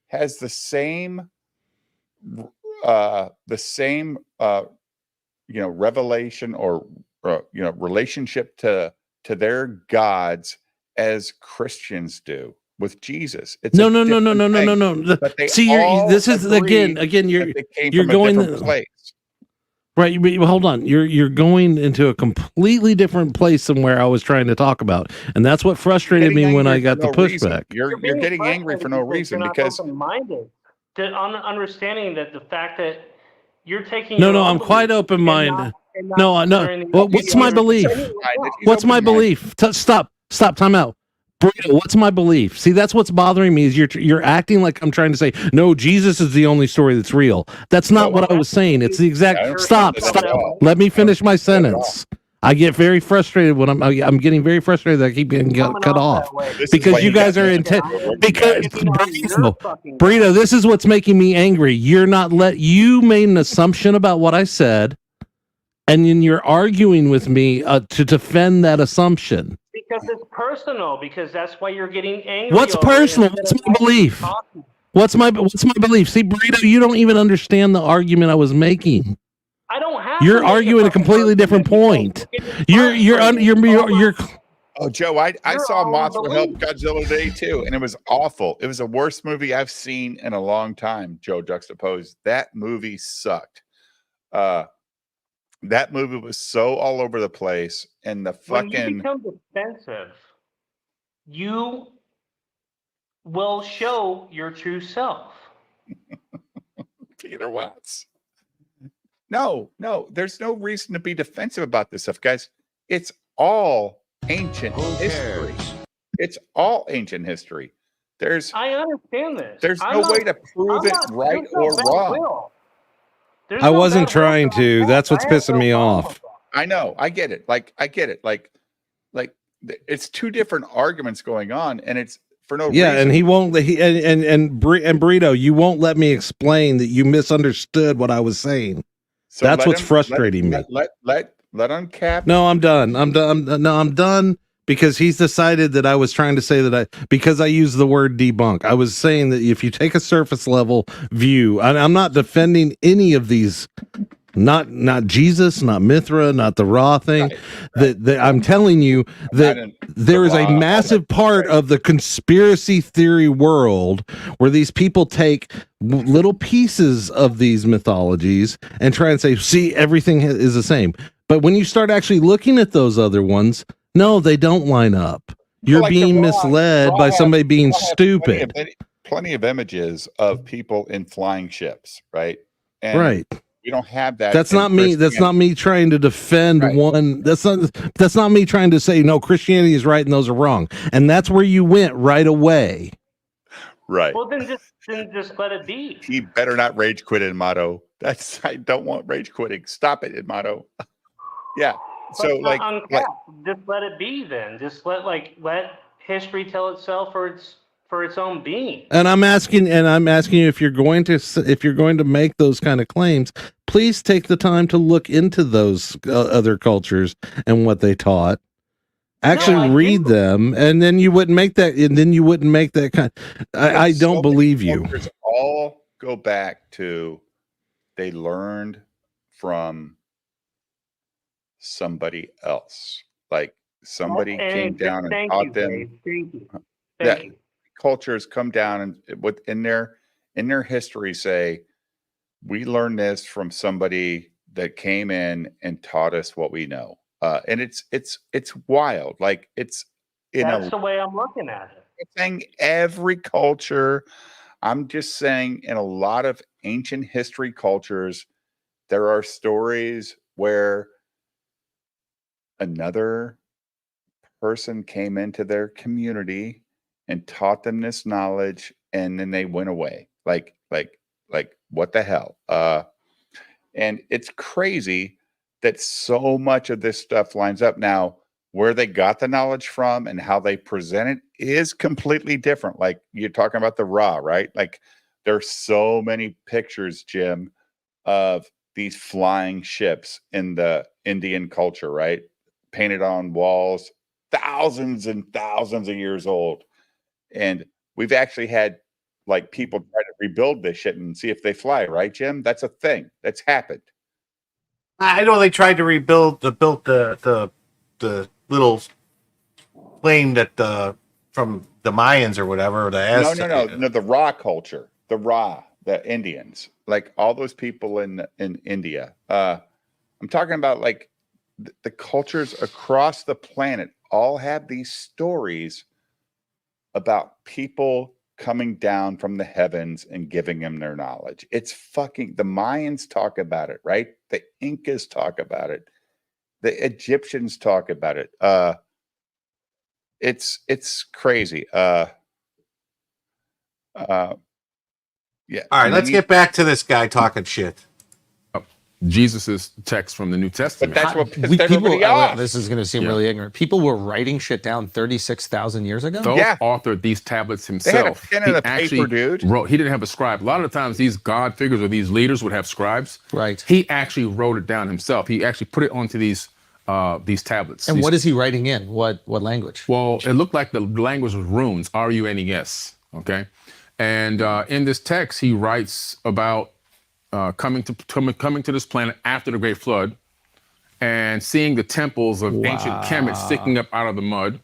[SPEAKER 1] has the same revelation or relationship to their gods as Christians do with Jesus. It's
[SPEAKER 3] no. See, this is again. You're going to
[SPEAKER 1] place.
[SPEAKER 3] Right, but hold on. You're going into a completely different place than where I was trying to talk about, and that's what frustrated me when I got the pushback.
[SPEAKER 1] You're getting angry for no reason because
[SPEAKER 13] open-minded to understanding that the fact that you're taking.
[SPEAKER 3] No, I'm quite open-minded. No. Well, what's my belief? What's my belief? Stop. Time out. Burrito, what's my belief? See, that's what's bothering me is you're acting like I'm trying to say, no, Jesus is the only story that's real. That's not what I was saying. It's the exact stop. Let me finish my sentence. I get very frustrated when I'm getting very frustrated that I keep getting cut off because you guys are intent. Because Burrito, this is what's making me angry. You made an assumption about what I said, and then you're arguing with me to defend that assumption.
[SPEAKER 13] Because it's personal. Because that's why you're getting angry.
[SPEAKER 3] What's personal? What's my belief? What's my belief? See, Burrito, you don't even understand the argument I was making.
[SPEAKER 13] I don't have.
[SPEAKER 3] You're arguing a completely different point. You're.
[SPEAKER 1] Oh, Joe, I saw Mothra Help Godzilla today too, and it was awful. It was the worst movie I've seen in a long time. Joe Juxtaposed. That movie sucked. That movie was so all over the place, and the fucking.
[SPEAKER 13] When you become defensive, you will show your true self.
[SPEAKER 1] Peter Watts. No, there's no reason to be defensive about this stuff, guys. It's all ancient history. It's all ancient history.
[SPEAKER 13] I understand this.
[SPEAKER 1] There's no way to prove it right or wrong.
[SPEAKER 3] I wasn't trying to. That's what's pissing me off.
[SPEAKER 1] I know. I get it. I get it. Like it's two different arguments going on, and it's for no reason.
[SPEAKER 3] Yeah, and he won't. And Burrito, you won't let me explain that you misunderstood what I was saying. So that's what's frustrating me.
[SPEAKER 1] Let Uncap.
[SPEAKER 3] No, I'm done. I'm done because he's decided that I was trying to say that because I used the word debunk. I was saying that if you take a surface level view, I'm not defending any of these. Not Jesus, not Mithra, not the Ra thing. Right. That I'm telling you that there is a massive part of the conspiracy theory world where these people take little pieces of these mythologies and try and say, see, everything is the same. But when you start actually looking at those other ones, no, they don't line up. You're being misled by somebody being stupid.
[SPEAKER 1] Plenty of images of people in flying ships, right? And
[SPEAKER 3] right.
[SPEAKER 1] We don't have that.
[SPEAKER 3] That's not me. That's not me trying to defend one. That's not me trying to say no, Christianity is right and those are wrong. And that's where you went right away.
[SPEAKER 1] Right.
[SPEAKER 13] Well, then just let it be.
[SPEAKER 1] He better not rage quit, Amato. I don't want rage quitting. Stop it, Amato. Yeah. So
[SPEAKER 13] just let it be. Then just let history tell itself for its own being.
[SPEAKER 3] And I'm asking you if you're going to make those kind of claims, please take the time to look into those other cultures and what they taught. Actually read them, and then you wouldn't make that. And then you wouldn't make that kind. I don't believe you.
[SPEAKER 1] All go back to they learned from somebody else, like somebody came down and taught them.
[SPEAKER 13] Thank you.
[SPEAKER 1] Cultures come down and in their history say, we learned this from somebody that came in and taught us what we know. And it's wild. Like that's
[SPEAKER 13] the way I'm looking at it.
[SPEAKER 1] I'm saying every culture. I'm just saying in a lot of ancient history cultures, there are stories where another person came into their community and taught them this knowledge, and then they went away. Like what the hell? And it's crazy that so much of this stuff lines up. Now, where they got the knowledge from and how they present it is completely different. Like you're talking about the Ra, right? Like there's so many pictures, Jim, of these flying ships in the Indian culture, right? Painted on walls, thousands and thousands of years old. And we've actually had like people try to rebuild this shit and see if they fly, right, Jim? That's a thing that's happened.
[SPEAKER 2] I know they tried to build the little plane that from the Mayans or whatever, or the Aztecs.
[SPEAKER 1] No, the Ra culture, the Indians, like all those people in India. I'm talking about like the cultures across the planet all have these stories about people coming down from the heavens and giving them their knowledge. It's the Mayans talk about it, right? The Incas talk about it. The Egyptians talk about it. It's crazy. Yeah.
[SPEAKER 2] All right, let's get back to this guy talking shit.
[SPEAKER 9] Jesus's text from the New Testament.
[SPEAKER 1] But that's what pissed everybody off.
[SPEAKER 12] This is going to seem really ignorant. People were writing shit down 36,000 years ago.
[SPEAKER 9] Thoth authored these tablets himself.
[SPEAKER 1] They had a pen and a paper, dude.
[SPEAKER 9] He didn't have a scribe. A lot of the times, these God figures or these leaders would have scribes.
[SPEAKER 12] Right.
[SPEAKER 9] He actually wrote it down himself. He actually put it onto these tablets.
[SPEAKER 12] And what is he writing in? What language?
[SPEAKER 9] Well, it looked like the language was runes, runes. Okay. And in this text, he writes about coming to this planet after the Great Flood and seeing the temples of ancient Kemet sticking up out of the mud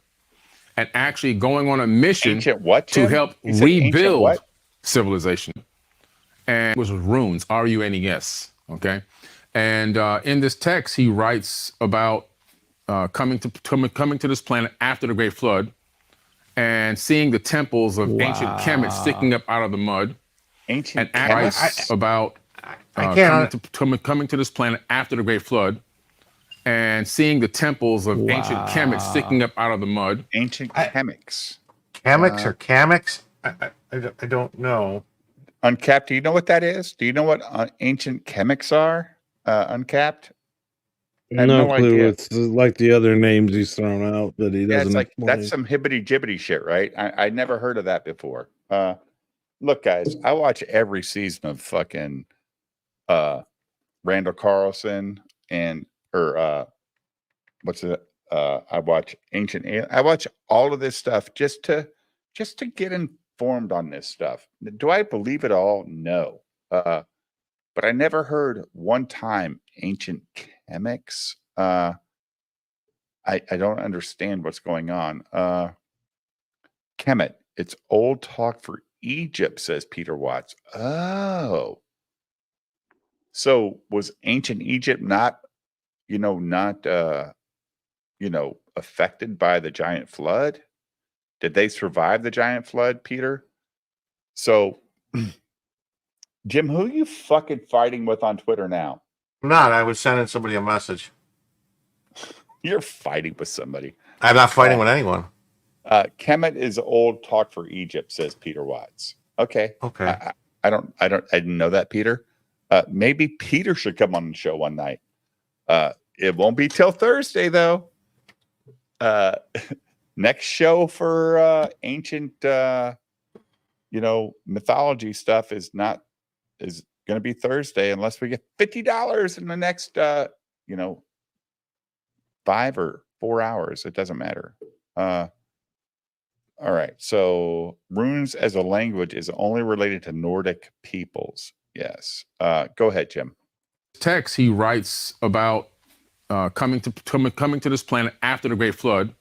[SPEAKER 9] and actually going on a mission to help rebuild civilization. And it was runes, R-U-N-E-S, okay? And in this text, he writes about coming to this planet after the Great Flood and seeing the temples of ancient Kemet sticking up out of the mud.
[SPEAKER 1] Ancient
[SPEAKER 9] and writes about coming to this planet after the Great Flood and seeing the temples of ancient Kemet sticking up out of the mud.
[SPEAKER 1] Ancient Chemics.
[SPEAKER 2] Chemics or Chemics? I don't know.
[SPEAKER 1] Uncapped, do you know what that is? Do you know what ancient Chemics are? Uncapped?
[SPEAKER 3] No clue. Idea. It's like the other names he's thrown out that he doesn't.
[SPEAKER 1] It's like that's some hibbity jibbity shit, right? I never heard of that before. Look, guys, I watch every season of fucking Randall Carlson what's it? I watch Ancient Alien. I watch all of this stuff just to get informed on this stuff. Do I believe it all? No. But I never heard one time Ancient Chemics. I don't understand what's going on. Kemet, it's old talk for Egypt, says Peter Watts. Oh. So was ancient Egypt not affected by the giant flood? Did they survive the giant flood, Peter? So, Jim, who are you fucking fighting with on Twitter now?
[SPEAKER 2] I'm not. I was sending somebody a message.
[SPEAKER 1] You're fighting with somebody.
[SPEAKER 2] I'm not fighting with anyone.
[SPEAKER 1] Kemet is old talk for Egypt, says Peter Watts. Okay. I didn't know that, Peter. Maybe Peter should come on the show one night. It won't be till Thursday, though. Next show for ancient, mythology stuff is going to be Thursday, unless we get $50 in the next, 5 or 4 hours. It doesn't matter. All right. So runes as a language is only related to Nordic peoples. Yes. Go ahead, Jim.
[SPEAKER 9] Text, he writes about coming to this planet after the Great Flood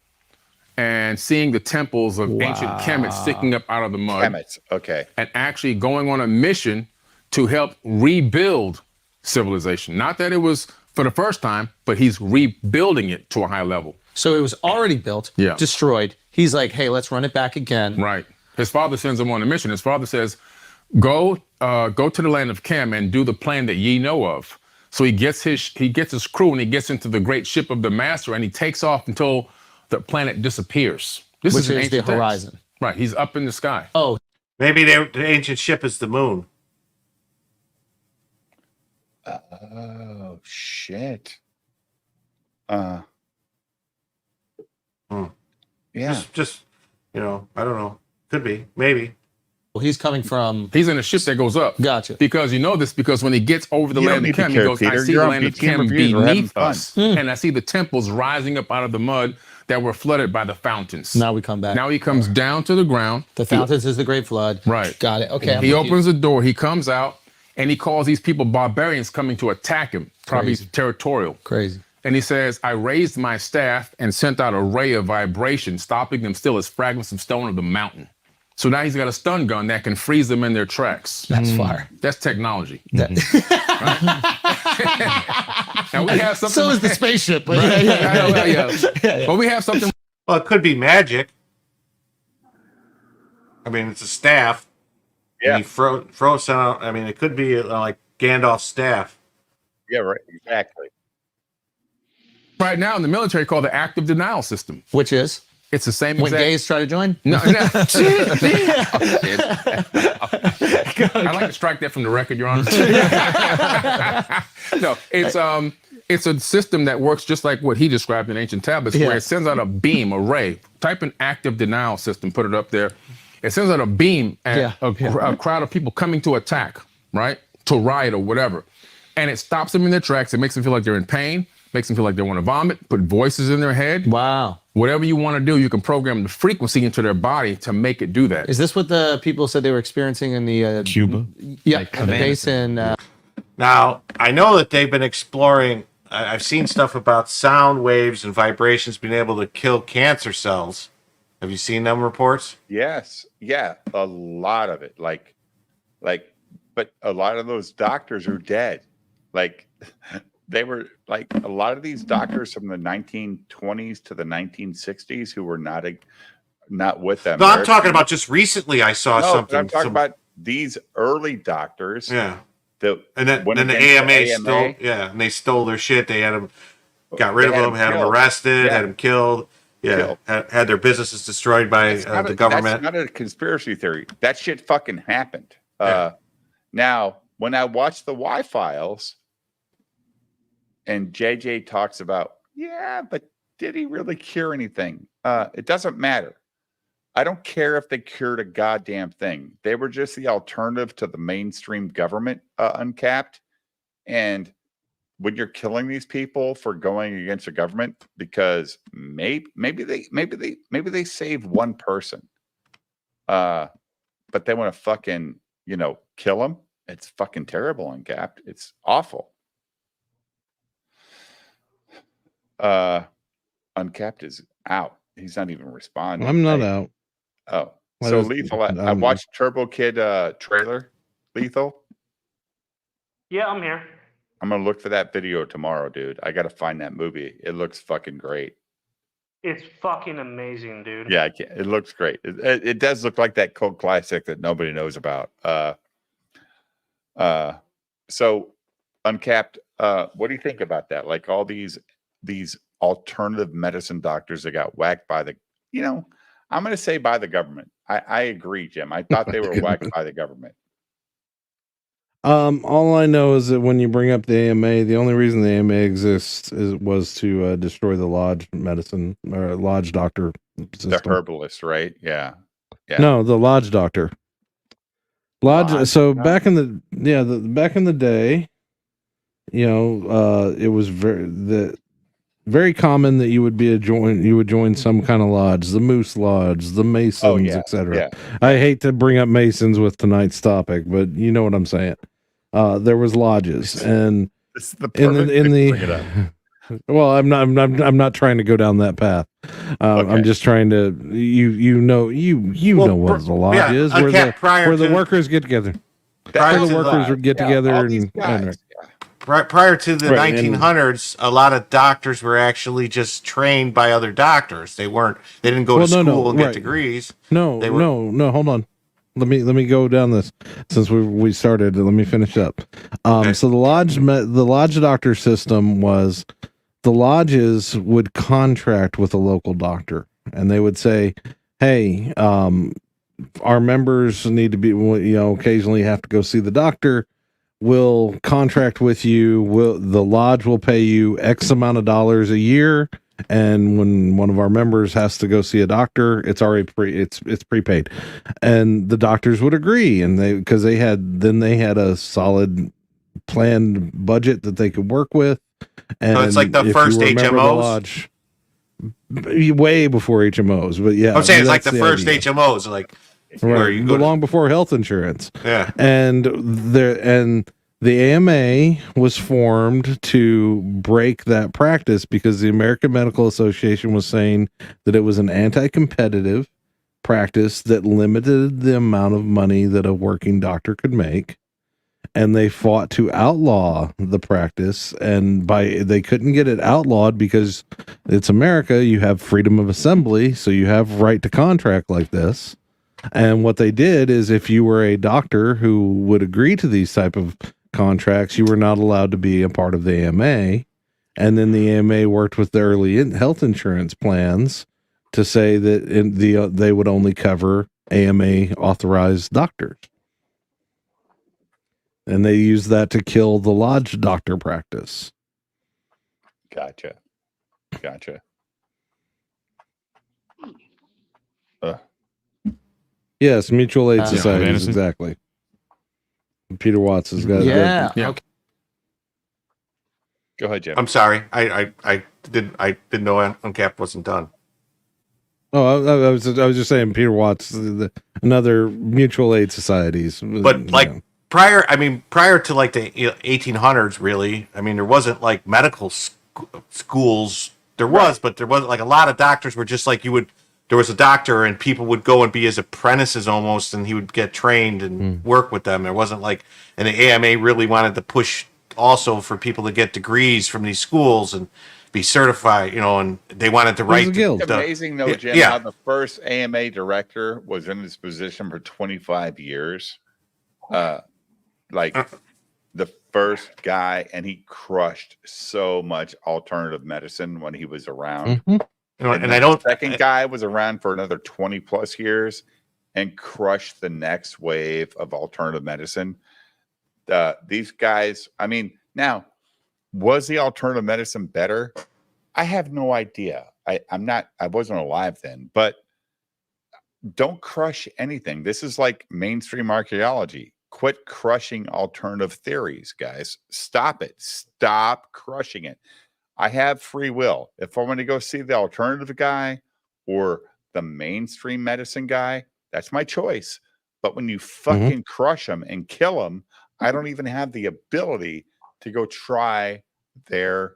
[SPEAKER 9] and seeing the temples of ancient Kemet sticking up out of the mud.
[SPEAKER 1] Kemets, okay.
[SPEAKER 9] And actually going on a mission to help rebuild civilization. Not that it was for the first time, but he's rebuilding it to a high level.
[SPEAKER 12] So it was already built, destroyed. He's like, hey, let's run it back again.
[SPEAKER 9] Right. His father sends him on a mission. His father says, go to the land of Chem and do the plan that ye know of. So he gets his crew and he gets into the great ship of the master and he takes off until the planet disappears. This
[SPEAKER 12] Which
[SPEAKER 9] is
[SPEAKER 12] the horizon.
[SPEAKER 9] Right. He's up in the sky.
[SPEAKER 12] Oh.
[SPEAKER 2] Maybe the ancient ship is the moon.
[SPEAKER 1] Oh, shit. Yeah.
[SPEAKER 2] Just I don't know. Could be. Maybe.
[SPEAKER 12] Well, he's coming from...
[SPEAKER 9] He's in a ship that goes up.
[SPEAKER 12] Gotcha.
[SPEAKER 9] Because you know this, because when he gets over the land of Chem, he goes, I see the land of Chem beneath us. And I see the temples rising up out of the mud that were flooded by the fountains.
[SPEAKER 12] Now we come back.
[SPEAKER 9] Now he comes down to the ground.
[SPEAKER 12] The fountains is the Great Flood.
[SPEAKER 9] Right.
[SPEAKER 12] Got it. Okay.
[SPEAKER 9] He opens the door. He comes out and he calls these people barbarians coming to attack him. Probably territorial.
[SPEAKER 12] Crazy.
[SPEAKER 9] And he says, I raised my staff and sent out a ray of vibration, stopping them still as fragments of stone of the mountain. So now he's got a stun gun that can freeze them in their tracks.
[SPEAKER 12] That's fire.
[SPEAKER 9] That's technology. Now we have something.
[SPEAKER 12] So is the spaceship. But
[SPEAKER 9] But we have something.
[SPEAKER 2] Well, it could be magic. I mean, it's a staff.
[SPEAKER 1] Yeah.
[SPEAKER 2] He froze out. I mean, it could be like Gandalf's staff.
[SPEAKER 1] Yeah, right. Exactly.
[SPEAKER 9] Right now in the military called the active denial system.
[SPEAKER 12] Which is?
[SPEAKER 9] It's the same
[SPEAKER 12] when gays try to join?
[SPEAKER 9] No. I'd like to strike that from the record, Your Honor. No, it's a system that works just like what he described in ancient tablets, where it sends out a beam, a ray. Type in active denial system, put it up there. It sends out a beam at a crowd of people coming to attack, right? To riot or whatever. And it stops them in their tracks. It makes them feel like they're in pain. Makes them feel like they want to vomit, put voices in their head.
[SPEAKER 12] Wow.
[SPEAKER 9] Whatever you want to do, you can program the frequency into their body to make it do that.
[SPEAKER 12] Is this what the people said they were experiencing in the
[SPEAKER 11] Cuba?
[SPEAKER 12] Yeah,
[SPEAKER 11] Like
[SPEAKER 12] the base in.
[SPEAKER 2] Now, I know that they've been exploring. I've seen stuff about sound waves and vibrations being able to kill cancer cells. Have you seen them reports?
[SPEAKER 1] Yes. Yeah. A lot of it. But a lot of those doctors are dead. Like, they were like a lot of these doctors from the 1920s to the 1960s who were not with them.
[SPEAKER 2] No, I'm talking about just recently. I saw something.
[SPEAKER 1] I'm talking about these early doctors.
[SPEAKER 2] Yeah.
[SPEAKER 1] And
[SPEAKER 2] then the AMA and they stole their shit. They had them, got rid of them, had them arrested, had them killed. Yeah, had their businesses destroyed by the government.
[SPEAKER 1] That's not a conspiracy theory. That shit fucking happened. Now, when I watch the Y-Files, and JJ talks about, but did he really cure anything? It doesn't matter. I don't care if they cured a goddamn thing. They were just the alternative to the mainstream government, Uncapped. And when you're killing these people for going against the government, because maybe they save one person, but they want to fucking kill them. It's fucking terrible, Uncapped. It's awful. Uncapped is out. He's not even responding.
[SPEAKER 3] I'm not out.
[SPEAKER 1] Oh, so Lethal. I watched Turbo Kid trailer. Lethal.
[SPEAKER 13] Yeah, I'm here.
[SPEAKER 1] I'm gonna look for that video tomorrow, dude. I gotta find that movie. It looks fucking great.
[SPEAKER 13] It's fucking amazing, dude.
[SPEAKER 1] Yeah, it looks great. It does look like that cult classic that nobody knows about. So Uncapped. What do you think about that? Like all these alternative medicine doctors that got whacked by the, I'm going to say by the government. I agree, Jim. I thought they were whacked by the government.
[SPEAKER 3] All I know is that when you bring up the AMA, the only reason the AMA exists was to destroy the lodge medicine or lodge doctor system.
[SPEAKER 1] The herbalist, right? Yeah.
[SPEAKER 3] No, the lodge doctor. Lodge. So back in the day, it was very common that you would join some kind of lodge, the Moose Lodge, the Masons, etc.
[SPEAKER 1] Yeah.
[SPEAKER 3] I hate to bring up Masons with tonight's topic, but you know what I'm saying. There was lodges, and
[SPEAKER 1] this is the bring it up.
[SPEAKER 3] Well, I'm not trying to go down that path. I'm just trying to know what the lodge is, where the workers get together. Where the workers would get together and
[SPEAKER 2] prior to the 1900s, a lot of doctors were actually just trained by other doctors. They didn't go to school and get degrees.
[SPEAKER 3] No, hold on. Let me go down this since we started. Let me finish up. So the lodge doctor system was the lodges would contract with a local doctor, and they would say, "Hey, our members need to be, occasionally have to go see the doctor. We'll contract with you. The lodge will pay you X amount of dollars a year, and when one of our members has to go see a doctor, it's already it's prepaid." And the doctors would agree, and because they had a solid planned budget that they could work with. And
[SPEAKER 2] so it's like the first HMOs.
[SPEAKER 3] Way before HMOs, but yeah,
[SPEAKER 2] I'm saying it's like the first idea. HMOs, like where you go
[SPEAKER 3] long before health insurance.
[SPEAKER 2] Yeah,
[SPEAKER 3] and the AMA was formed to break that practice because the American Medical Association was saying that it was an anti-competitive practice that limited the amount of money that a working doctor could make. And they fought to outlaw the practice, and they couldn't get it outlawed because it's America. You have freedom of assembly, so you have right to contract like this. And what they did is, if you were a doctor who would agree to these type of contracts, you were not allowed to be a part of the AMA. And then the AMA worked with the early health insurance plans to say that they would only cover AMA authorized doctors. And they use that to kill the lodge doctor practice.
[SPEAKER 1] Gotcha.
[SPEAKER 3] Yes, mutual aid societies, exactly. Peter Watts has got
[SPEAKER 12] yeah.
[SPEAKER 3] Okay.
[SPEAKER 1] Go ahead, Jim.
[SPEAKER 2] I'm sorry. I didn't know Uncapped wasn't done.
[SPEAKER 3] Oh, I was just saying, Peter Watts, another mutual aid societies,
[SPEAKER 2] but like prior to like the 1800s, really, I mean, there wasn't like medical schools. There was, but there wasn't like a lot of doctors were just like there was a doctor and people would go and be his apprentices almost, and he would get trained and work with them. There wasn't like, and the AMA really wanted to push also for people to get degrees from these schools and be certified, and they wanted to write.
[SPEAKER 1] It's amazing though, Jim, how the first AMA director was in this position for 25 years. Like the first guy, and he crushed so much alternative medicine when he was around. And the second guy was around for another 20 plus years and crushed the next wave of alternative medicine. These guys, I mean, now, was the alternative medicine better? I have no idea. I wasn't alive then, but don't crush anything. This is like mainstream archaeology. Quit crushing alternative theories, guys. Stop it. Stop crushing it. I have free will. If I want to go see the alternative guy or the mainstream medicine guy, that's my choice. But when you fucking crush them and kill them, I don't even have the ability to go try their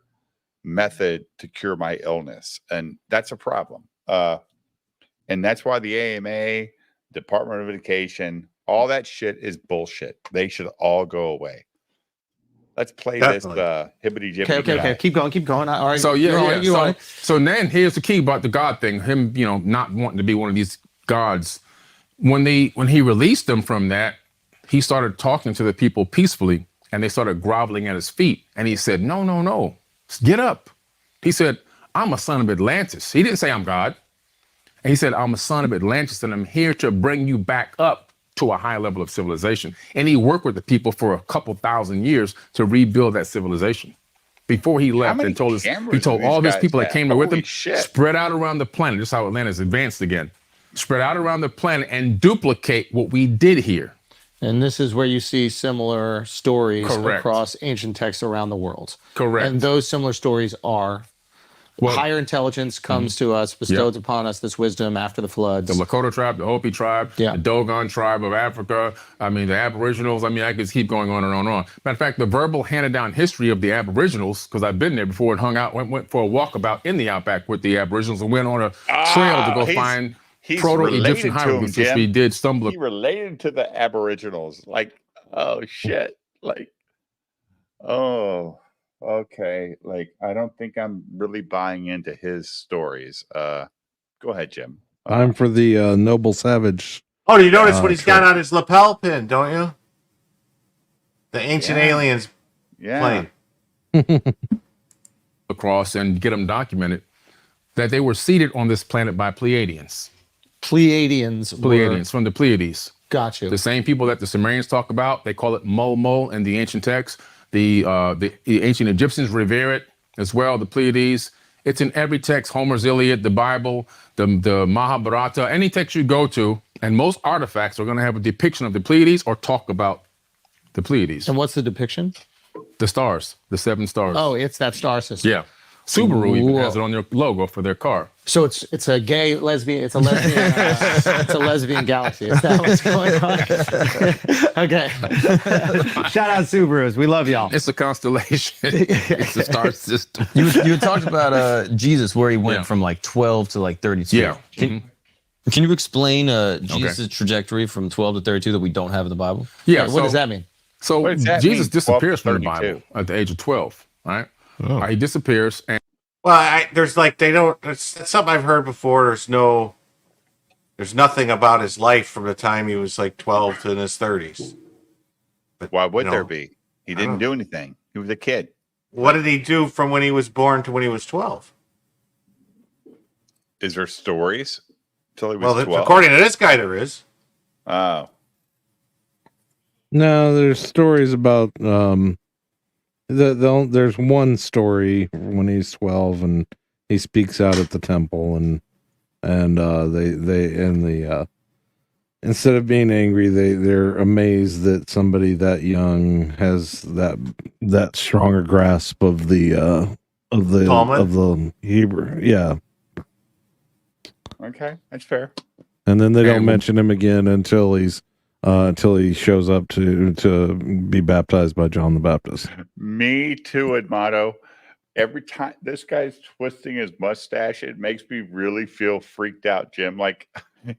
[SPEAKER 1] method to cure my illness. And that's a problem. And that's why the AMA, Department of Education, all that shit is bullshit. They should all go away. Let's play this hibbity jibbity.
[SPEAKER 8] Okay. Keep going. All right.
[SPEAKER 9] So so then here's the key about the God thing. Him, not wanting to be one of these gods. When he released them from that, he started talking to the people peacefully, and they started groveling at his feet. And he said, No, get up. He said, I'm a son of Atlantis. He didn't say I'm God. And he said, I'm a son of Atlantis, and I'm here to bring you back up to a high level of civilization. And he worked with the people for a couple thousand years to rebuild that civilization. Before he left and told all these people that came there with him, spread out around the planet. This is how Atlantis advanced again. Spread out around the planet and duplicate what we did here.
[SPEAKER 8] And this is where you see similar stories across ancient texts around the world.
[SPEAKER 9] Correct.
[SPEAKER 8] And those similar stories are higher intelligence comes to us, bestows upon us this wisdom after the floods.
[SPEAKER 9] The Lakota tribe, the Hopi tribe, the Dogon tribe of Africa. I mean, the Aboriginals. I mean, I could keep going on and on and on. Matter of fact, the verbal handed down history of the Aboriginals, because I've been there before and hung out, went for a walkabout in the outback with the Aboriginals and went on a trail to go find proto-Egyptian hieroglyphs, which we did stumble.
[SPEAKER 1] He related to the Aboriginals. Like, oh shit. Like, oh, okay. Like, I don't think I'm really buying into his stories. Go ahead, Jim.
[SPEAKER 3] I'm for the Noble Savage.
[SPEAKER 2] Oh, you notice what he's got on his lapel pin, don't you? The ancient aliens plane.
[SPEAKER 9] Across and get them documented that they were seated on this planet by Pleiadians.
[SPEAKER 8] Pleiadians
[SPEAKER 9] from the Pleiades.
[SPEAKER 8] Gotcha.
[SPEAKER 9] The same people that the Sumerians talk about. They call it Mo in the ancient texts. The ancient Egyptians revere it as well, the Pleiades. It's in every text, Homer's Iliad, the Bible, the Mahabharata, any text you go to, and most artifacts are going to have a depiction of the Pleiades or talk about the Pleiades.
[SPEAKER 8] And what's the depiction?
[SPEAKER 9] The stars, the 7 stars.
[SPEAKER 8] Oh, it's that star system.
[SPEAKER 9] Yeah. Subaru even has it on their logo for their car.
[SPEAKER 8] So it's a gay lesbian. It's a lesbian. It's a lesbian galaxy. Is that what's going on? Okay. Shout out Subarus. We love y'all.
[SPEAKER 9] It's a constellation. It's a star system.
[SPEAKER 11] You talked about Jesus, where he went from like 12 to like 32.
[SPEAKER 9] Yeah.
[SPEAKER 11] Can you explain Jesus' trajectory from 12 to 32 that we don't have in the Bible?
[SPEAKER 9] Yeah.
[SPEAKER 8] What does that mean?
[SPEAKER 9] So Jesus disappears from the Bible at the age of 12, right? Oh. He disappears, and
[SPEAKER 2] there's like it's something I've heard before. There's nothing about his life from the time he was like 12 to in his 30s.
[SPEAKER 1] But why would there be? He didn't do anything. He was a kid.
[SPEAKER 2] What did he do from when he was born to when he was 12?
[SPEAKER 1] Is there stories till he was 12?
[SPEAKER 2] According to this guy, there is.
[SPEAKER 1] Oh.
[SPEAKER 3] No, there's stories about there's one story when he's 12 and he speaks out at the temple and instead of being angry, they're amazed that somebody that young has that stronger grasp of the Hebrew. Yeah.
[SPEAKER 1] Okay, that's fair.
[SPEAKER 3] And then they don't mention him again until he shows up to be baptized by John the Baptist.
[SPEAKER 1] Me too, Edmato. Every time this guy's twisting his mustache, it makes me really feel freaked out, Jim. Like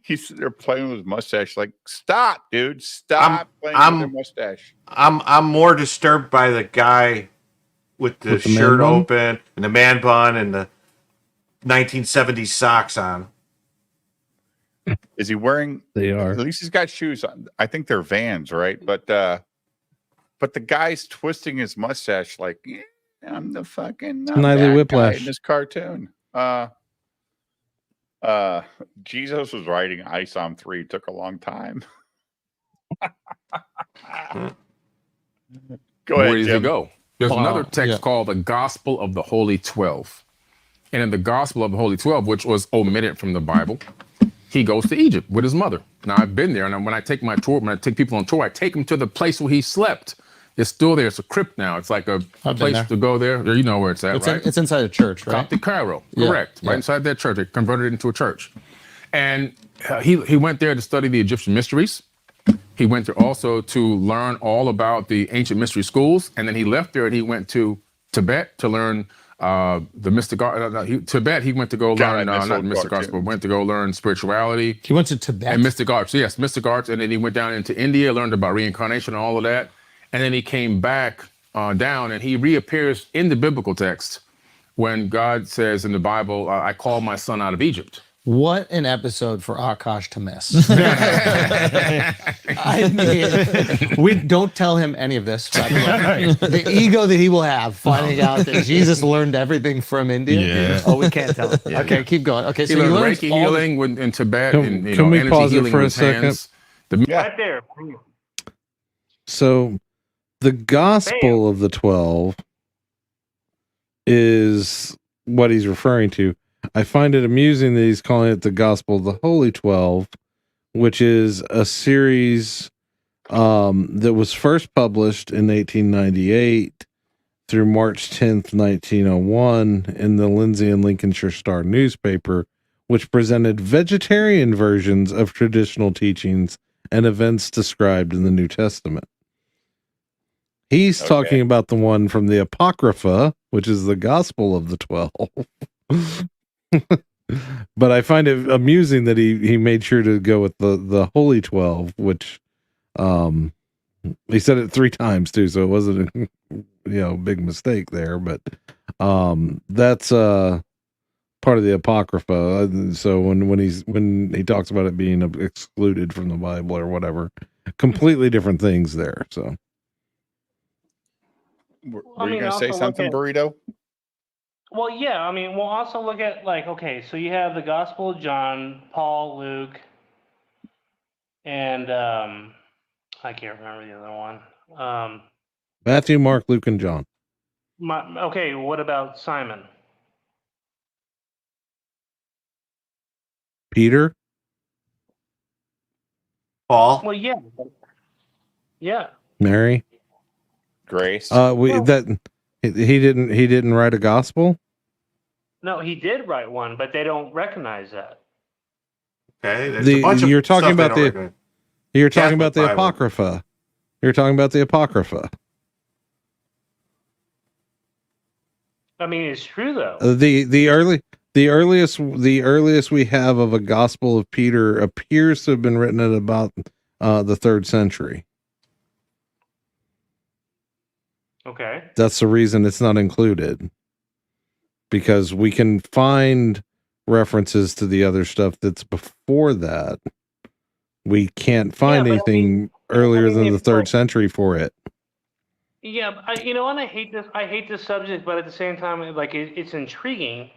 [SPEAKER 1] he's sitting there playing with his mustache. Like, stop, dude. Stop playing with your mustache.
[SPEAKER 2] I'm more disturbed by the guy with the shirt open and the man bun and the 1970s socks on.
[SPEAKER 1] Is he wearing?
[SPEAKER 3] They are.
[SPEAKER 1] At least he's got shoes on. I think they're Vans, right? But the guy's twisting his mustache like, yeah, I'm the fucking
[SPEAKER 3] Snidely Whiplash
[SPEAKER 1] in this cartoon. Jesus was writing Ice on 3. It took a long time. Go ahead,
[SPEAKER 9] Where does
[SPEAKER 1] Jim.
[SPEAKER 9] he go? There's another text called the Gospel of the Holy 12. And in the Gospel of the Holy 12, which was omitted from the Bible, he goes to Egypt with his mother. Now, I've been there, and when I take people on tour, I take them to the place where he slept. It's still there. It's a crypt now. It's like a place to go there. You know where it's at, right?
[SPEAKER 12] It's inside a church, right?
[SPEAKER 9] Coptic Cairo, correct. Right inside that church. They converted it into a church. And he went there to study the Egyptian mysteries. He went there also to learn all about the ancient mystery schools. And then he left there and he went to Tibet to learn the mystic art. Tibet, he went to go learn, not mystic arts, but went to go learn spirituality.
[SPEAKER 12] He went to Tibet?
[SPEAKER 9] And mystic arts, yes, mystic arts. And then he went down into India, learned about reincarnation and all of that. And then he came back down and he reappears in the biblical text when God says in the Bible, I called my son out of Egypt.
[SPEAKER 12] What an episode for Akash to miss. I mean, we don't tell him any of this. By the way. The ego that he will have finding out that Jesus learned everything from India.
[SPEAKER 9] Yeah.
[SPEAKER 12] Oh, we can't tell him. Yeah. Okay, keep going. Okay,
[SPEAKER 9] he
[SPEAKER 12] so
[SPEAKER 9] learned Reiki healing in Tibet.
[SPEAKER 3] Can we pause it for a second?
[SPEAKER 13] Right there.
[SPEAKER 3] So the Gospel of the 12 is what he's referring to. I find it amusing that he's calling it the Gospel of the Holy 12, which is a series that was first published in 1898 through March 10th, 1901 in the Lindsay and Lincolnshire Star newspaper, which presented vegetarian versions of traditional teachings and events described in the New Testament. He's talking about the one from the Apocrypha, which is the Gospel of the 12. But I find it amusing that he made sure to go with the Holy 12, which he said it 3 times too, so it wasn't a big mistake there. But that's part of the Apocrypha. So when he talks about it being excluded from the Bible or whatever, completely different things there. So.
[SPEAKER 1] Were you going to say something, Burrito?
[SPEAKER 13] Well, yeah. I mean, we'll also look at so you have the Gospel of John, Paul, Luke, and I can't remember the other one.
[SPEAKER 3] Matthew, Mark, Luke, and John.
[SPEAKER 13] What about Simon?
[SPEAKER 3] Peter?
[SPEAKER 2] Paul?
[SPEAKER 13] Well, yeah. Yeah.
[SPEAKER 3] Mary?
[SPEAKER 1] Grace?
[SPEAKER 3] He didn't write a gospel?
[SPEAKER 13] No, he did write one, but they don't recognize that.
[SPEAKER 2] Okay,
[SPEAKER 3] you're talking about the Apocrypha. You're talking about the Apocrypha.
[SPEAKER 13] I mean, it's true though.
[SPEAKER 3] The earliest we have of a Gospel of Peter appears to have been written at about the 3rd century.
[SPEAKER 13] Okay.
[SPEAKER 3] That's the reason it's not included, because we can find references to the other stuff that's before that. We can't find anything earlier than the 3rd century for it.
[SPEAKER 13] Yeah, and I hate this. I hate this subject, but at the same time, it's intriguing.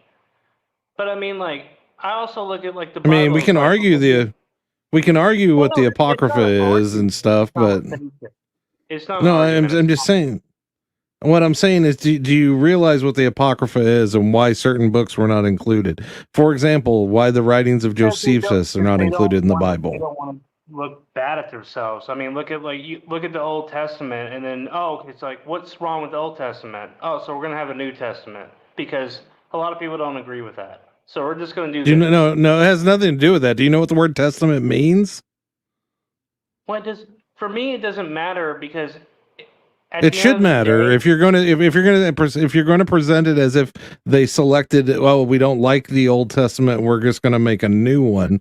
[SPEAKER 13] But I mean, I also look at the Bible.
[SPEAKER 3] I mean, we can argue what the Apocrypha is and stuff, but
[SPEAKER 13] it's not.
[SPEAKER 3] No, I'm just saying. What I'm saying is, do you realize what the Apocrypha is and why certain books were not included? For example, why the writings of Josephus are not included in the Bible.
[SPEAKER 13] They don't want to look bad at themselves. I mean, look at the Old Testament, and then it's what's wrong with the Old Testament? Oh, so we're gonna have a New Testament because a lot of people don't agree with that. So we're just going to do.
[SPEAKER 3] Do you know? No, it has nothing to do with that. Do you know what the word testament means?
[SPEAKER 13] What does for me? It doesn't matter because
[SPEAKER 3] It should matter if you're going to if you're going to present it as if they selected. Well, we don't like the Old Testament. We're just going to make a new one.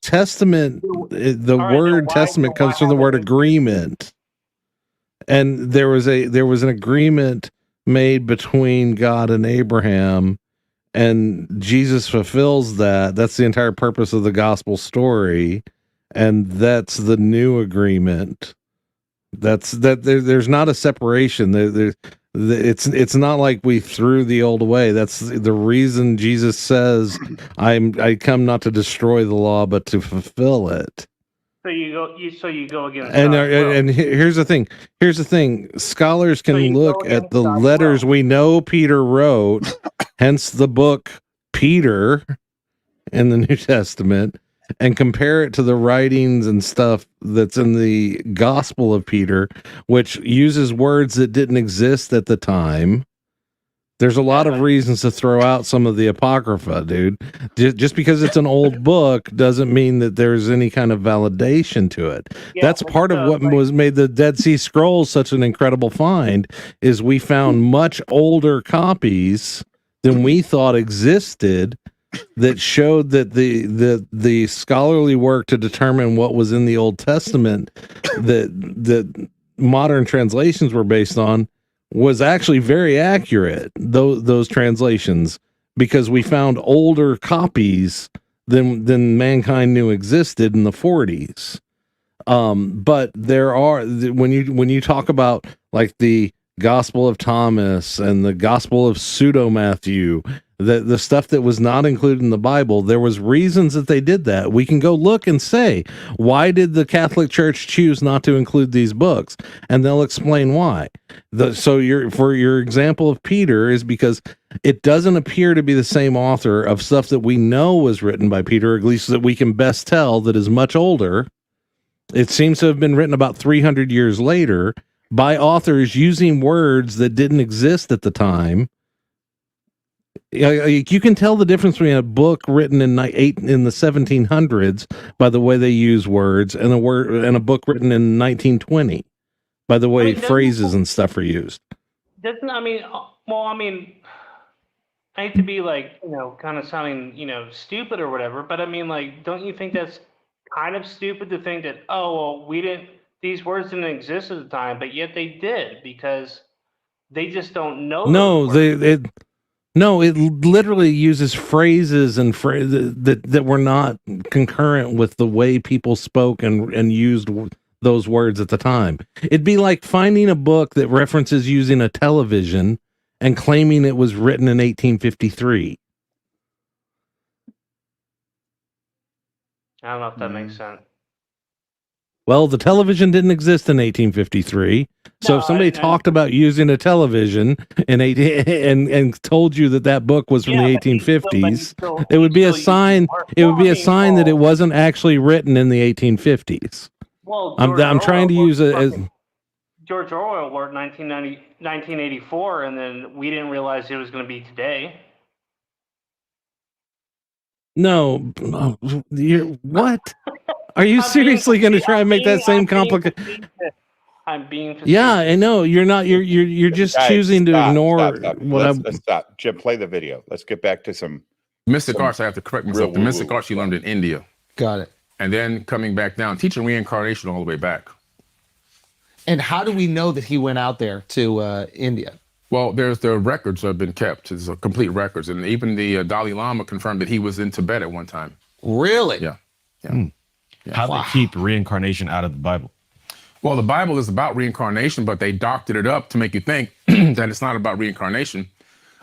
[SPEAKER 3] Testament. The word testament comes from the word agreement, and there was an agreement made between God and Abraham, and Jesus fulfills that. That's the entire purpose of the gospel story, and that's the new agreement. There's not a separation. It's not like we threw the old away. That's the reason Jesus says, I come not to destroy the law, but to fulfill it.
[SPEAKER 13] So you go against.
[SPEAKER 3] And here's the thing. Scholars can look at the letters we know Peter wrote, hence the book Peter in the New Testament, and compare it to the writings and stuff that's in the Gospel of Peter, which uses words that didn't exist at the time. There's a lot of reasons to throw out some of the Apocrypha, dude. Just because it's an old book doesn't mean that there's any kind of validation to it. That's part of what was made the Dead Sea Scrolls such an incredible find, is we found much older copies than we thought existed, that showed that the scholarly work to determine what was in the Old Testament that modern translations were based on was actually very accurate, those translations, because we found older copies than mankind knew existed in the 40s. But there are, when you talk about like the Gospel of Thomas and the Gospel of Pseudo Matthew, the stuff that was not included in the Bible, there was reasons that they did that. We can go look and say, why did the Catholic Church choose not to include these books? And they'll explain why. For your example of Peter is because it doesn't appear to be the same author of stuff that we know was written by Peter, at least that we can best tell, that is much older. It seems to have been written about 300 years later by authors using words that didn't exist at the time. You can tell the difference between a book written in the 1700s by the way they use words, and a book written in 1920 by the way phrases and stuff are used.
[SPEAKER 13] I hate to be like, kind of sounding, stupid or whatever, but I mean, like, don't you think that's kind of stupid to think that, these words didn't exist at the time, but yet they did, because they just don't know.
[SPEAKER 3] No, it literally uses phrases and that were not concurrent with the way people spoke and used those words at the time. It'd be like finding a book that references using a television and claiming it was written in 1853.
[SPEAKER 13] I don't know if that makes sense.
[SPEAKER 3] Well, the television didn't exist in 1853. So if somebody talked about using a television and told you that book was from the 1850s, it would be a sign. It would be a sign that it wasn't actually written in the 1850s.
[SPEAKER 13] Well,
[SPEAKER 3] I'm trying to use it as
[SPEAKER 13] George Orwell wrote 1984, and then we didn't realize it was going to be today.
[SPEAKER 3] No, what? Are you seriously going to try and make that same complicated?
[SPEAKER 13] I'm being facetious.
[SPEAKER 3] Yeah, I know. You're not. You're just choosing to ignore what I'm.
[SPEAKER 1] Let's stop. Jim, play the video. Let's get back to some
[SPEAKER 9] mystic arts. I have to correct myself. The mystic arts you learned in India.
[SPEAKER 8] Got it.
[SPEAKER 9] And then coming back down, teaching reincarnation all the way back.
[SPEAKER 8] And how do we know that he went out there to India?
[SPEAKER 9] Well, the records have been kept. It's complete records, and even the Dalai Lama confirmed that he was in Tibet at one time.
[SPEAKER 8] Really?
[SPEAKER 9] Yeah.
[SPEAKER 10] How do they keep reincarnation out of the Bible?
[SPEAKER 9] Well, the Bible is about reincarnation, but they doctored it up to make you think that it's not about reincarnation.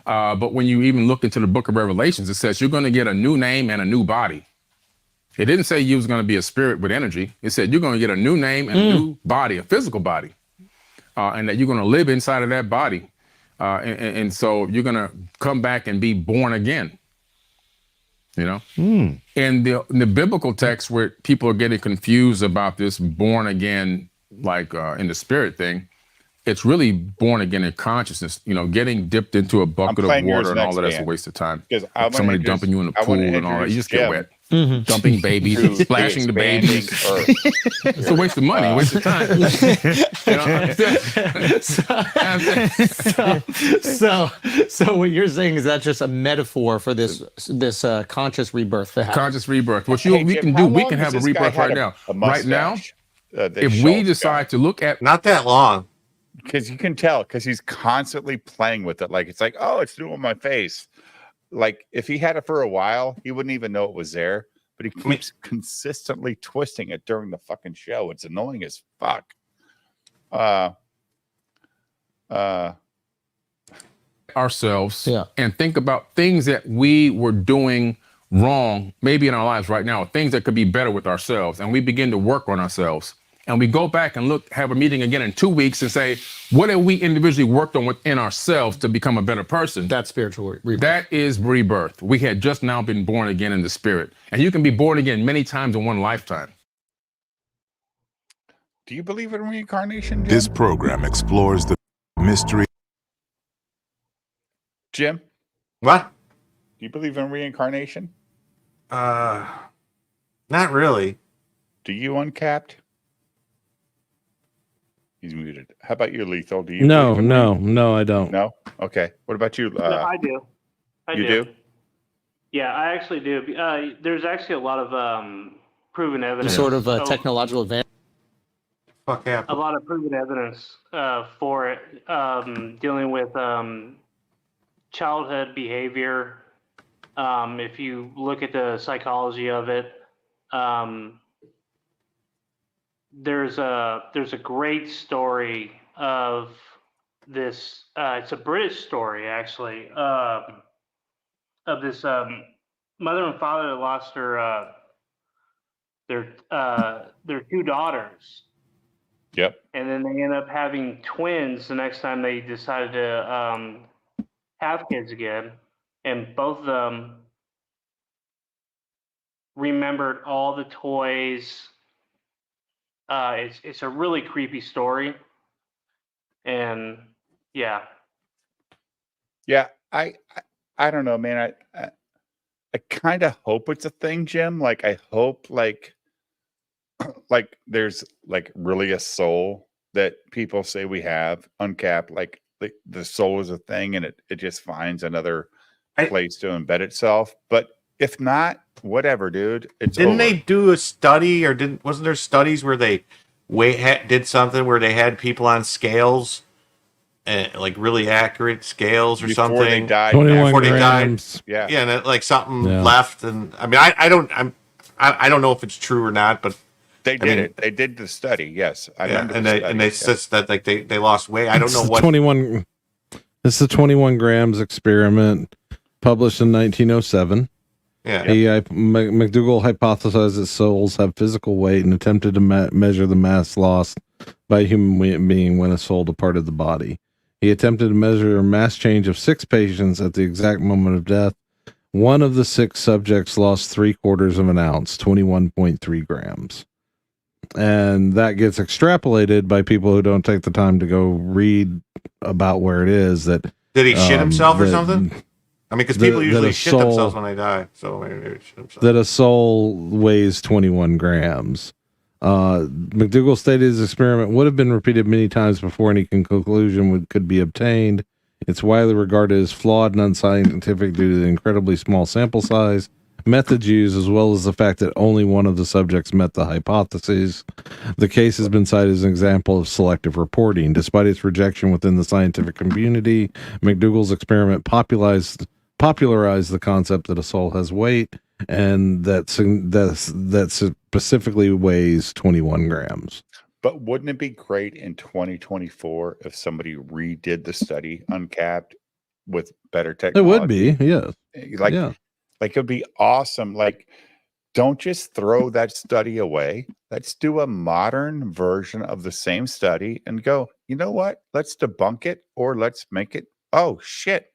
[SPEAKER 9] But when you even look into the book of Revelations, it says you're going to get a new name and a new body. It didn't say you was going to be a spirit with energy. It said you're going to get a new name and a new body, a physical body, and that you're going to live inside of that body. And so you're going to come back and be born again. In the biblical text, where people are getting confused about this born again, like in the spirit thing, it's really born again in consciousness. You know, getting dipped into a bucket of water and all of that's a waste of time. Like somebody dumping you in a pool and all that. You just get wet. Dumping babies, splashing the babies. It's a waste of money, waste of time.
[SPEAKER 8] So what you're saying is that's just a metaphor for this conscious rebirth to happen.
[SPEAKER 9] Conscious rebirth. What we can do, we can have a rebirth right now. Right now, if we decide to look at
[SPEAKER 2] not that long,
[SPEAKER 1] because you can tell because he's constantly playing with it. Like it's like, oh, it's new on my face. Like if he had it for a while, he wouldn't even know it was there. But he keeps consistently twisting it during the fucking show. It's annoying as fuck.
[SPEAKER 9] Ourselves and think about things that we were doing wrong, maybe in our lives right now, things that could be better with ourselves, and we begin to work on ourselves. And we go back and look, have a meeting again in 2 weeks and say, what have we individually worked on within ourselves to become a better person?
[SPEAKER 8] That's spiritual rebirth.
[SPEAKER 9] That is rebirth. We had just now been born again in the spirit. And you can be born again many times in one lifetime.
[SPEAKER 1] Do you believe in reincarnation, Jim?
[SPEAKER 18] This program explores the mystery.
[SPEAKER 1] Jim?
[SPEAKER 2] What?
[SPEAKER 1] Do you believe in reincarnation?
[SPEAKER 2] Not really.
[SPEAKER 1] Do you, Uncapped? He's muted. How about you, Lethal? Do you?
[SPEAKER 3] No, I don't.
[SPEAKER 1] No? Okay. What about you?
[SPEAKER 13] No, I do.
[SPEAKER 1] You do?
[SPEAKER 13] Yeah, I actually do. There's actually a lot of proven evidence.
[SPEAKER 8] Sort of technological advance.
[SPEAKER 2] Fuck happened?
[SPEAKER 13] A lot of proven evidence for it, dealing with childhood behavior. If you look at the psychology of it, there's a great story of this. It's a British story, actually, of this mother and father that lost their two daughters.
[SPEAKER 1] Yep.
[SPEAKER 13] And then they end up having twins the next time they decided to have kids again, and both of them remembered all the toys. It's a really creepy story, and yeah.
[SPEAKER 1] I don't know, man. I kind of hope it's a thing, Jim. Like I hope like there's like really a soul that people say we have uncapped. Like the soul is a thing, and it just finds another place to embed itself. But if not, whatever, dude.
[SPEAKER 2] Didn't they do a study, or wasn't there studies where they did something where they had people on scales, like really accurate scales or
[SPEAKER 1] before
[SPEAKER 2] something?
[SPEAKER 1] They died,
[SPEAKER 3] 21
[SPEAKER 2] before they
[SPEAKER 3] grams.
[SPEAKER 2] died. Yeah, and like something left. And I mean, I don't know if it's true or not, but
[SPEAKER 1] they did it. They did the study. Yes, I remember.
[SPEAKER 2] And they said that like they lost weight. I don't know what
[SPEAKER 3] 21. It's the 21 grams experiment published in 1907.
[SPEAKER 2] Yeah.
[SPEAKER 3] McDougall hypothesized that souls have physical weight and attempted to measure the mass lost by a human being when a soul departed the body. He attempted to measure a mass change of 6 patients at the exact moment of death. One of the 6 subjects lost 3/4 of an ounce, 21.3 grams. And that gets extrapolated by people who don't take the time to go read about where it is. That
[SPEAKER 2] did he shit himself or something? I mean, because people usually shit themselves when they die. So maybe they shit themselves.
[SPEAKER 3] That a soul weighs 21 grams. McDougall stated his experiment would have been repeated many times before any conclusion could be obtained. It's widely regarded as flawed and unscientific due to the incredibly small sample size, methods used, as well as the fact that only one of the subjects met the hypotheses. The case has been cited as an example of selective reporting. Despite its rejection within the scientific community, McDougall's experiment popularized the concept that a soul has weight, and that specifically weighs 21 grams.
[SPEAKER 1] But wouldn't it be great in 2024 if somebody redid the study uncapped with better technology?
[SPEAKER 3] It would be, yes.
[SPEAKER 1] Like it would be awesome. Like, don't just throw that study away. Let's do a modern version of the same study and go, you know what? Let's debunk it, or let's make it, oh shit,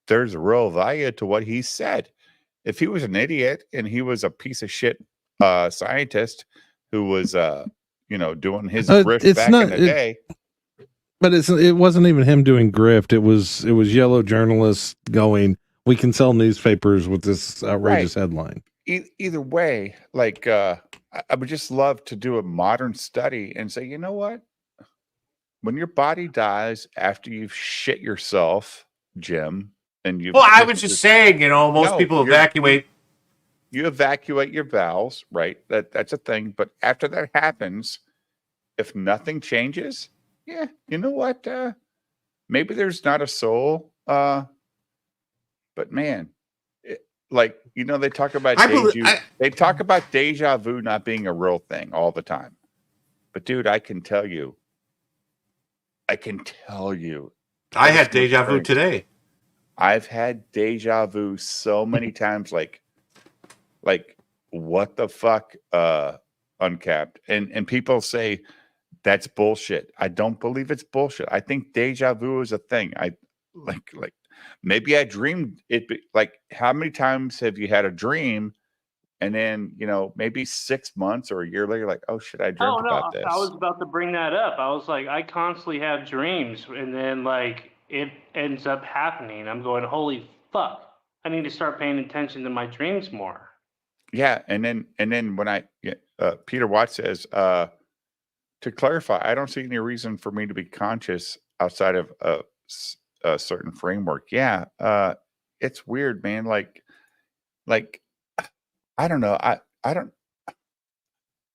[SPEAKER 1] there's real value to what he said. If he was an idiot and he was a piece of shit scientist who was doing his grift back in the day.
[SPEAKER 3] But it wasn't even him doing grift. It was yellow journalists going, we can sell newspapers with this outrageous headline.
[SPEAKER 1] Either way, like I would just love to do a modern study and say, you know what? When your body dies after you've shit yourself, Jim, and you
[SPEAKER 2] I was just saying, most people evacuate.
[SPEAKER 1] You evacuate your bowels, right? That's a thing. But after that happens, if nothing changes, yeah, you know what? Maybe there's not a soul. But man, they talk about they talk about deja vu not being a real thing all the time. But dude, I can tell you.
[SPEAKER 2] I had deja vu today.
[SPEAKER 1] I've had deja vu so many times, like what the fuck, Uncapped. And people say that's bullshit. I don't believe it's bullshit. I think deja vu is a thing. I like maybe I dreamed it. Like, how many times have you had a dream? And then, maybe 6 months or a year later, like, oh shit, I dreamt about this.
[SPEAKER 13] I was about to bring that up. I was like, I constantly have dreams, and then it ends up happening. I'm going, holy fuck! I need to start paying attention to my dreams more.
[SPEAKER 1] Yeah, and then when Peter Watts says, to clarify, I don't see any reason for me to be conscious outside of a certain framework. Yeah, it's weird, man. Like. I don't know. I don't.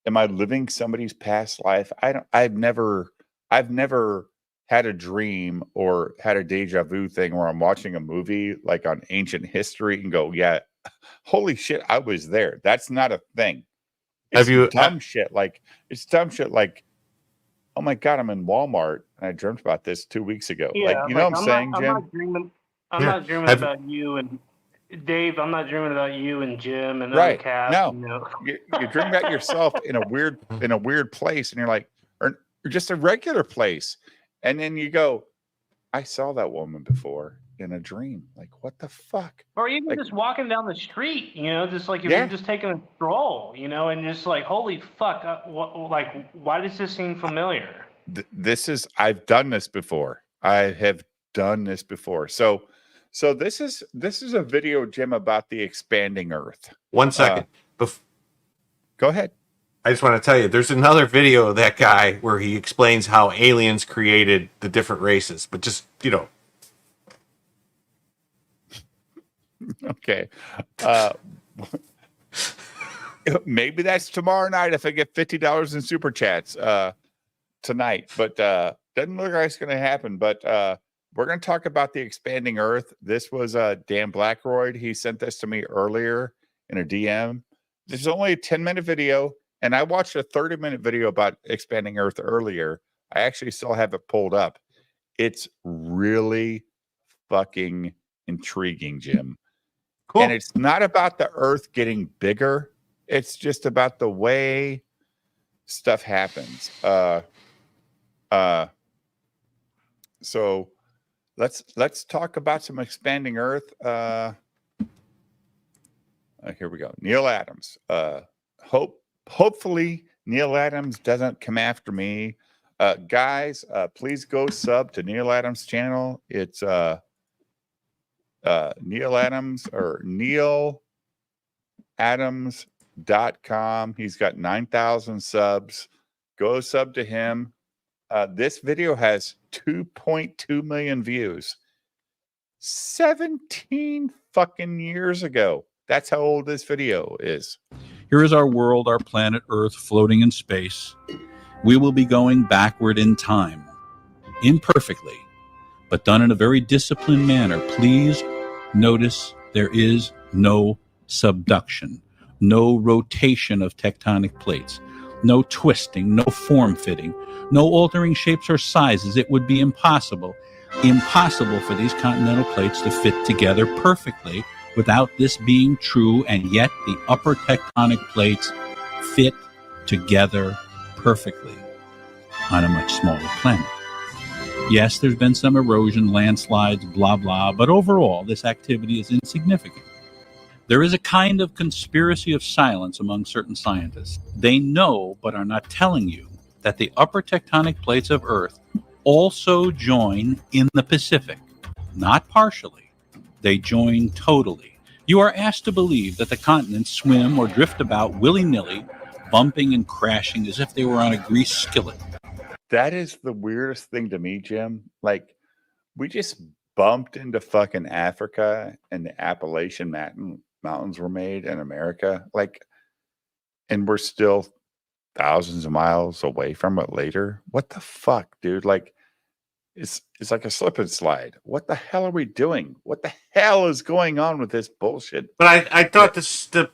[SPEAKER 1] Am I living somebody's past life? I've never had a dream or had a deja vu thing where I'm watching a movie like on ancient history and go, yeah, holy shit, I was there. That's not a thing. It's dumb shit. It's dumb shit. Like, oh my God, I'm in Walmart and I dreamt about this 2 weeks ago.
[SPEAKER 13] Yeah,
[SPEAKER 1] what I'm saying, Jim?
[SPEAKER 13] I'm not dreaming about you and Dave. I'm not dreaming about you and Jim and
[SPEAKER 1] right.
[SPEAKER 13] Cap.
[SPEAKER 1] No, you're dreaming about yourself in a weird place, and you're like, or just a regular place, and then you go, I saw that woman before in a dream. Like, what the fuck?
[SPEAKER 13] Or even just walking down the street, just like if you're just taking a stroll, and just like, holy fuck, why does this seem familiar?
[SPEAKER 1] I've done this before. I have done this before. So this is a video, Jim, about the expanding Earth.
[SPEAKER 2] 1 second.
[SPEAKER 1] Go ahead.
[SPEAKER 2] I just want to tell you, there's another video of that guy where he explains how aliens created the different races. But just,
[SPEAKER 1] Okay. Maybe that's tomorrow night if I get $50 in super chats tonight. But doesn't look like it's going to happen. But we're going to talk about the expanding Earth. This was Dan Blackroyd. He sent this to me earlier in a DM. This is only a 10-minute video, and I watched a 30-minute video about expanding Earth earlier. I actually still have it pulled up. It's really fucking intriguing, Jim. Cool. And it's not about the Earth getting bigger. It's just about the way stuff happens. So let's talk about some expanding Earth. Here we go. Neil Adams. Hopefully Neil Adams doesn't come after me. Guys, please go sub to Neil Adams' channel. It's Neil Adams or NeilAdams.com. He's got 9,000 subs. Go sub to him. This video has 2.2 million views. 17 fucking years ago. That's how old this video is.
[SPEAKER 19] Here is our world, our planet Earth, floating in space. We will be going backward in time, imperfectly, but done in a very disciplined manner. Please notice there is no subduction, no rotation of tectonic plates, no twisting, no form-fitting, no altering shapes or sizes. It would be impossible for these continental plates to fit together perfectly without this being true, and yet the upper tectonic plates fit together perfectly on a much smaller planet. Yes, there's been some erosion, landslides, blah, blah, but overall, this activity is insignificant. There is a kind of conspiracy of silence among certain scientists. They know, but are not telling you, that the upper tectonic plates of Earth also join in the Pacific. Not partially. They join totally. You are asked to believe that the continents swim or drift about willy-nilly, bumping and crashing as if they were on a grease skillet.
[SPEAKER 1] That is the weirdest thing to me, Jim. Like, we just bumped into fucking Africa and the Appalachian Mountains were made in America. Like, and we're still thousands of miles away from it later. What the fuck, dude? Like, it's like a slip and slide. What the hell are we doing? What the hell is going on with this bullshit?
[SPEAKER 2] But I thought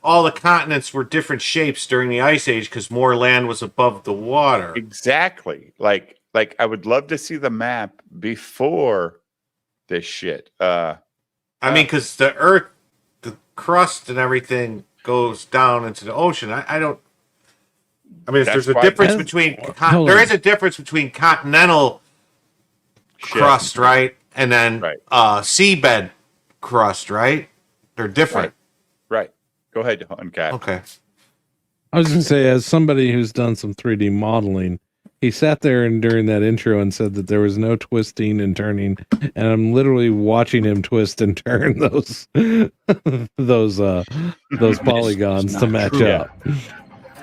[SPEAKER 2] all the continents were different shapes during the Ice Age because more land was above the water.
[SPEAKER 1] Exactly. Like I would love to see the map before this shit.
[SPEAKER 2] I mean, because the Earth, the crust and everything goes down into the ocean. I mean, there's a difference between there is a difference between continental crust, right, and then seabed crust, right? They're different.
[SPEAKER 1] Right. Go ahead, Uncat.
[SPEAKER 2] Okay.
[SPEAKER 3] I was going to say, as somebody who's done some 3D modeling, he sat there and during that intro and said that there was no twisting and turning, and I'm literally watching him twist and turn those polygons to match up.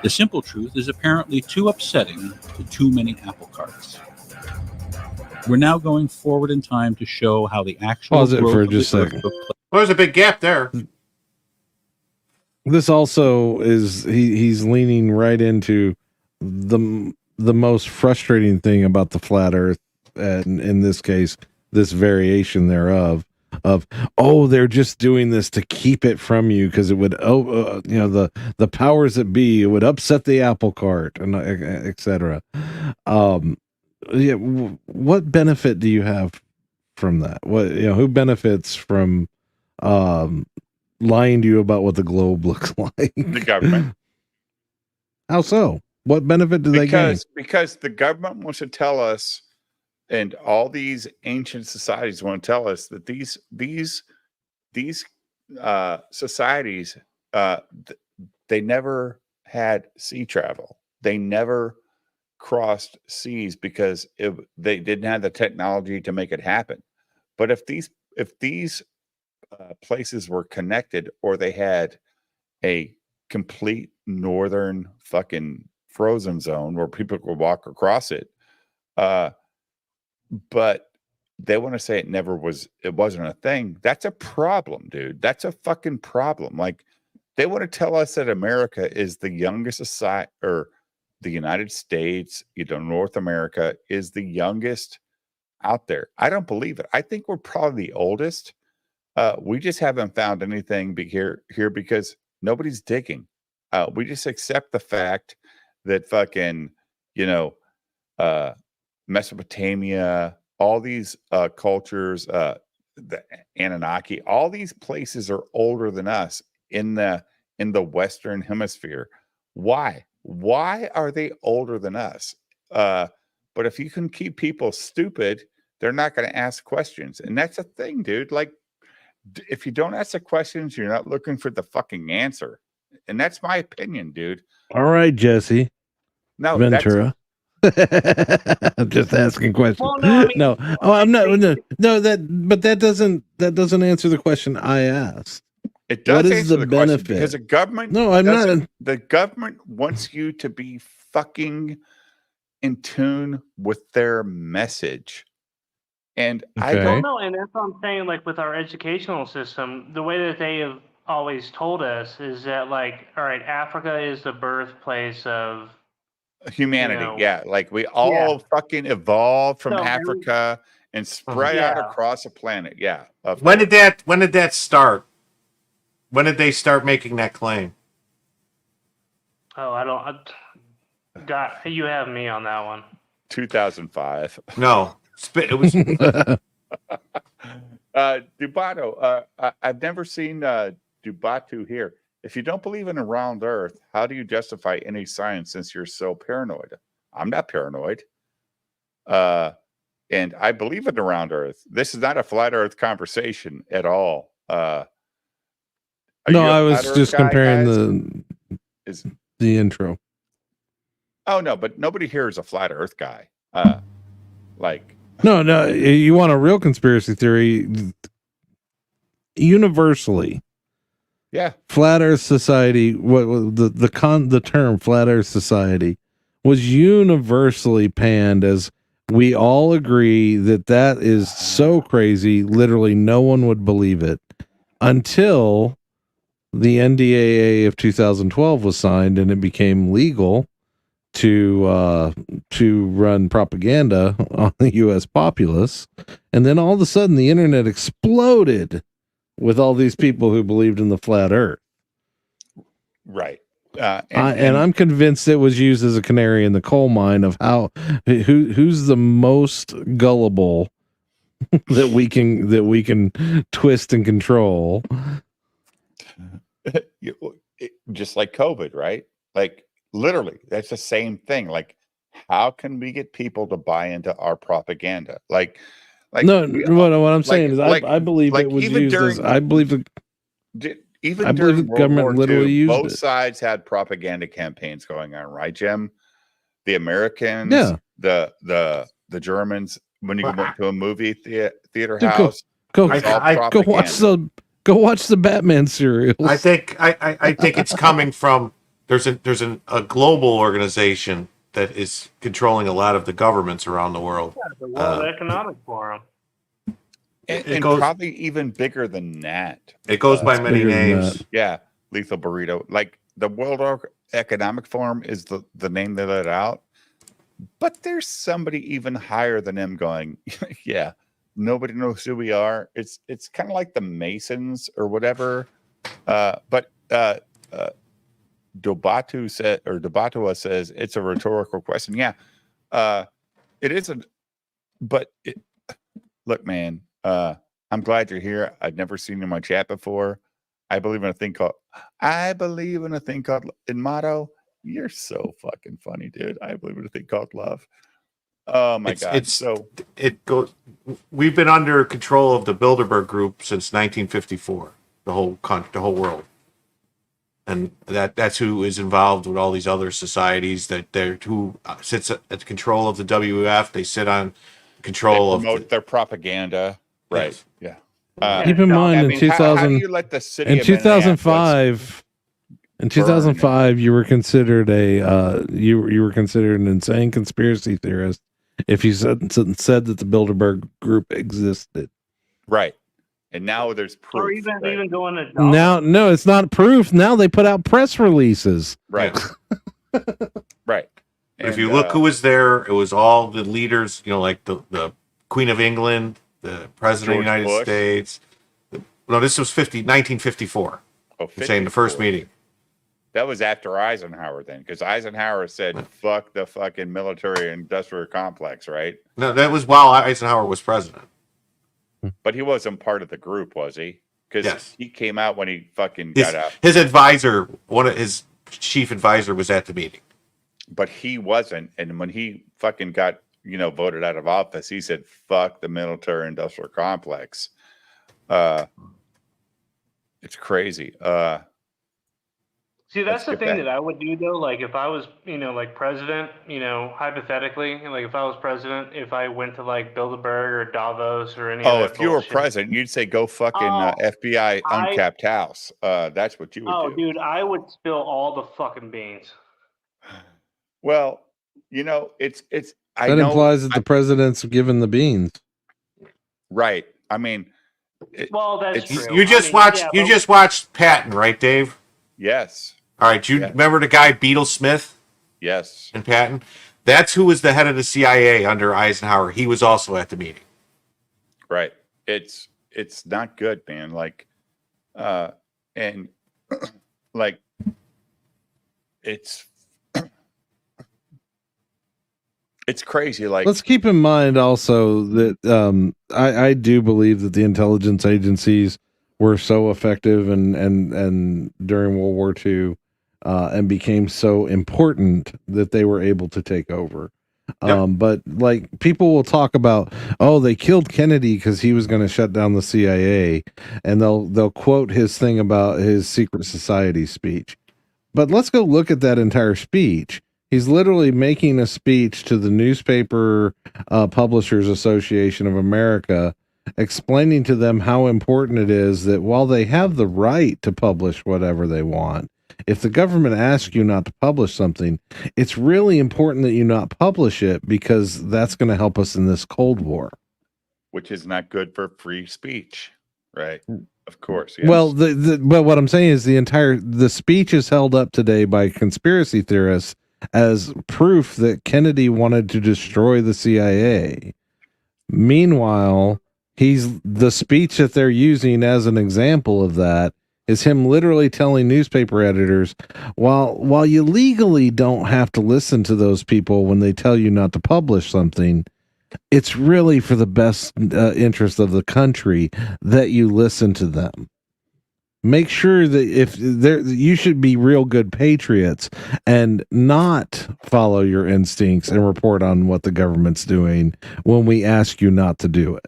[SPEAKER 19] The simple truth is apparently too upsetting to too many apple carts. We're now going forward in time to show how the actual
[SPEAKER 3] pause it for just a second.
[SPEAKER 2] Well, there's a big gap there.
[SPEAKER 3] This also is he's leaning right into the most frustrating thing about the flat Earth, and in this case, this variation thereof. They're just doing this to keep it from you because it would the powers that be, it would upset the apple cart and etc. What benefit do you have from that? Who benefits from lying to you about what the globe looks like?
[SPEAKER 1] The government.
[SPEAKER 3] How so? What benefit do they gain?
[SPEAKER 1] Because the government wants to tell us, and all these ancient societies want to tell us that these societies they never had sea travel. They never crossed seas because they didn't have the technology to make it happen. But if these places were connected, or they had a complete northern fucking frozen zone where people could walk across it, but they want to say it wasn't a thing. That's a problem, dude. That's a fucking problem. Like, they want to tell us that America is the youngest society, or the United States, North America is the youngest out there. I don't believe it. I think we're probably the oldest. We just haven't found anything here because nobody's digging. We just accept the fact that fucking, Mesopotamia, all these cultures, the Annunaki, all these places are older than us in the Western Hemisphere. Why? Why are they older than us? But if you can keep people stupid, they're not going to ask questions. And that's a thing, dude. Like, if you don't ask the questions, you're not looking for the fucking answer. And that's my opinion, dude.
[SPEAKER 3] All right, Jesse.
[SPEAKER 1] No,
[SPEAKER 3] Ventura. I'm just asking questions.
[SPEAKER 13] Well, no, I mean,
[SPEAKER 3] no. Oh, I'm not. No, that doesn't answer the question I asked.
[SPEAKER 1] It does.
[SPEAKER 3] What is the benefit?
[SPEAKER 1] Because the government.
[SPEAKER 3] No, I'm not.
[SPEAKER 1] The government wants you to be fucking in tune with their message. And I don't
[SPEAKER 13] know, and that's what I'm saying. Like, with our educational system, the way that they have always told us is that, like, all right, Africa is the birthplace of
[SPEAKER 1] humanity. Like, we all fucking evolved from Africa and spread out across the planet.
[SPEAKER 2] When did that start? When did they start making that claim?
[SPEAKER 13] Oh, you have me on that one.
[SPEAKER 1] 2005.
[SPEAKER 2] No. It was
[SPEAKER 1] Dubato. I've never seen Dubatu here. If you don't believe in a round Earth, how do you justify any science since you're so paranoid? I'm not paranoid. And I believe in a round Earth. This is not a flat Earth conversation at all.
[SPEAKER 3] No, I was just comparing the intro.
[SPEAKER 1] Oh no, but nobody here is a flat Earth guy. Like,
[SPEAKER 3] No, you want a real conspiracy theory? Universally,
[SPEAKER 1] yeah,
[SPEAKER 3] Flat Earth Society. The term Flat Earth Society was universally panned as we all agree that is so crazy. Literally, no one would believe it until the NDAA of 2012 was signed and it became legal to run propaganda on the U.S. populace, and then all of a sudden the internet exploded with all these people who believed in the flat Earth.
[SPEAKER 1] Right.
[SPEAKER 3] And I'm convinced it was used as a canary in the coal mine of who's the most gullible that we can twist and control.
[SPEAKER 1] Just like COVID, right? Like literally, that's the same thing. Like, how can we get people to buy into our propaganda? Like
[SPEAKER 3] no, what I'm saying is I believe it was used as I believe
[SPEAKER 1] during World War
[SPEAKER 3] literally
[SPEAKER 1] II,
[SPEAKER 3] used
[SPEAKER 1] both
[SPEAKER 3] it.
[SPEAKER 1] sides had propaganda campaigns going on, right, Jim? The Americans, the Germans. When you went to a movie theater house,
[SPEAKER 3] go watch the Batman serials.
[SPEAKER 2] I think it's coming from there's a global organization that is controlling a lot of the governments around the world.
[SPEAKER 13] Yeah, the World Economic Forum.
[SPEAKER 1] It goes probably even bigger than that.
[SPEAKER 2] It goes by many names.
[SPEAKER 1] Yeah, Lethal Burrito. Like the World Economic Forum is the name they let out, but there's somebody even higher than them going, yeah, nobody knows who we are. It's kind of like the Masons or whatever. But Dobatua says it's a rhetorical question. Yeah, it isn't. But look, man, I'm glad you're here. I've never seen you in my chat before. I believe in a thing called in motto. You're so fucking funny, dude. I believe in a thing called love. Oh my God.
[SPEAKER 2] It goes. We've been under control of the Bilderberg Group since 1954. The whole world, and that's who is involved with all these other societies. Who sits at the control of the WEF. They sit on control of
[SPEAKER 1] their propaganda. Right.
[SPEAKER 2] Yes.
[SPEAKER 1] Yeah.
[SPEAKER 3] Keep in mind, in 2000,
[SPEAKER 1] how do you let the city
[SPEAKER 3] in
[SPEAKER 1] of
[SPEAKER 3] 2005, you were considered you were considered an insane conspiracy theorist if you said that the Bilderberg Group existed.
[SPEAKER 1] Right. And now there's proof.
[SPEAKER 13] Or even going to
[SPEAKER 3] No, it's not proof. Now they put out press releases.
[SPEAKER 1] Right. Right.
[SPEAKER 2] But if you look who was there, it was all the leaders, like the Queen of England, the President of the United States. No, this was 1954.
[SPEAKER 1] Oh,
[SPEAKER 2] I'm saying the first meeting.
[SPEAKER 1] That was after Eisenhower then, because Eisenhower said, fuck the fucking military industrial complex, right?
[SPEAKER 2] No, that was while Eisenhower was president.
[SPEAKER 1] But he wasn't part of the group, was he? Because he came out when he fucking got out.
[SPEAKER 2] His advisor, one of his chief advisor, was at the meeting.
[SPEAKER 1] But he wasn't. And when he fucking got, voted out of office, he said, fuck the military industrial complex. It's crazy.
[SPEAKER 13] See, that's the thing that I would do though. Like if I was, like president, hypothetically, like if I was president, if I went to like Bilderberg or Davos or any.
[SPEAKER 1] Oh, if you were president, you'd say go fucking FBI uncapped house. That's what you would do.
[SPEAKER 13] Oh, dude, I would spill all the fucking beans.
[SPEAKER 1] Well, it's.
[SPEAKER 3] That implies that the president's given the beans.
[SPEAKER 1] Right. I mean.
[SPEAKER 13] That's true.
[SPEAKER 2] You just watched Patton, right, Dave?
[SPEAKER 1] Yes.
[SPEAKER 2] All right, remember the guy Beetle Smith?
[SPEAKER 1] Yes.
[SPEAKER 2] And Patton? That's who was the head of the CIA under Eisenhower. He was also at the meeting.
[SPEAKER 1] Right. It's not good, man. Like, and like, it's crazy. Like,
[SPEAKER 3] let's keep in mind also that I do believe that the intelligence agencies were so effective and during World War II and became so important that they were able to take over. But like people will talk about, they killed Kennedy because he was going to shut down the CIA, and they'll quote his thing about his secret society speech. But let's go look at that entire speech. He's literally making a speech to the Newspaper Publishers Association of America, explaining to them how important it is that while they have the right to publish whatever they want, if the government asks you not to publish something, it's really important that you not publish it, because that's going to help us in this Cold War.
[SPEAKER 1] Which is not good for free speech, right? Of course. Yes.
[SPEAKER 3] Well, but what I'm saying is the speech is held up today by conspiracy theorists as proof that Kennedy wanted to destroy the CIA. Meanwhile, the speech that they're using as an example of that is him literally telling newspaper editors, while you legally don't have to listen to those people when they tell you not to publish something, it's really for the best interest of the country that you listen to them. Make sure that you should be real good patriots and not follow your instincts and report on what the government's doing when we ask you not to do it.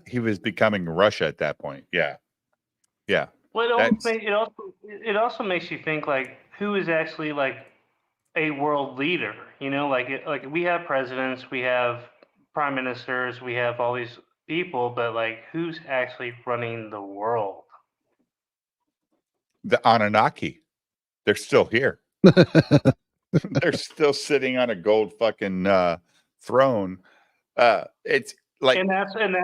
[SPEAKER 1] He was becoming Russia at that point. Yeah. Yeah.
[SPEAKER 13] Well, it also makes you think, like, who is actually like a world leader? You know, like we have presidents, we have prime ministers, we have all these people, but like, who's actually running the world?
[SPEAKER 1] The Annunaki. They're still here. They're still sitting on a gold fucking throne. It's like,
[SPEAKER 13] and that's like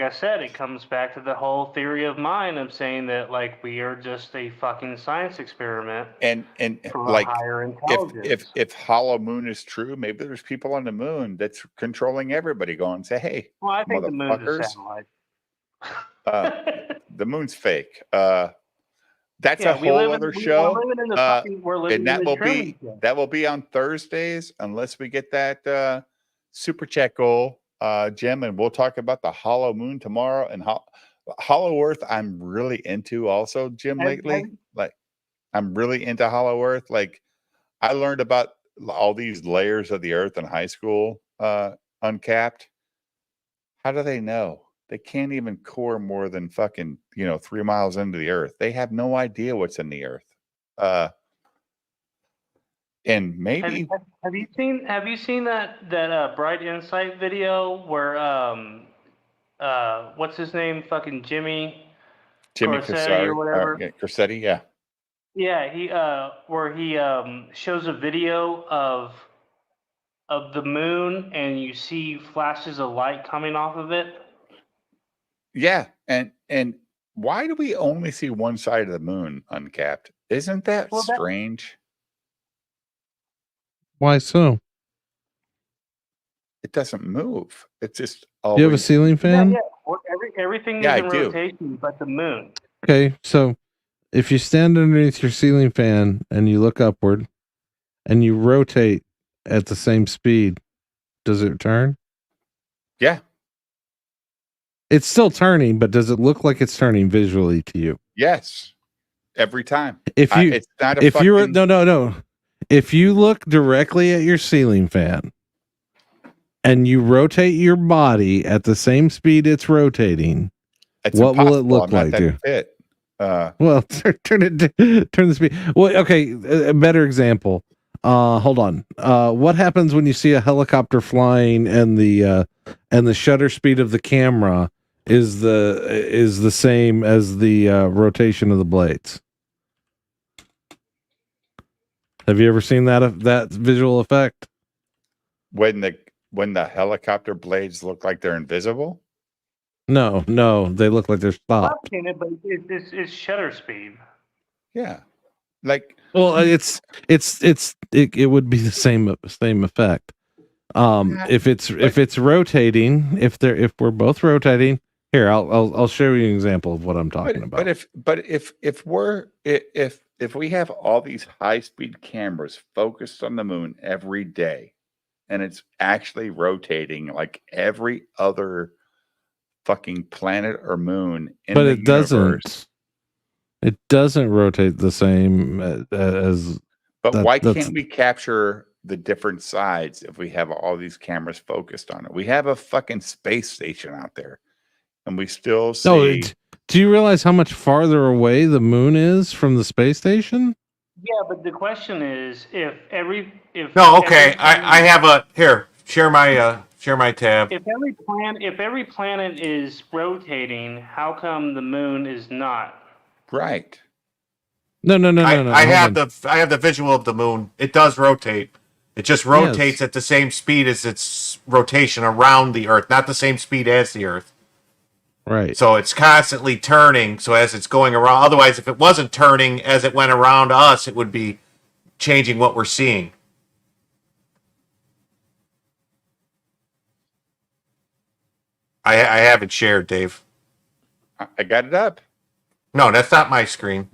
[SPEAKER 13] I said, it comes back to the whole theory of mind of saying that, like, we are just a fucking science experiment,
[SPEAKER 1] and
[SPEAKER 13] for
[SPEAKER 1] like,
[SPEAKER 13] a higher intelligence.
[SPEAKER 1] if Hollow Moon is true, maybe there's people on the moon that's controlling everybody, going, say, hey,
[SPEAKER 13] well, I think the moon's a satellite.
[SPEAKER 1] The moon's fake. That's a whole other show. And that will be on Thursdays, unless we get that super chat goal, Jim, and we'll talk about the Hollow Moon tomorrow. And Hollow Earth, I'm really into also, Jim, lately. Like, I'm really into Hollow Earth. Like, I learned about all these layers of the Earth in high school, Uncapped. How do they know? They can't even core more than fucking 3 miles into the Earth. They have no idea what's in the Earth. And maybe
[SPEAKER 13] have you seen that Bright Insight video where what's his name, fucking Jimmy Corsetti or whatever?
[SPEAKER 1] Corsetti, yeah.
[SPEAKER 13] Yeah, he where he shows a video of the moon, and you see flashes of light coming off of it.
[SPEAKER 1] Yeah, and why do we only see one side of the moon, Uncapped? Isn't that strange?
[SPEAKER 3] Why so?
[SPEAKER 1] It doesn't move. It's just
[SPEAKER 3] always... Do you have a ceiling fan?
[SPEAKER 13] Yeah. Everything is in rotation but the moon.
[SPEAKER 3] Okay, so if you stand underneath your ceiling fan and you look upward and you rotate at the same speed, does it turn?
[SPEAKER 1] Yeah.
[SPEAKER 3] It's still turning, but does it look like it's turning visually to you?
[SPEAKER 1] Yes. Every time.
[SPEAKER 3] If you
[SPEAKER 1] it's not a fucking...
[SPEAKER 3] no. If you look directly at your ceiling fan and you rotate your body at the same speed it's rotating, what will it look like to you? Well, turn the speed. Well, okay, a better example. Hold on. What happens when you see a helicopter flying and the shutter speed of the camera is the same as the rotation of the blades? Have you ever seen that visual effect?
[SPEAKER 1] When the helicopter blades look like they're invisible?
[SPEAKER 3] No, they look like they're stopped.
[SPEAKER 13] I've seen it, but it's shutter speed.
[SPEAKER 1] Yeah, like,
[SPEAKER 3] well, it would be the same effect. If it's rotating, if we're both rotating, here I'll show you an example of what I'm talking about.
[SPEAKER 1] But if we have all these high-speed cameras focused on the moon every day, and it's actually rotating like every other fucking planet or moon in the universe.
[SPEAKER 3] It doesn't rotate the same as.
[SPEAKER 1] But why can't we capture the different sides if we have all these cameras focused on it? We have a fucking space station out there, and we still see...
[SPEAKER 3] do you realize how much farther away the moon is from the space station?
[SPEAKER 13] Yeah, but the question is, if
[SPEAKER 2] No, okay. I have a here. Share my tab.
[SPEAKER 13] if every planet is rotating, how come the moon is not?
[SPEAKER 1] Right.
[SPEAKER 3] No.
[SPEAKER 2] I have the visual of the moon. It does rotate. It just rotates at the same speed as its rotation around the Earth, not the same speed as the Earth.
[SPEAKER 3] Right.
[SPEAKER 2] So it's constantly turning. So as it's going around, otherwise, if it wasn't turning as it went around us, it would be changing what we're seeing. I haven't shared, Dave.
[SPEAKER 1] I got it up.
[SPEAKER 2] No, that's not my screen.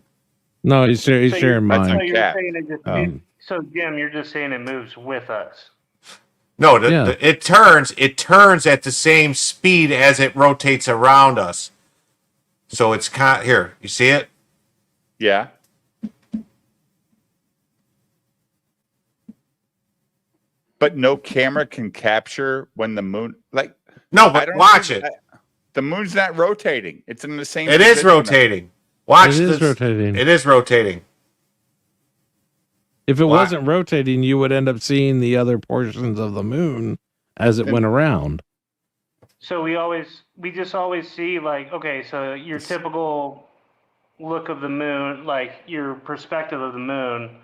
[SPEAKER 3] No, he's sharing mine.
[SPEAKER 13] So you're saying it just so Jim, you're just saying it moves with us.
[SPEAKER 2] No, it turns at the same speed as it rotates around us. So it's here. You see it?
[SPEAKER 1] Yeah. But no camera can capture when the moon
[SPEAKER 2] No, but watch it.
[SPEAKER 1] The moon's not rotating. It's in the same
[SPEAKER 2] It is rotating. Watch this.
[SPEAKER 3] It is rotating.
[SPEAKER 2] It is rotating.
[SPEAKER 3] If it wasn't rotating, you would end up seeing the other portions of the moon as it went around.
[SPEAKER 13] So we just always see like, okay, so your typical look of the moon, like your perspective of the moon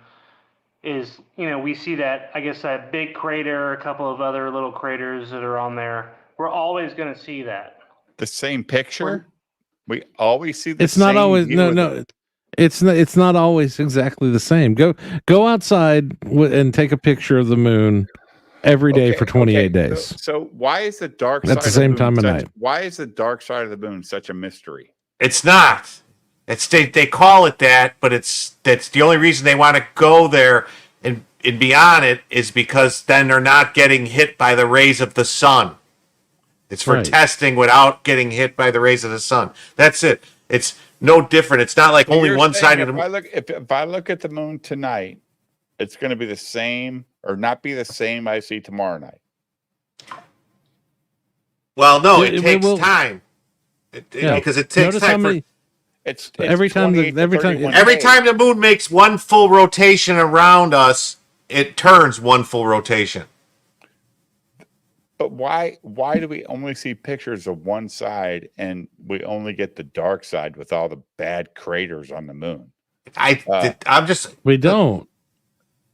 [SPEAKER 13] is, we see that, I guess, that big crater, a couple of other little craters that are on there. We're always going to see that.
[SPEAKER 1] The same picture? We always see the
[SPEAKER 3] It's
[SPEAKER 1] same
[SPEAKER 3] not always
[SPEAKER 1] view
[SPEAKER 3] it's not always exactly the same. Go outside and take a picture of the moon every day for 28 days.
[SPEAKER 1] So why is the dark
[SPEAKER 3] at the same time of night?
[SPEAKER 1] Why is the dark side of the moon such a mystery?
[SPEAKER 2] It's not. It's they call it that, but that's the only reason they want to go there and be on it is because then they're not getting hit by the rays of the sun. It's for testing without getting hit by the rays of the sun. That's it. It's no different. It's not like only one side of the moon.
[SPEAKER 1] If I look at the moon tonight, it's going to be the same or not be the same I see tomorrow night.
[SPEAKER 2] Well, no, it takes time. Because it takes time
[SPEAKER 1] It's
[SPEAKER 3] every time
[SPEAKER 2] the moon makes one full rotation around us, it turns one full rotation.
[SPEAKER 1] But why do we only see pictures of one side and we only get the dark side with all the bad craters on the moon?
[SPEAKER 3] We don't.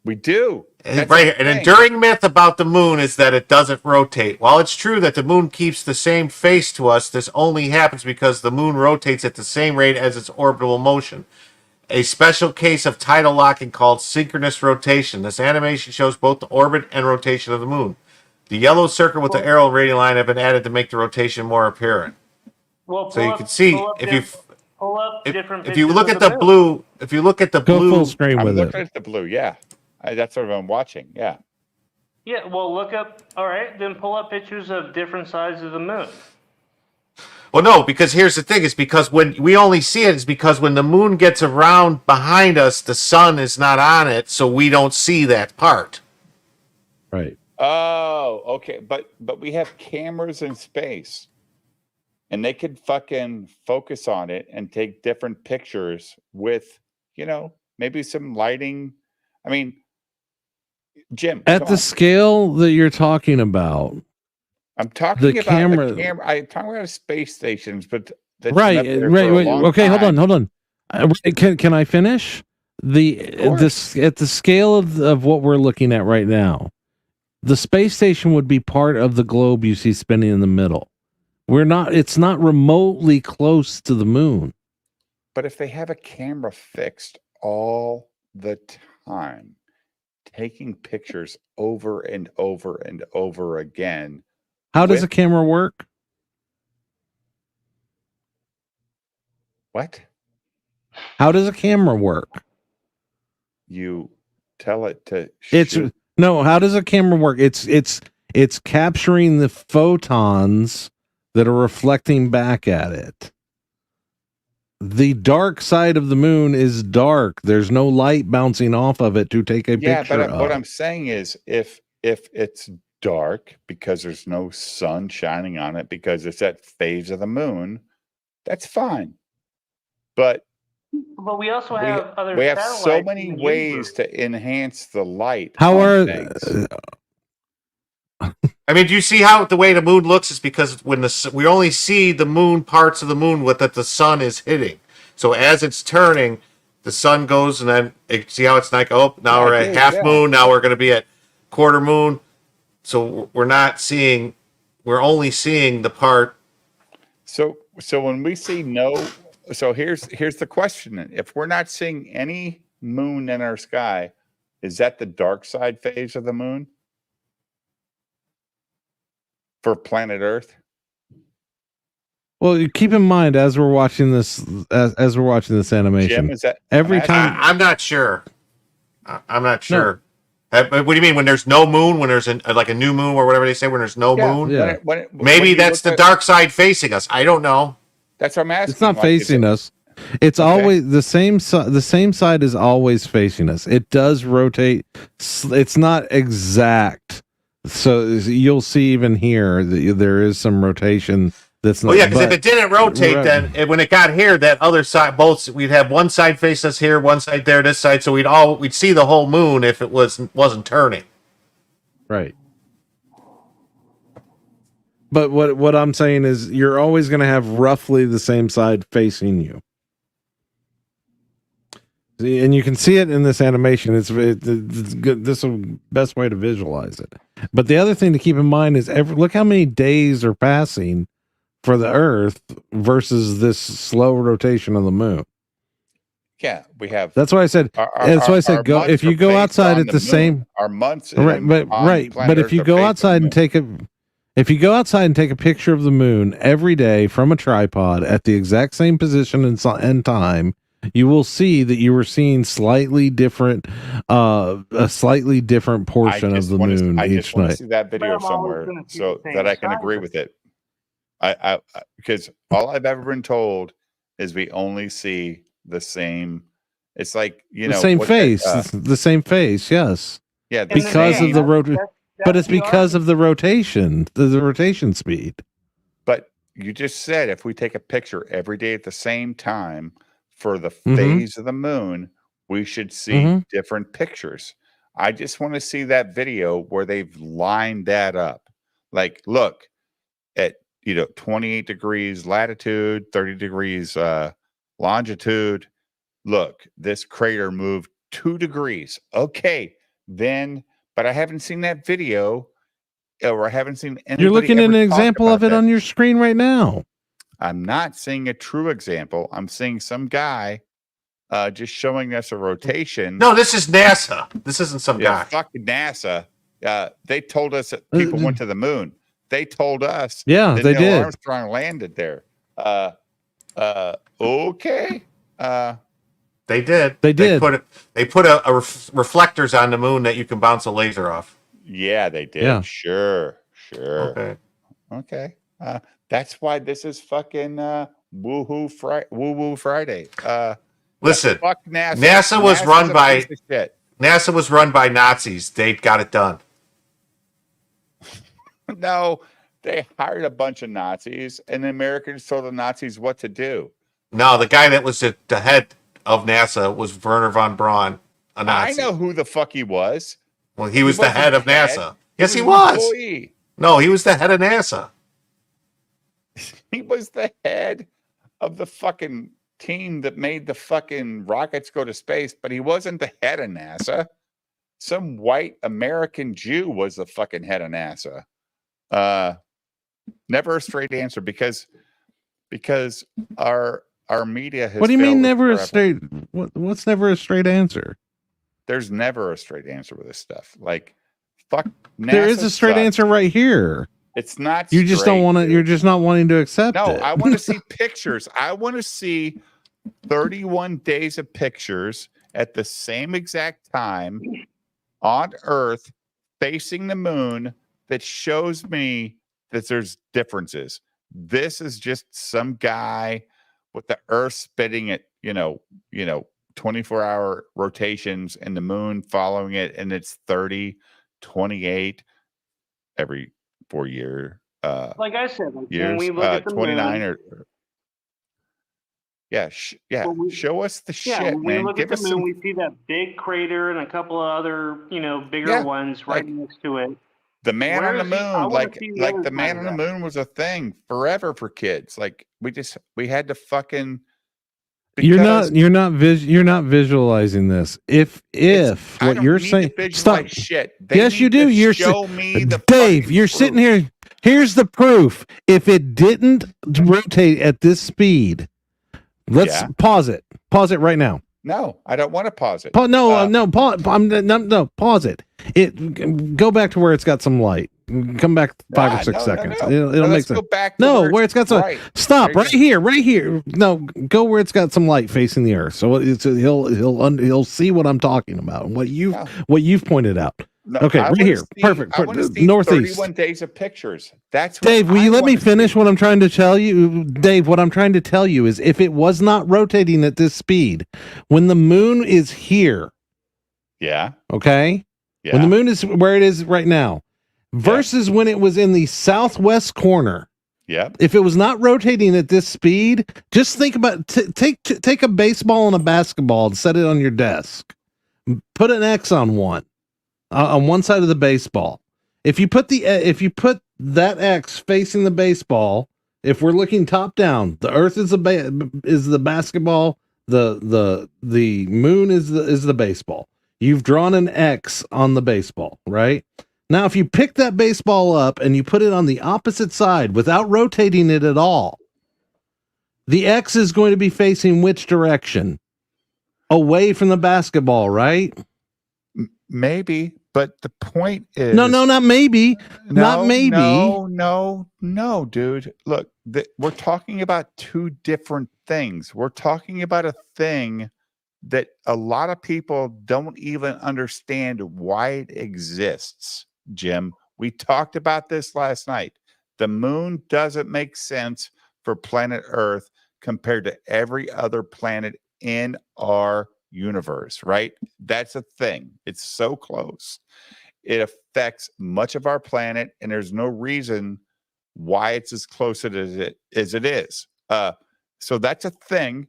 [SPEAKER 1] We do.
[SPEAKER 2] Right here. An enduring myth about the moon is that it doesn't rotate. While it's true that the moon keeps the same face to us, this only happens because the moon rotates at the same rate as its orbital motion. A special case of tidal locking called synchronous rotation. This animation shows both the orbit and rotation of the moon. The yellow circle with the arrow and radial line have been added to make the rotation more apparent.
[SPEAKER 13] Well,
[SPEAKER 2] so you can see if you look at
[SPEAKER 13] the
[SPEAKER 2] the blue, if you look at the blue,
[SPEAKER 3] full screen with it.
[SPEAKER 1] I'm looking at the blue. Yeah, that's what I'm watching. Yeah.
[SPEAKER 13] Yeah. Well, look up. All right, then pull up pictures of different sides of the moon.
[SPEAKER 2] Well, no, because here's the thing: is because when we only see it is because when the moon gets around behind us, the sun is not on it, so we don't see that part.
[SPEAKER 3] Right.
[SPEAKER 1] Oh, okay. But we have cameras in space, and they could fucking focus on it and take different pictures with, maybe some lighting. I mean, Jim,
[SPEAKER 3] at the scale that you're talking about,
[SPEAKER 1] I'm talking about camera. I'm talking about space stations, but
[SPEAKER 3] right. Okay, hold on. Can I finish? At the scale of what we're looking at right now, the space station would be part of the globe you see spinning in the middle. It's not remotely close to the moon.
[SPEAKER 1] But if they have a camera fixed all the time, taking pictures over and over and over again.
[SPEAKER 3] How does a camera work?
[SPEAKER 1] What?
[SPEAKER 3] How does a camera work?
[SPEAKER 1] You tell it to
[SPEAKER 3] shoot. How does a camera work? It's capturing the photons that are reflecting back at it. The dark side of the moon is dark. There's no light bouncing off of it to take a picture
[SPEAKER 1] but
[SPEAKER 3] of.
[SPEAKER 1] What I'm saying is if it's dark because there's no sun shining on it because it's that phase of the moon, that's fine. But
[SPEAKER 13] But we also have other
[SPEAKER 1] we have so
[SPEAKER 13] satellites
[SPEAKER 1] many
[SPEAKER 13] in the
[SPEAKER 1] ways
[SPEAKER 13] universe.
[SPEAKER 1] to enhance the light.
[SPEAKER 3] How are
[SPEAKER 1] things.
[SPEAKER 2] I mean, do you see how the way the moon looks is because when we only see the moon parts of the moon that the sun is hitting. So as it's turning, the sun goes and then see how it's like, oh, now we're at half moon. Now we're going to be at quarter moon. So we're only seeing the part.
[SPEAKER 1] So when we see so here's the question. If we're not seeing any moon in our sky, is that the dark side phase of the moon? For planet Earth?
[SPEAKER 3] Well, you keep in mind as we're watching this, as we're watching this animation,
[SPEAKER 1] Jim, is that
[SPEAKER 3] every time
[SPEAKER 2] I'm not sure. I'm not sure. No. What do you mean when there's no moon? When there's like a new moon or whatever they say? When there's no moon?
[SPEAKER 3] Yeah.
[SPEAKER 2] Maybe that's the dark side facing us. I don't know.
[SPEAKER 1] That's what I'm asking.
[SPEAKER 3] It's not facing us. It's always the same. The same side is always facing us. It does rotate. It's not exact. So you'll see even here that there is some rotation. That's not.
[SPEAKER 2] Oh yeah, because if it didn't rotate, then when it got here, that other side, we'd have one side face us here, one side there, this side. So we'd see the whole moon if it wasn't turning.
[SPEAKER 3] Right. But what I'm saying is, you're always going to have roughly the same side facing you. And you can see it in this animation. It's good. This is the best way to visualize it. But the other thing to keep in mind is look how many days are passing for the Earth versus this slow rotation of the moon.
[SPEAKER 1] Yeah, we have.
[SPEAKER 3] That's why I said. That's why I said go. If you go outside at the same,
[SPEAKER 1] our months.
[SPEAKER 3] Right, but if you go outside and take a. If you go outside and take a picture of the moon every day from a tripod at the exact same position and time, you will see that you were seeing slightly different, a slightly different portion of the moon each night.
[SPEAKER 1] See that video somewhere so that I can agree with it. I because all I've ever been told is we only see the same. It's like the
[SPEAKER 3] same face, the same face. Yes.
[SPEAKER 1] Yeah,
[SPEAKER 3] because of the rotation. But it's because of the rotation, the rotation speed.
[SPEAKER 1] But you just said if we take a picture every day at the same time for the phase of the moon, we should see different pictures. I just want to see that video where they've lined that up. Like, look at 28 degrees latitude, 30 degrees longitude. Look, this crater moved 2 degrees. Okay, then. But I haven't seen that video, or I haven't seen anybody.
[SPEAKER 3] You're looking at an example of it on your screen right now.
[SPEAKER 1] I'm not seeing a true example. I'm seeing some guy just showing us a rotation.
[SPEAKER 2] No, this is NASA. This isn't some guy.
[SPEAKER 1] Fucking NASA. They told us that people went to the moon. They told us.
[SPEAKER 3] Yeah,
[SPEAKER 1] that
[SPEAKER 3] they
[SPEAKER 1] Neil
[SPEAKER 3] did.
[SPEAKER 1] Armstrong landed there. Okay.
[SPEAKER 2] They did.
[SPEAKER 3] They did.
[SPEAKER 2] They put a reflectors on the moon that you can bounce a laser off.
[SPEAKER 1] Yeah, they did.
[SPEAKER 3] Yeah.
[SPEAKER 1] Sure.
[SPEAKER 2] Okay.
[SPEAKER 1] That's why this is fucking WooWoo Friday.
[SPEAKER 2] Listen,
[SPEAKER 1] fuck NASA.
[SPEAKER 2] NASA was run by Nazis. They got it done.
[SPEAKER 1] No, they hired a bunch of Nazis, and the Americans told the Nazis what to do.
[SPEAKER 2] No, the guy that was the head of NASA was Werner von Braun, a Nazi.
[SPEAKER 1] I know who the fuck he was.
[SPEAKER 2] Well, he was the head of NASA. Yes, he was. No, he was the head of NASA.
[SPEAKER 1] He was the head of the fucking team that made the fucking rockets go to space, but he wasn't the head of NASA. Some white American Jew was the fucking head of NASA. Never a straight answer because our media has.
[SPEAKER 3] What do you mean never
[SPEAKER 1] forever.
[SPEAKER 3] a straight? What's never a straight answer?
[SPEAKER 1] There's never a straight answer with this stuff. Like, fuck. NASA
[SPEAKER 3] There is a straight
[SPEAKER 1] sucks.
[SPEAKER 3] answer right here.
[SPEAKER 1] It's not.
[SPEAKER 3] You just don't want to. You're just not wanting to accept it.
[SPEAKER 1] No, I want to see pictures. I want to see 31 days of pictures at the same exact time on Earth facing the moon that shows me that there's differences. This is just some guy with the Earth spinning at 24-hour rotations and the moon following it, and it's 30, 28 every 4 year.
[SPEAKER 13] Like I said,
[SPEAKER 1] years,
[SPEAKER 13] when we look at the
[SPEAKER 1] 29
[SPEAKER 13] moon,
[SPEAKER 1] or Yeah, show us the shit,
[SPEAKER 13] when we
[SPEAKER 1] man.
[SPEAKER 13] look
[SPEAKER 1] Give
[SPEAKER 13] at
[SPEAKER 1] us
[SPEAKER 13] the moon,
[SPEAKER 1] some.
[SPEAKER 13] we see that big crater and a couple of other, bigger ones right next to it.
[SPEAKER 1] The man on the
[SPEAKER 13] I
[SPEAKER 1] moon,
[SPEAKER 13] want to see the other
[SPEAKER 1] the man
[SPEAKER 13] side
[SPEAKER 1] on
[SPEAKER 13] of
[SPEAKER 1] the
[SPEAKER 13] that.
[SPEAKER 1] moon was a thing forever for kids. Like we had to fucking.
[SPEAKER 3] You're not visualizing this. If what you're saying, stop.
[SPEAKER 1] Shit.
[SPEAKER 3] Yes, you do. You're
[SPEAKER 1] show me the
[SPEAKER 3] Dave. You're sitting here. Here's the proof. If it didn't rotate at this speed, let's pause it. Pause it right now.
[SPEAKER 1] No, I don't want to pause it.
[SPEAKER 3] Pause it. Go back to where it's got some light. Come back 5 or 6 seconds. It'll make sense. Where it's got some. Stop right here. No, go where it's got some light facing the earth. So he'll see what I'm talking about. What you've pointed out.
[SPEAKER 1] No,
[SPEAKER 3] okay, right here. Perfect.
[SPEAKER 1] I want to see
[SPEAKER 3] Northeast.
[SPEAKER 1] 31 days of pictures. That's
[SPEAKER 3] Dave, will you let me finish what I'm trying to tell you? Dave, what I'm trying to tell you is if it was not rotating at this speed, when the moon is here.
[SPEAKER 1] Yeah.
[SPEAKER 3] Okay?
[SPEAKER 1] Yeah.
[SPEAKER 3] When the moon is where it is right now versus when it was in the southwest corner.
[SPEAKER 1] Yep.
[SPEAKER 3] If it was not rotating at this speed, just think about take a baseball and a basketball and set it on your desk. Put an X on one side of the baseball. If you put that X facing the baseball, if we're looking top down, the Earth is the basketball, the moon is the baseball. You've drawn an X on the baseball, right? Now, if you pick that baseball up and you put it on the opposite side without rotating it at all, the X is going to be facing which direction? Away from the basketball, right?
[SPEAKER 1] Maybe, but the point is
[SPEAKER 3] not maybe. Not maybe.
[SPEAKER 1] No, dude. Look, we're talking about two different things. We're talking about a thing that a lot of people don't even understand why it exists, Jim. We talked about this last night. The moon doesn't make sense for planet Earth compared to every other planet in our universe, right? That's a thing. It's so close. It affects much of our planet, and there's no reason why it's as close as it is. So that's a thing.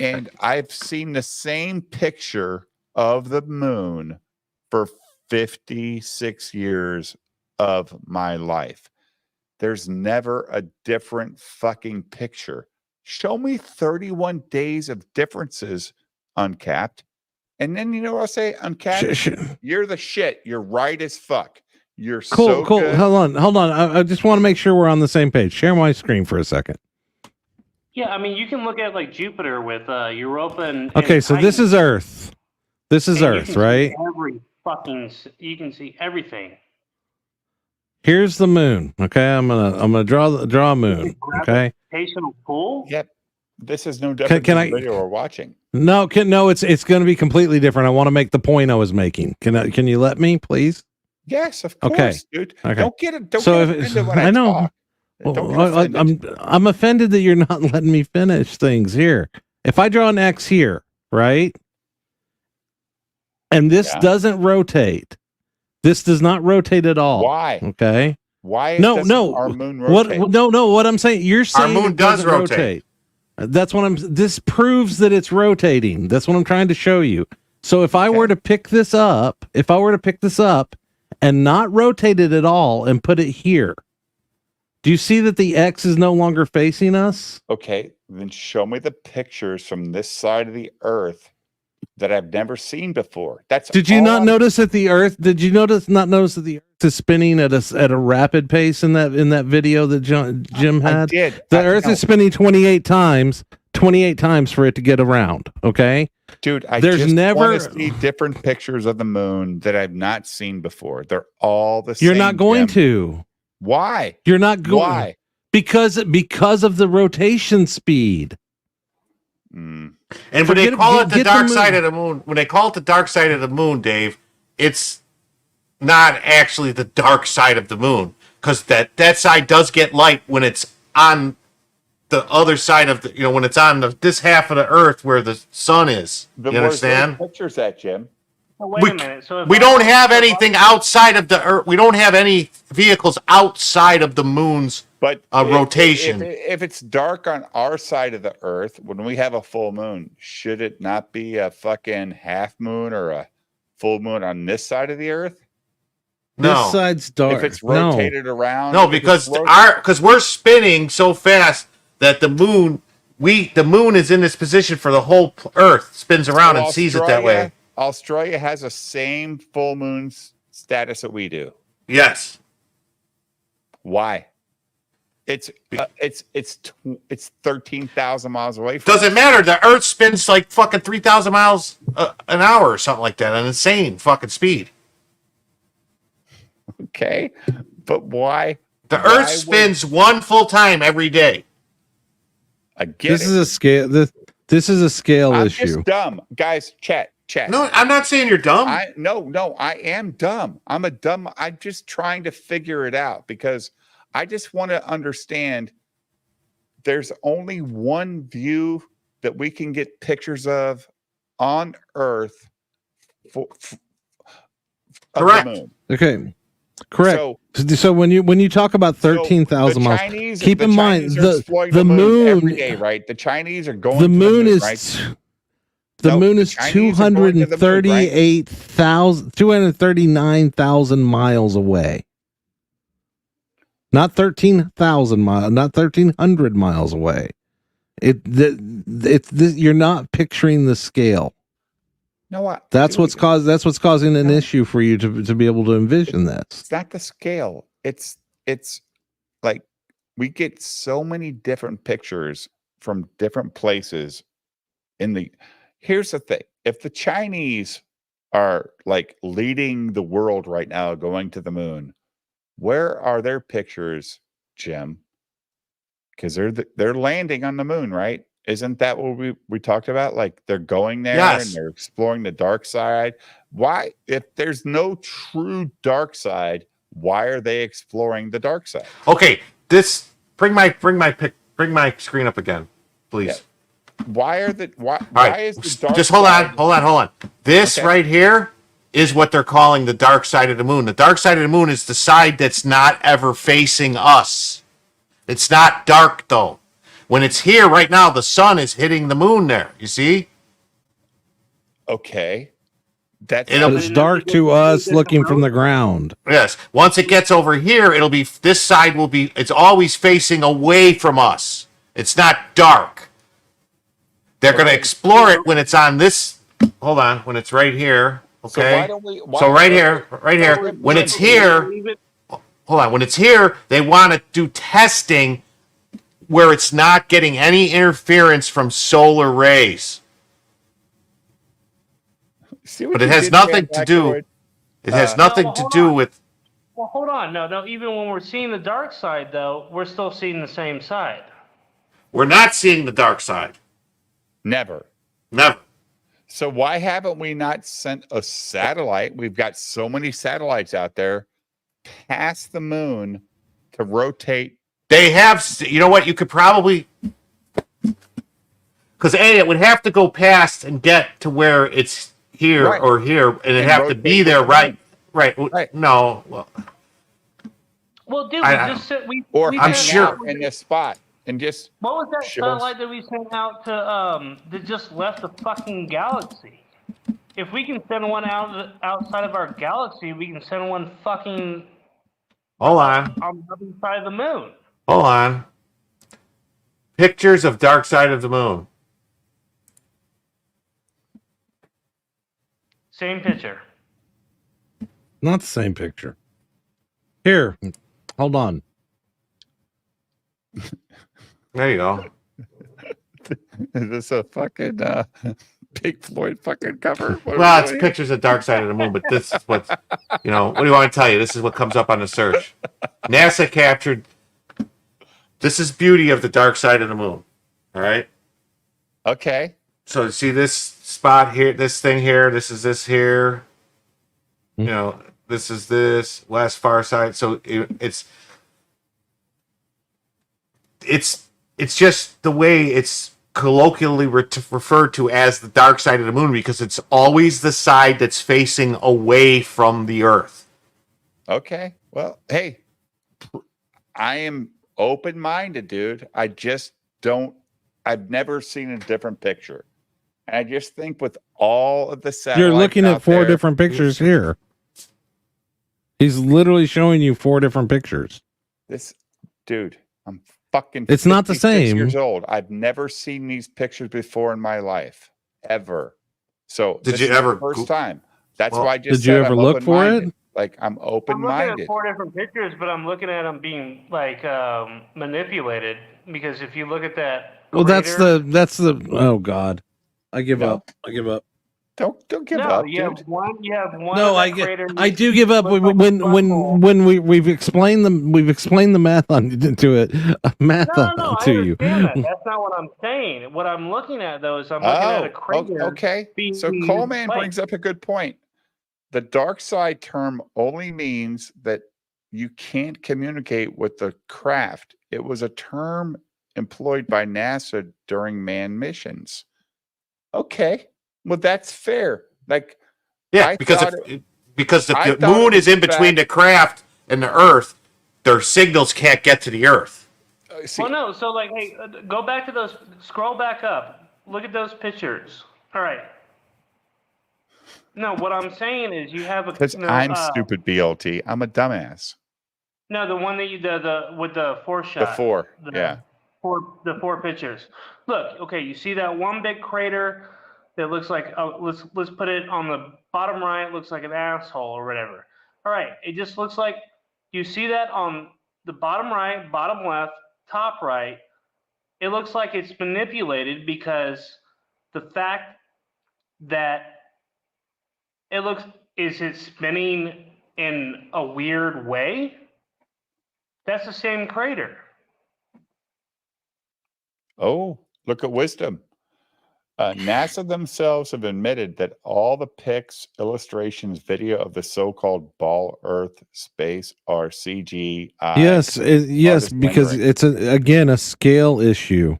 [SPEAKER 1] And I've seen the same picture of the moon for 56 years of my life. There's never a different fucking picture. Show me 31 days of differences, Uncapped. And then you know what I'll say? Uncapped, you're the shit. You're right as fuck. You're
[SPEAKER 3] cool.
[SPEAKER 1] Good.
[SPEAKER 3] Hold on. I just want to make sure we're on the same page. Share my screen for a second.
[SPEAKER 13] Yeah, I mean, you can look at like Jupiter with Europa and.
[SPEAKER 3] Okay, so this is Earth. This is Earth, right?
[SPEAKER 13] You can see everything.
[SPEAKER 3] Here's the moon. Okay, I'm gonna draw a moon. Okay.
[SPEAKER 13] Gravitational pull.
[SPEAKER 1] Yep. This is no different than the video we're watching.
[SPEAKER 3] No, it's going to be completely different. I want to make the point I was making. Can you let me, please?
[SPEAKER 1] Yes, of course, dude. Okay. Don't get offended when I
[SPEAKER 3] know.
[SPEAKER 1] Talk.
[SPEAKER 3] Well, I'm offended that you're not letting me finish things here. If I draw an X here, right, and this doesn't rotate, this does not rotate at all.
[SPEAKER 1] Why?
[SPEAKER 3] Okay.
[SPEAKER 1] Why?
[SPEAKER 3] No.
[SPEAKER 1] Our moon rotate?
[SPEAKER 3] What I'm saying, you're saying
[SPEAKER 2] our moon does rotate.
[SPEAKER 3] That's what this proves that it's rotating. That's what I'm trying to show you. So if I were to pick this up, and not rotate it at all and put it here, do you see that the X is no longer facing us?
[SPEAKER 1] Okay, then show me the pictures from this side of the Earth that I've never seen before.
[SPEAKER 3] Did you not notice that the Earth? Did you not notice that the Earth is spinning at a rapid pace in that video that Jim had?
[SPEAKER 1] I did.
[SPEAKER 3] The Earth is spinning 28 times for it to get around. Okay,
[SPEAKER 1] dude. There's never want to see different pictures of the moon that I've not seen before. They're all the same.
[SPEAKER 3] You're not going to.
[SPEAKER 1] Why?
[SPEAKER 3] You're not going.
[SPEAKER 1] Why?
[SPEAKER 3] Because of the rotation speed.
[SPEAKER 2] And when they call it the dark side of the moon, Dave, it's not actually the dark side of the moon, because that side does get light when it's on the other side of when it's on this half of the Earth where the sun is. You understand?
[SPEAKER 1] Pictures that, Jim.
[SPEAKER 13] Wait a minute. So
[SPEAKER 2] we don't have anything outside of the Earth. We don't have any vehicles outside of the moon's
[SPEAKER 1] but
[SPEAKER 2] rotation.
[SPEAKER 1] If it's dark on our side of the Earth when we have a full moon, should it not be a fucking half moon or a full moon on this side of the Earth?
[SPEAKER 2] No.
[SPEAKER 3] This side's dark.
[SPEAKER 1] If it's rotated around.
[SPEAKER 2] No, because we're spinning so fast that the moon is in this position for the whole Earth, spins around and sees it that way.
[SPEAKER 1] Australia has the same full moon status that we do.
[SPEAKER 2] Yes.
[SPEAKER 1] Why? It's 13,000 miles away from
[SPEAKER 2] Doesn't matter. The Earth spins like fucking 3,000 miles an hour or something like that, an insane fucking speed.
[SPEAKER 1] Okay, but why?
[SPEAKER 2] The Earth spins one full time every day.
[SPEAKER 3] This is a scale. This is a scale issue.
[SPEAKER 1] I'm just dumb, guys. Chat.
[SPEAKER 2] No, I'm not saying you're dumb.
[SPEAKER 1] No, I am dumb. I'm just trying to figure it out because I just want to understand. There's only one view that we can get pictures of on Earth of the moon.
[SPEAKER 3] Okay. Correct. So when you talk about 13,000 miles, keep in mind the moon
[SPEAKER 1] every day, right? The Chinese are going.
[SPEAKER 3] The moon is
[SPEAKER 1] right?
[SPEAKER 3] the moon is 239,000 miles away. Not 13,000 miles, not 1,300 miles away. You're not picturing the scale.
[SPEAKER 1] No, what?
[SPEAKER 3] That's what's causing an issue for you to be able to envision this.
[SPEAKER 1] It's not the scale. It's like we get so many different pictures from different places here's the thing. If the Chinese are like leading the world right now going to the moon, where are their pictures, Jim? Because they're landing on the moon, right? Isn't that what we talked about? Like they're going there and they're exploring the dark side. Why, if there's no true dark side, why are they exploring the dark side?
[SPEAKER 2] Okay, bring my screen up again, please.
[SPEAKER 1] Yeah. Why is the dark
[SPEAKER 2] just hold on. This right here is what they're calling the dark side of the moon. The dark side of the moon is the side that's not ever facing us. It's not dark though. When it's here right now, the sun is hitting the moon there. You see?
[SPEAKER 1] Okay.
[SPEAKER 3] It's dark to us looking from the ground.
[SPEAKER 2] Yes. Once it gets over here, this side will be, it's always facing away from us. It's not dark. They're going to explore it when it's on this. Hold on. When it's right here. Okay. So right here. When it's here. Hold on. When it's here, they want to do testing where it's not getting any interference from solar rays. But it has nothing to do. It has nothing to do with.
[SPEAKER 13] Well, hold on. No. Even when we're seeing the dark side, though, we're still seeing the same side.
[SPEAKER 2] We're not seeing the dark side.
[SPEAKER 1] Never. So why haven't we not sent a satellite? We've got so many satellites out there past the moon to rotate.
[SPEAKER 2] They have, you know what? You could probably, because it would have to go past and get to where it's here or here, and it'd have to be there, right? No,
[SPEAKER 13] well, dude,
[SPEAKER 1] I'm sure in this spot and just.
[SPEAKER 13] What was that satellite that we sent out to that just left the fucking galaxy? If we can send one outside of our galaxy, we can send one fucking.
[SPEAKER 2] Hold on
[SPEAKER 13] the other side of the moon.
[SPEAKER 2] Hold on. Pictures of dark side of the moon.
[SPEAKER 13] Same picture.
[SPEAKER 3] Not the same picture. Here, hold on.
[SPEAKER 2] There you go.
[SPEAKER 1] Is this a fucking Pink Floyd fucking cover?
[SPEAKER 2] Well, it's pictures of dark side of the moon, but this is what, what do you want to tell you? This is what comes up on the search. NASA captured. This is beauty of the dark side of the moon. All right.
[SPEAKER 1] Okay.
[SPEAKER 2] So see this spot here, this thing here, this is this here. This is this west far side. So it's just the way it's colloquially referred to as the dark side of the moon because it's always the side that's facing away from the Earth.
[SPEAKER 1] Okay. Well, hey, I am open-minded, dude. I just don't. I've never seen a different picture, and I just think with all of the satellites,
[SPEAKER 3] you're looking at
[SPEAKER 1] out
[SPEAKER 3] 4
[SPEAKER 1] there,
[SPEAKER 3] different pictures here. He's literally showing you 4 different pictures.
[SPEAKER 1] This dude, I'm fucking.
[SPEAKER 3] It's not the
[SPEAKER 1] 56
[SPEAKER 3] same.
[SPEAKER 1] years old. I've never seen these pictures before in my life, ever. So
[SPEAKER 2] Did
[SPEAKER 1] this
[SPEAKER 2] you
[SPEAKER 1] is the
[SPEAKER 2] ever
[SPEAKER 1] first
[SPEAKER 2] go-
[SPEAKER 1] time? That's
[SPEAKER 2] Well,
[SPEAKER 1] why I just
[SPEAKER 3] did you
[SPEAKER 1] said
[SPEAKER 3] ever
[SPEAKER 1] I'm
[SPEAKER 3] look for it?
[SPEAKER 1] open-minded. Like I'm
[SPEAKER 13] I'm looking at
[SPEAKER 1] open-minded.
[SPEAKER 13] 4 different pictures, but I'm looking at them being like manipulated. Because if you look at that
[SPEAKER 3] Well, that's
[SPEAKER 13] crater,
[SPEAKER 3] the. Oh God, I give
[SPEAKER 1] No.
[SPEAKER 3] up. I give up.
[SPEAKER 1] Don't give
[SPEAKER 13] no,
[SPEAKER 1] up,
[SPEAKER 13] you
[SPEAKER 1] dude.
[SPEAKER 13] have one. You have one
[SPEAKER 3] No,
[SPEAKER 13] of that crater.
[SPEAKER 3] I do give up
[SPEAKER 13] looks like a butthole.
[SPEAKER 3] when we've explained the math on to it math
[SPEAKER 13] No, I
[SPEAKER 3] to you.
[SPEAKER 13] understand that. That's not what I'm saying. What I'm looking at though is I'm looking at a crater.
[SPEAKER 1] Okay.
[SPEAKER 13] being
[SPEAKER 1] So
[SPEAKER 13] used
[SPEAKER 1] Coleman
[SPEAKER 13] to play.
[SPEAKER 1] brings up a good point. The dark side term only means that you can't communicate with the craft. It was a term employed by NASA during manned missions. Okay. Well, that's fair. Like,
[SPEAKER 2] Yeah,
[SPEAKER 1] I
[SPEAKER 2] because
[SPEAKER 1] thought
[SPEAKER 2] because if
[SPEAKER 1] I
[SPEAKER 2] the
[SPEAKER 1] thought
[SPEAKER 2] moon
[SPEAKER 1] it
[SPEAKER 2] is
[SPEAKER 1] was
[SPEAKER 2] in between
[SPEAKER 1] back-
[SPEAKER 2] the craft and the Earth, their signals can't get to the Earth.
[SPEAKER 13] Well, no. So like, hey, go back to those. Scroll back up. Look at those pictures. All right. No, what I'm saying is you have a
[SPEAKER 1] because I'm stupid, BLT. I'm a dumbass.
[SPEAKER 13] no, the one that you the with the 4 shot.
[SPEAKER 1] Before, yeah.
[SPEAKER 13] The 4 pictures. Look, okay, you see that one big crater that looks like let's put it on the bottom right. Looks like an asshole or whatever. All right, it just looks like you see that on the bottom right, bottom left, top right. It looks like it's manipulated because the fact that is it spinning in a weird way? That's the same crater.
[SPEAKER 1] Oh, look at wisdom. NASA themselves have admitted that all the pics, illustrations, video of the so-called ball Earth space are CGI.
[SPEAKER 3] Yes, yes,
[SPEAKER 1] artist
[SPEAKER 3] because
[SPEAKER 1] rendering.
[SPEAKER 3] it's again a scale issue.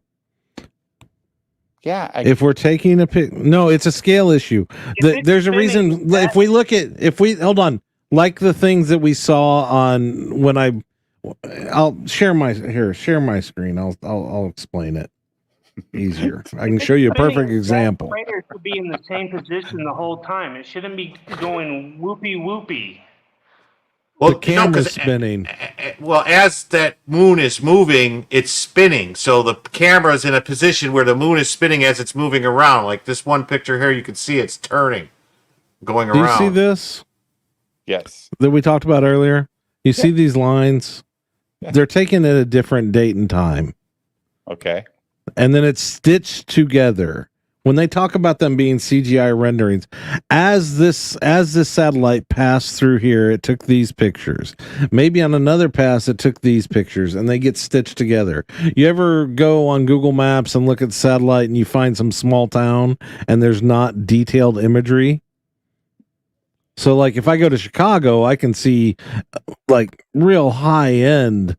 [SPEAKER 1] Yeah,
[SPEAKER 3] if we're taking a pic, no, it's a scale issue. There's a reason. If we look at, hold on, like the things that we saw on when I'll share my screen. I'll explain it easier. I can show you a perfect example.
[SPEAKER 13] That crater should be in the same position the whole time. It shouldn't be going whoopee whoopee.
[SPEAKER 2] Well,
[SPEAKER 3] the camera's spinning.
[SPEAKER 2] Well, as that moon is moving, it's spinning. So the camera's in a position where the moon is spinning as it's moving around. Like this one picture here, you can see it's turning, going
[SPEAKER 3] Do
[SPEAKER 2] around.
[SPEAKER 3] you see this?
[SPEAKER 1] Yes.
[SPEAKER 3] That we talked about earlier? You see these lines?
[SPEAKER 1] Yeah.
[SPEAKER 3] They're taken at a different date and time.
[SPEAKER 1] Okay.
[SPEAKER 3] And then it's stitched together. When they talk about them being CGI renderings, as this satellite passed through here, it took these pictures. Maybe on another pass, it took these pictures, and they get stitched together. You ever go on Google Maps and look at the satellite, and you find some small town, and there's not detailed imagery? So, like, if I go to Chicago, I can see like real high end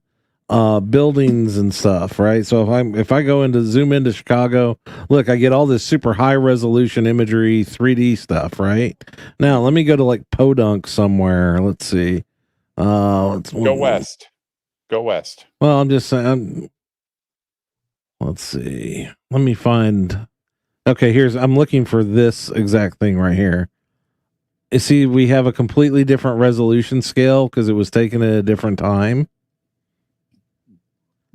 [SPEAKER 3] buildings and stuff, right? So if I go into zoom into Chicago, look, I get all this super high resolution imagery, 3D stuff, right? Now let me go to like Podunk somewhere. Let's see.
[SPEAKER 1] Go west. Go west.
[SPEAKER 3] Well, I'm just saying. Let's see. Let me find. Okay, I'm looking for this exact thing right here. You see, we have a completely different resolution scale because it was taken at a different time.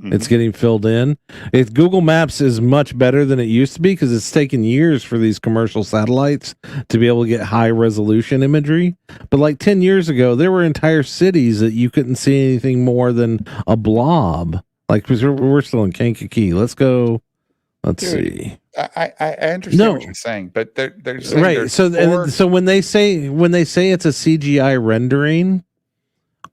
[SPEAKER 3] It's getting filled in. Google Maps is much better than it used to be because it's taken years for these commercial satellites to be able to get high resolution imagery. But like 10 years ago, there were entire cities that you couldn't see anything more than a blob. Like we're still in Kankakee. Let's go. Let's see.
[SPEAKER 1] I understand what you're saying, but they're saying
[SPEAKER 3] right. So when they say it's a CGI rendering,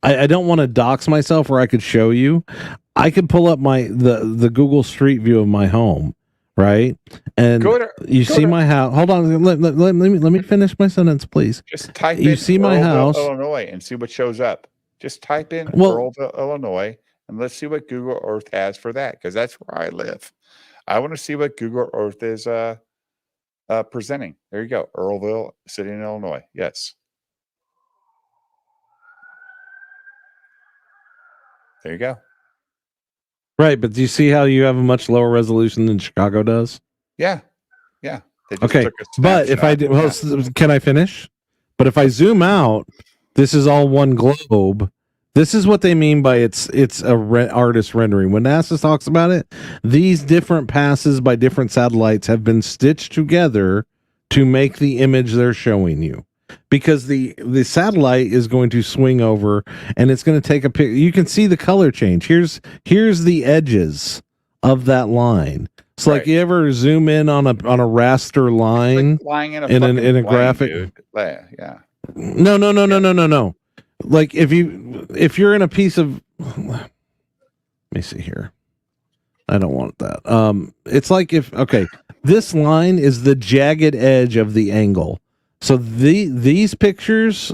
[SPEAKER 3] I don't want to dox myself where I could show you. I could pull up the Google Street View of my home, right? And you see my house. Hold on, let me finish my sentence, please.
[SPEAKER 1] Just type
[SPEAKER 3] you
[SPEAKER 1] in
[SPEAKER 3] see my
[SPEAKER 1] Earlville,
[SPEAKER 3] house,
[SPEAKER 1] Illinois, and see what shows up. Just type in Earlville, Illinois, and let's see what Google Earth has for that, because that's where I live. I want to see what Google Earth is presenting. There you go, Earlville, city in Illinois. Yes. There you go.
[SPEAKER 3] Right, but do you see how you have a much lower resolution than Chicago does?
[SPEAKER 1] Yeah, yeah.
[SPEAKER 3] Okay, but if I did, well, can I finish? But if I zoom out, this is all one globe. This is what they mean by it's a artist rendering. When NASA talks about it, these different passes by different satellites have been stitched together to make the image they're showing you. Because the satellite is going to swing over and it's going to take a pic. You can see the color change. Here's the edges of that line. It's like you ever zoom in on a raster line in a graphic.
[SPEAKER 1] Dude. Yeah.
[SPEAKER 3] No. Like if you're in a piece of, let me see here. I don't want that. It's like this line is the jagged edge of the angle. So these pictures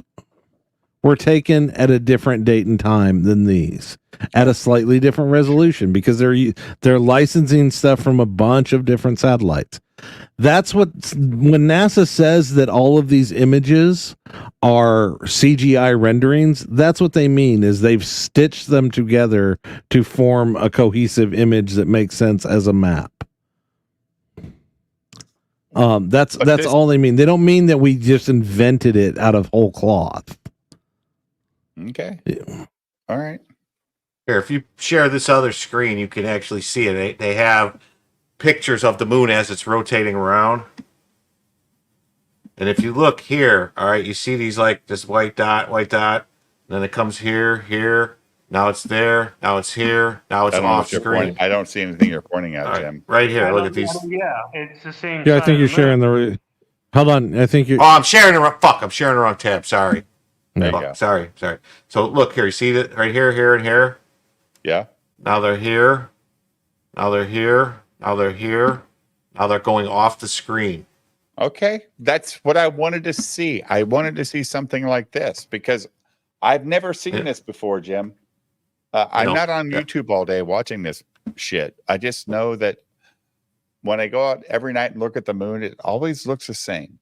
[SPEAKER 3] were taken at a different date and time than these, at a slightly different resolution, because they're licensing stuff from a bunch of different satellites. That's when NASA says that all of these images are CGI renderings, that's what they mean, is they've stitched them together to form a cohesive image that makes sense as a map. That's all they mean. They don't mean that we just invented it out of whole cloth.
[SPEAKER 1] Okay. Yeah. All right.
[SPEAKER 2] Here, if you share this other screen, you can actually see it. They have pictures of the moon as it's rotating around. And if you look here, all right, you see these like this white dot, and then it comes here, now it's there, now it's here, now it's off screen.
[SPEAKER 1] I don't see anything you're pointing at, Jim.
[SPEAKER 2] Right here, look at these.
[SPEAKER 13] Yeah, it's the same.
[SPEAKER 3] Yeah, I think you're sharing the. Hold on, I think you.
[SPEAKER 2] Oh, I'm sharing the wrong. Fuck, I'm sharing the wrong tab. Sorry.
[SPEAKER 1] There you go.
[SPEAKER 2] Sorry. So look here, you see that right here, and here.
[SPEAKER 1] Yeah.
[SPEAKER 2] Now they're here. Now they're here. Now they're here. Now they're going off the screen.
[SPEAKER 1] Okay. That's what I wanted to see. I wanted to see something like this because I've never seen this before, Jim. I'm not on YouTube all day watching this shit. I just know that when I go out every night and look at the moon, it always looks the same.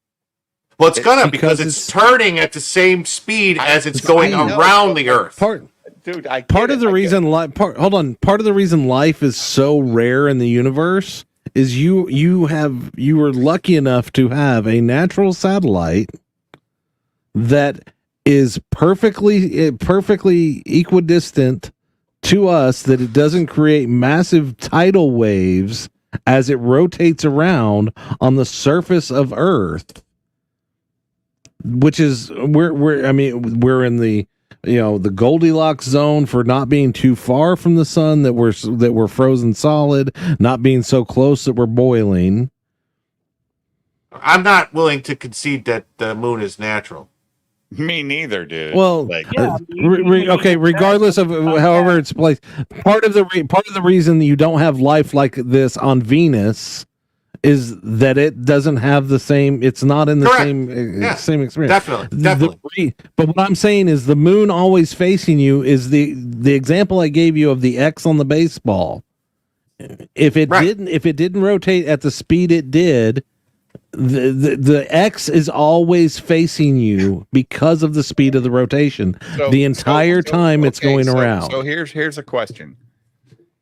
[SPEAKER 2] Well, it's gonna because it's turning at the same speed as it's going around the Earth.
[SPEAKER 3] Part of the reason life is so rare in the universe is you were lucky enough to have a natural satellite that is perfectly equidistant to us, that it doesn't create massive tidal waves as it rotates around on the surface of Earth, which is we're in the the Goldilocks zone for not being too far from the sun, that we're frozen solid, not being so close that we're boiling.
[SPEAKER 2] I'm not willing to concede that the moon is natural.
[SPEAKER 1] Me neither, dude.
[SPEAKER 3] Well, regardless of however it's placed, part of the reason you don't have life like this on Venus is that it doesn't have the same. It's not in the same experience.
[SPEAKER 2] Definitely.
[SPEAKER 3] But what I'm saying is the moon always facing you is the example I gave you of the X on the baseball. If it didn't rotate at the speed it did, the X is always facing you because of the speed of the rotation. The entire time it's going around.
[SPEAKER 1] So here's a question.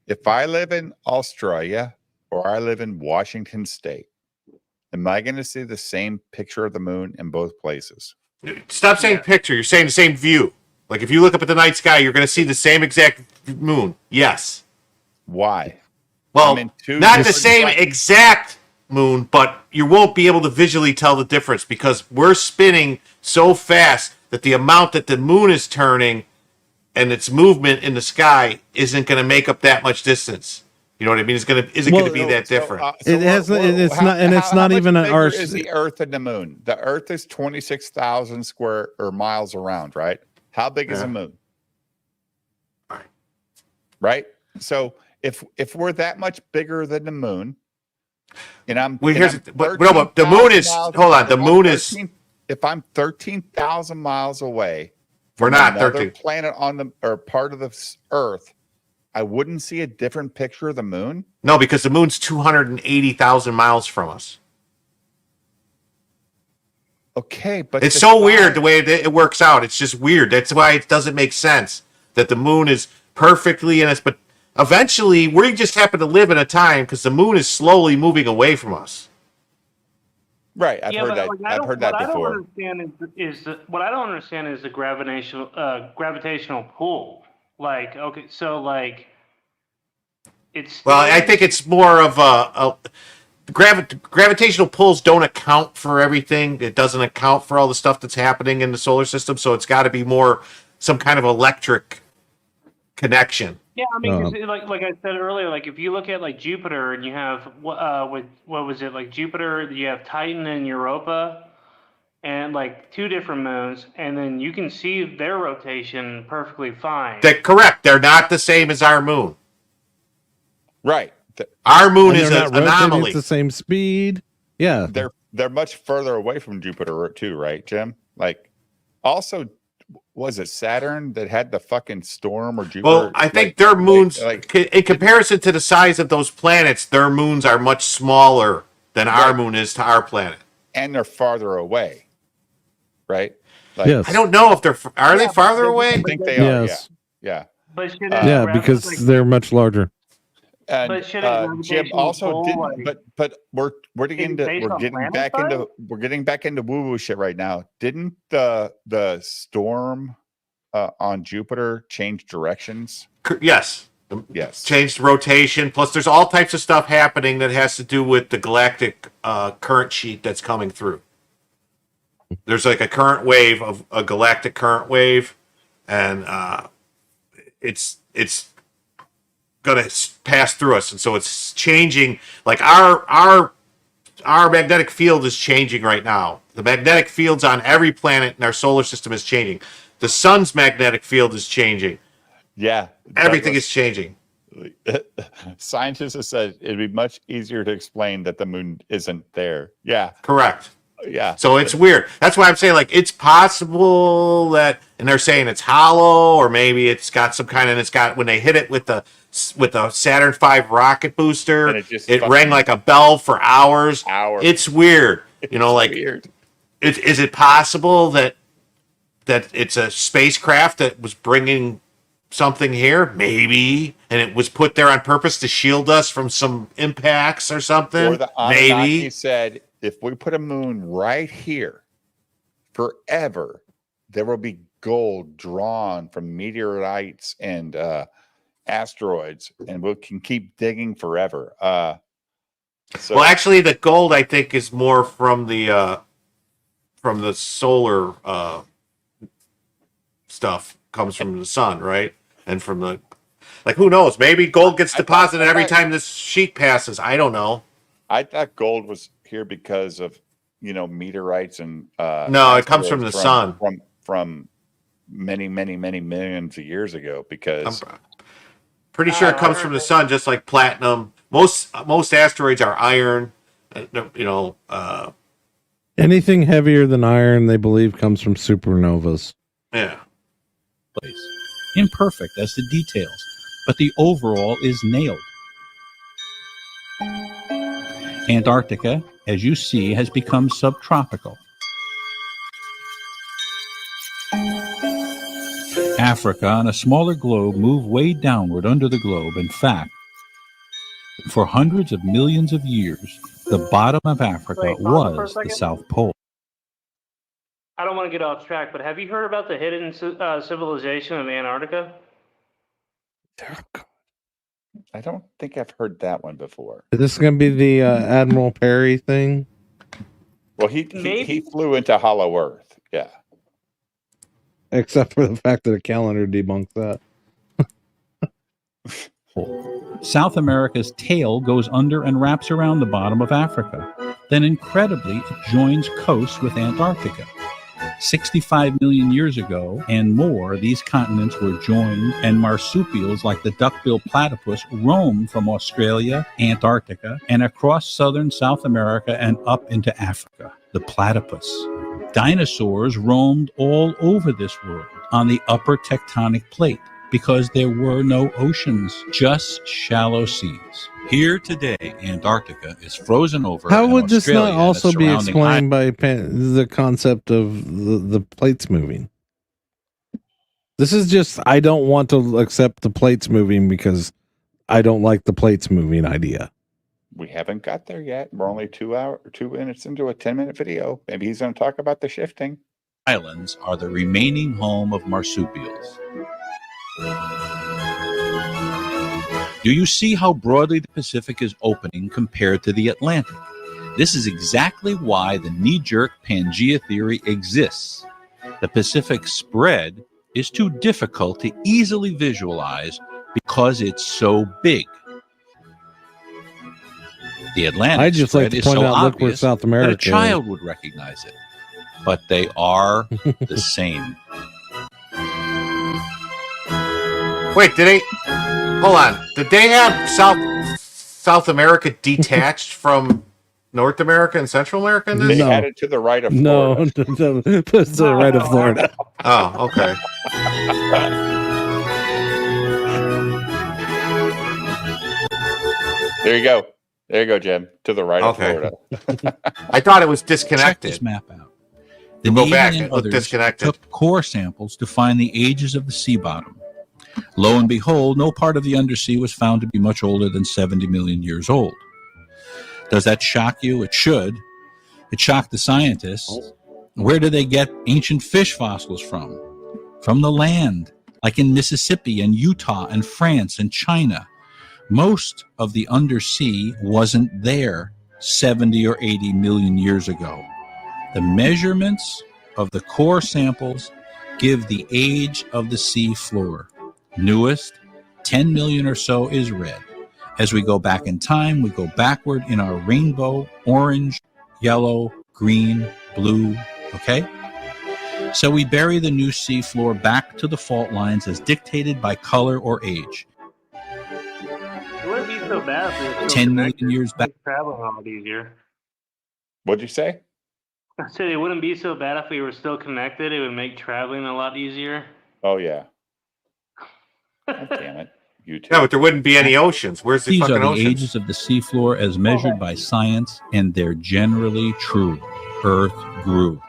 [SPEAKER 1] If I live in Australia or I live in Washington State, am I going to see the same picture of the moon in both places?
[SPEAKER 2] Stop saying picture. You're saying the same view. Like if you look up at the night sky, you're going to see the same exact moon. Yes.
[SPEAKER 1] Why?
[SPEAKER 2] Well, not the same exact moon, but you won't be able to visually tell the difference because we're spinning so fast that the amount that the moon is turning and its movement in the sky isn't going to make up that much distance. You know what I mean? Isn't going to be that different.
[SPEAKER 3] It's not even our.
[SPEAKER 1] Is the Earth and the moon? The Earth is 26,000 square or miles around, right? How big is the moon? Right. So if we're that much bigger than the moon, and
[SPEAKER 2] the moon is. Hold on, the moon is.
[SPEAKER 1] If I'm 13,000 miles away,
[SPEAKER 2] we're not 13
[SPEAKER 1] planet on the or part of the Earth, I wouldn't see a different picture of the moon?
[SPEAKER 2] No, because the moon's 280,000 miles from us.
[SPEAKER 1] Okay, but
[SPEAKER 2] it's so weird the way it works out. It's just weird. That's why it doesn't make sense that the moon is perfectly in us. But Eventually, we just happen to live in a time because the moon is slowly moving away from us.
[SPEAKER 1] Right, I've heard that. I've heard that before.
[SPEAKER 13] What I don't understand is the gravitational pull. Like, okay, so like, it's.
[SPEAKER 2] Well, I think it's more of gravitational pulls don't account for everything. It doesn't account for all the stuff that's happening in the solar system. So it's got to be more some kind of electric connection.
[SPEAKER 13] Yeah, I mean, 'cause like I said earlier, like if you look at like Jupiter and you have what was it, like Jupiter, you have Titan and Europa, and like two different moons, and then you can see their rotation perfectly fine.
[SPEAKER 2] That's correct. They're not the same as our moon.
[SPEAKER 1] Right.
[SPEAKER 2] Our moon is an anomaly.
[SPEAKER 3] At the same speed. Yeah,
[SPEAKER 1] they're much further away from Jupiter too, right, Jim? Like, also, was it Saturn that had the fucking storm or Jupiter?
[SPEAKER 2] Well, I think their moons, in comparison to the size of those planets, their moons are much smaller than our moon is to our planet,
[SPEAKER 1] and they're farther away, right? Like,
[SPEAKER 3] yes.
[SPEAKER 2] I don't know if are they farther away?
[SPEAKER 1] I think they are.
[SPEAKER 3] Yes.
[SPEAKER 1] Yeah.
[SPEAKER 13] But
[SPEAKER 3] yeah, because they're much larger.
[SPEAKER 1] And Jim also didn't. But we're getting back into WooWoo shit right now. Didn't the storm on Jupiter change directions?
[SPEAKER 2] Yes.
[SPEAKER 1] Yes.
[SPEAKER 2] Changed rotation. Plus, there's all types of stuff happening that has to do with the galactic current sheet that's coming through. There's like a current wave of a galactic current wave, and it's gonna pass through us, and so it's changing. Like our magnetic field is changing right now. The magnetic fields on every planet in our solar system is changing. The sun's magnetic field is changing.
[SPEAKER 1] Yeah,
[SPEAKER 2] everything is changing.
[SPEAKER 1] Scientists have said it'd be much easier to explain that the moon isn't there. Yeah,
[SPEAKER 2] correct.
[SPEAKER 1] Yeah.
[SPEAKER 2] So it's weird. That's why I'm saying, like, it's possible that, and they're saying it's hollow, or maybe it's got some kind of, it's got, when they hit it with the Saturn V rocket booster, it rang like a bell for hours. It's weird. You know, like,
[SPEAKER 1] weird.
[SPEAKER 2] Is it possible that it's a spacecraft that was bringing something here? Maybe. And it was put there on purpose to shield us from some impacts or something?
[SPEAKER 1] Or the Annunaki said, if we put a moon right here forever, there will be gold drawn from meteorites and asteroids, and we can keep digging forever.
[SPEAKER 2] Well, actually, the gold, I think, is more from the solar stuff, comes from the sun, right? And from the, like, who knows? Maybe gold gets deposited every time this sheet passes. I don't know.
[SPEAKER 1] I thought gold was here because of, meteorites and
[SPEAKER 2] no, it comes from the sun
[SPEAKER 1] from many millions of years ago. Because
[SPEAKER 2] I'm pretty sure it comes from the sun, just like platinum. Most asteroids are iron.
[SPEAKER 3] Anything heavier than iron, they believe, comes from supernovas.
[SPEAKER 2] Yeah.
[SPEAKER 19] Imperfect as the details, but the overall is nailed. Antarctica, as you see, has become subtropical. Africa on a smaller globe moved way downward under the globe. In fact, for hundreds of millions of years, the bottom of Africa was the South Pole.
[SPEAKER 13] I don't want to get off track, but have you heard about the hidden civilization of Antarctica?
[SPEAKER 1] I don't think I've heard that one before.
[SPEAKER 3] Is this going to be the Admiral Perry thing?
[SPEAKER 1] Well, he flew into Hollow Earth. Yeah.
[SPEAKER 3] Except for the fact that a calendar debunks that.
[SPEAKER 19] South America's tail goes under and wraps around the bottom of Africa. Then incredibly, it joins coast with Antarctica. 65 million years ago and more, these continents were joined, and marsupials like the duckbill platypus roamed from Australia, Antarctica, and across southern South America and up into Africa. The platypus. Dinosaurs roamed all over this world on the upper tectonic plate because there were no oceans, just shallow seas. Here today, Antarctica is frozen over.
[SPEAKER 3] How would this
[SPEAKER 19] Australia
[SPEAKER 3] not also be
[SPEAKER 19] surrounding
[SPEAKER 3] explained by the concept of the plates moving? This is just, I don't want to accept the plates moving because I don't like the plates moving idea.
[SPEAKER 1] We haven't got there yet. We're only 2 minutes into a 10-minute video. Maybe he's going to talk about the shifting.
[SPEAKER 19] Islands are the remaining home of marsupials. Do you see how broadly the Pacific is opening compared to the Atlantic? This is exactly why the knee-jerk Pangea theory exists. The Pacific spread is too difficult to easily visualize because it's so big. The Atlantic
[SPEAKER 3] I just like
[SPEAKER 19] spread
[SPEAKER 3] to
[SPEAKER 19] is
[SPEAKER 3] point
[SPEAKER 19] so
[SPEAKER 3] out, look where
[SPEAKER 19] obvious
[SPEAKER 3] South
[SPEAKER 19] that
[SPEAKER 3] America
[SPEAKER 19] a child would recognize it. But they are the same.
[SPEAKER 2] Wait, hold on. Did they have South America detached from North America and Central America in this?
[SPEAKER 1] They had it to the right of Florida.
[SPEAKER 3] No, to the right of Florida.
[SPEAKER 2] Oh, okay.
[SPEAKER 1] There you go. There you go, Jim. To the right of Florida.
[SPEAKER 2] I thought it was disconnected.
[SPEAKER 19] Check this map out. The
[SPEAKER 2] Go
[SPEAKER 19] Navy
[SPEAKER 2] back.
[SPEAKER 19] and
[SPEAKER 2] It looked
[SPEAKER 19] others
[SPEAKER 2] disconnected.
[SPEAKER 19] took core samples to find the ages of the sea bottom. Lo and behold, no part of the undersea was found to be much older than 70 million years old. Does that shock you? It should. It shocked the scientists. Where do they get ancient fish fossils from? From the land, like in Mississippi and Utah and France and China. Most of the undersea wasn't there 70 or 80 million years ago. The measurements of the core samples give the age of the sea floor. Newest, 10 million or so, is red. As we go back in time, we go backward in our rainbow, orange, yellow, green, blue, okay? So we bury the new sea floor back to the fault lines as dictated by color or age.
[SPEAKER 13] It wouldn't be so bad if it was
[SPEAKER 19] 10 million years back.
[SPEAKER 13] traveling a lot easier.
[SPEAKER 1] What'd you say?
[SPEAKER 13] I said it wouldn't be so bad if we were still connected. It would make traveling a lot easier.
[SPEAKER 1] Oh, yeah. Oh, damn it. You too.
[SPEAKER 2] Yeah, but there wouldn't be any oceans. Where's the
[SPEAKER 19] These
[SPEAKER 2] fucking
[SPEAKER 19] are the
[SPEAKER 2] oceans?
[SPEAKER 19] ages of the seafloor as measured by science, and they're generally true. Earth grew.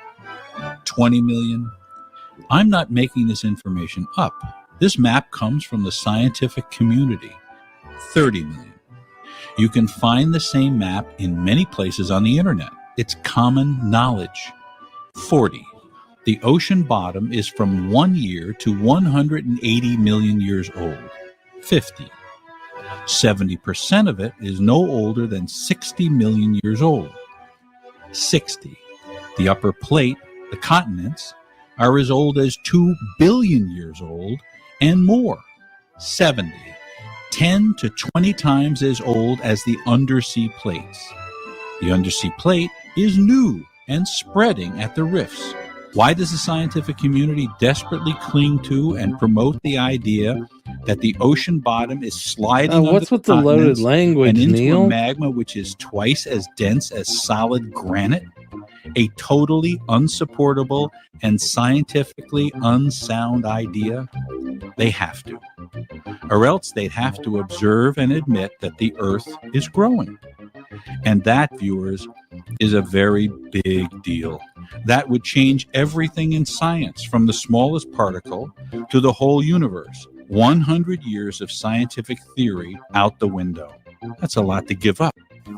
[SPEAKER 19] 20 million. I'm not making this information up. This map comes from the scientific community. 30 million. You can find the same map in many places on the internet. It's common knowledge. 40. The ocean bottom is from 1 year to 180 million years old. 50. 70% of it is no older than 60 million years old. 60. The upper plate, the continents, are as old as 2 billion years old and more. 70. 10 to 20 times as old as the undersea plates. The undersea plate is new and spreading at the rifts. Why does the scientific community desperately cling to and promote the idea that the ocean bottom is sliding
[SPEAKER 3] what's with the loaded language,
[SPEAKER 19] and into
[SPEAKER 3] Neil?
[SPEAKER 19] a magma which is twice as dense as solid granite? A totally unsupportable and scientifically unsound idea? They have to. Or else they'd have to observe and admit that the Earth is growing. And that, viewers, is a very big deal. That would change everything in science, from the smallest particle to the whole universe. 100 years of scientific theory out the window. That's a lot to give up.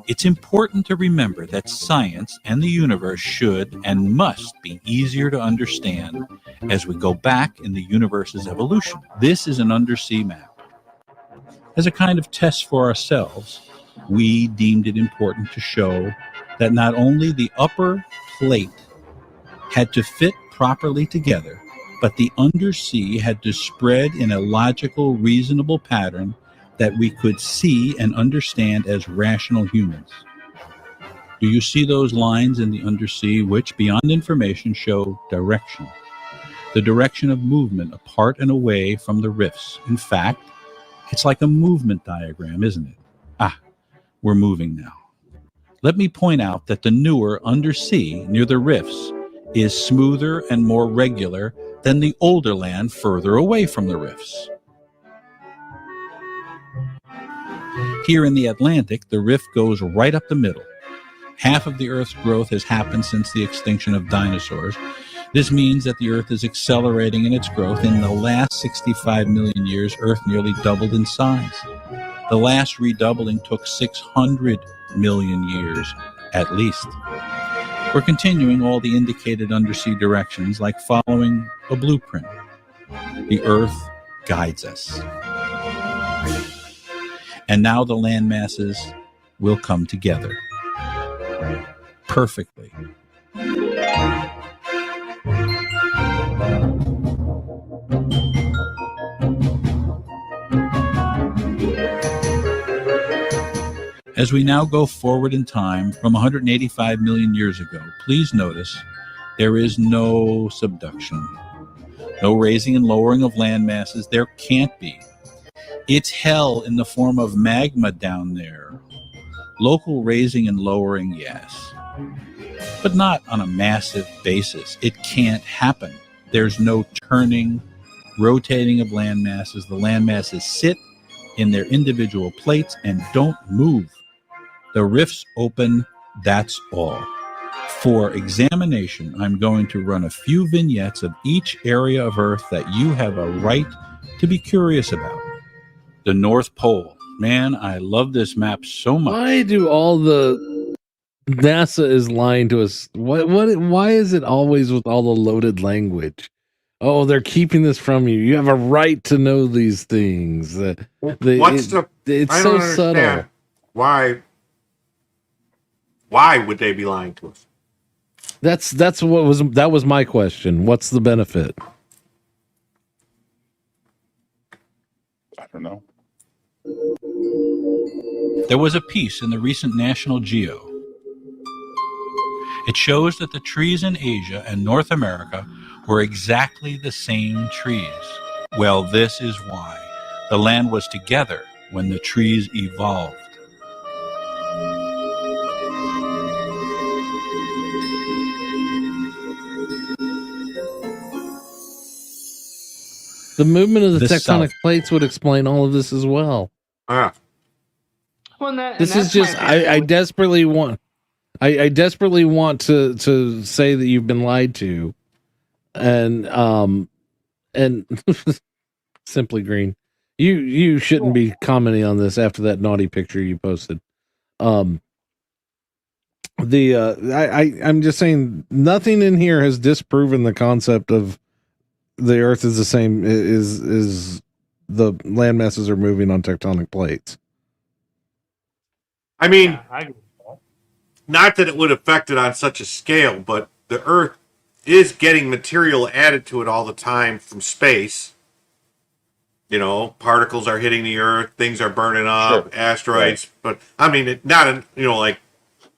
[SPEAKER 19] It's important to remember that science and the universe should and must be easier to understand as we go back in the universe's evolution. This is an undersea map. As a kind of test for ourselves, we deemed it important to show that not only the upper plate had to fit properly together, but the undersea had to spread in a logical, reasonable pattern that we could see and understand as rational humans. Do you see those lines in the undersea which, beyond information, show direction? The direction of movement apart and away from the rifts. In fact, it's like a movement diagram, isn't it? We're moving now. Let me point out that the newer undersea near the rifts is smoother and more regular than the older land further away from the rifts. Here in the Atlantic, the rift goes right up the middle. Half of the Earth's growth has happened since the extinction of dinosaurs. This means that the Earth is accelerating in its growth. In the last 65 million years, Earth nearly doubled in size. The last redoubling took 600 million years, at least. We're continuing all the indicated undersea directions like following a blueprint. The Earth guides us. And now the land masses will come together perfectly. As we now go forward in time from 185 million years ago, please notice there is no subduction, no raising and lowering of land masses. There can't be. It's hell in the form of magma down there. Local raising and lowering, yes, but not on a massive basis. It can't happen. There's no turning, rotating of land masses. The land masses sit in their individual plates and don't move. The rifts open, that's all. For examination, I'm going to run a few vignettes of each area of Earth that you have a right to be curious about. The North Pole. Man, I love this map so much.
[SPEAKER 3] Why do all the NASA is lying to us? Why is it always with all the loaded language? Oh, they're keeping this from you. You have a right to know these things. It's
[SPEAKER 2] I
[SPEAKER 3] so
[SPEAKER 2] don't understand
[SPEAKER 3] subtle.
[SPEAKER 2] Why would they be lying to us?
[SPEAKER 3] That was my question. What's the benefit?
[SPEAKER 1] I don't know.
[SPEAKER 19] There was a piece in the recent National Geo. It shows that the trees in Asia and North America were exactly the same trees. Well, this is why. The land was together when the trees evolved.
[SPEAKER 3] The movement of the
[SPEAKER 19] The
[SPEAKER 3] tectonic
[SPEAKER 19] South.
[SPEAKER 3] plates would explain all of this as well.
[SPEAKER 2] Ah.
[SPEAKER 13] Well, and that,
[SPEAKER 3] This
[SPEAKER 13] and
[SPEAKER 3] is
[SPEAKER 13] that's
[SPEAKER 3] just
[SPEAKER 13] my thing
[SPEAKER 3] I
[SPEAKER 13] with-
[SPEAKER 3] desperately want I desperately want to say that you've been lied to, and Simply Green, you shouldn't be commenting on this after that naughty picture you posted. I'm just saying nothing in here has disproven the concept of the Earth is the same, is the land masses are moving on tectonic plates.
[SPEAKER 2] I mean,
[SPEAKER 13] I agree with that.
[SPEAKER 2] not that it would affect it on such a scale, but the Earth is getting material added to it all the time from space. You know, particles are hitting the Earth, things are burning up,
[SPEAKER 1] Sure.
[SPEAKER 2] asteroids.
[SPEAKER 1] Right.
[SPEAKER 2] But I mean, like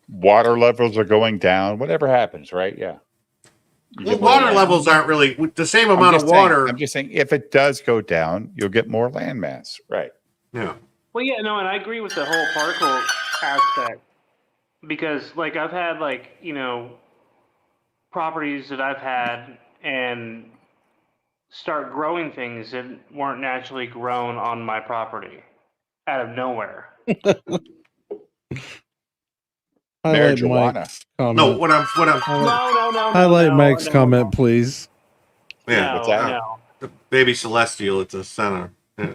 [SPEAKER 1] water levels are going down. Whatever happens, right? Yeah.
[SPEAKER 2] Well, water levels aren't really with the same amount of water.
[SPEAKER 1] I'm just saying, if it does go down, you'll get more landmass, right?
[SPEAKER 2] Yeah.
[SPEAKER 13] Well, yeah, no, and I agree with the whole particle aspect because, like, I've had properties that I've had and start growing things that weren't naturally grown on my property out of nowhere.
[SPEAKER 1] Marijuana.
[SPEAKER 2] No, what I'm
[SPEAKER 13] No.
[SPEAKER 3] Highlight Mike's comment, please.
[SPEAKER 2] Yeah,
[SPEAKER 13] No.
[SPEAKER 2] The baby celestial at the center. Yeah.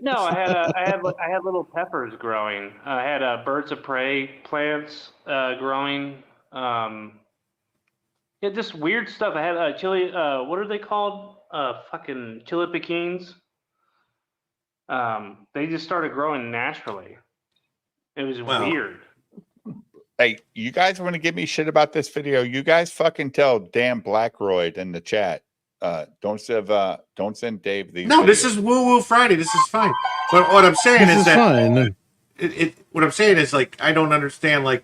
[SPEAKER 13] No, I had little peppers growing. I had birds of prey plants growing. Yeah, just weird stuff. I had chili. What are they called? Fucking chili pequins. They just started growing naturally. It was weird.
[SPEAKER 1] Hey, you guys want to give me shit about this video? You guys fucking tell Dan Blackroyd in the chat. Don't send Dave these.
[SPEAKER 2] No,
[SPEAKER 1] videos.
[SPEAKER 2] this is WooWoo Friday. This is fine. But what I'm saying
[SPEAKER 3] This
[SPEAKER 2] is
[SPEAKER 3] is
[SPEAKER 2] that
[SPEAKER 3] fine.
[SPEAKER 2] What I'm saying is, like, I don't understand, like,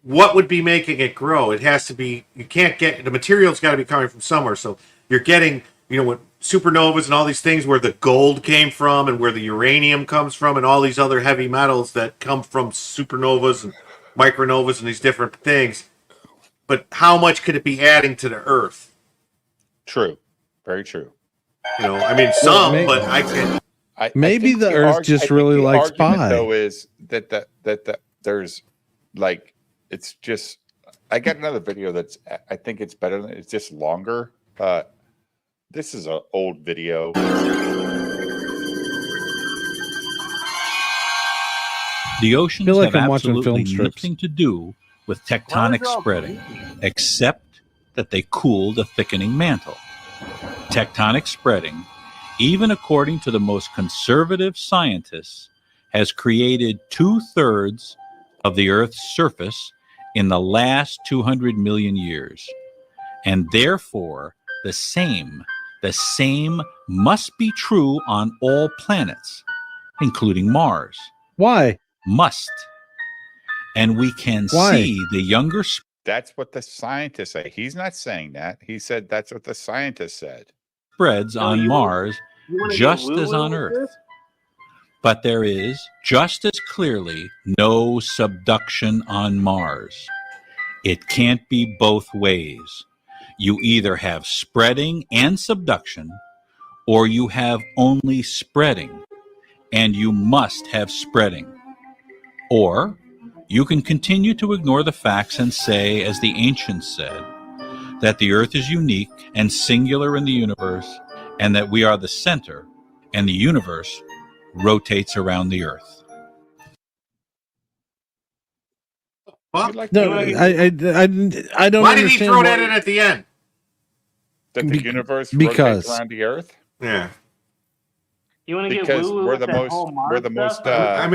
[SPEAKER 2] what would be making it grow? It has to be. You can't get the material's got to be coming from somewhere. So you're getting, what supernovas and all these things where the gold came from and where the uranium comes from and all these other heavy metals that come from supernovas and micronovas and these different things. But how much could it be adding to the Earth?
[SPEAKER 1] True. Very true.
[SPEAKER 2] I mean, some, but I can.
[SPEAKER 3] Maybe the Earth just really likes pie.
[SPEAKER 1] Though is that there's like it's just. I got another video that's. I think it's better. It's just longer. This is an old video.
[SPEAKER 19] The oceans
[SPEAKER 3] feel like
[SPEAKER 19] have
[SPEAKER 3] I'm watching
[SPEAKER 19] absolutely
[SPEAKER 3] film strips.
[SPEAKER 19] nothing to do with tectonic spreading, except that they cool the thickening mantle. Tectonic spreading, even according to the most conservative scientists, has created 2/3 of the Earth's surface in the last 200 million years. And therefore, the same must be true on all planets, including Mars.
[SPEAKER 3] Why?
[SPEAKER 19] Must. And we can see the younger...
[SPEAKER 1] That's what the scientists say. He's not saying that. He said that's what the scientists said.
[SPEAKER 19] Spreads on Mars just as on Earth. But there is, just as clearly, no subduction on Mars. It can't be both ways. You either have spreading and subduction, or you have only spreading, and you must have spreading. Or you can continue to ignore the facts and say, as the ancients said, that the Earth is unique and singular in the universe, and that we are the center, and the universe rotates around the Earth.
[SPEAKER 3] No, I don't.
[SPEAKER 2] Why did he throw that in at the end?
[SPEAKER 1] That the universe rotates around the Earth?
[SPEAKER 2] Yeah.
[SPEAKER 13] You want to get
[SPEAKER 1] Because
[SPEAKER 13] woo-woo
[SPEAKER 1] we're
[SPEAKER 13] with
[SPEAKER 1] the
[SPEAKER 13] that
[SPEAKER 1] most.
[SPEAKER 13] whole Mars
[SPEAKER 1] We're the most.
[SPEAKER 13] stuff?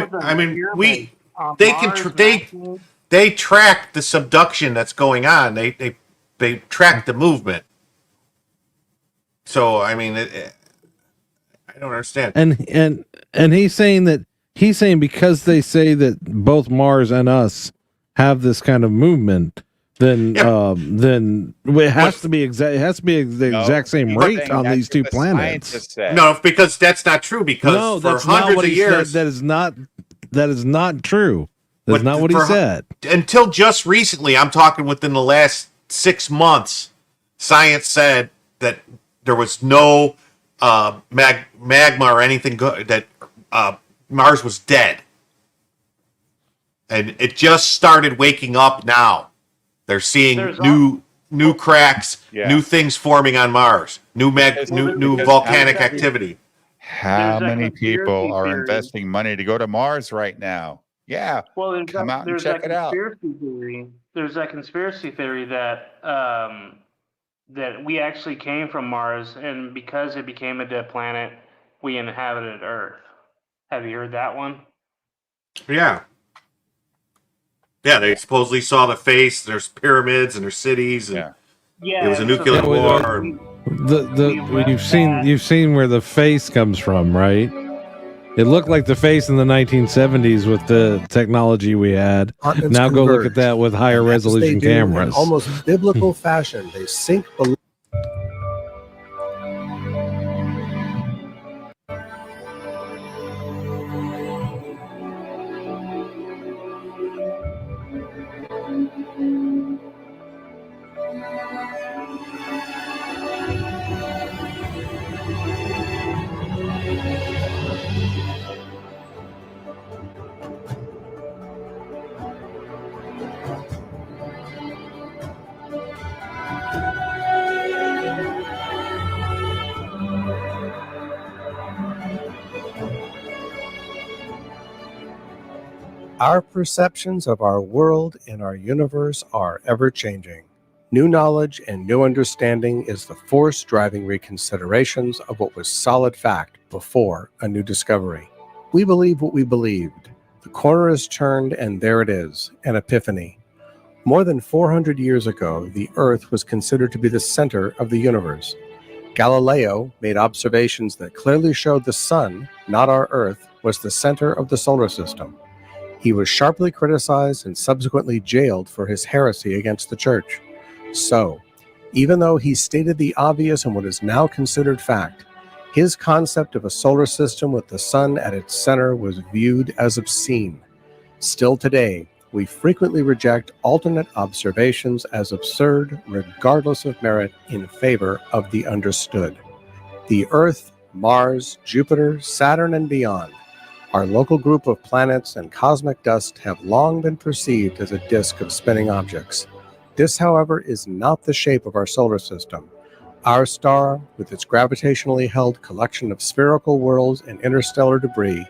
[SPEAKER 2] They track the subduction that's going on. They track the movement. So I mean, I don't understand.
[SPEAKER 3] And he's saying because they say that both Mars and us have this kind of movement, then it has to be the exact same rate on these two planets.
[SPEAKER 2] No, because that's not true. Because for hundreds of years,
[SPEAKER 3] that is not true. That's not what he said.
[SPEAKER 2] Until just recently, I'm talking within the last 6 months, science said that there was no magma or anything that Mars was dead. And it just started waking up now. They're seeing new cracks, new things forming on Mars, new volcanic activity.
[SPEAKER 1] How many people are investing money to go to Mars right now? Yeah.
[SPEAKER 13] Well,
[SPEAKER 1] come out and check it out.
[SPEAKER 13] There's that conspiracy theory that that we actually came from Mars, and because it became a dead planet, we inhabited Earth. Have you heard that one?
[SPEAKER 2] Yeah. Yeah, they supposedly saw the face. There's pyramids and there's cities, and it was a nuclear war.
[SPEAKER 3] You've seen where the face comes from, right? It looked like the face in the 1970s with the technology we had. Now go look at that with higher resolution cameras.
[SPEAKER 20] In almost biblical fashion, they sink below. Our perceptions of our world and our universe are ever-changing. New knowledge and new understanding is the force driving reconsiderations of what was solid fact before a new discovery. We believe what we believed. The corner is turned and there it is, an epiphany. More than 400 years ago, the Earth was considered to be the center of the universe. Galileo made observations that clearly showed the sun, not our Earth, was the center of the solar system. He was sharply criticized and subsequently jailed for his heresy against the church. So, even though he stated the obvious and what is now considered fact, his concept of a solar system with the sun at its center was viewed as obscene. Still today, we frequently reject alternate observations as absurd, regardless of merit, in favor of the understood. The Earth, Mars, Jupiter, Saturn, and beyond, our local group of planets and cosmic dust have long been perceived as a disk of spinning objects. This, however, is not the shape of our solar system. Our star, with its gravitationally held collection of spherical worlds and interstellar debris,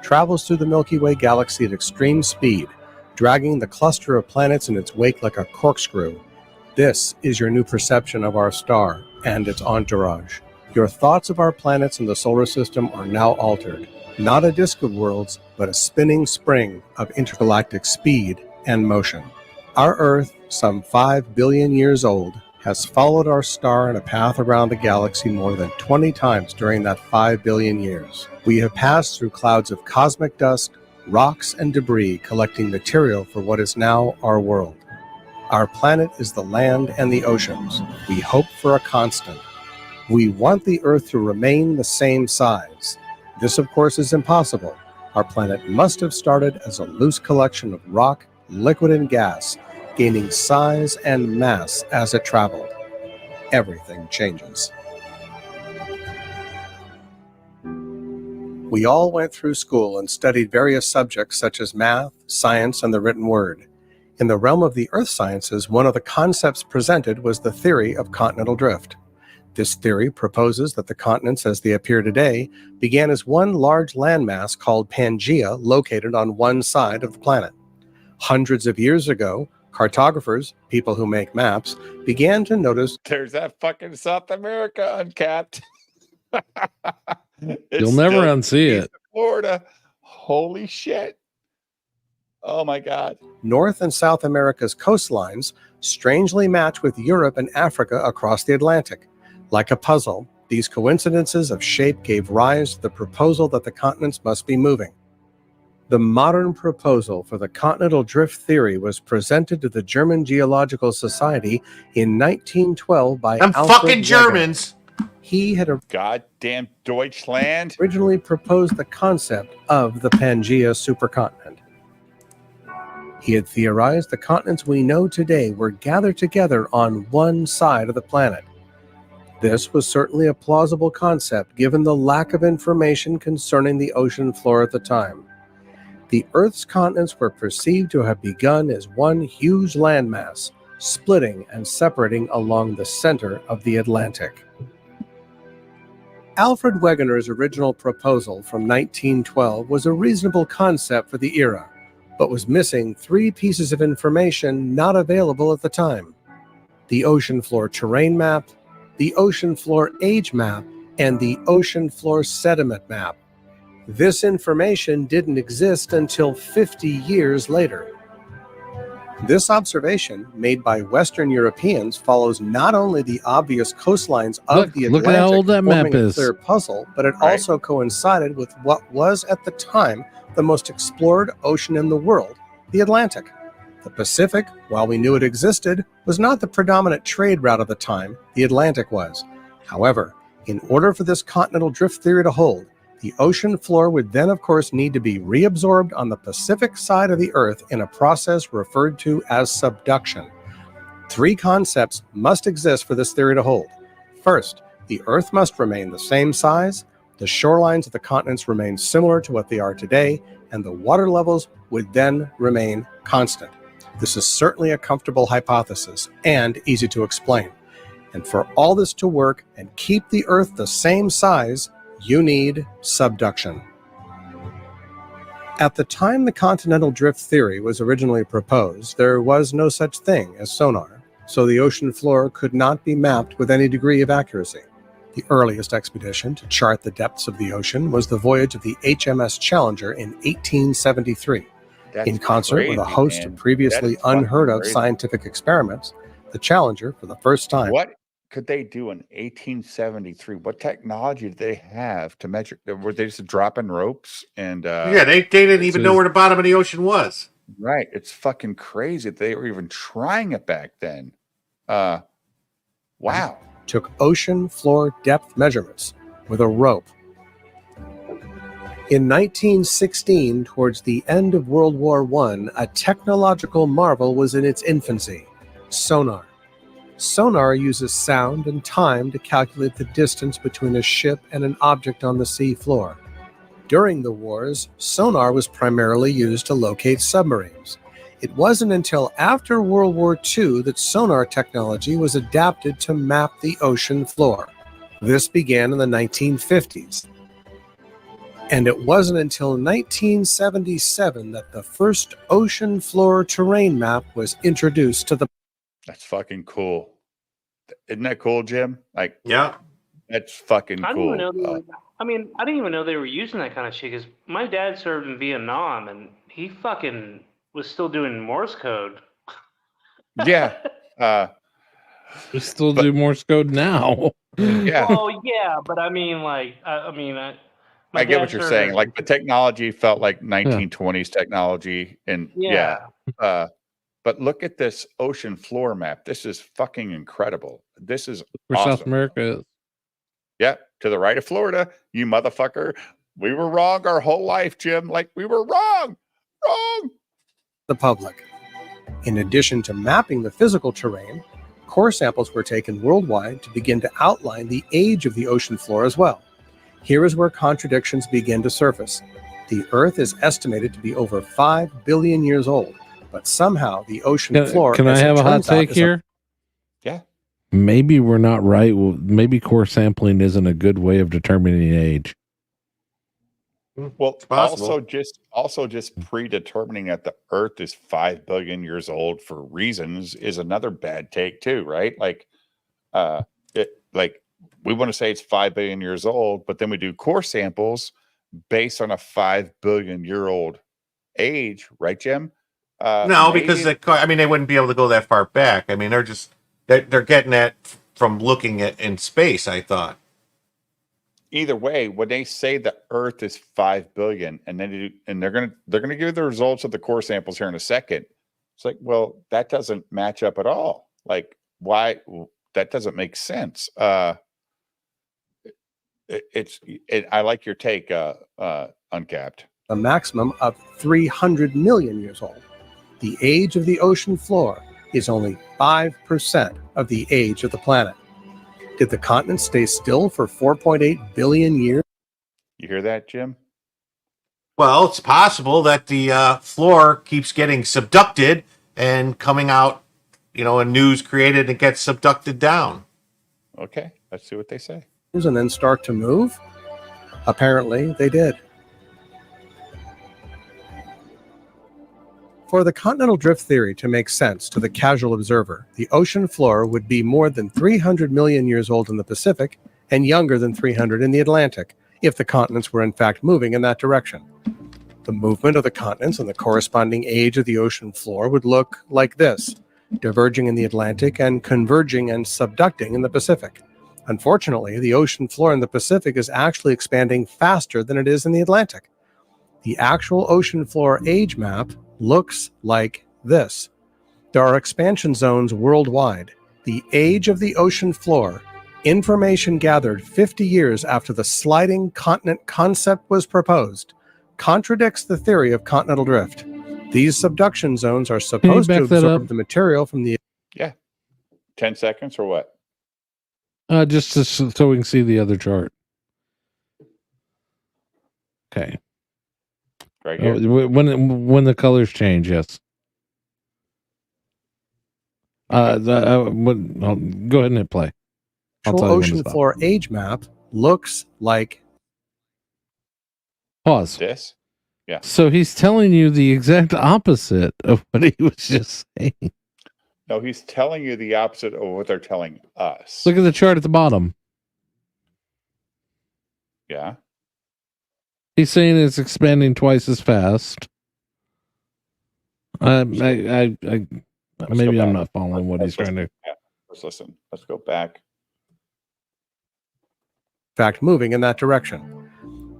[SPEAKER 20] travels through the Milky Way galaxy at extreme speed, dragging the cluster of planets in its wake like a corkscrew. This is your new perception of our star and its entourage. Your thoughts of our planets in the solar system are now altered. Not a disk of worlds, but a spinning spring of intergalactic speed and motion. Our Earth, some 5 billion years old, has followed our star in a path around the galaxy more than 20 times during that 5 billion years. We have passed through clouds of cosmic dust, rocks, and debris collecting material for what is now our world. Our planet is the land and the oceans. We hope for a constant. We want the Earth to remain the same size. This, of course, is impossible. Our planet must have started as a loose collection of rock, liquid, and gas, gaining size and mass as it traveled. Everything changes. We all went through school and studied various subjects such as math, science, and the written word. In the realm of the earth sciences, one of the concepts presented was the theory of continental drift. This theory proposes that the continents as they appear today began as one large landmass called Pangaea located on one side of the planet. Hundreds of years ago, cartographers, people who make maps, began to notice
[SPEAKER 1] there's that fucking South America uncapped.
[SPEAKER 3] You'll never unsee it.
[SPEAKER 1] Florida. Holy shit. Oh my God.
[SPEAKER 20] North and South America's coastlines strangely match with Europe and Africa across the Atlantic. Like a puzzle, these coincidences of shape gave rise to the proposal that the continents must be moving. The modern proposal for the continental drift theory was presented to the German Geological Society in 1912 by Alfred
[SPEAKER 2] fucking
[SPEAKER 20] Wegener.
[SPEAKER 2] Germans.
[SPEAKER 20] He had
[SPEAKER 1] goddamn Deutschland
[SPEAKER 20] originally proposed the concept of the Pangaea supercontinent. He had theorized the continents we know today were gathered together on one side of the planet. This was certainly a plausible concept given the lack of information concerning the ocean floor at the time. The Earth's continents were perceived to have begun as one huge landmass, splitting and separating along the center of the Atlantic. Alfred Wegener's original proposal from 1912 was a reasonable concept for the era, but was missing three pieces of information not available at the time: the ocean floor terrain map, the ocean floor age map, and the ocean floor sediment map. This information didn't exist until 50 years later. This observation, made by Western Europeans, follows not only the obvious coastlines of the Atlantic,
[SPEAKER 3] look at how old that map
[SPEAKER 20] forming a
[SPEAKER 3] is.
[SPEAKER 20] clear puzzle, but it also coincided with what was at the time the most explored ocean in the world, the Atlantic. The Pacific, while we knew it existed, was not the predominant trade route of the time. The Atlantic was. However, in order for this continental drift theory to hold, the ocean floor would then, of course, need to be reabsorbed on the Pacific side of the Earth in a process referred to as subduction. Three concepts must exist for this theory to hold. First, the Earth must remain the same size, the shorelines of the continents remain similar to what they are today, and the water levels would then remain constant. This is certainly a comfortable hypothesis and easy to explain. And for all this to work and keep the Earth the same size, you need subduction. At the time the continental drift theory was originally proposed, there was no such thing as sonar, so the ocean floor could not be mapped with any degree of accuracy. The earliest expedition to chart the depths of the ocean was the voyage of the HMS Challenger in 1873. In concert with a host of previously unheard of scientific experiments, the Challenger, for the first time,
[SPEAKER 1] what could they do in 1873? What technology did they have to measure? Were they just dropping ropes? And
[SPEAKER 2] yeah, they didn't even know where the bottom of the ocean was.
[SPEAKER 1] Right. It's fucking crazy that they were even trying it back then. Wow.
[SPEAKER 20] Took ocean floor depth measurements with a rope. In 1916, towards the end of World War I, a technological marvel was in its infancy: sonar. Sonar uses sound and time to calculate the distance between a ship and an object on the sea floor. During the wars, sonar was primarily used to locate submarines. It wasn't until after World War II that sonar technology was adapted to map the ocean floor. This began in the 1950s. And it wasn't until 1977 that the first ocean floor terrain map was introduced to the.
[SPEAKER 1] That's fucking cool. Isn't that cool, Jim? Like,
[SPEAKER 2] yeah,
[SPEAKER 1] that's fucking
[SPEAKER 13] I didn't
[SPEAKER 1] cool.
[SPEAKER 13] even know they were, I didn't even know they were using that kind of shit. Because my dad served in Vietnam, and he fucking was still doing Morse code.
[SPEAKER 1] Yeah.
[SPEAKER 3] We still do Morse code now.
[SPEAKER 1] Yeah.
[SPEAKER 13] Well, yeah, but I mean, like, my
[SPEAKER 1] I get
[SPEAKER 13] dad
[SPEAKER 1] what you're
[SPEAKER 13] served
[SPEAKER 1] saying.
[SPEAKER 13] as-
[SPEAKER 1] Like the technology felt like 1920s technology, and
[SPEAKER 13] Yeah.
[SPEAKER 1] but look at this ocean floor map. This is fucking incredible. This is
[SPEAKER 3] Where
[SPEAKER 1] awesome.
[SPEAKER 3] South America is.
[SPEAKER 1] Yeah, to the right of Florida, you motherfucker. We were wrong our whole life, Jim. Like we were wrong.
[SPEAKER 20] The public. In addition to mapping the physical terrain, core samples were taken worldwide to begin to outline the age of the ocean floor as well. Here is where contradictions begin to surface. The Earth is estimated to be over 5 billion years old, but somehow the ocean floor.
[SPEAKER 3] Can I have a hot take here?
[SPEAKER 1] Yeah.
[SPEAKER 3] Maybe we're not right. Well, maybe core sampling isn't a good way of determining age.
[SPEAKER 1] Well, also just predetermining that the Earth is 5 billion years old for reasons is another bad take too, right? Like, we want to say it's 5 billion years old, but then we do core samples based on a 5 billion year old age, right, Jim?
[SPEAKER 2] No, because they wouldn't be able to go that far back. I mean, they're getting that from looking at in space, I thought.
[SPEAKER 1] Either way, when they say the Earth is 5 billion, and then they're gonna give the results of the core samples here in a second. It's like, well, that doesn't match up at all. Like, why? That doesn't make sense. I like your take, Uncapped.
[SPEAKER 20] A maximum of 300 million years old. The age of the ocean floor is only 5% of the age of the planet. Did the continent stay still for 4.8 billion years?
[SPEAKER 1] You hear that, Jim?
[SPEAKER 2] Well, it's possible that the floor keeps getting subducted and coming out, and news created and gets subducted down.
[SPEAKER 1] Okay, let's see what they say.
[SPEAKER 20] And then start to move? Apparently, they did. For the continental drift theory to make sense to the casual observer, the ocean floor would be more than 300 million years old in the Pacific and younger than 300 in the Atlantic, if the continents were in fact moving in that direction. The movement of the continents and the corresponding age of the ocean floor would look like this, diverging in the Atlantic and converging and subducting in the Pacific. Unfortunately, the ocean floor in the Pacific is actually expanding faster than it is in the Atlantic. The actual ocean floor age map looks like this. There are expansion zones worldwide. The age of the ocean floor, information gathered 50 years after the sliding continent concept was proposed, contradicts the theory of continental drift. These subduction zones are supposed to absorb the material from the...
[SPEAKER 1] Yeah. 10 seconds or what?
[SPEAKER 3] Just so we can see the other chart. Okay.
[SPEAKER 1] Right here.
[SPEAKER 3] When the colors change, yes. Go ahead and hit play.
[SPEAKER 20] Actual ocean floor age map looks like...
[SPEAKER 3] Pause.
[SPEAKER 1] This? Yeah.
[SPEAKER 3] So he's telling you the exact opposite of what he was just saying.
[SPEAKER 1] No, he's telling you the opposite of what they're telling us.
[SPEAKER 3] Look at the chart at the bottom.
[SPEAKER 1] Yeah.
[SPEAKER 3] He's saying it's expanding twice as fast. Maybe I'm not following what he's trying to.
[SPEAKER 1] Yeah. Let's listen. Let's go back.
[SPEAKER 20] In fact, moving in that direction.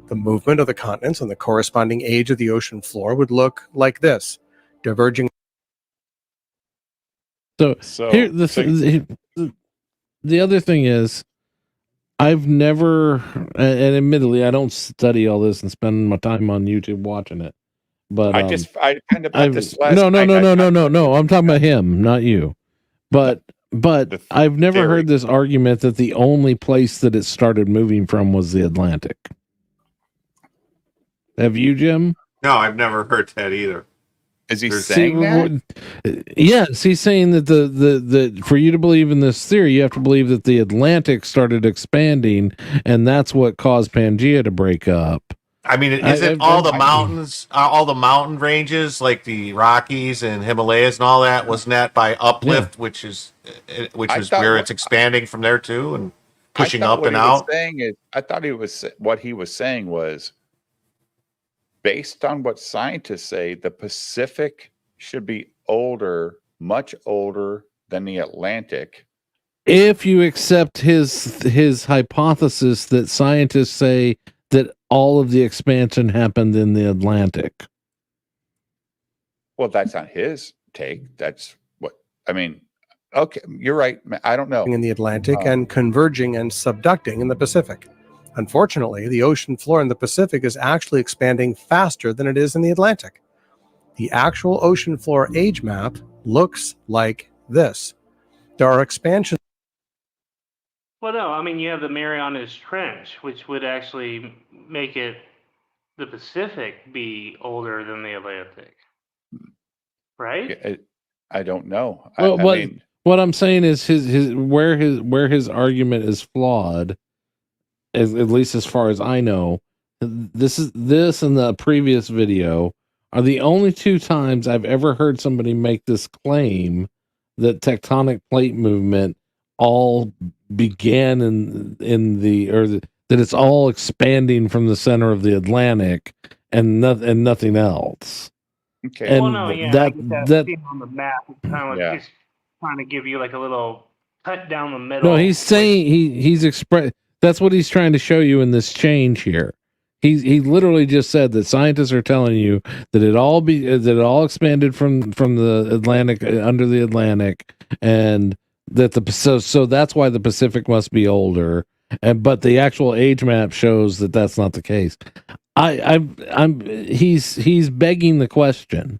[SPEAKER 20] The movement of the continents and the corresponding age of the ocean floor would look like this, diverging.
[SPEAKER 3] So here, the other thing is, I've never, and admittedly, I don't study all this and spend my time on YouTube watching it. But
[SPEAKER 1] I kind of about this last
[SPEAKER 3] no. I'm talking about him, not you. But I've never heard this argument that the only place that it started moving from was the Atlantic. Have you, Jim?
[SPEAKER 2] No, I've never heard that either.
[SPEAKER 1] Is he saying that?
[SPEAKER 3] Yes, he's saying that the for you to believe in this theory, you have to believe that the Atlantic started expanding, and that's what caused Pangea to break up.
[SPEAKER 2] I mean, isn't all the mountains, all the mountain ranges, like the Rockies and Himalayas and all that, wasn't that by uplift, which is where it's expanding from there too, and pushing up and out?
[SPEAKER 1] I thought what he was saying was, based on what scientists say, the Pacific should be older, much older than the Atlantic.
[SPEAKER 3] If you accept his hypothesis that scientists say that all of the expansion happened in the Atlantic.
[SPEAKER 1] Well, that's not his take. That's what I mean. Okay, you're right. I don't know.
[SPEAKER 20] In the Atlantic and converging and subducting in the Pacific. Unfortunately, the ocean floor in the Pacific is actually expanding faster than it is in the Atlantic. The actual ocean floor age map looks like this. There are expansions.
[SPEAKER 13] Well, no, I mean, you have the Marianas Trench, which would actually make the Pacific be older than the Atlantic. Right?
[SPEAKER 1] I don't know.
[SPEAKER 3] Well, what I'm saying is where his argument is flawed, at least as far as I know. This and the previous video are the only two times I've ever heard somebody make this claim that tectonic plate movement all began that it's all expanding from the center of the Atlantic and nothing else.
[SPEAKER 1] Okay.
[SPEAKER 3] And
[SPEAKER 13] well, no, yeah,
[SPEAKER 3] that
[SPEAKER 13] on the map, it's kind of like just trying to give you like a little cut down the middle.
[SPEAKER 3] No, he's saying he's expressed. That's what he's trying to show you in this change here. He literally just said that scientists are telling you that it all expanded from the Atlantic under the Atlantic, and that so that's why the Pacific must be older. But the actual age map shows that that's not the case. He's begging the question.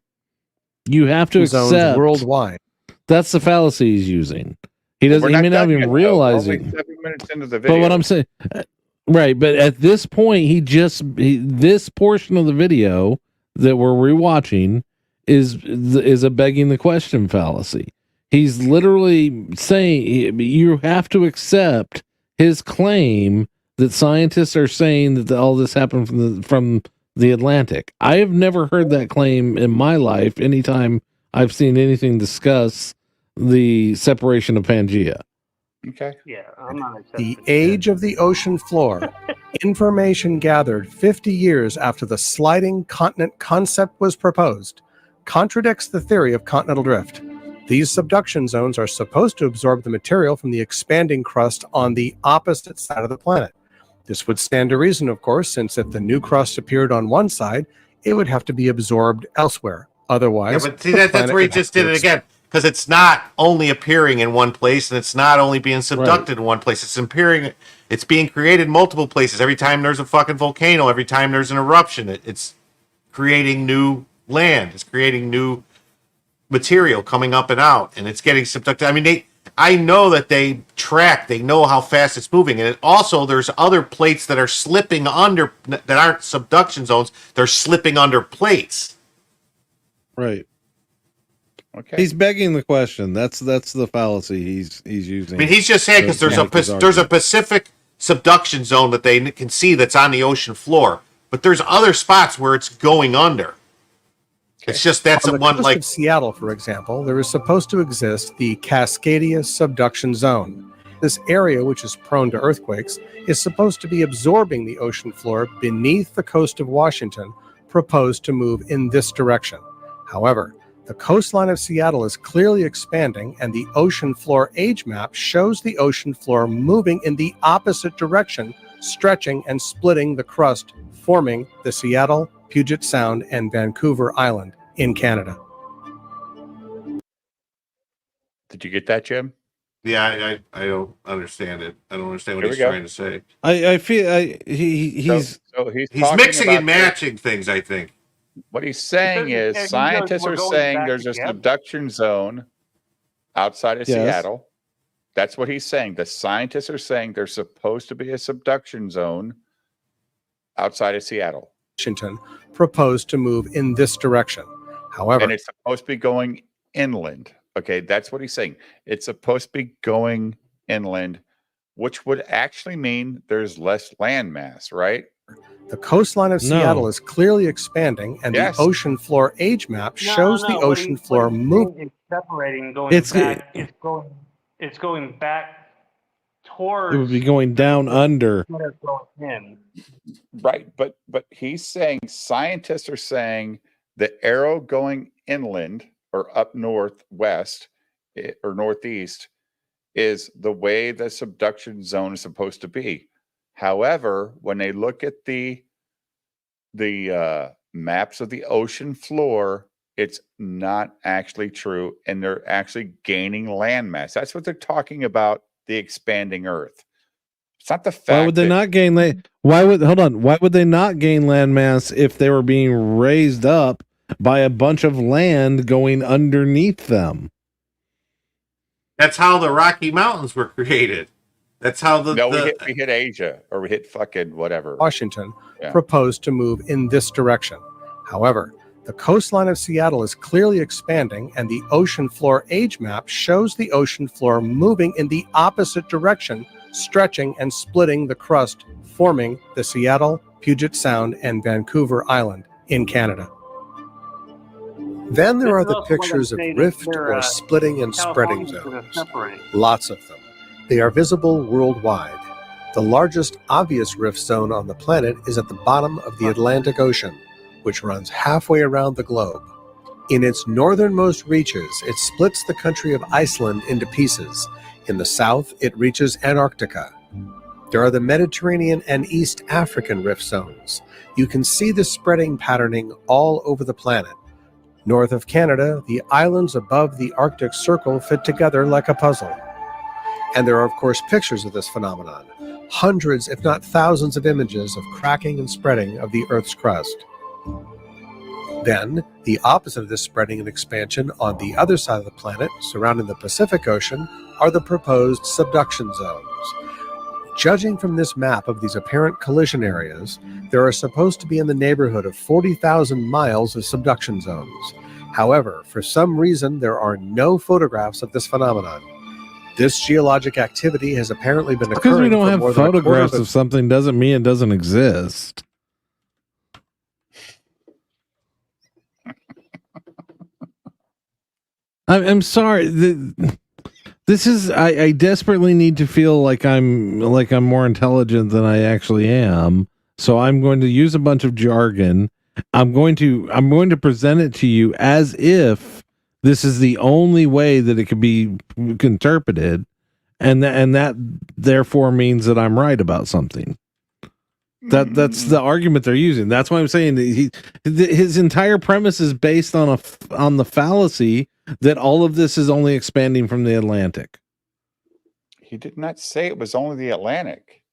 [SPEAKER 3] You have to accept
[SPEAKER 20] worldwide.
[SPEAKER 3] That's the fallacy he's using. He doesn't. He may not even realize it.
[SPEAKER 1] 7 minutes into the video.
[SPEAKER 3] But what I'm saying, right? But at this point, this portion of the video that we're rewatching is a begging the question fallacy. He's literally saying you have to accept his claim that scientists are saying that all this happened from the Atlantic. I have never heard that claim in my life. Anytime I've seen anything discuss the separation of Pangea.
[SPEAKER 1] Okay.
[SPEAKER 13] Yeah, I'm not
[SPEAKER 20] the age of the ocean floor. Information gathered 50 years after the sliding continent concept was proposed contradicts the theory of continental drift. These subduction zones are supposed to absorb the material from the expanding crust on the opposite side of the planet. This would stand to reason, of course, since if the new crust appeared on one side, it would have to be absorbed elsewhere. Otherwise,
[SPEAKER 2] but see, that's where he just did it again. Because it's not only appearing in one place, and it's not only being subducted in one place. It's being created multiple places. Every time there's a fucking volcano, every time there's an eruption, it's creating new land. It's creating new material coming up and out, and it's getting subducted. I mean, I know that they know how fast it's moving, and there's other plates that are slipping under that aren't subduction zones. They're slipping under plates.
[SPEAKER 3] Right.
[SPEAKER 1] Okay.
[SPEAKER 3] He's begging the question. That's the fallacy he's using.
[SPEAKER 2] I mean, he's just saying because there's a Pacific subduction zone that they can see that's on the ocean floor, but there's other spots where it's going under. Okay. It's just that's
[SPEAKER 20] on the
[SPEAKER 2] one
[SPEAKER 20] coast
[SPEAKER 2] like
[SPEAKER 20] of Seattle, for example, there is supposed to exist the Cascadia subduction zone. This area, which is prone to earthquakes, is supposed to be absorbing the ocean floor beneath the coast of Washington, proposed to move in this direction. However, the coastline of Seattle is clearly expanding, and the ocean floor age map shows the ocean floor moving in the opposite direction, stretching and splitting the crust, forming the Seattle, Puget Sound, and Vancouver Island in Canada.
[SPEAKER 1] Did you get that, Jim?
[SPEAKER 2] Yeah, I don't understand it. I don't understand what he's trying to say.
[SPEAKER 3] I feel he's
[SPEAKER 2] mixing and matching things, I think.
[SPEAKER 1] What he's saying is scientists are saying there's a subduction zone outside of Seattle. That's what he's saying. The scientists are saying there's supposed to be a subduction zone outside of Seattle.
[SPEAKER 20] Washington proposed to move in this direction. However,
[SPEAKER 1] and it's supposed to be going inland. Okay, that's what he's saying. It's supposed to be going inland, which would actually mean there's less land mass, right?
[SPEAKER 20] The coastline of Seattle is clearly expanding, and the ocean floor age map shows the ocean floor moving.
[SPEAKER 13] It's separating, going back. It's going back towards.
[SPEAKER 3] It would be going down under.
[SPEAKER 1] Right, but he's saying scientists are saying the arrow going inland or up northwest or northeast is the way the subduction zone is supposed to be. However, when they look at the maps of the ocean floor, it's not actually true, and they're actually gaining landmass. That's what they're talking about, the expanding Earth. It's not the fact.
[SPEAKER 3] Why would they not gain Why would they not gain landmass if they were being raised up by a bunch of land going underneath them?
[SPEAKER 2] That's how the Rocky Mountains were created. That's how
[SPEAKER 1] we hit Asia, or we hit fucking whatever.
[SPEAKER 20] Washington proposed to move in this direction. However, the coastline of Seattle is clearly expanding, and the ocean floor age map shows the ocean floor moving in the opposite direction, stretching and splitting the crust, forming the Seattle, Puget Sound, and Vancouver Island in Canada. Then there are the pictures of rift or splitting and spreading zones. Lots of them. They are visible worldwide. The largest obvious rift zone on the planet is at the bottom of the Atlantic Ocean, which runs halfway around the globe. In its northernmost reaches, it splits the country of Iceland into pieces. In the south, it reaches Antarctica. There are the Mediterranean and East African rift zones. You can see the spreading patterning all over the planet. North of Canada, the islands above the Arctic Circle fit together like a puzzle. And there are, of course, pictures of this phenomenon. Hundreds, if not thousands, of images of cracking and spreading of the Earth's crust. Then, the opposite of this spreading and expansion on the other side of the planet, surrounding the Pacific Ocean, are the proposed subduction zones. Judging from this map of these apparent collision areas, there are supposed to be in the neighborhood of 40,000 miles of subduction zones. However, for some reason, there are no photographs of this phenomenon. This geologic activity has apparently been occurring.
[SPEAKER 3] Because we don't
[SPEAKER 20] for
[SPEAKER 3] have photographs of something doesn't mean it doesn't exist. I'm sorry. This is I desperately need to feel like I'm more intelligent than I actually am. So I'm going to use a bunch of jargon. I'm going to present it to you as if this is the only way that it could be interpreted, and that therefore means that I'm right about something. That's the argument they're using. That's why I'm saying that his entire premise is based on the fallacy that all of this is only expanding from the Atlantic.
[SPEAKER 1] He did not say it was only the Atlantic.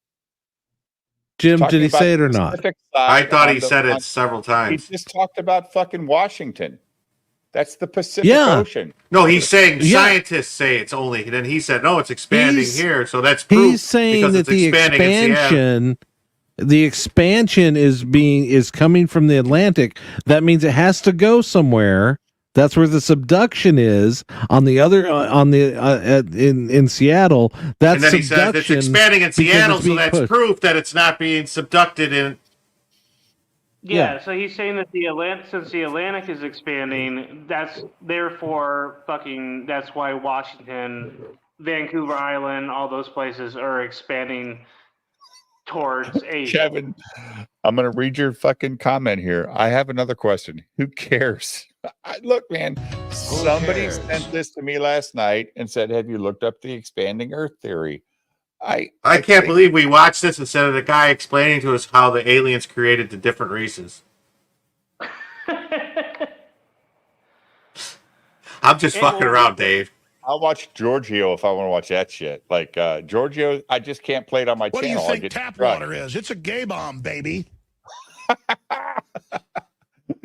[SPEAKER 3] Jim, did he say it or not?
[SPEAKER 2] I thought he said it several times.
[SPEAKER 1] He just talked about fucking Washington. That's the Pacific Ocean.
[SPEAKER 2] No, he's saying scientists say it's only. Then he said, no, it's expanding here. So that's proof.
[SPEAKER 3] He's saying that the expansion is coming from the Atlantic. That means it has to go somewhere. That's where the subduction is on the other in Seattle. That's
[SPEAKER 2] and then he says it's expanding in Seattle, so that's proof that it's not being subducted in.
[SPEAKER 13] Yeah, so he's saying that since the Atlantic is expanding, that's why Washington, Vancouver Island, all those places are expanding towards Asia.
[SPEAKER 1] Kevin, I'm going to read your fucking comment here. I have another question. Who cares? Look, man, somebody sent this to me last night and said, have you looked up the expanding Earth theory? I
[SPEAKER 2] can't believe we watched this instead of the guy explaining to us how the aliens created the different races. I'm just fucking around, Dave.
[SPEAKER 1] I'll watch Giorgio if I want to watch that shit. Like Giorgio, I just can't play it on my channel.
[SPEAKER 4] What do you think tap water is? It's a gay bomb, baby.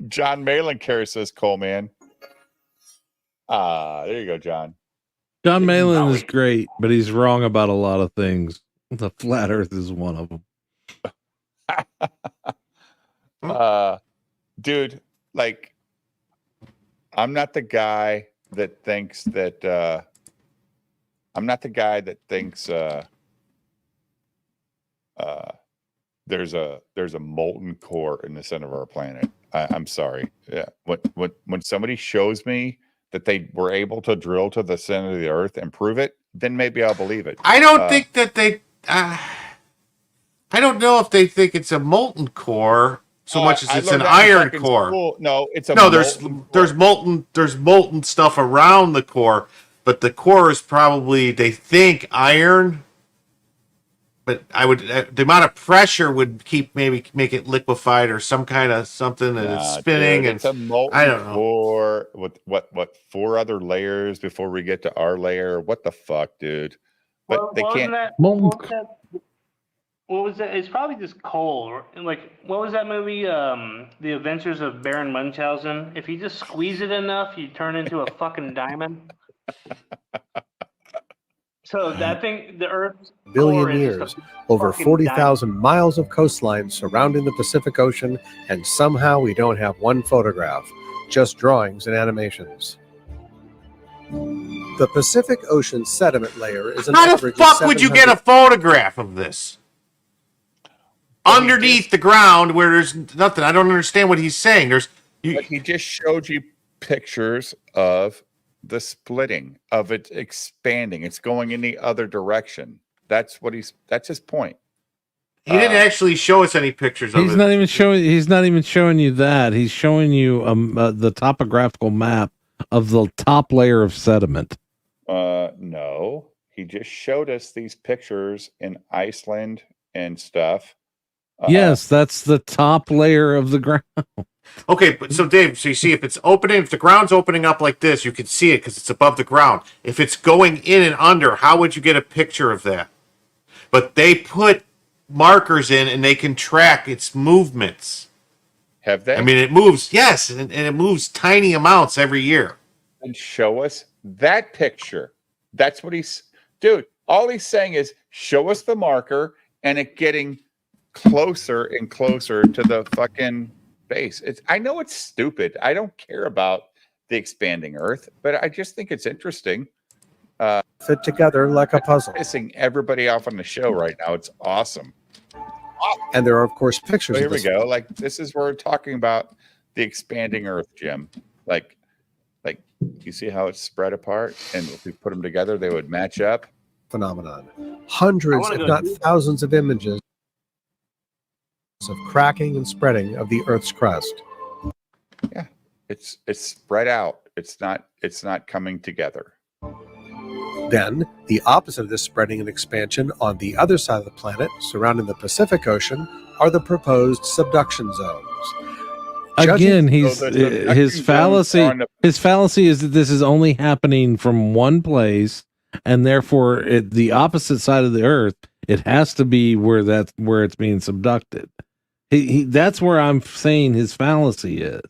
[SPEAKER 1] John Malenkar says, Coleman. There you go, John.
[SPEAKER 3] John Malin is great, but he's wrong about a lot of things. The flat Earth is one of them.
[SPEAKER 1] Dude, like, I'm not the guy that thinks that there's a molten core in the center of our planet. I'm sorry. Yeah. When somebody shows me that they were able to drill to the center of the Earth and prove it, then maybe I'll believe it.
[SPEAKER 2] I don't think that they. I don't know if they think it's a molten core so much as it's an iron core.
[SPEAKER 1] School. No, it's a
[SPEAKER 2] there's molten stuff around the core, but the core is probably, they think, iron. But the amount of pressure would make it liquefied or some kind of something that it's spinning.
[SPEAKER 1] Dude, it's a molten core with what 4 other layers before we get to our layer. What the fuck, dude? But they can't.
[SPEAKER 13] What was that? It's probably just coal. Like, what was that movie? The Adventures of Baron Munchausen. If you just squeeze it enough, you turn into a fucking diamond. So that thing, the Earth's
[SPEAKER 20] billion years, over 40,000 miles of coastline surrounding the Pacific Ocean, and somehow we don't have one photograph, just drawings and animations. The Pacific Ocean sediment layer is an
[SPEAKER 2] How
[SPEAKER 20] average
[SPEAKER 2] the fuck would you get a photograph of this? Underneath the ground where there's nothing. I don't understand what he's saying.
[SPEAKER 1] He just showed you pictures of the splitting, of it expanding. It's going in the other direction. That's his point.
[SPEAKER 2] He didn't actually show us any pictures of it.
[SPEAKER 3] He's not even showing you that. He's showing you the topographical map of the top layer of sediment.
[SPEAKER 1] No, he just showed us these pictures in Iceland and stuff.
[SPEAKER 3] Yes, that's the top layer of the ground.
[SPEAKER 2] Okay, but so Dave, so you see if the ground's opening up like this, you can see it because it's above the ground. If it's going in and under, how would you get a picture of that? But they put markers in and they can track its movements.
[SPEAKER 1] Have they?
[SPEAKER 2] I mean, it moves, yes, and it moves tiny amounts every year.
[SPEAKER 1] And show us that picture. That's what dude, all he's saying is show us the marker and it getting closer and closer to the fucking base. I know it's stupid. I don't care about the expanding Earth, but I just think it's interesting.
[SPEAKER 20] Fit together like a puzzle.
[SPEAKER 1] Pissing everybody off on the show right now. It's awesome.
[SPEAKER 20] And there are, of course, pictures.
[SPEAKER 1] So here we go. Like, this is where we're talking about the expanding Earth, Jim. Like you see how it's spread apart, and if we put them together, they would match up.
[SPEAKER 20] Phenomenon. Hundreds, if not thousands, of images of cracking and spreading of the Earth's crust.
[SPEAKER 1] Yeah, it's spread out. It's not coming together.
[SPEAKER 20] Then, the opposite of this spreading and expansion on the other side of the planet, surrounding the Pacific Ocean, are the proposed subduction zones.
[SPEAKER 3] Again, his fallacy. His fallacy is that this is only happening from one place, and therefore, the opposite side of the Earth, it has to be where it's being subducted. That's where I'm saying his fallacy is.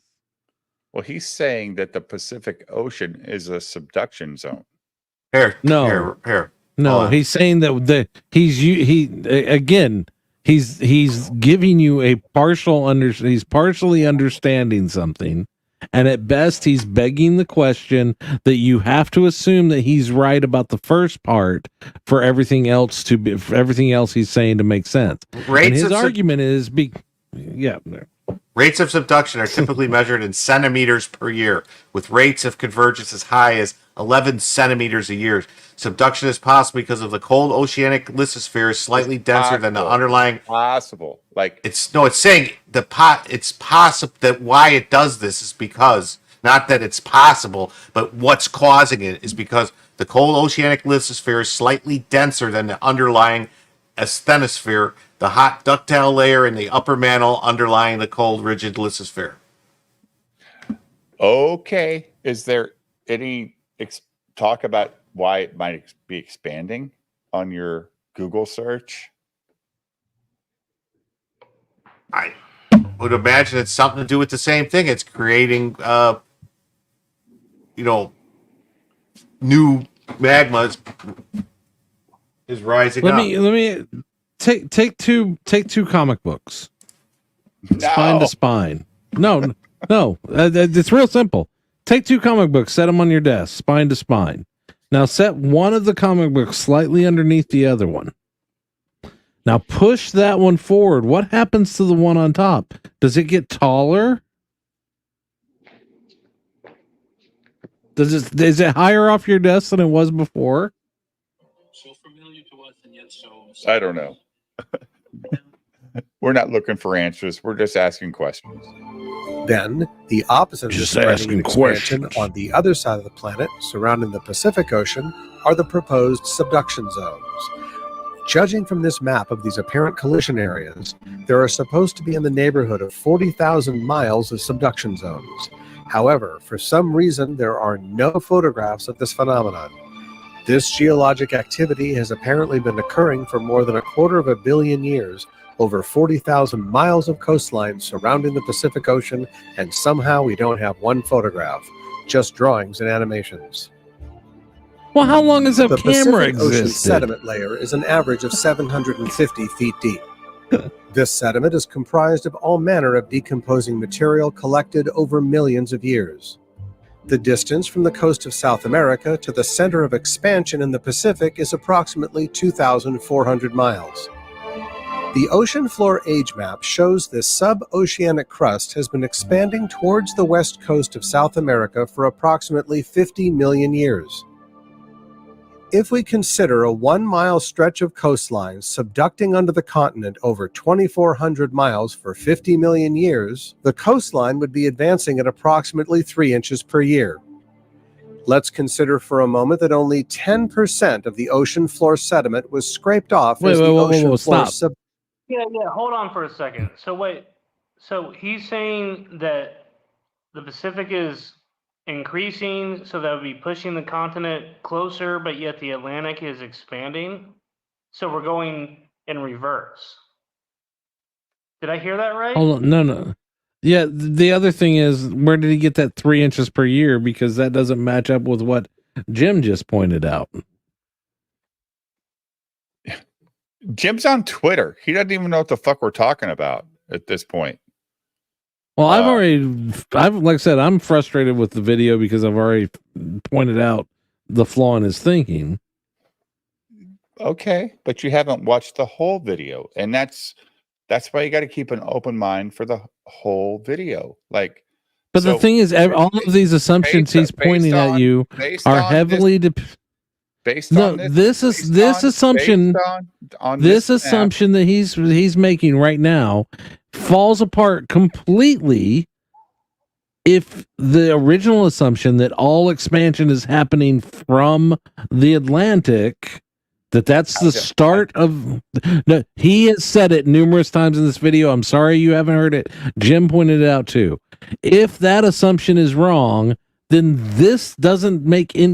[SPEAKER 1] Well, he's saying that the Pacific Ocean is a subduction zone.
[SPEAKER 3] No, he's saying that he's giving you a he's partially understanding something, and at best he's begging the question that you have to assume that he's right about the first part for everything else he's saying to make sense. And his argument is
[SPEAKER 2] rates of subduction are typically measured in centimeters per year, with rates of convergence as high as 11 centimeters a year. Subduction is possible because of the cold oceanic lithosphere is slightly denser than the underlying.
[SPEAKER 1] It's
[SPEAKER 2] saying it's possible that why it does this is because, not that it's possible, but what's causing it is because the cold oceanic lithosphere is slightly denser than the underlying asthenosphere, the hot ductile layer in the upper mantle underlying the cold rigid lithosphere.
[SPEAKER 1] Okay, is there any talk about why it might be expanding on your Google search?
[SPEAKER 2] I would imagine it's something to do with the same thing. It's creating, new magma is rising up.
[SPEAKER 3] Let me take two comic books, spine to spine. No, it's real simple. Take 2 comic books, set them on your desk, spine to spine. Now set one of the comic books slightly underneath the other one. Now push that one forward. What happens to the one on top? Does it get taller? Is it higher off your desk than it was before?
[SPEAKER 1] I don't know. We're not looking for answers. We're just asking questions.
[SPEAKER 20] Then, the opposite of the
[SPEAKER 3] Just
[SPEAKER 20] spreading
[SPEAKER 3] asking
[SPEAKER 20] and expansion
[SPEAKER 3] questions.
[SPEAKER 20] on the other side of the planet, surrounding the Pacific Ocean, are the proposed subduction zones. Judging from this map of these apparent collision areas, there are supposed to be in the neighborhood of 40,000 miles of subduction zones. However, for some reason, there are no photographs of this phenomenon. This geologic activity has apparently been occurring for more than 250 million years, over 40,000 miles of coastline surrounding the Pacific Ocean, and somehow we don't have one photograph, just drawings and animations.
[SPEAKER 3] Well, how long has that
[SPEAKER 20] The
[SPEAKER 3] camera
[SPEAKER 20] Pacific Ocean
[SPEAKER 3] existed?
[SPEAKER 20] sediment layer is an average of 750 feet deep. This sediment is comprised of all manner of decomposing material collected over millions of years. The distance from the coast of South America to the center of expansion in the Pacific is approximately 2,400 miles. The ocean floor age map shows this sub-oceanic crust has been expanding towards the west coast of South America for approximately 50 million years. If we consider a 1-mile stretch of coastline subducting under the continent over 2,400 miles for 50 million years, the coastline would be advancing at approximately 3 inches per year. Let's consider for a moment that only 10% of the ocean floor sediment was scraped off as the ocean floor
[SPEAKER 13] Yeah, hold on for a second. So wait, so he's saying that the Pacific is increasing, so that would be pushing the continent closer, but yet the Atlantic is expanding. So we're going in reverse. Did I hear that right?
[SPEAKER 3] Hold on, no. Yeah, the other thing is, where did he get that 3 inches per year? Because that doesn't match up with what Jim just pointed out.
[SPEAKER 1] Jim's on Twitter. He doesn't even know what the fuck we're talking about at this point.
[SPEAKER 3] Well, like I said, I'm frustrated with the video because I've already pointed out the flaw in his thinking.
[SPEAKER 1] Okay, but you haven't watched the whole video, and that's why you got to keep an open mind for the whole video. Like,
[SPEAKER 3] but the thing is, all of these assumptions he's pointing at you are heavily
[SPEAKER 1] based on
[SPEAKER 3] this assumption that he's making right now falls apart completely if the original assumption that all expansion is happening from the Atlantic, that's the start of. No, he has said it numerous times in this video. I'm sorry you haven't heard it. Jim pointed it out too. If that assumption is wrong, then this doesn't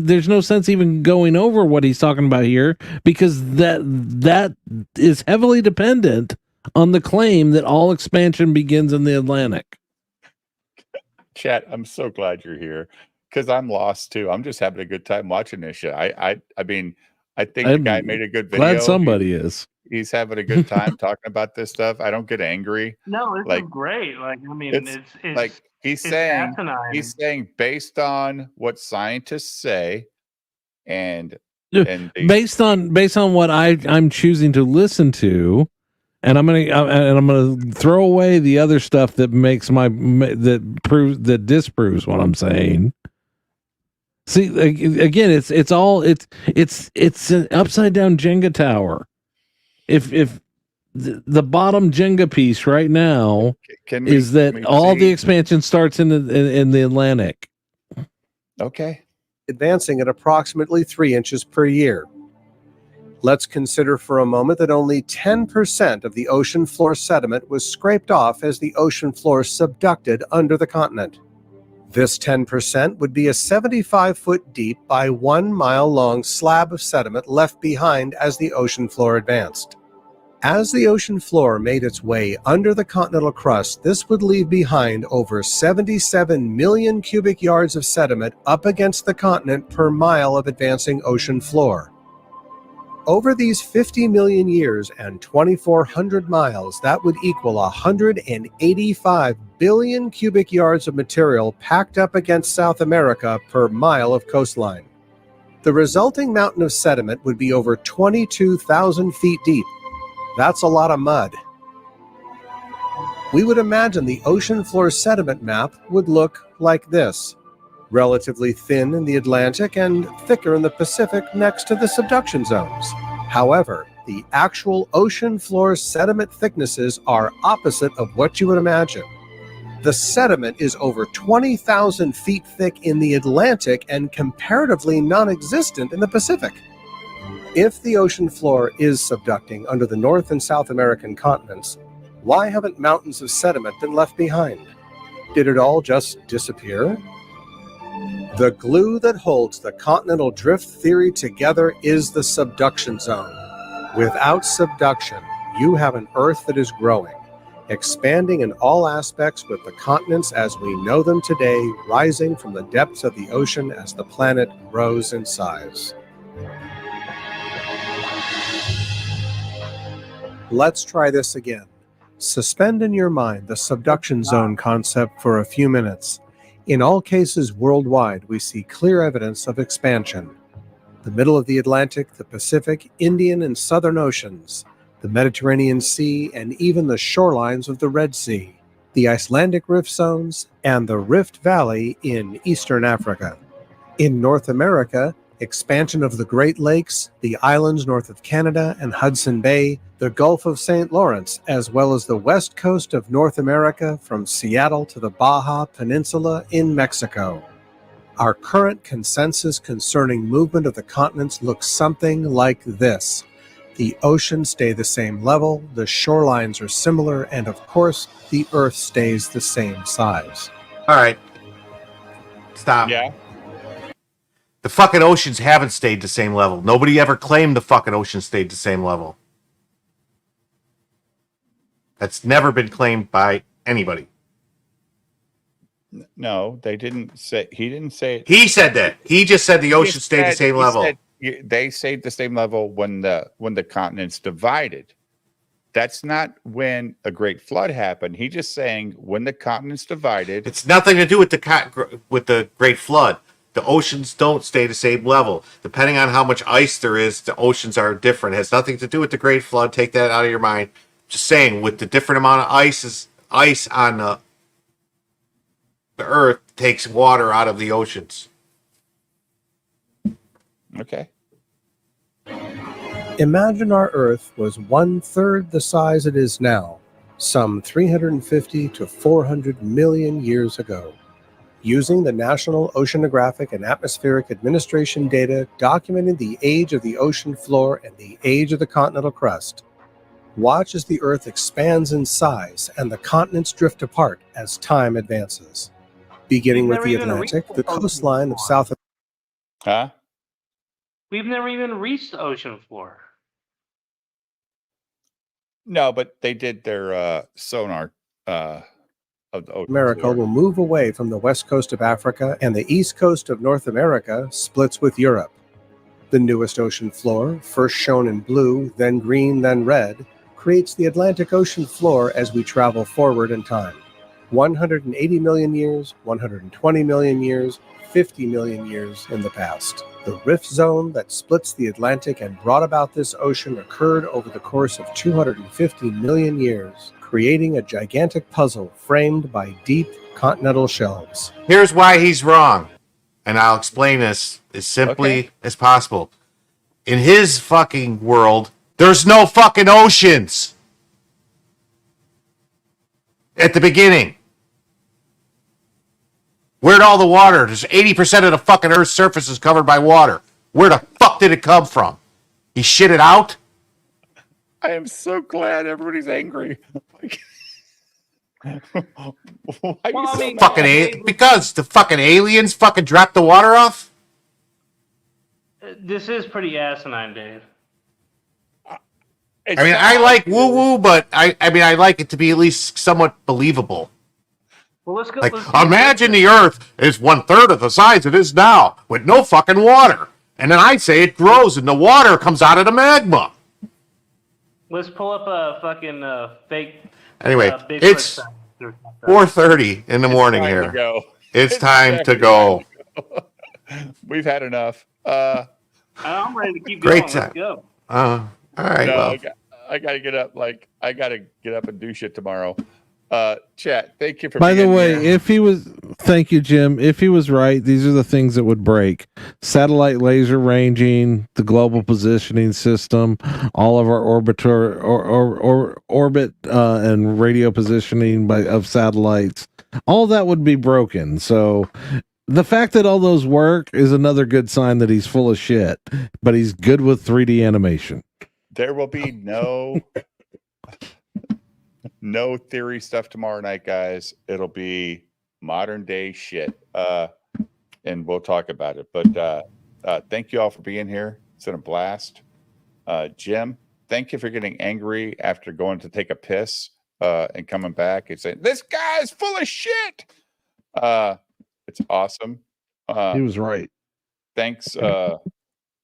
[SPEAKER 3] there's no sense even going over what he's talking about here, because that is heavily dependent on the claim that all expansion begins in the Atlantic.
[SPEAKER 1] Chat, I'm so glad you're here, because I'm lost too. I'm just having a good time watching this shit. I mean, I think the guy made a good video.
[SPEAKER 3] Glad somebody is.
[SPEAKER 1] He's having a good time talking about this stuff. I don't get angry.
[SPEAKER 13] No, this is great. Like, I mean, it's
[SPEAKER 1] like he's saying based on what scientists say, and
[SPEAKER 3] based on what I'm choosing to listen to, and I'm gonna throw away the other stuff that that disproves what I'm saying. See, again, it's an upside down Jenga tower. If the bottom Jenga piece right now is that all the expansion starts in the Atlantic.
[SPEAKER 1] Okay.
[SPEAKER 20] Advancing at approximately 3 inches per year. Let's consider for a moment that only 10% of the ocean floor sediment was scraped off as the ocean floor subducted under the continent. This 10% would be a 75-foot deep by 1 mile long slab of sediment left behind as the ocean floor advanced. As the ocean floor made its way under the continental crust, this would leave behind over 77 million cubic yards of sediment up against the continent per mile of advancing ocean floor. Over these 50 million years and 2,400 miles, that would equal 185 billion cubic yards of material packed up against South America per mile of coastline. The resulting mountain of sediment would be over 22,000 feet deep. That's a lot of mud. We would imagine the ocean floor sediment map would look like this. Relatively thin in the Atlantic and thicker in the Pacific next to the subduction zones. However, the actual ocean floor sediment thicknesses are opposite of what you would imagine. The sediment is over 20,000 feet thick in the Atlantic and comparatively non-existent in the Pacific. If the ocean floor is subducting under the North and South American continents, why haven't mountains of sediment been left behind? Did it all just disappear? The glue that holds the continental drift theory together is the subduction zone. Without subduction, you have an Earth that is growing, expanding in all aspects with the continents as we know them today rising from the depths of the ocean as the planet grows in size. Let's try this again. Suspend in your mind the subduction zone concept for a few minutes. In all cases worldwide, we see clear evidence of expansion. The middle of the Atlantic, the Pacific, Indian and Southern Oceans, the Mediterranean Sea, and even the shorelines of the Red Sea, the Icelandic rift zones, and the Rift Valley in Eastern Africa. In North America, expansion of the Great Lakes, the islands north of Canada and Hudson Bay, the Gulf of St. Lawrence, as well as the west coast of North America from Seattle to the Baja Peninsula in Mexico. Our current consensus concerning movement of the continents looks something like this. The oceans stay the same level, the shorelines are similar, and of course, the Earth stays the same size.
[SPEAKER 2] All right. Stop.
[SPEAKER 1] Yeah.
[SPEAKER 2] The fucking oceans haven't stayed the same level. Nobody ever claimed the fucking ocean stayed the same level. That's never been claimed by anybody.
[SPEAKER 1] No, they didn't say. He didn't say it.
[SPEAKER 2] He said that. He just said the ocean stayed the same level.
[SPEAKER 1] They stayed the same level when the continents divided. That's not when a great flood happened. He just saying when the continents divided.
[SPEAKER 2] It's nothing to do with the great flood. The oceans don't stay the same level. Depending on how much ice there is, the oceans are different. It has nothing to do with the great flood. Take that out of your mind. Just saying, with the different amount of ice on the Earth takes water out of the oceans.
[SPEAKER 1] Okay.
[SPEAKER 20] Imagine our Earth was 1/3 the size it is now, some 350 to 400 million years ago. Using the National Oceanographic and Atmospheric Administration data documenting the age of the ocean floor and the age of the continental crust, watch as the Earth expands in size and the continents drift apart as time advances. Beginning with the Atlantic, the coastline of South
[SPEAKER 1] Huh?
[SPEAKER 13] We've never even reached the ocean floor.
[SPEAKER 1] No, but they did their sonar of the ocean
[SPEAKER 20] America
[SPEAKER 1] floor.
[SPEAKER 20] will move away from the west coast of Africa, and the east coast of North America splits with Europe. The newest ocean floor, first shown in blue, then green, then red, creates the Atlantic Ocean floor as we travel forward in time. 180 million years, 120 million years, 50 million years in the past. The rift zone that splits the Atlantic and brought about this ocean occurred over the course of 250 million years, creating a gigantic puzzle framed by deep continental shelves.
[SPEAKER 2] Here's why he's wrong, and I'll explain this as simply as possible. In his fucking world, there's no fucking oceans at the beginning. Where'd all the water? There's 80% of the fucking Earth's surface is covered by water. Where the fuck did it come from? He shit it out?
[SPEAKER 1] I am so glad everybody's angry.
[SPEAKER 2] Because the fucking aliens fucking dropped the water off?
[SPEAKER 13] This is pretty asinine, Dave.
[SPEAKER 2] I mean, I like WooWoo, but I mean, I like it to be at least somewhat believable.
[SPEAKER 13] Well, let's go.
[SPEAKER 2] Like, imagine the Earth is 1/3 of the size it is now, with no fucking water. And then I say it grows and the water comes out of the magma.
[SPEAKER 13] Let's pull up a fucking fake.
[SPEAKER 2] Anyway,
[SPEAKER 13] Bigfoot
[SPEAKER 2] it's
[SPEAKER 13] sign.
[SPEAKER 2] 4:30 in the morning
[SPEAKER 1] time
[SPEAKER 2] here.
[SPEAKER 1] to go.
[SPEAKER 2] It's time to go.
[SPEAKER 1] We've had enough.
[SPEAKER 13] I'm ready to keep
[SPEAKER 2] Great
[SPEAKER 13] going.
[SPEAKER 2] time.
[SPEAKER 13] Let's go.
[SPEAKER 2] All right.
[SPEAKER 1] No,
[SPEAKER 2] Well,
[SPEAKER 1] I got to get up. I got to get up and do shit tomorrow. Chat, thank you for
[SPEAKER 3] By the
[SPEAKER 1] being
[SPEAKER 3] way,
[SPEAKER 1] here.
[SPEAKER 3] thank you, Jim. If he was right, these are the things that would break: satellite laser ranging, the global positioning system, all of our orbit and radio positioning of satellites. All that would be broken. So the fact that all those work is another good sign that he's full of shit, but he's good with 3D animation.
[SPEAKER 1] There will be no theory stuff tomorrow night, guys. It'll be modern day shit. And we'll talk about it. But thank you all for being here. It's been a blast. Jim, thank you for getting angry after going to take a piss and coming back and saying, this guy's full of shit. It's awesome.
[SPEAKER 3] He was right.
[SPEAKER 1] Thanks.
[SPEAKER 2] Well,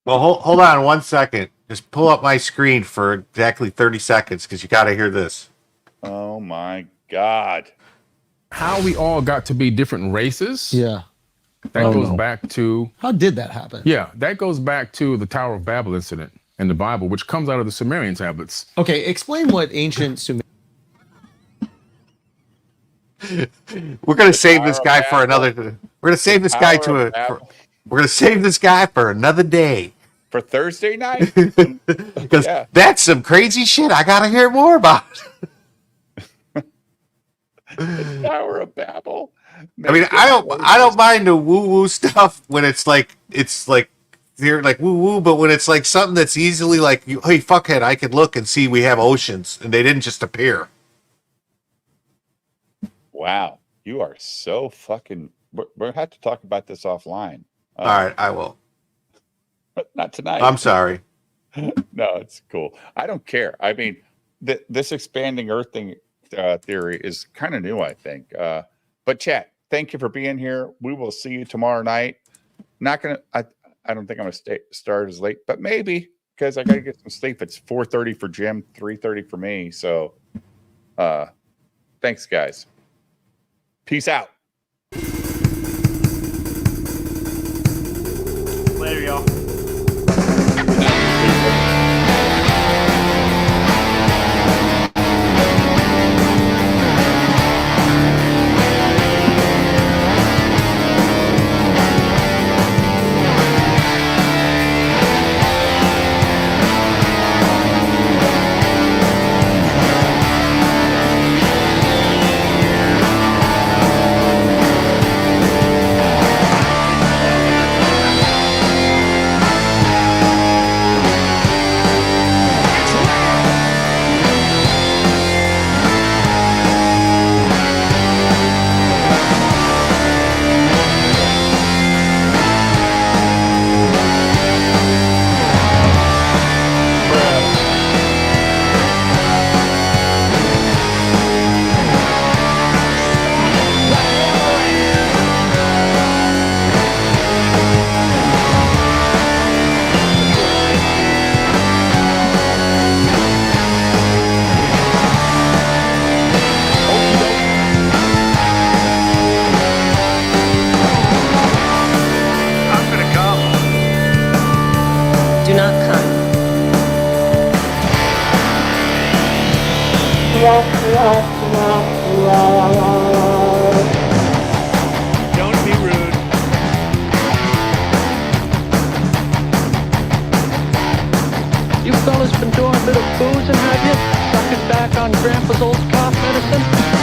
[SPEAKER 2] hold on 1 second. Just pull up my screen for exactly 30 seconds because you got to hear this.
[SPEAKER 1] Oh, my God.
[SPEAKER 9] How we all got to be different races.
[SPEAKER 12] Yeah.
[SPEAKER 9] That goes back to...
[SPEAKER 12] How did that happen?
[SPEAKER 9] Yeah, that goes back to the Tower of Babel incident in the Bible, which comes out of the Sumerian tablets.
[SPEAKER 12] Okay, explain what ancient Sumerian...
[SPEAKER 2] We're going to save this guy for another... We're going to save this guy we're going to save this guy for another day.
[SPEAKER 1] For Thursday night?
[SPEAKER 2] Because that's some crazy shit I got to hear more about.
[SPEAKER 1] The Tower of Babel.
[SPEAKER 2] I mean, I don't mind the woo-woo stuff when it's like they're like woo-woo, but when it's like something that's easily like, hey, fuckhead, I can look and see we have oceans, and they didn't just appear.
[SPEAKER 1] Wow. You are so fucking... We'll have to talk about this offline.
[SPEAKER 2] All right, I will.
[SPEAKER 1] Not tonight.
[SPEAKER 2] I'm sorry.
[SPEAKER 1] No, it's cool. I don't care. I mean, this expanding Earth thing theory is kind of new, I think. But chat, thank you for being here. We will see you tomorrow night. Not gonna. I don't think I'm gonna start as late, but maybe because I gotta get some sleep. It's 4:30 for Jim, 3:30 for me. So, thanks, guys. Peace out.
[SPEAKER 13] Later, y'all.
[SPEAKER 7] Don't be rude.
[SPEAKER 21] You fellas been doing a bit of boozing, have you? Sucking back on Grandpa's old cough medicine?